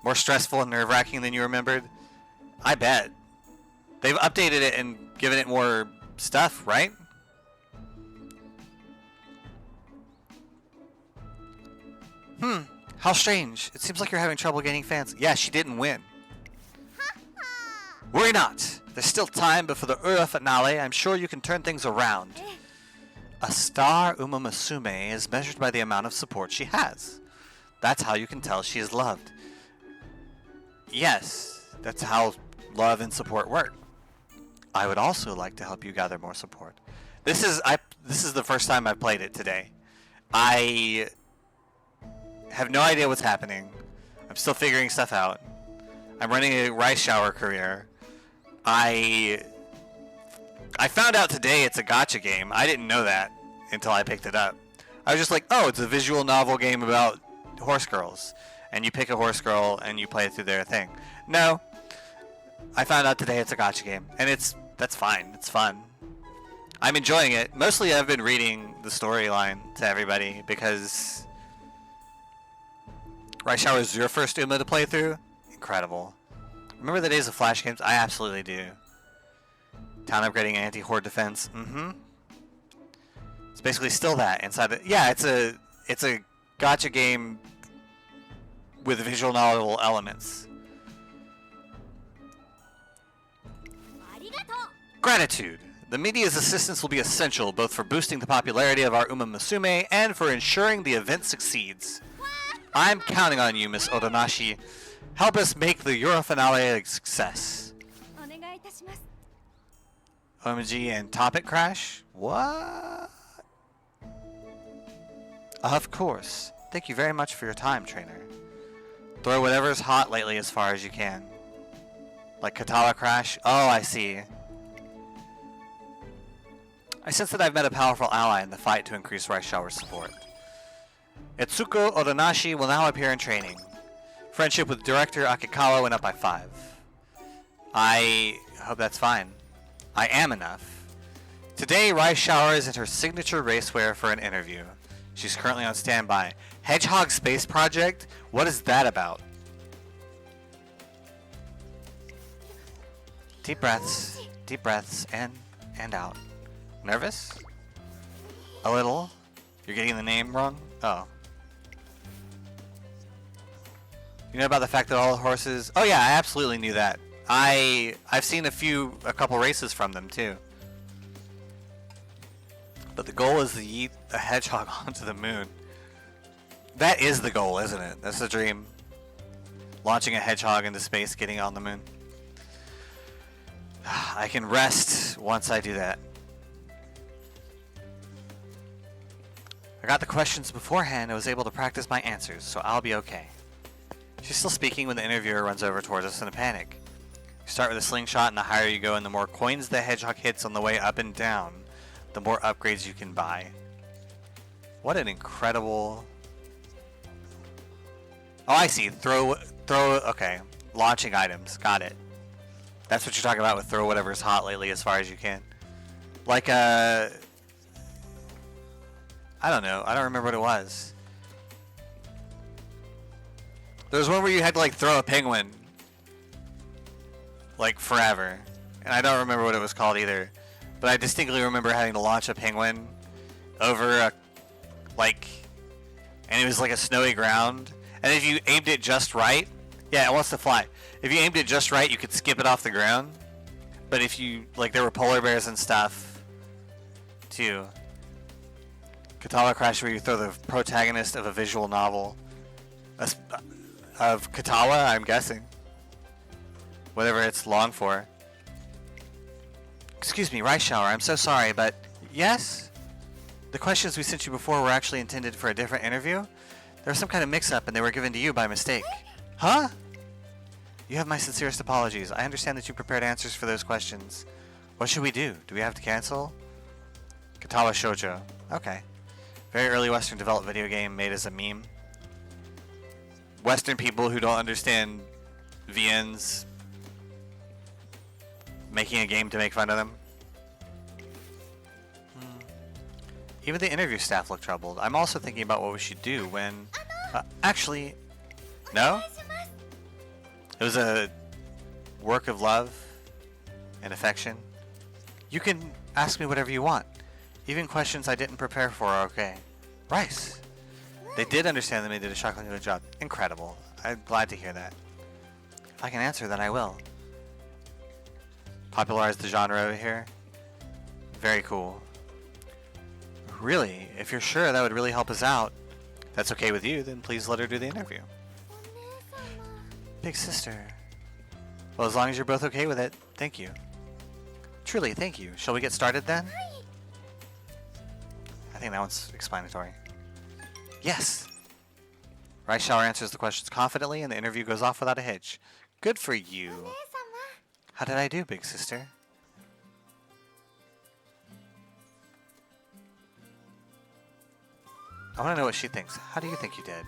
More stressful and nerve-wracking than you remembered? I bet. They've updated it and given it more stuff, right? How strange. It seems like you're having trouble gaining fans. Yeah, she didn't win. Worry not. There's still time before the Ura finale. I'm sure you can turn things around. A star Umamusume is measured by the amount of support she has. That's how you can tell she is loved. Yes, that's how love and support work. I would also like to help you gather more support. This is the first time I've played it today. I have no idea what's happening. I'm still figuring stuff out. I'm running a rice shower career. I found out today it's a gacha game. I didn't know that until I picked it up. I was just like, oh, it's a visual novel game about horse girls. And you pick a horse girl and you play through their thing. No. I found out today it's a gacha game. And that's fine. It's fun. I'm enjoying it. Mostly I've been reading the storyline to everybody because Rice Shower is your first Uma to play through? Incredible. Remember the days of Flash games? I absolutely do. Town upgrading anti-horde defense. It's basically still that inside the... Yeah, it's a gacha game with visual novel elements. Gratitude. The media's assistance will be essential both for boosting the popularity of our Umamusume and for ensuring the event succeeds. I'm counting on you, Miss Odonashi. Help us make the Euro finale a success. OMG and Topic Crash? What? Of course. Thank you very much for your time, trainer. Throw whatever's hot lately as far as you can. Like Katala Crash? Oh, I see. I sense that I've met a powerful ally in the fight to increase Rice Shower's support. Etsuko Odonashi will now appear in training. Friendship with director Akikawa went up by 5. I hope that's fine. I am enough. Today, Rice Shower is in her signature racewear for an interview. She's currently on standby. Hedgehog Space Project? What is that about? Deep breaths, and out. Nervous? A little? You're getting the name wrong? Oh. You know about the fact that all the horses... Oh yeah, I absolutely knew that. I've seen a couple races from them too. But the goal is to yeet a hedgehog onto the moon. That is the goal, isn't it? That's the dream. Launching a hedgehog into space, getting on the moon. I can rest once I do that. I got the questions beforehand and was able to practice my answers, so I'll be okay. She's still speaking when the interviewer runs over towards us in a panic. You start with a slingshot, and the higher you go and the more coins the hedgehog hits on the way up and down, the more upgrades you can buy. What an incredible... Oh, I see. Throw, okay. Launching items. Got it. That's what you're talking about with throw whatever's hot lately as far as you can. Like, I don't know. I don't remember what it was. There was one where you had to, like, throw a penguin. Like, forever. And I don't remember what it was called either. But I distinctly remember having to launch a penguin over a, like... And it was like a snowy ground. And if you aimed it just right... Yeah, it wants to fly. If you aimed it just right, you could skip it off the ground. But if you... Like, there were polar bears and stuff, too. Katala Crash, where you throw the protagonist of a visual novel. Of Katawa, I'm guessing. Whatever it's long for. Excuse me, Rice Shower, I'm so sorry, but... Yes? The questions we sent you before were actually intended for a different interview? There was some kind of mix-up and they were given to you by mistake. Huh? You have my sincerest apologies. I understand that you prepared answers for those questions. What should we do? Do we have to cancel? Katawa Shoujo. Okay. Very early Western developed video game made as a meme. Western people who don't understand VNs making a game to make fun of them. Even the interview staff look troubled. I'm also thinking about what we should do when... actually... No? It was a work of love and affection. You can ask me whatever you want. Even questions I didn't prepare for are okay. Rice! They did understand that they did a shockingly good job. Incredible. I'm glad to hear that. If I can answer, then I will. Popularize the genre over here. Very cool. Really, if you're sure that would really help us out, if that's okay with you, then please let her do the interview. Big sister. Well, as long as you're both okay with it, thank you. Truly, thank you. Shall we get started then? I think that one's explanatory. Yes! Rice Shower answers the questions confidently and the interview goes off without a hitch. Good for you. How did I do, big sister? I want to know what she thinks. How do you think you did?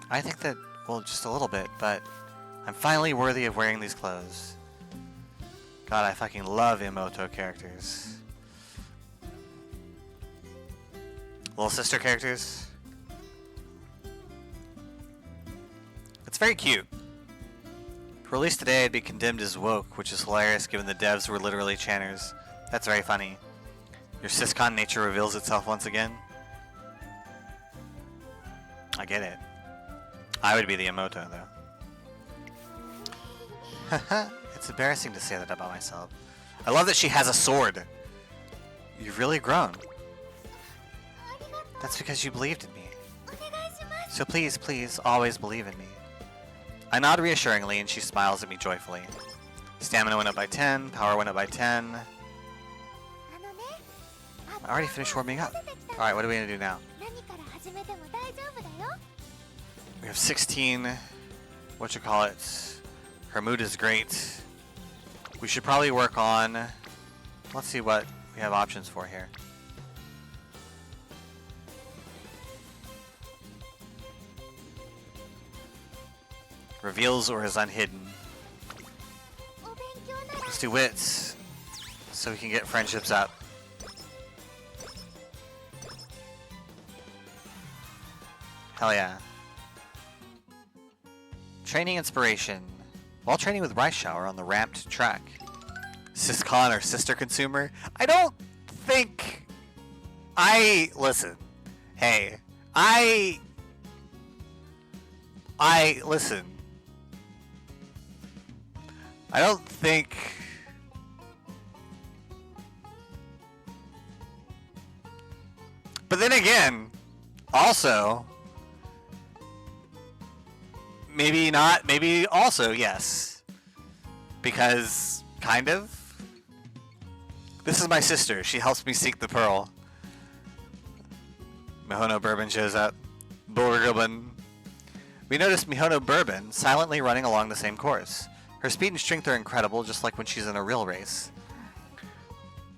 I think that, well, just a little bit, but I'm finally worthy of wearing these clothes. God, I fucking love Emoto characters. Little sister characters. It's very cute. Released today, I'd be condemned as woke, which is hilarious given the devs were literally channers. That's very funny. Your siscon nature reveals itself once again. I get it. I would be the Emoto, though. Haha, it's embarrassing to say that about myself. I love that she has a sword. You've really grown. That's because you believed in me. So please, please, always believe in me. I nod reassuringly and she smiles at me joyfully. Stamina went up by 10, power went up by 10. I already finished warming up. Alright, what are we gonna do now? We have 16. Whatchamacallit. Her mood is great. We should probably work on... Let's see what we have options for here. Reveals or is unhidden. Let's do wits so we can get friendships up. Hell yeah. Training inspiration. While training with Rice Shower on the ramped track. Siscon or sister consumer? I don't think... Listen. Hey. Listen. I don't think... But then again, also... Maybe not, maybe also yes. Because, kind of. This is my sister. She helps me seek the pearl. Mihono Bourbon shows up. Bourbon. We notice Mihono Bourbon silently running along the same course. Her speed and strength are incredible, just like when she's in a real race.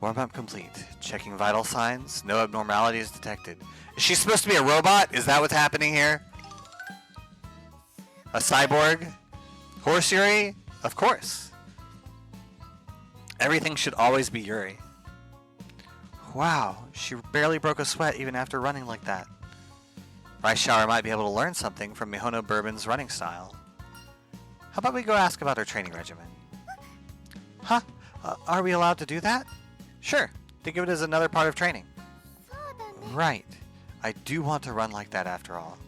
Warm-up complete. Checking vital signs. No abnormalities detected. Is she supposed to be a robot? Is that what's happening here? A cyborg? Horse Yuri? Of course. Everything should always be Yuri. Wow, she barely broke a sweat even after running like that. Rice Shower might be able to learn something from Mihono Bourbon's running style. How about we go ask about her training regimen? Huh? Are we allowed to do that? Sure. Think of it as another part of training. Right. I do want to run like that after all.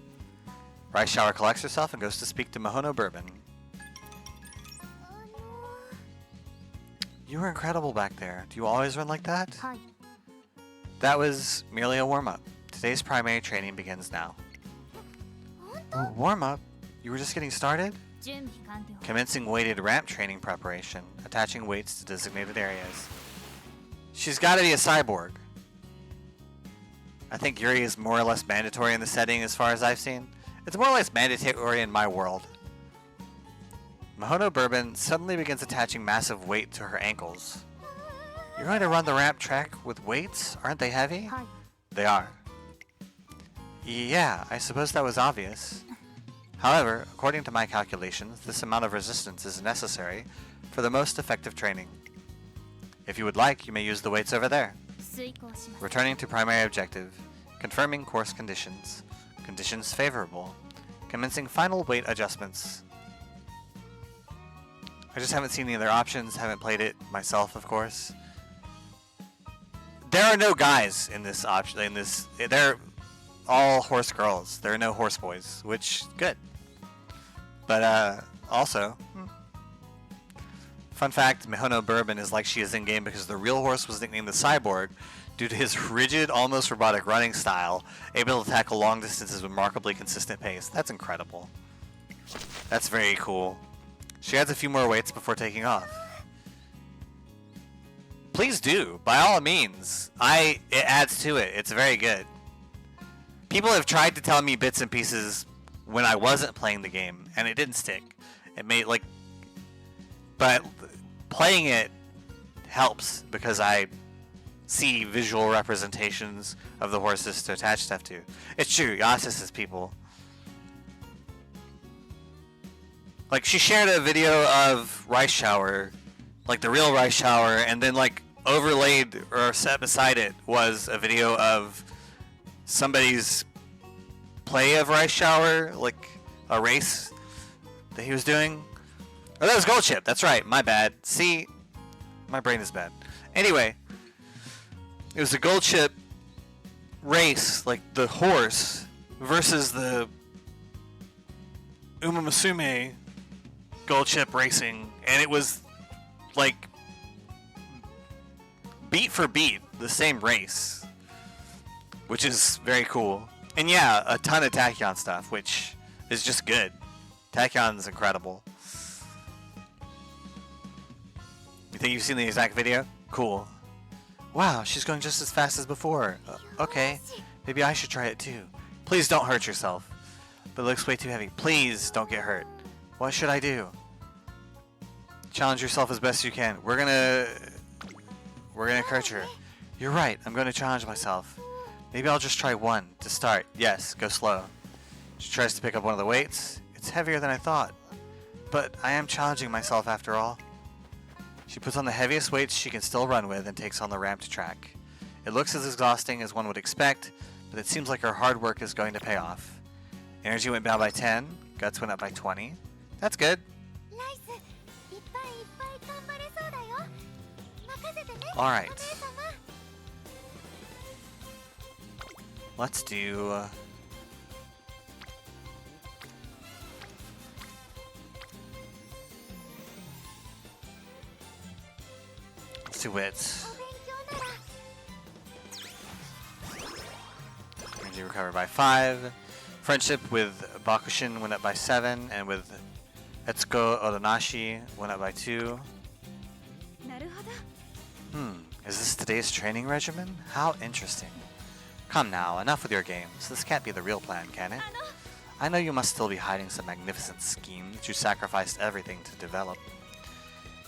Rice Shower collects herself and goes to speak to Mihono Bourbon. You were incredible back there. Do you always run like that? Hi. That was merely a warm-up. Today's primary training begins now. Warm-up? You were just getting started? Commencing weighted ramp training preparation. Attaching weights to designated areas. She's gotta be a cyborg. I think Yuri is more or less mandatory in the setting as far as I've seen. It's more or less mandatory in my world. Mihono Bourbon suddenly begins attaching massive weight to her ankles. You're going to run the ramp track with weights? Aren't they heavy? Hi. They are. Yeah, I suppose that was obvious. However, according to my calculations, this amount of resistance is necessary for the most effective training. If you would like, you may use the weights over there. Returning to primary objective. Confirming course conditions. Conditions favorable. Commencing final weight adjustments. I just haven't seen the other options, haven't played it myself, of course. There are no guys in this option. They're all horse girls. There are no horse boys, which good. But also, fun fact: Mihono Bourbon is like she is in game because the real horse was nicknamed the Cyborg due to his rigid, almost robotic running style, able to tackle long distances with remarkably consistent pace. That's incredible. That's very cool. She adds a few more weights before taking off. Please do, by all means. It adds to it. It's very good. People have tried to tell me bits and pieces when I wasn't playing the game, and it didn't stick. It made but playing it helps because I see visual representations of the horses to attach stuff to. It's true, Yasis is people. Like, she shared a video of Rice Shower, like the real Rice Shower, and then like overlaid or set beside it was a video of somebody's play of Rice Shower, like a race that he was doing. Oh, that was Gold Chip. That's right. My bad. See, my brain is bad. Anyway, it was a Gold Chip race, like the horse versus the Umamusume Gold Chip racing, and it was like beat for beat the same race, which is very cool. And yeah, a ton of Tachyon stuff, which is just good. Tachyon's incredible. You think you've seen the exact video? Cool. Wow, she's going just as fast as before. Okay, maybe I should try it too. Please don't hurt yourself. But it looks way too heavy. Please don't get hurt. What should I do? Challenge yourself as best you can. We're gonna coach her. You're right, I'm gonna challenge myself. Maybe I'll just try one to start. Yes, go slow. She tries to pick up one of the weights. It's heavier than I thought. But I am challenging myself after all. She puts on the heaviest weights she can still run with and takes on the ramped track. It looks as exhausting as one would expect, but it seems like her hard work is going to pay off. Energy went down by 10, guts went up by 20. That's good. Alright. Let's do... let's do wits. Energy recovered by 5. Friendship with Bakushin went up by 7, and with Etsuko Odonashi went up by 2. Is this today's training regimen? How interesting. Come now, enough with your games. This can't be the real plan, can it? I know you must still be hiding some magnificent scheme that you sacrificed everything to develop.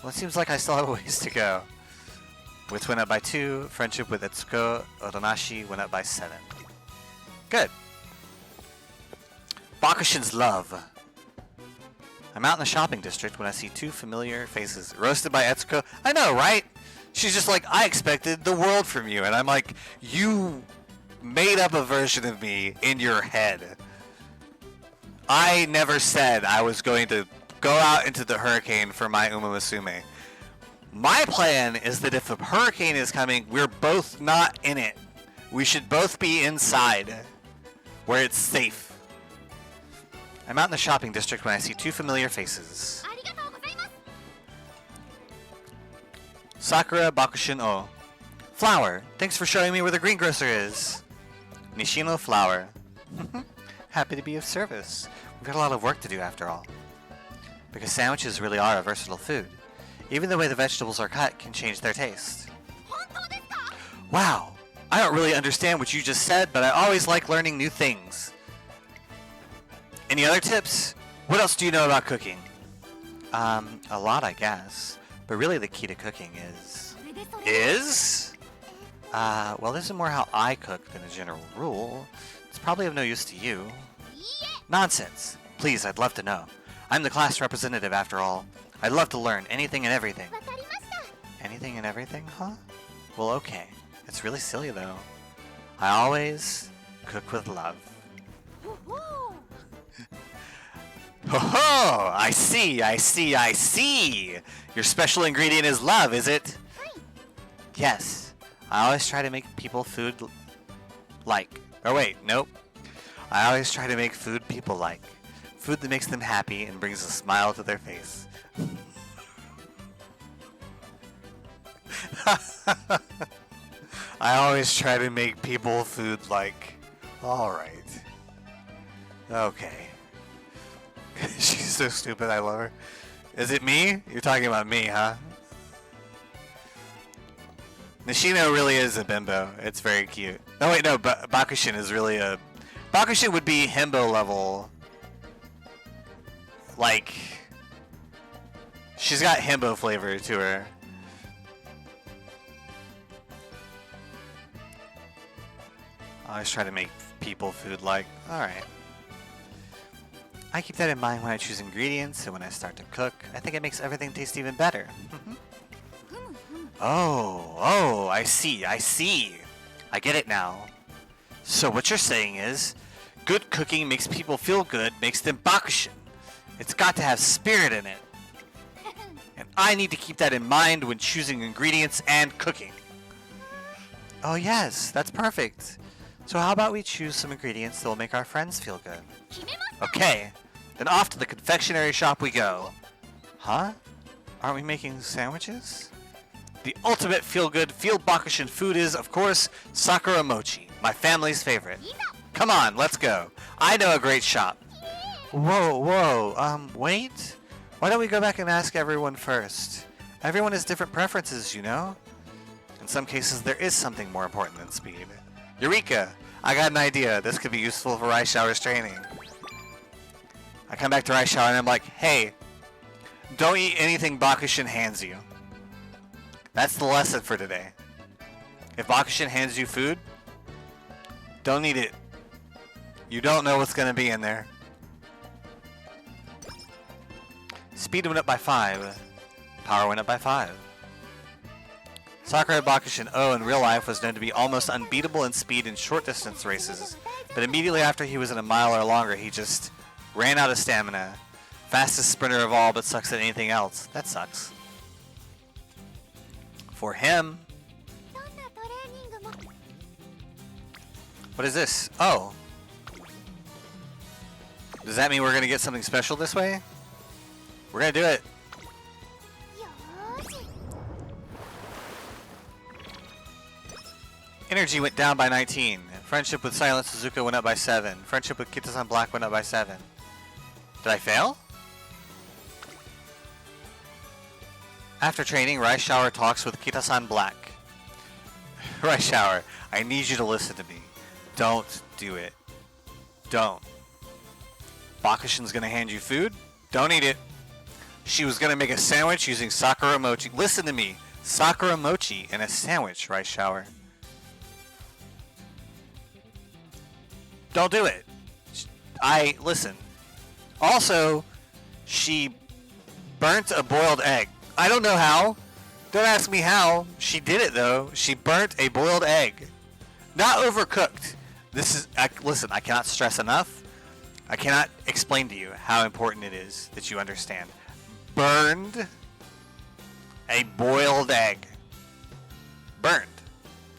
Well, it seems like I still have a ways to go. Wits went up by 2, friendship with Etsuko Odonashi went up by 7. Good. Bakushin's love. I'm out in the shopping district when I see 2 familiar faces. Roasted by Etsuko. I know, right? She's just like, I expected the world from you. And I'm like, you made up a version of me in your head. I never said I was going to go out into the hurricane for my Umamusume. My plan is that if a hurricane is coming, we're both not in it. We should both be inside, where it's safe. I'm out in the shopping district when I see 2 familiar faces. Sakura Bakushin O. Flower, thanks for showing me where the greengrocer is. Nishino Flower. Happy to be of service. We've got a lot of work to do after all. Because sandwiches really are a versatile food. Even the way the vegetables are cut can change their taste. Wow, I don't really understand what you just said, but I always like learning new things. Any other tips? What else do you know about cooking? A lot, I guess. But really the key to cooking is... well, this is more how I cook than a general rule. It's probably of no use to you. Nonsense. Please, I'd love to know. I'm the class representative after all. I'd love to learn anything and everything. Anything and everything, huh? Well, okay. It's really silly, though. I always cook with love. Ho ho! I see, I see, I see! Your special ingredient is love, is it? Yes. I always try to make people food like. Oh wait, nope. I always try to make food people like. Food that makes them happy and brings a smile to their face. I always try to make people food like. Alright. Okay. She's so stupid, I love her. Is it me? You're talking about me, huh? Nishino really is a bimbo. It's very cute. No, wait, no. Bakushin is really a... Bakushin would be himbo level. Like... She's got himbo flavor to her. I always try to make people food like... Alright. I keep that in mind when I choose ingredients and when I start to cook. I think it makes everything taste even better. Oh, I see, I see. I get it now. So what you're saying is, good cooking makes people feel good, makes them bakushin. It's got to have spirit in it. And I need to keep that in mind when choosing ingredients and cooking. Oh yes, that's perfect. So how about we choose some ingredients that will make our friends feel good? Okay, then off to the confectionery shop we go. Huh? Aren't we making sandwiches? The ultimate feel-good, feel-bakushin food is, of course, Sakura Mochi, my family's favorite. Come on, let's go. I know a great shop. Whoa, wait. Why don't we go back and ask everyone first? Everyone has different preferences, you know? In some cases, there is something more important than speed. Eureka! I got an idea. This could be useful for Raishour's training. I come back to Raishour and I'm like, hey, don't eat anything Bakushin hands you. That's the lesson for today. If Bakushin hands you food, don't eat it. You don't know what's going to be in there. Speed went up by 5. Power went up by 5. Sakura Bakushin O in real life was known to be almost unbeatable in speed in short distance races, but immediately after he was in a mile or longer, he just ran out of stamina. Fastest sprinter of all, but sucks at anything else. That sucks. For him... What is this? Oh. Does that mean we're going to get something special this way? We're going to do it. Energy went down by 19. Friendship with Silent Suzuka went up by 7. Friendship with Kita-san Black went up by 7. Did I fail? After training, Raishour talks with Kita-san Black. Raishour, I need you to listen to me. Don't do it. Don't. Bakushin's gonna hand you food. Don't eat it. She was gonna make a sandwich using Sakura Mochi. Listen to me. Sakura Mochi in a sandwich, Raishour. Don't do it. Listen. Also, she burnt a boiled egg. I don't know how. Don't ask me how. She did it though. She burnt a boiled egg. Not overcooked. Listen, I cannot stress enough. I cannot explain to you how important it is that you understand. Burned a boiled egg. Burned.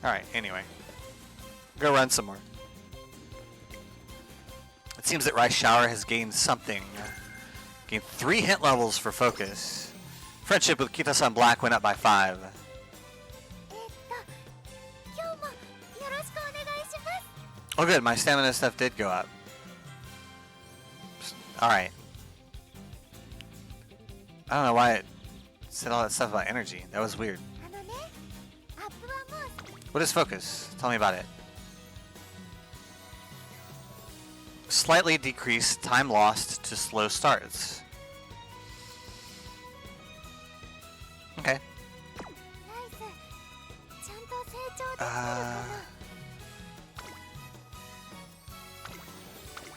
Alright, anyway. Go run some more. It seems that Raishour has gained something. Gained 3 hint levels for focus. Friendship with Kita-san Black went up by 5. Oh good, my stamina stuff did go up. Alright. I don't know why it said all that stuff about energy. That was weird. What is focus? Tell me about it. Slightly decreased time lost to slow starts. Okay.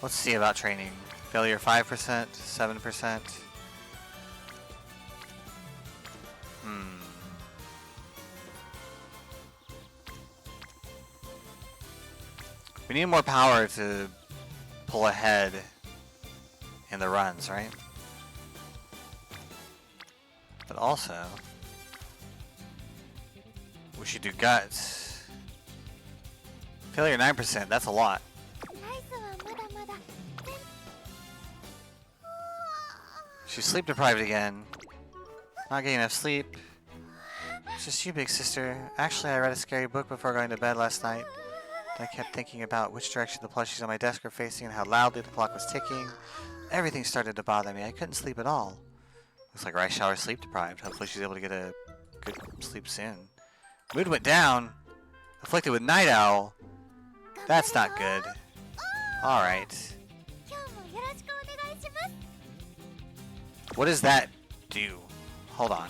Let's see about training. Failure 5%, 7%. We need more power to pull ahead in the runs, right? But also, we should do guts. Failure 9%, that's a lot. She's sleep deprived again. Not getting enough sleep. It's just you, big sister. Actually, I read a scary book before going to bed last night. I kept thinking about which direction the plushies on my desk were facing and how loudly the clock was ticking. Everything started to bother me. I couldn't sleep at all. Looks like Rice Shower's sleep deprived. Hopefully she's able to get a good sleep soon. Mood went down. Afflicted with Night Owl. That's not good. Alright. What does that do? Hold on.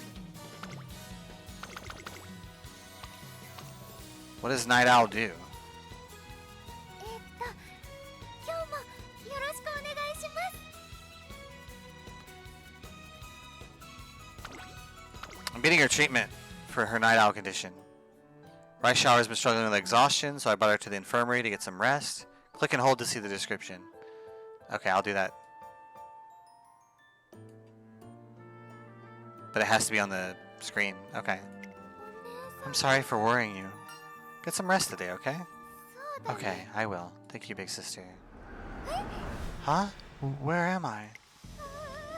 What does Night Owl do? I'm getting her treatment for her Night Owl condition. Rice Shower has been struggling with exhaustion, so I brought her to the infirmary to get some rest. Click and hold to see the description. Okay, I'll do that. But it has to be on the screen. Okay. I'm sorry for worrying you. Get some rest today, okay? Okay, I will. Thank you, big sister. Huh? Where am I?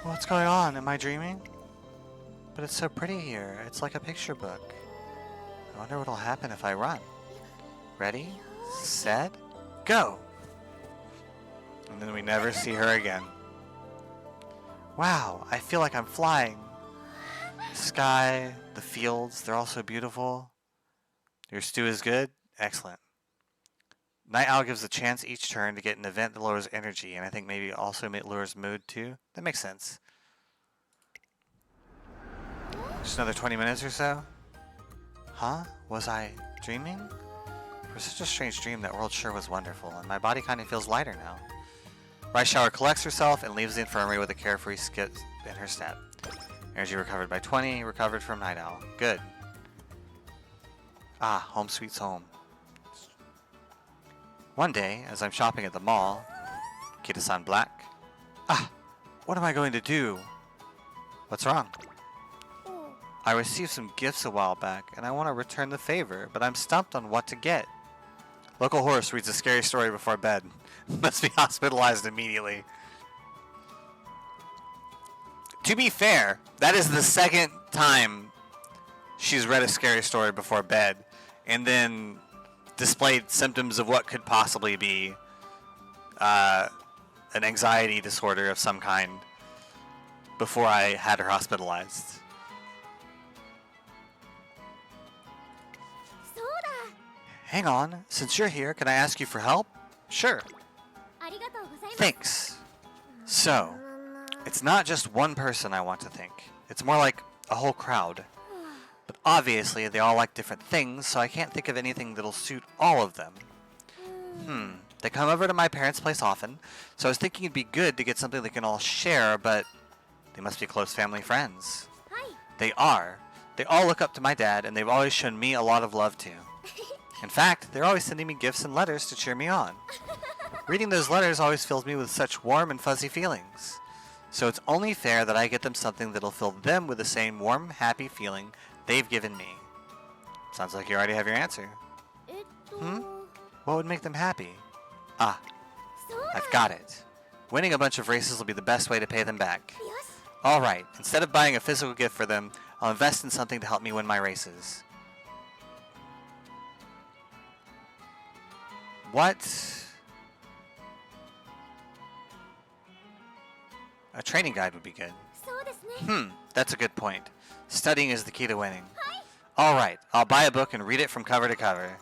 What's going on? Am I dreaming? But it's so pretty here. It's like a picture book. I wonder what'll happen if I run. Ready? Set? Go! And then we never see her again. Wow, I feel like I'm flying. The sky, the fields, they're all so beautiful. Your stew is good? Excellent. Night Owl gives a chance each turn to get an event that lowers energy, and I think maybe also lowers mood too. That makes sense. Just another 20 minutes or so? Huh? Was I dreaming? For such a strange dream, that world sure was wonderful, and my body kind of feels lighter now. Rice Shower collects herself and leaves the infirmary with a carefree skip in her step. Energy recovered by 20, recovered from Night Owl. Good. Ah, home sweet home. One day, as I'm shopping at the mall, Kita-san Black. Ah, what am I going to do? What's wrong? I received some gifts a while back, and I want to return the favor, but I'm stumped on what to get. Local horse reads a scary story before bed. Must be hospitalized immediately. To be fair, that is the second time she's read a scary story before bed, and then displayed symptoms of what could possibly be an anxiety disorder of some kind before I had her hospitalized. Hang on, since you're here, can I ask you for help? Sure. Thanks. So, it's not just one person I want to thank. It's more like a whole crowd. But obviously, they all like different things, so I can't think of anything that'll suit all of them. They come over to my parents' place often, so I was thinking it'd be good to get something they can all share, but they must be close family friends. They are. They all look up to my dad, and they've always shown me a lot of love too. In fact, they're always sending me gifts and letters to cheer me on. Reading those letters always fills me with such warm and fuzzy feelings. So it's only fair that I get them something that'll fill them with the same warm, happy feeling they've given me. Sounds like you already have your answer. What would make them happy? Ah, I've got it. Winning a bunch of races will be the best way to pay them back. Alright, instead of buying a physical gift for them, I'll invest in something to help me win my races. What? A training guide would be good. That's a good point. Studying is the key to winning. Alright, I'll buy a book and read it from cover to cover.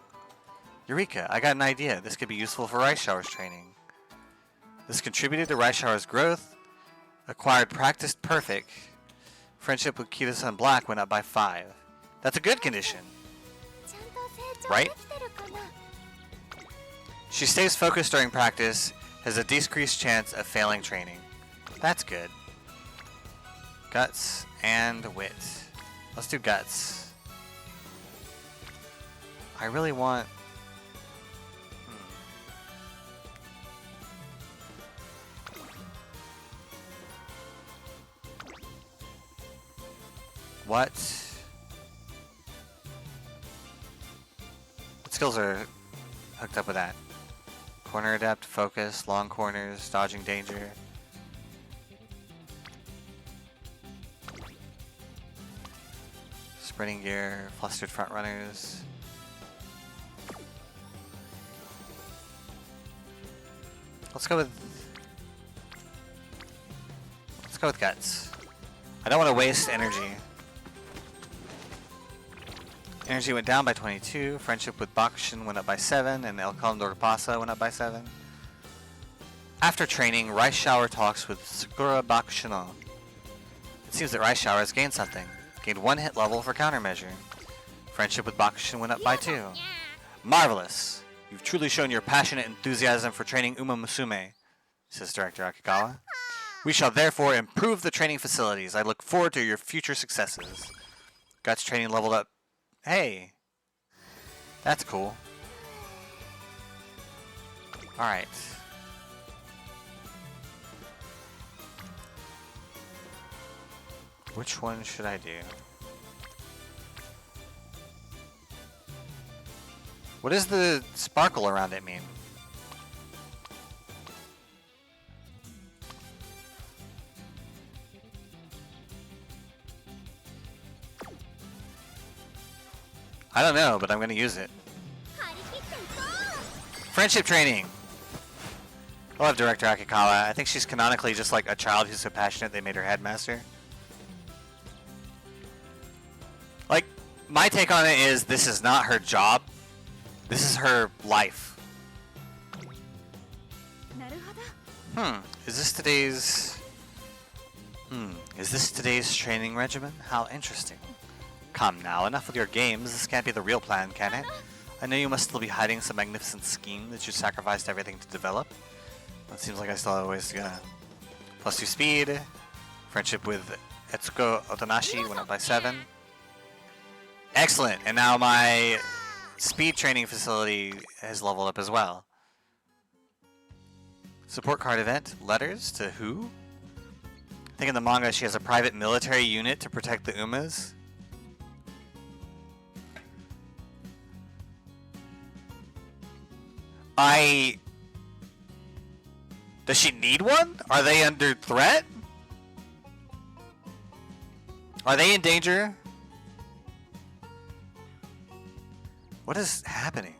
Eureka, I got an idea. This could be useful for Rice Shower's training. This contributed to Rice Shower's growth. Acquired practiced perfect. Friendship with Kita-san Black went up by 5. That's a good condition. Right? She stays focused during practice, has a decreased chance of failing training. That's good. Guts and wit. Let's do guts. I really want... What skills are hooked up with that? Corner adept, focus, long corners, dodging danger. Sprinting gear, flustered front runners. Let's go with guts. I don't want to waste energy. Energy went down by 22. Friendship with Bakushin went up by 7, and El Condor Pasa went up by 7. After training, Rice Shower talks with Sakura Bakushino. It seems that Rice Shower has gained something. Gained 1 hit level for countermeasure. Friendship with Bakushin went up by 2. Marvelous! You've truly shown your passionate enthusiasm for training Umamusume, says Director Akikawa. We shall therefore improve the training facilities. I look forward to your future successes. Guts training leveled up. Hey! That's cool. Alright. Which one should I do? What does the sparkle around it mean? I don't know, but I'm going to use it. Friendship training! I love Director Akikawa. I think she's canonically just like a child who's so passionate they made her headmaster. Like, my take on it is this is not her job. This is her life. Is this today's training regimen? How interesting. Come now, enough with your games. This can't be the real plan, can it? I know you must still be hiding some magnificent scheme that you sacrificed everything to develop. It seems like I still have a ways to go. +2 speed. Friendship with Etsuko Otonashi went up by 7. Excellent, and now my speed training facility has leveled up as well. Support card event. Letters to who? I think in the manga she has a private military unit to protect the Umas. Does she need one? Are they under threat? Are they in danger? What is happening?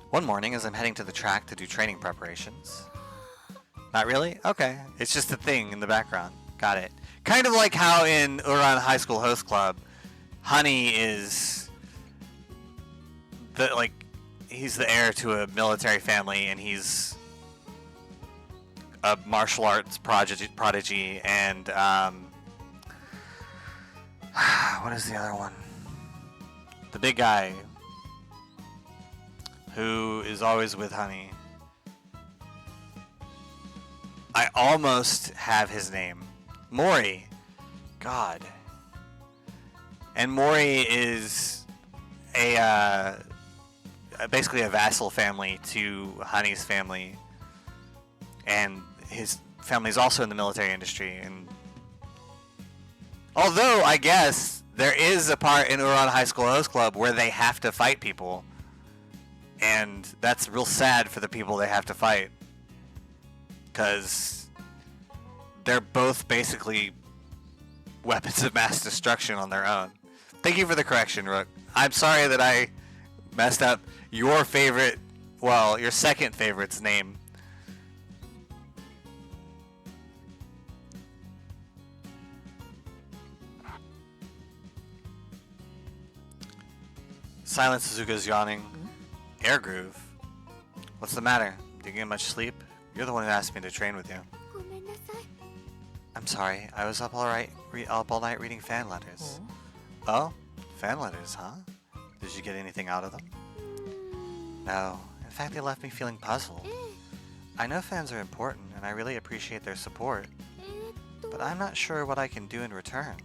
One morning as I'm heading to the track to do training preparations. Not really? Okay. It's just a thing in the background. Got it. Kind of like how in Uran High School Host Club, Honey is he's the heir to a military family, and he's a martial arts prodigy, and what is the other one? The big guy who is always with Honey. I almost have his name. Mori. God. And Mori is basically a vassal family to Honey's family, and his family is also in the military industry. And although I guess there is a part in Uran High School Host Club where they have to fight people, and that's real sad for the people they have to fight, because they're both basically weapons of mass destruction on their own. Thank you for the correction, Rook. I'm sorry that I messed up your favorite, well, your second favorite's name. Silent Suzuka's yawning. Air Groove. What's the matter? Do you get much sleep? You're the one who asked me to train with you. I'm sorry. I was up all night reading fan letters. Oh? Fan letters, huh? Did you get anything out of them? No. In fact, they left me feeling puzzled. I know fans are important, and I really appreciate their support. But I'm not sure what I can do in return.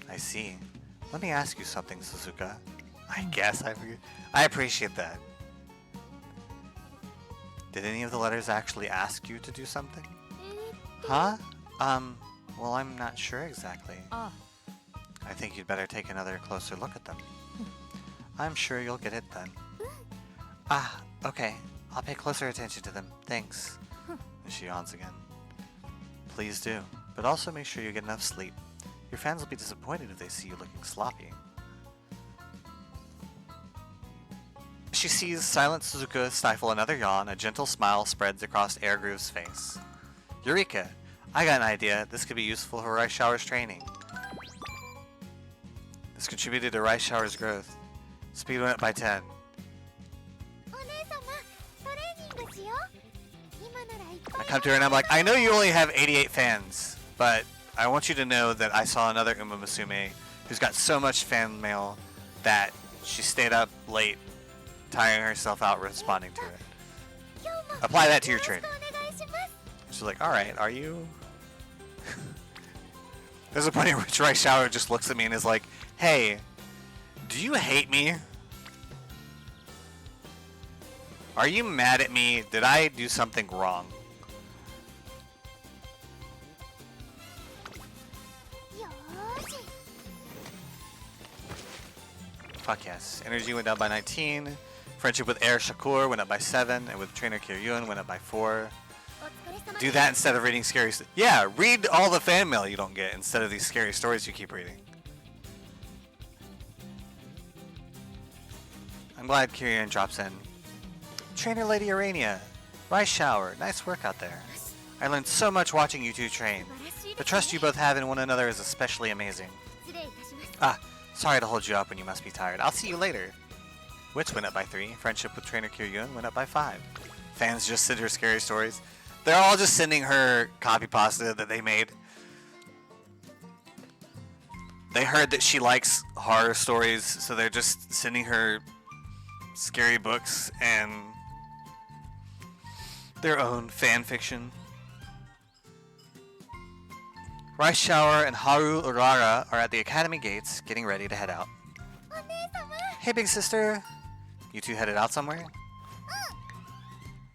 I see. Let me ask you something, Suzuka. I guess I appreciate that. Did any of the letters actually ask you to do something? Huh? Well, I'm not sure exactly. I I think you'd better take another closer look at them. I'm sure you'll get it then. Ah, okay. I'll pay closer attention to them. Thanks. And she yawns again. Please do. But also make sure you get enough sleep. Your fans will be disappointed if they see you looking sloppy. She sees Silent Suzuka stifle another yawn. A gentle smile spreads across Air Groove's face. Eureka! I got an idea. This could be useful for Rice Shower's training. This contributed to Rice Shower's growth. Speed went up by 10. I come to her and I'm like, I know you only have 88 fans, but I want you to know that I saw another Umamusume who's got so much fan mail that she stayed up late, tiring herself out responding to it. Apply that to your training. She's like, alright, are you? There's a point at which Rice Shower just looks at me and is like, hey, do you hate me? Are you mad at me? Did I do something wrong? Fuck yes. Energy went down by 19. Friendship with Air Shakur went up by 7. And with Trainer Kiryun went up by 4. Do that instead of reading scary stories. Yeah, read all the fan mail you don't get instead of these scary stories you keep reading. I'm glad Kiryun drops in. Trainer Lady Arania. Rice Shower. Nice work out there. I learned so much watching you two train. The trust you both have in one another is especially amazing. Ah, sorry to hold you up when you must be tired. I'll see you later. Wits went up by 3. Friendship with Trainer Kiryun went up by 5. Fans just send her scary stories. They're all just sending her copy pasta that they made. They heard that she likes horror stories, so they're just sending her scary books and their own fan fiction. Rice Shower and Haru Urara are at the academy gates, getting ready to head out. Hey, big sister. You two headed out somewhere?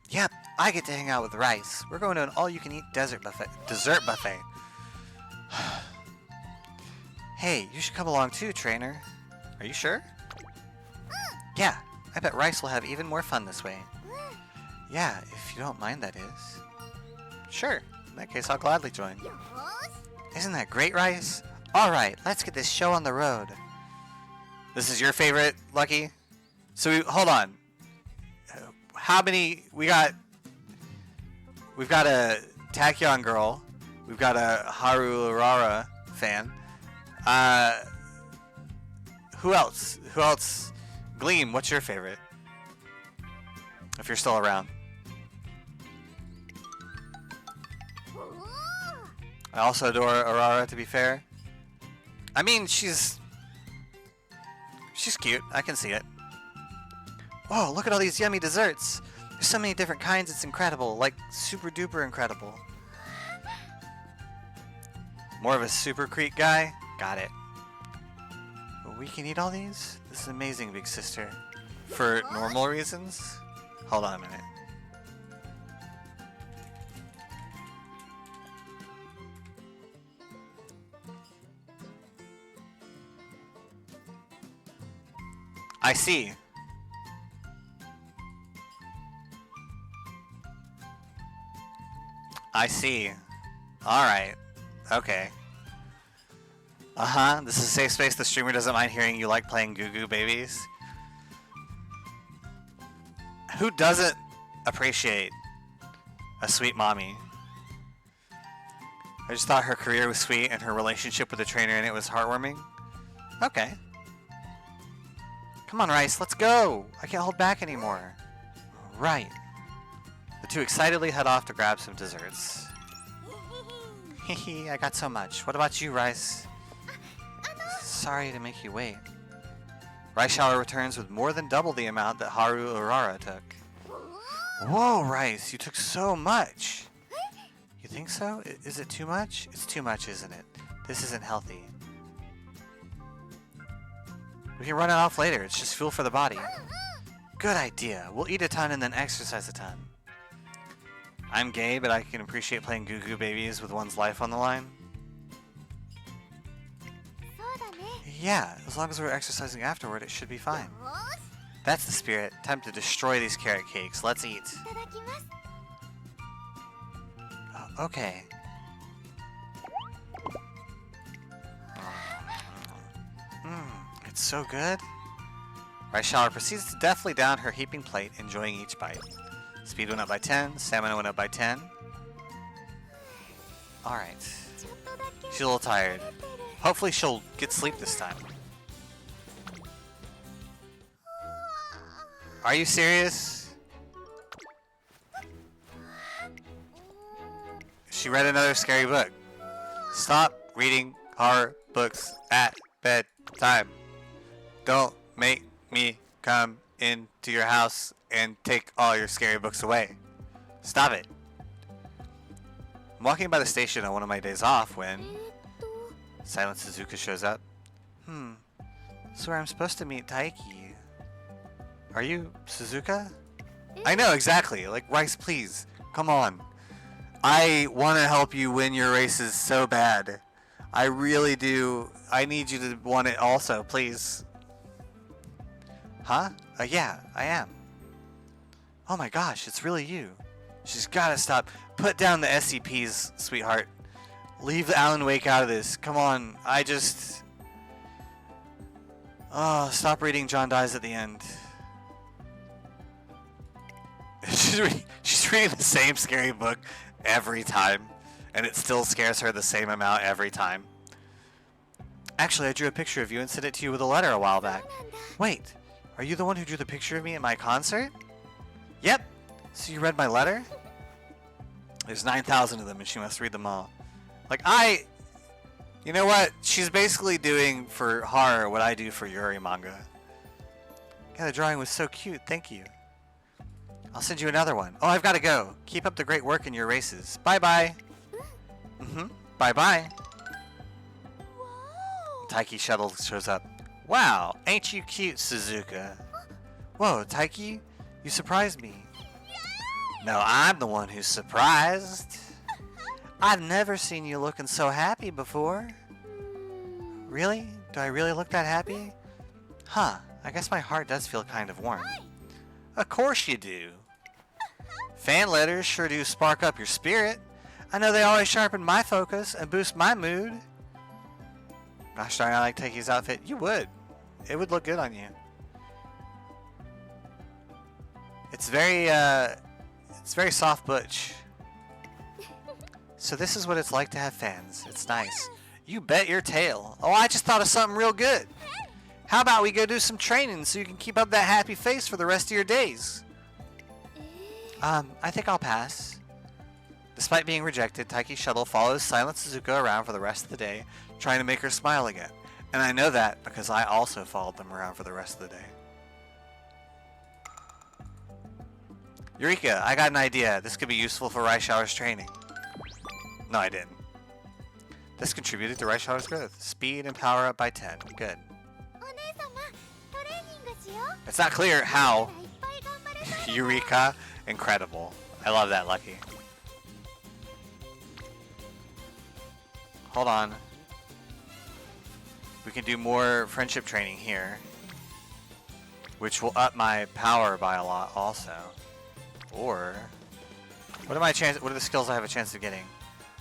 Yep, I get to hang out with Rice. We're going to an all-you-can-eat dessert buffet. Hey, you should come along too, trainer. Are you sure? Yeah, I bet Rice will have even more fun this way. Yeah, if you don't mind, that is. Sure, in that case I'll gladly join. Isn't that great, Rice? Alright, let's get this show on the road. This is your favorite, Lucky? So, hold on. How many... We've got a Tachyon girl. We've got a Haru Urara fan. Who else? Who else? Gleam, what's your favorite? If you're still around. I also adore Urara, to be fair. I mean, she's cute. I can see it. Whoa, look at all these yummy desserts. There's so many different kinds, it's incredible. Like, super duper incredible. More of a super creek guy? Got it. We can eat all these? This is amazing, big sister. For normal reasons? Hold on a minute. I see. I see. Alright. Okay. Uh-huh. This is a safe space. The streamer doesn't mind hearing you like playing Goo Goo Babies. Who doesn't appreciate a sweet mommy? I just thought her career was sweet and her relationship with the trainer in it was heartwarming. Okay. Come on, Rice, let's go! I can't hold back anymore. Right. The two excitedly head off to grab some desserts. Hehe, I got so much. What about you, Rice? Sorry to make you wait. Rice Shower returns with more than double the amount that Haru Urara took. Whoa, Rice, you took so much! You think so? Is it too much? It's too much, isn't it? This isn't healthy. We can run it off later. It's just fuel for the body. Good idea. We'll eat a ton and then exercise a ton. I'm gay, but I can appreciate playing Goo Goo Babies with one's life on the line. Yeah, as long as we're exercising afterward, it should be fine. That's the spirit. Time to destroy these carrot cakes. Let's eat. Okay. It's so good. Rice Shower proceeds to deftly down her heaping plate, enjoying each bite. Speed went up by 10. Stamina went up by 10. Alright. She's a little tired. Hopefully she'll get sleep this time. Are you serious? She read another scary book. Stop reading horror books at bedtime. Don't make me come into your house and take all your scary books away. Stop it. I'm walking by the station on one of my days off when Silent Suzuka shows up. So I'm supposed to meet Taiki. Are you Suzuka? I know, exactly. Like, Rice, please. Come on. I want to help you win your races so bad. I really do. I need you to want it also, please. Huh? Yeah, I am. Oh my gosh, it's really you. She's gotta stop. Put down the SCPs, sweetheart. Leave the Alan Wake out of this. Come on, Oh, stop reading John Dies at the End. She's reading the same scary book every time, and it still scares her the same amount every time. Actually, I drew a picture of you and sent it to you with a letter a while back. Wait, are you the one who drew the picture of me at my concert? Yep. So you read my letter? There's 9,000 of them, and she must read them all. Like, you know what? She's basically doing for horror what I do for Yuri manga. Yeah, the drawing was so cute. Thank you. I'll send you another one. Oh, I've got to go. Keep up the great work in your races. Bye-bye. Bye-bye. Taiki Shuttle shows up. Wow, ain't you cute, Suzuka? Whoa, Taiki, you surprised me. No, I'm the one who's surprised. I've never seen you looking so happy before. Really? Do I really look that happy? Huh, I guess my heart does feel kind of warm. Of course you do. Fan letters sure do spark up your spirit. I know they always sharpen my focus and boost my mood. Gosh darn, I like Taiki's outfit. You would. It would look good on you. It's very soft butch. So this is what it's like to have fans. It's nice. You bet your tail. Oh, I just thought of something real good. How about we go do some training so you can keep up that happy face for the rest of your days? I think I'll pass. Despite being rejected, Taiki Shuttle follows Silent Suzuka around for the rest of the day, trying to make her smile again. And I know that because I also followed them around for the rest of the day. Eureka, I got an idea. This could be useful for Raishawa's training. No, I didn't. This contributed to Raishawa's growth. Speed and power up by 10. Good. It's not clear how. Eureka, incredible. I love that, Lucky. Hold on. We can do more friendship training here, which will up my power by a lot also. Or what are the skills I have a chance of getting?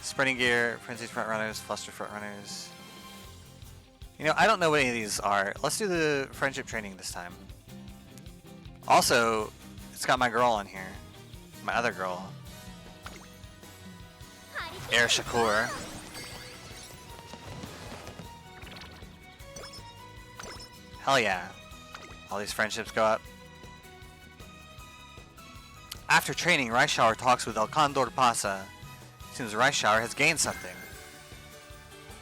Sprinting gear, frenzied front runners, flustered front runners. You know, I don't know what any of these are. Let's do the friendship training this time. Also, it's got my girl on here. My other girl. Air Shakur. Hell yeah. All these friendships go up. After training, Rice Shower talks with El Condor Pasa. Seems Rice Shower has gained something.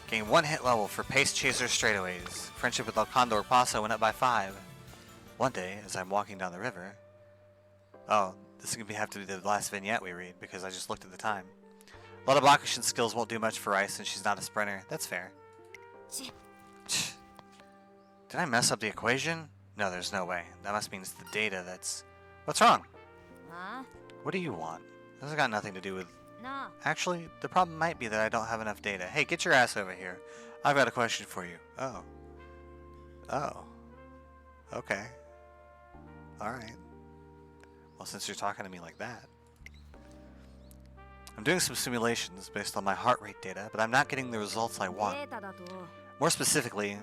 Gain 1 hit level for Pace Chaser straightaways. Friendship with El Condor Pasa went up by 5. One day, as I'm walking down the river... Oh, this is going to have to be the last vignette we read, because I just looked at the time. A lot of Bakushin skills won't do much for Rice since she's not a sprinter. That's fair. Did I mess up the equation? No, there's no way. That must mean it's the data that's... What's wrong? What do you want? This has got nothing to do with... Actually, the problem might be that I don't have enough data. Hey, get your ass over here. I've got a question for you. Oh. Oh. Okay. Alright. Well, since you're talking to me like that. I'm doing some simulations based on my heart rate data, but I'm not getting the results I want. More specifically,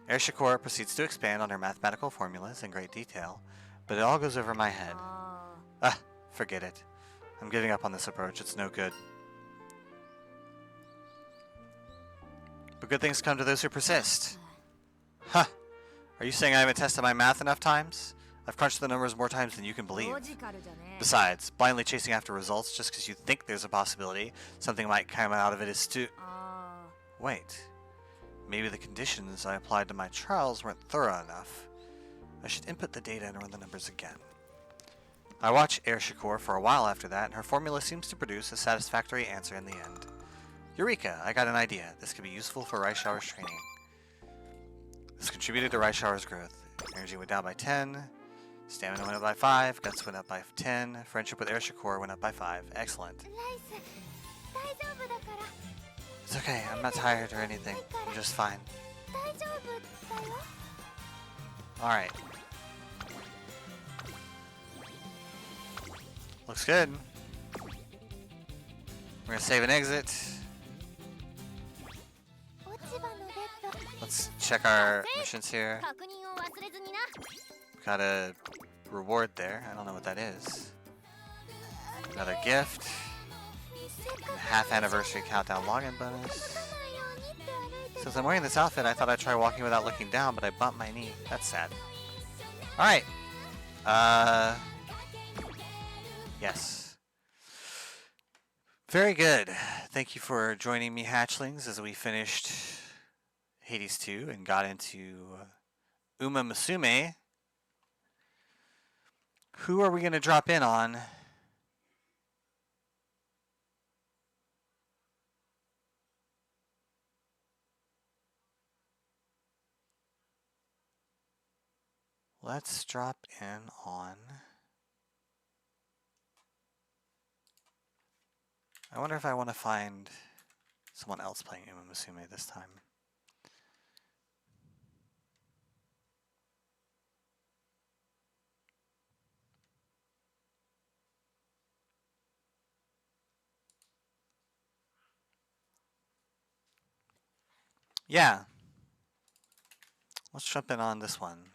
Ershikor proceeds to expand on her mathematical formulas in great detail, but it all goes over my head. Ah, forget it. I'm giving up on this approach. It's no good. But good things come to those who persist. Huh. Are you saying I haven't tested my math enough times? I've crunched the numbers more times than you can believe. Besides, blindly chasing after results just because you think there's a possibility something might come out of it is Wait. Maybe the conditions I applied to my trials weren't thorough enough. I should input the data and run the numbers again. I watched Ershikor for a while after that, and her formula seems to produce a satisfactory answer in the end. Eureka! I got an idea. This could be useful for Raishower's training. This contributed to Raishower's growth. Energy went down by 10. Stamina went up by 5. Guts went up by 10. Friendship with Ershikor went up by 5. Excellent. It's okay. I'm not tired or anything. I'm just fine. Alright. Looks good. We're gonna save and exit. Let's check our missions here. Got a reward there. I don't know what that is. Another gift. Half anniversary countdown login bonus. Since I'm wearing this outfit, I thought I'd try walking without looking down, but I bumped my knee. That's sad. Alright. Yes. Very good. Thank you for joining me, hatchlings, as we finished Hades 2 and got into Umamusume. Who are we going to drop in on? Let's drop in on... I wonder if I want to find someone else playing Umamusume this time. Yeah. Let's jump in on this one.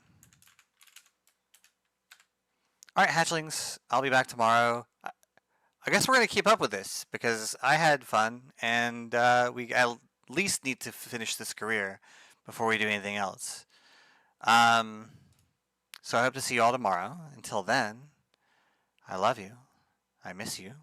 Alright, hatchlings. I'll be back tomorrow. I guess we're going to keep up with this because I had fun and we at least need to finish this career before we do anything else. So I hope to see you all tomorrow. Until then, I love you. I miss you.